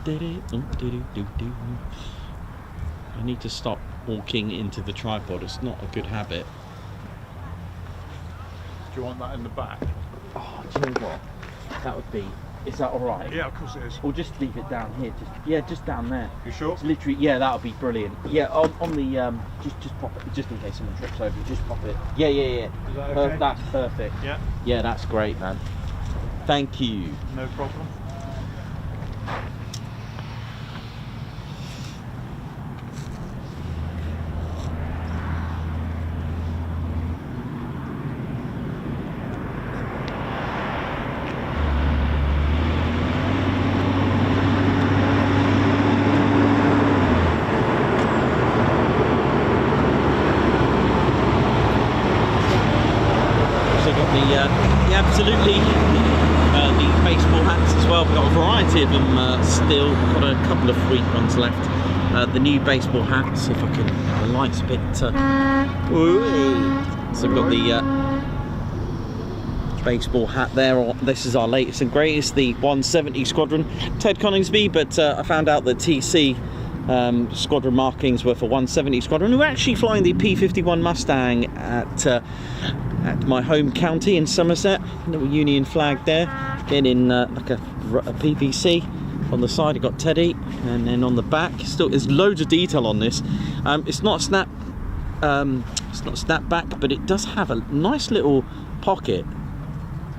I need to stop walking into the tripod. It's not a good habit. Do you want that in the back? Oh, do you know what? That would be. Is that all right? Yeah, of course it is. Or just leave it down here. Just down there. You sure? It's literally, yeah, that would be brilliant. Yeah, on the just pop it, just in case someone trips over. Just pop it. Yeah. Is that okay? That's perfect. Yeah. Yeah, that's great, man. Thank you. No problem. Absolutely, the baseball hats as well. We've got a variety of them still. Got a couple of sweet ones left. The new baseball hats, if I can, the light's a bit. So we've got the baseball hat there. This is our latest and greatest, the 170 Squadron, Ted Coningsby. But I found out that TC squadron markings were for 170 Squadron, who are actually flying the P-51 Mustang at my home county in Somerset. Little Union flag there, again in like a PVC on the side. It got Teddy, and then on the back, still there's loads of detail on this. It's not snap back, but it does have a nice little pocket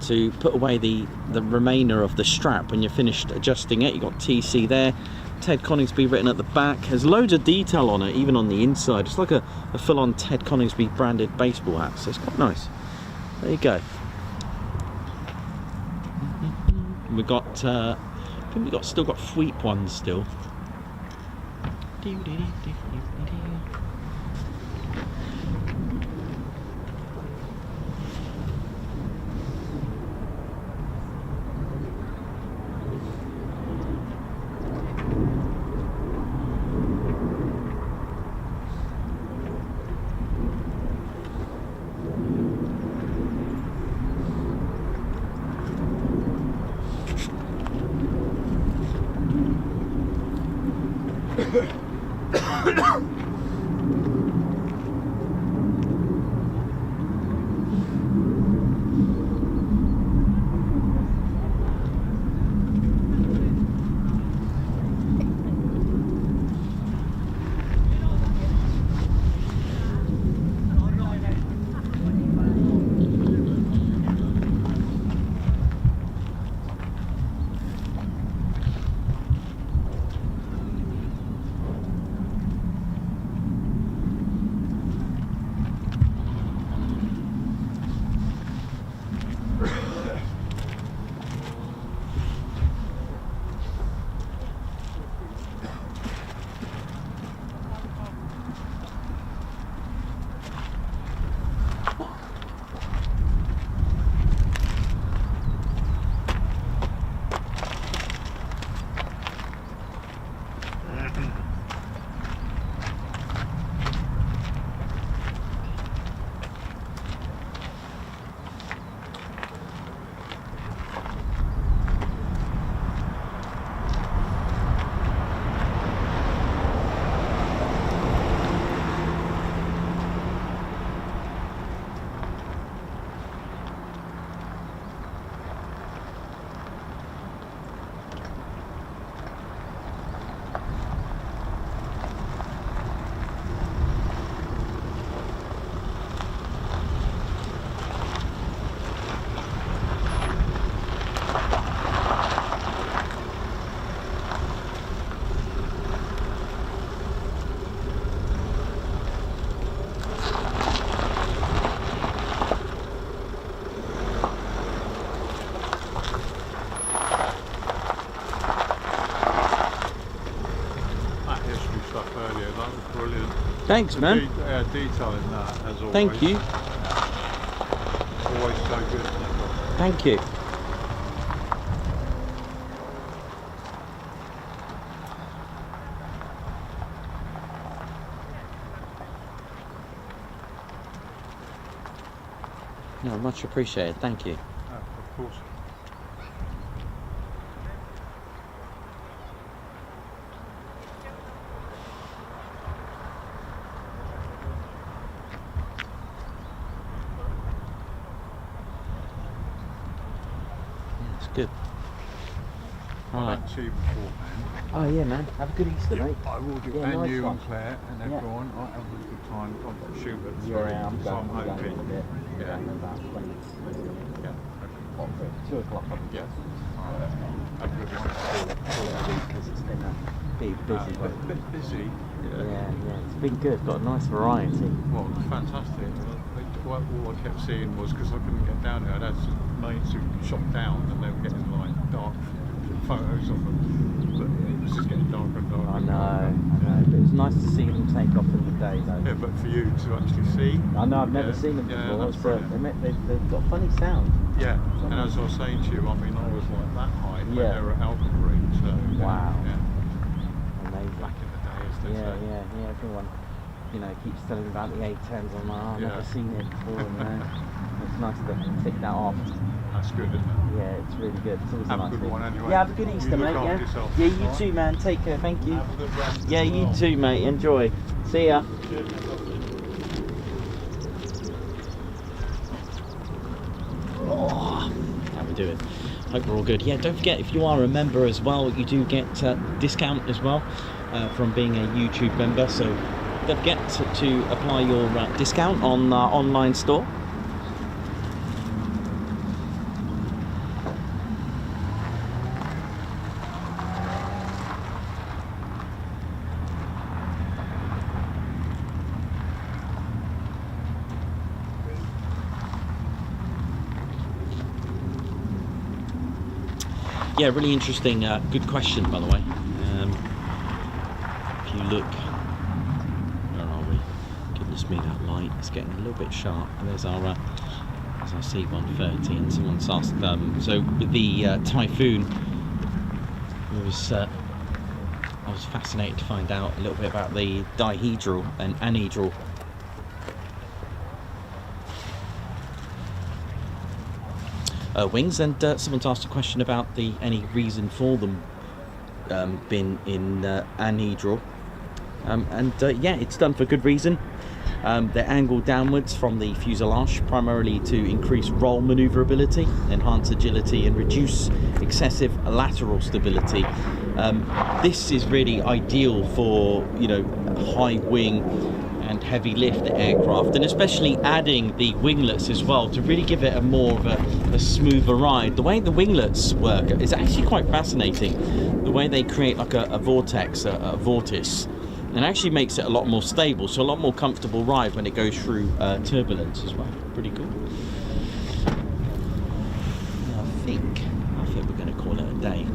to put away the remainder of the strap when you're finished adjusting it. You got TC there. Ted Coningsby written at the back. There's loads of detail on it, even on the inside. It's like a full-on Ted Coningsby branded baseball hat, so it's quite nice. There you go. We've got, I think we've still got FWEEP ones still. stuff earlier. That was brilliant. Thanks, man. Detailing that as always. Thank you. Always so good. Thank you. No, much appreciated. Thank you. Of course. It's good. Well, Alright. that's you before, man. Oh yeah, man. Have a good Easter, mate. I will do. Yeah, And nice you one. and Claire and everyone. I have a good time. I've got to shoot at 3, Yeah, I'm so I'm going in a hoping. bit. Yeah. In about 20 minutes. Yeah. What, 2 o'clock? Yeah. Have a good one. Because it's been a bit busy. A bit busy. Yeah, it's been good. Got a nice variety. Well, fantastic. All I kept seeing was, because I couldn't get down there, I'd had some mates who shot down and they were getting like dark photos of them. But it was just getting darker and darker. I know. But it was nice to see them take off in the day, though. Yeah, but for you to actually see. I know, I've never seen them before. That's brilliant. They've got funny sound. Yeah, and as I was saying to you, I mean, I was like that high when Yeah. they were at Alpha Green, so. Wow. Yeah. Amazing. Back in the day, as they say. Yeah. Everyone, keeps telling me about the A-10s. I'm like, I've never seen it before. It's nice to tick that off. That's good, isn't it? Yeah, it's really good. It's always Have a a nice good thing. one anyway. Yeah, have a good Easter, You look mate. after Yeah. yourself, Yeah, you alright? too, man. Take care. Thank you. Have a good rest Yeah, as you well. too, mate. Enjoy. See ya. Oh, how we doing? Hope we're all good. Yeah, don't forget, if you are a member as well, you do get discount as well from being a YouTube member. So don't forget to apply your discount on our online store. Yeah, really interesting, good question, by the way. If you look, where are we? Goodness me, that light is getting a little bit sharp. And there's our C-130, and someone's asked, so with the Typhoon, I was fascinated to find out a little bit about the dihedral and anhedral wings, and someone's asked a question about any reason for them being in anhedral, yeah, it's done for good reason. They're angled downwards from the fuselage, primarily to increase roll maneuverability, enhance agility, and reduce excessive lateral stability. This is really ideal for high wing and heavy lift aircraft, and especially adding the winglets as well to really give it a more of a smoother ride. The way the winglets work is actually quite fascinating. The way they create like a vortex, a vortice, and actually makes it a lot more stable, so a lot more comfortable ride when it goes through turbulence as well. Pretty cool. I think we're going to call it a day.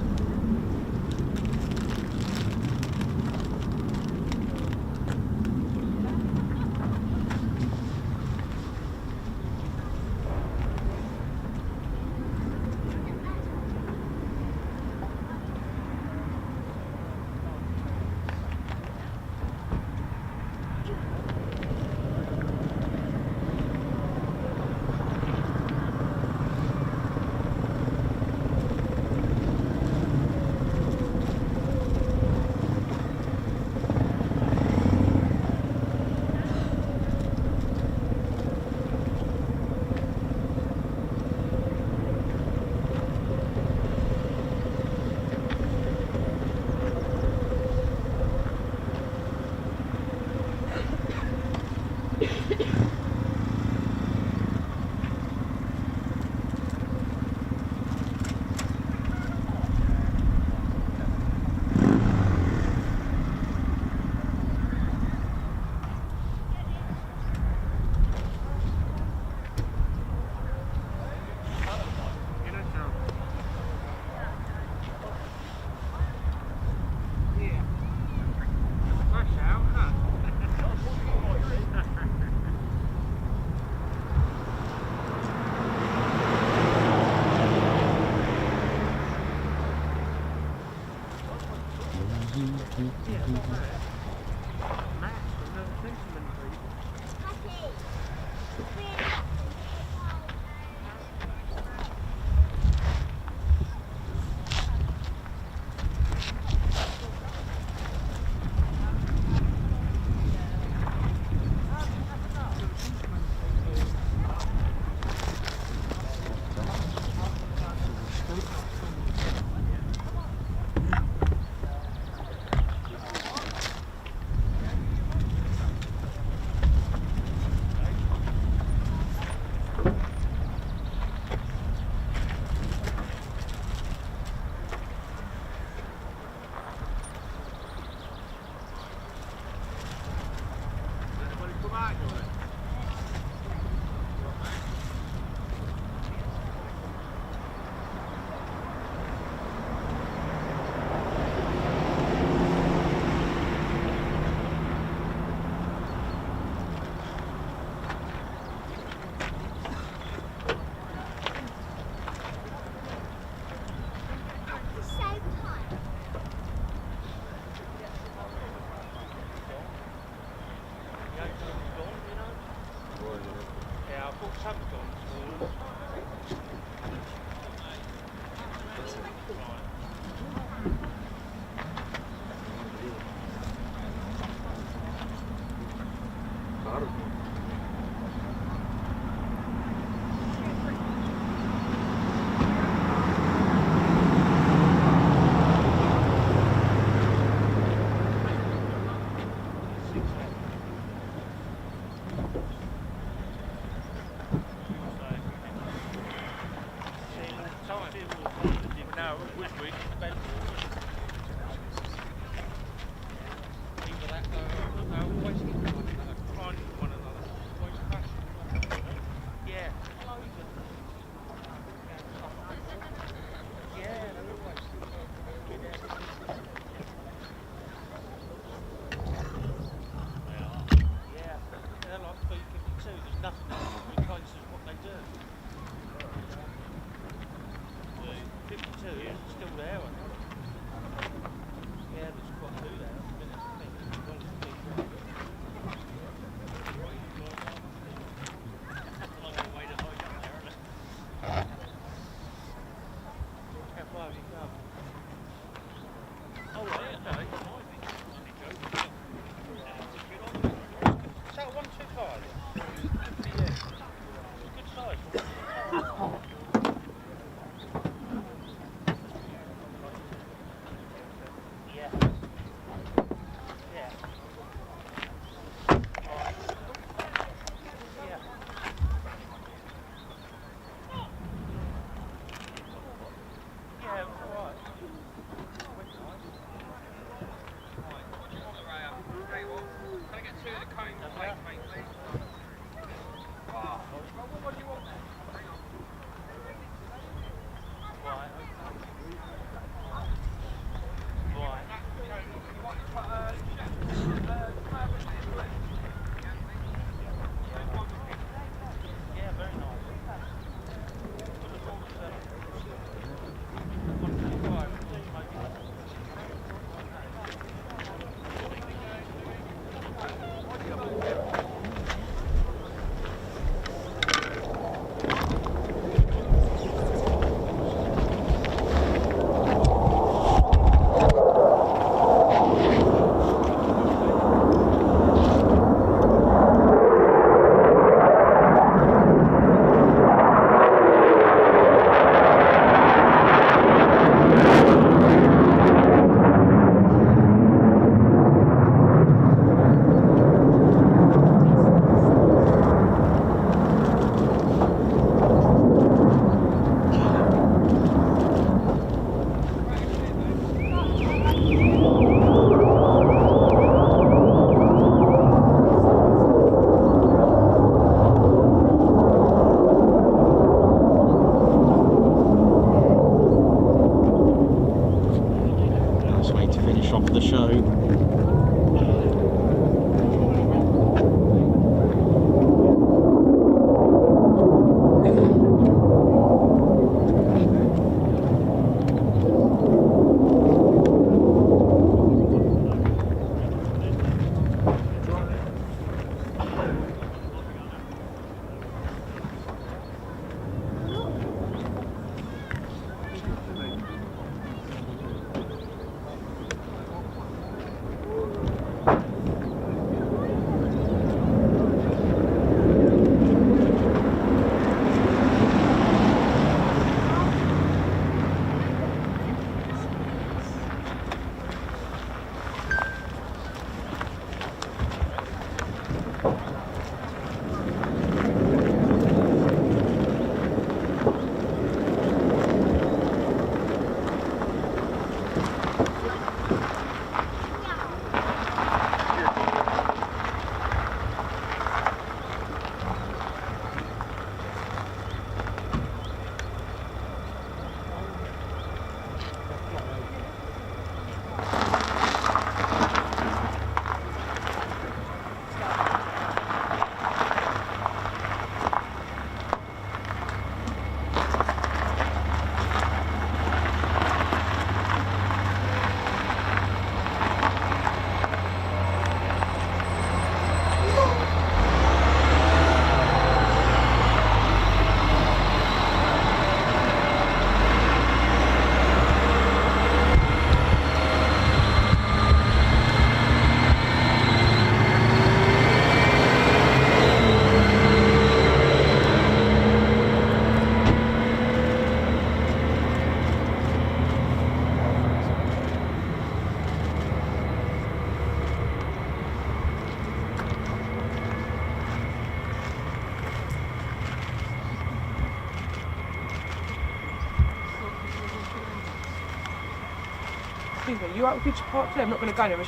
Excuse me, you out with Future Park today? I'm not going to go anywhere.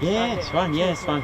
Yeah, it's fine. Yeah, it's fine.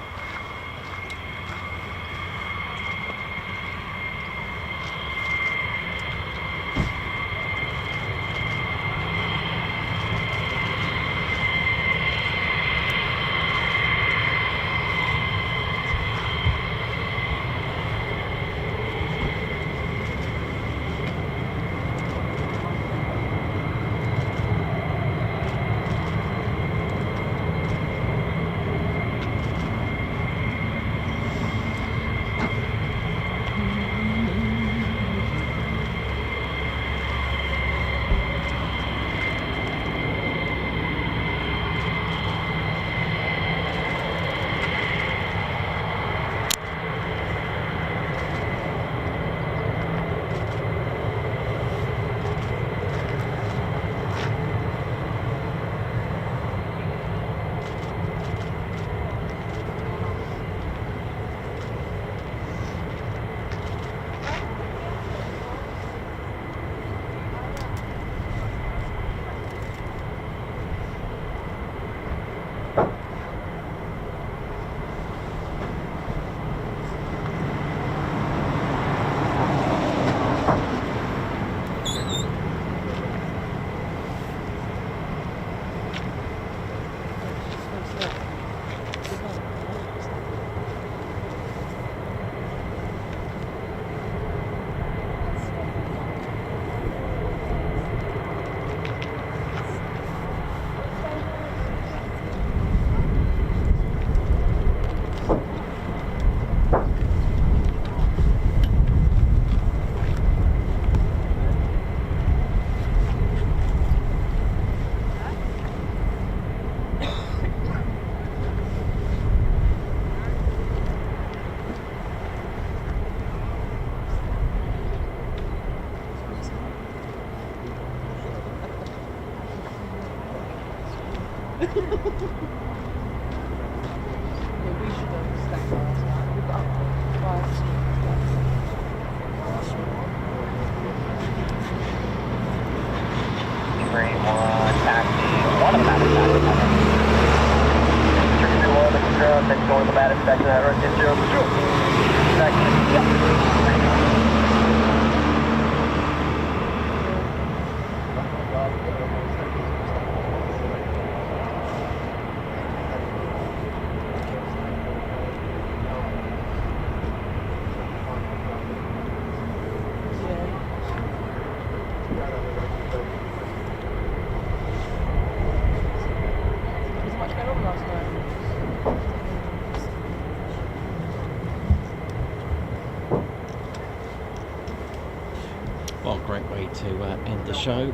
Well, great way to end the show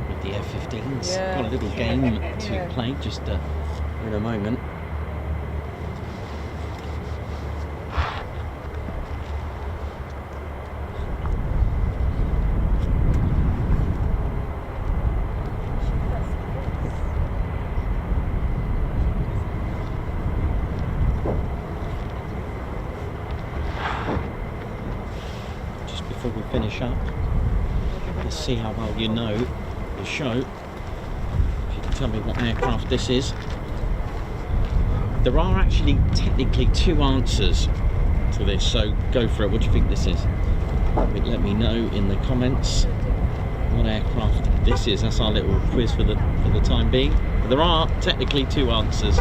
with the F-15s. Yeah. Got a little game to play just in a moment. We finish up, let's see how well you know the show. If you can tell me what aircraft this is. There are actually technically two answers to this, so go for it. What do you think this is? Let me know in the comments what aircraft this is. That's our little quiz for the time being. But there are technically two answers.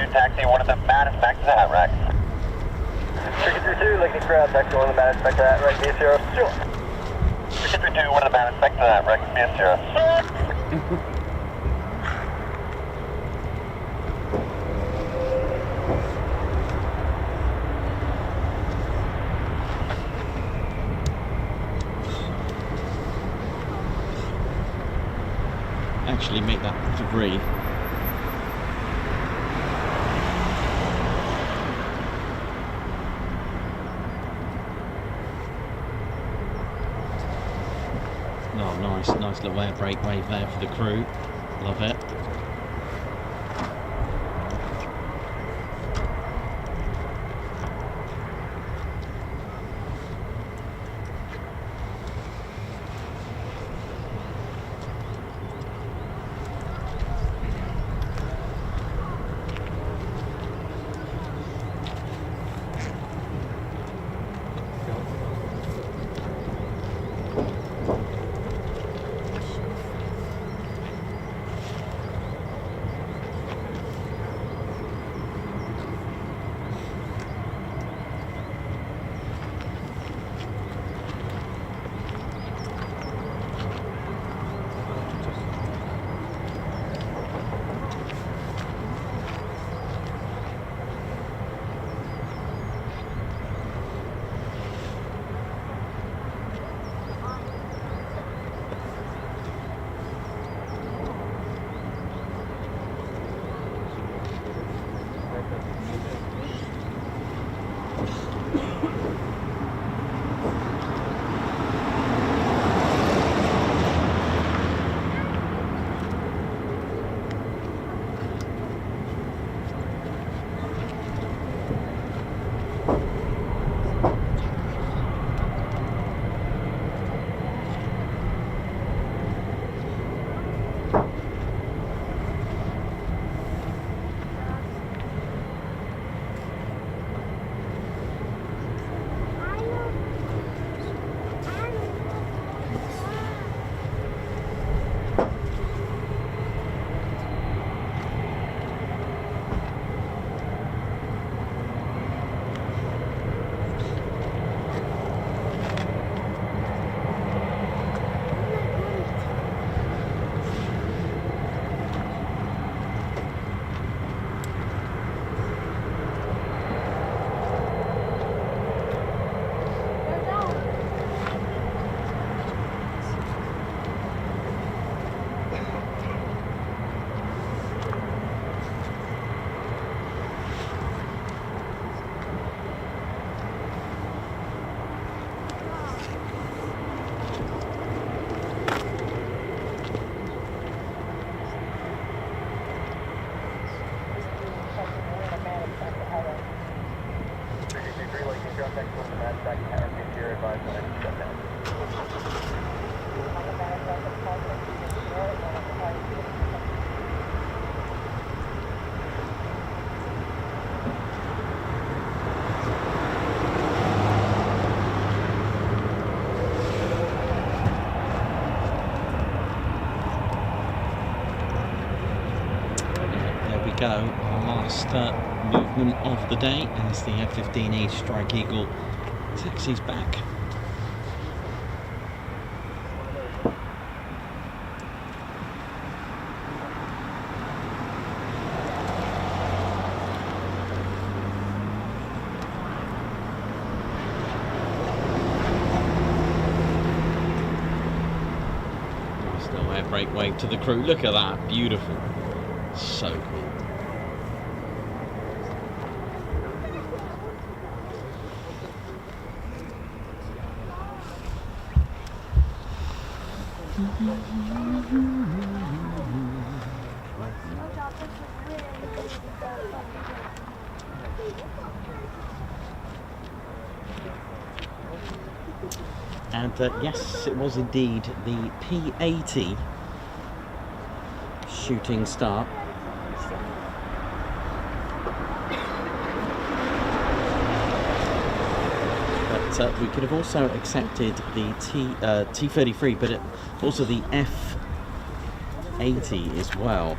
Taxi, one of the baddest back to that rack. 332, Lakenheath crowd, taxi, one of the baddest back to that rack, BS0, sure. 332, one of the baddest back to that rack, BS0, actually make that 3. Oh, nice little air brake wave there for the crew. Love it. Go, our last movement of the day as the F-15E Strike Eagle taxis back. Nice little air brake wave to the crew. Look at that, beautiful, so cool. And yes, it was indeed the P-80 shooting star. But we could have also accepted the T-33, but also the F-80 as well,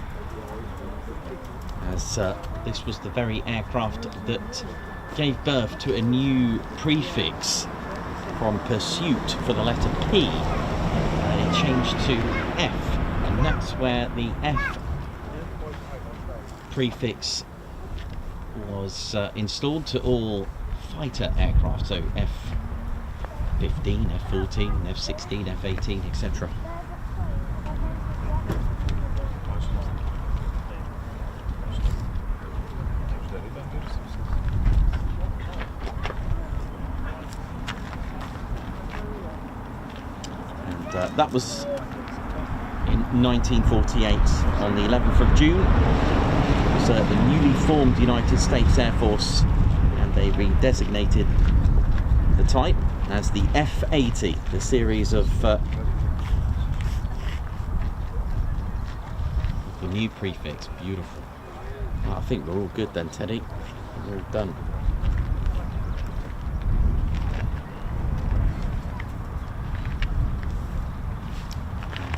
as this was the very aircraft that gave birth to a new prefix from pursuit for the letter P, and it changed to F, and that's where the F prefix was installed to all fighter aircraft, so F-15, F-14, F-16, F-18, etc. that was in 1948 on the 11th of June. It was the newly formed United States Air Force, and they redesignated the type as the F-80, the series of the new prefix. Beautiful. Well, I think we're all good then, Teddy. We're all done.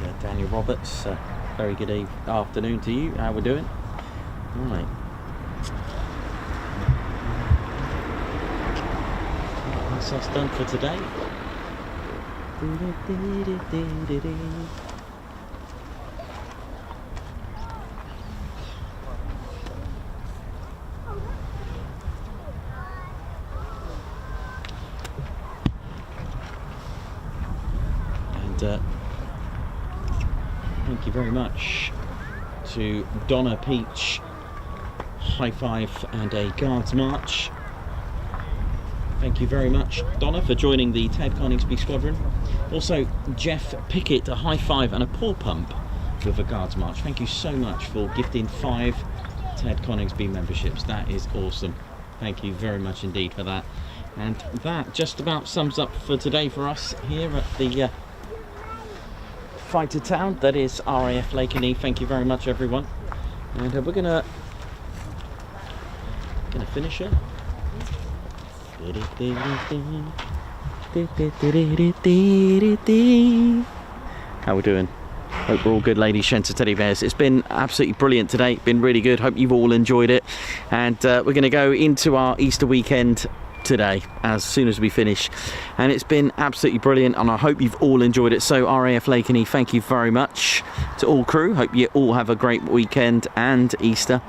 And, Daniel Roberts, very good afternoon to you. How we doing? Right. That's us done for today. And thank you very much to Donna Peach, high five and a guards march. Thank you very much, Donna, for joining the Ted Coningsby Squadron. Also, Jeff Pickett, a high five and a paw pump with a guards march. Thank you so much for gifting 5 Ted Coningsby memberships. That is awesome. Thank you very much indeed for that. And that just about sums up for today for us here at the fighter town that is RAF Lakenheath. Thank you very much, everyone. And we're gonna finish it. How we doing? Hope we're all good, ladies, gents, and teddy bears. It's been absolutely brilliant today. Been really good. Hope you've all enjoyed it. And we're going to go into our Easter weekend today as soon as we finish, and it's been absolutely brilliant, and I hope you've all enjoyed it. So RAF Lakenheath, thank you very much to all crew. Hope you all have a great weekend and Easter,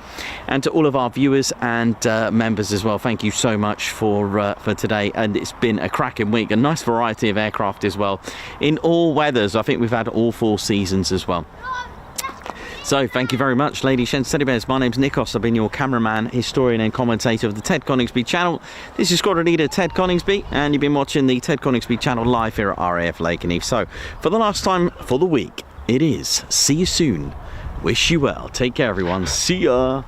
and to all of our viewers and members as well, thank you so much for today. And it's been a cracking week, a nice variety of aircraft as well in all weathers. I think we've had all 4 seasons as well. So thank you very much, ladies, gents, teddy bears. My name's Nikos. I've been your cameraman, historian and commentator of the Ted Coningsby channel. This is Squadron Leader Ted Coningsby, and you've been watching the Ted Coningsby channel live here at RAF Lakenheath. So for the last time for the week, it is see you soon. Wish you well. Take care, everyone. See ya.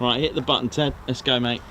Right, hit the button, Ted. Let's go, mate.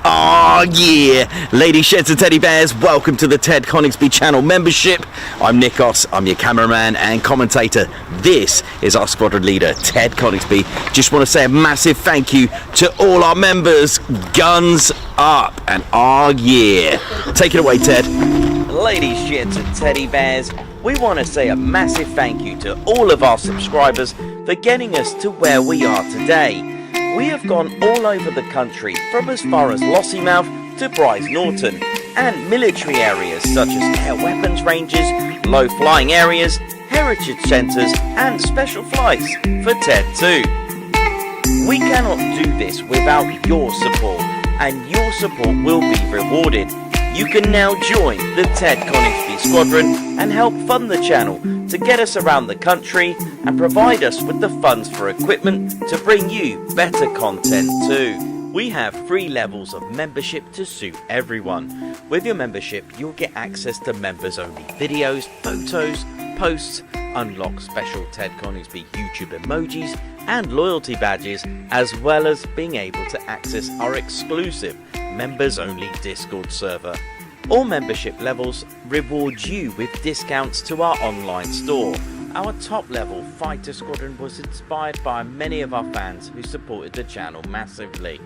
Oh yeah, ladies, gents and teddy bears, welcome to the Ted Coningsby channel membership. I'm Nikos, I'm your cameraman and commentator. This is our squadron leader, Ted Coningsby. Just want to say a massive thank you to all our members. Guns up, and oh yeah. Take it away, Ted. Ladies, gents and teddy bears, we want to say a massive thank you to all of our subscribers for getting us to where we are today. We have gone all over the country, from as far as Lossiemouth to Bryce Norton, and military areas such as air weapons ranges, low flying areas, heritage centres and special flights for TED 2. We cannot do this without your support, and your support will be rewarded. You can now join the Ted Coningsby Squadron and help fund the channel to get us around the country and provide us with the funds for equipment to bring you better content too. We have 3 levels of membership to suit everyone. With your membership, you'll get access to members only videos, photos, posts, unlock special Ted Coningsby YouTube emojis and loyalty badges, as well as being able to access our exclusive members only Discord server. All membership levels reward you with discounts to our online store. Our top level Fighter Squadron was inspired by many of our fans who supported the channel massively.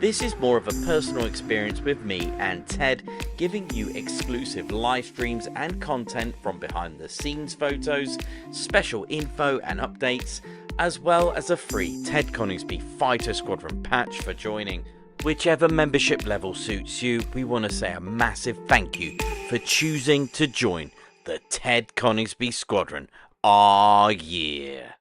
This is more of a personal experience with me and Ted, giving you exclusive live streams and content from behind the scenes photos, special info and updates, as well as a free Ted Coningsby Fighter Squadron patch for joining. Whichever membership level suits you, we want to say a massive thank you for choosing to join the Ted Coningsby Squadron. Ah, yeah.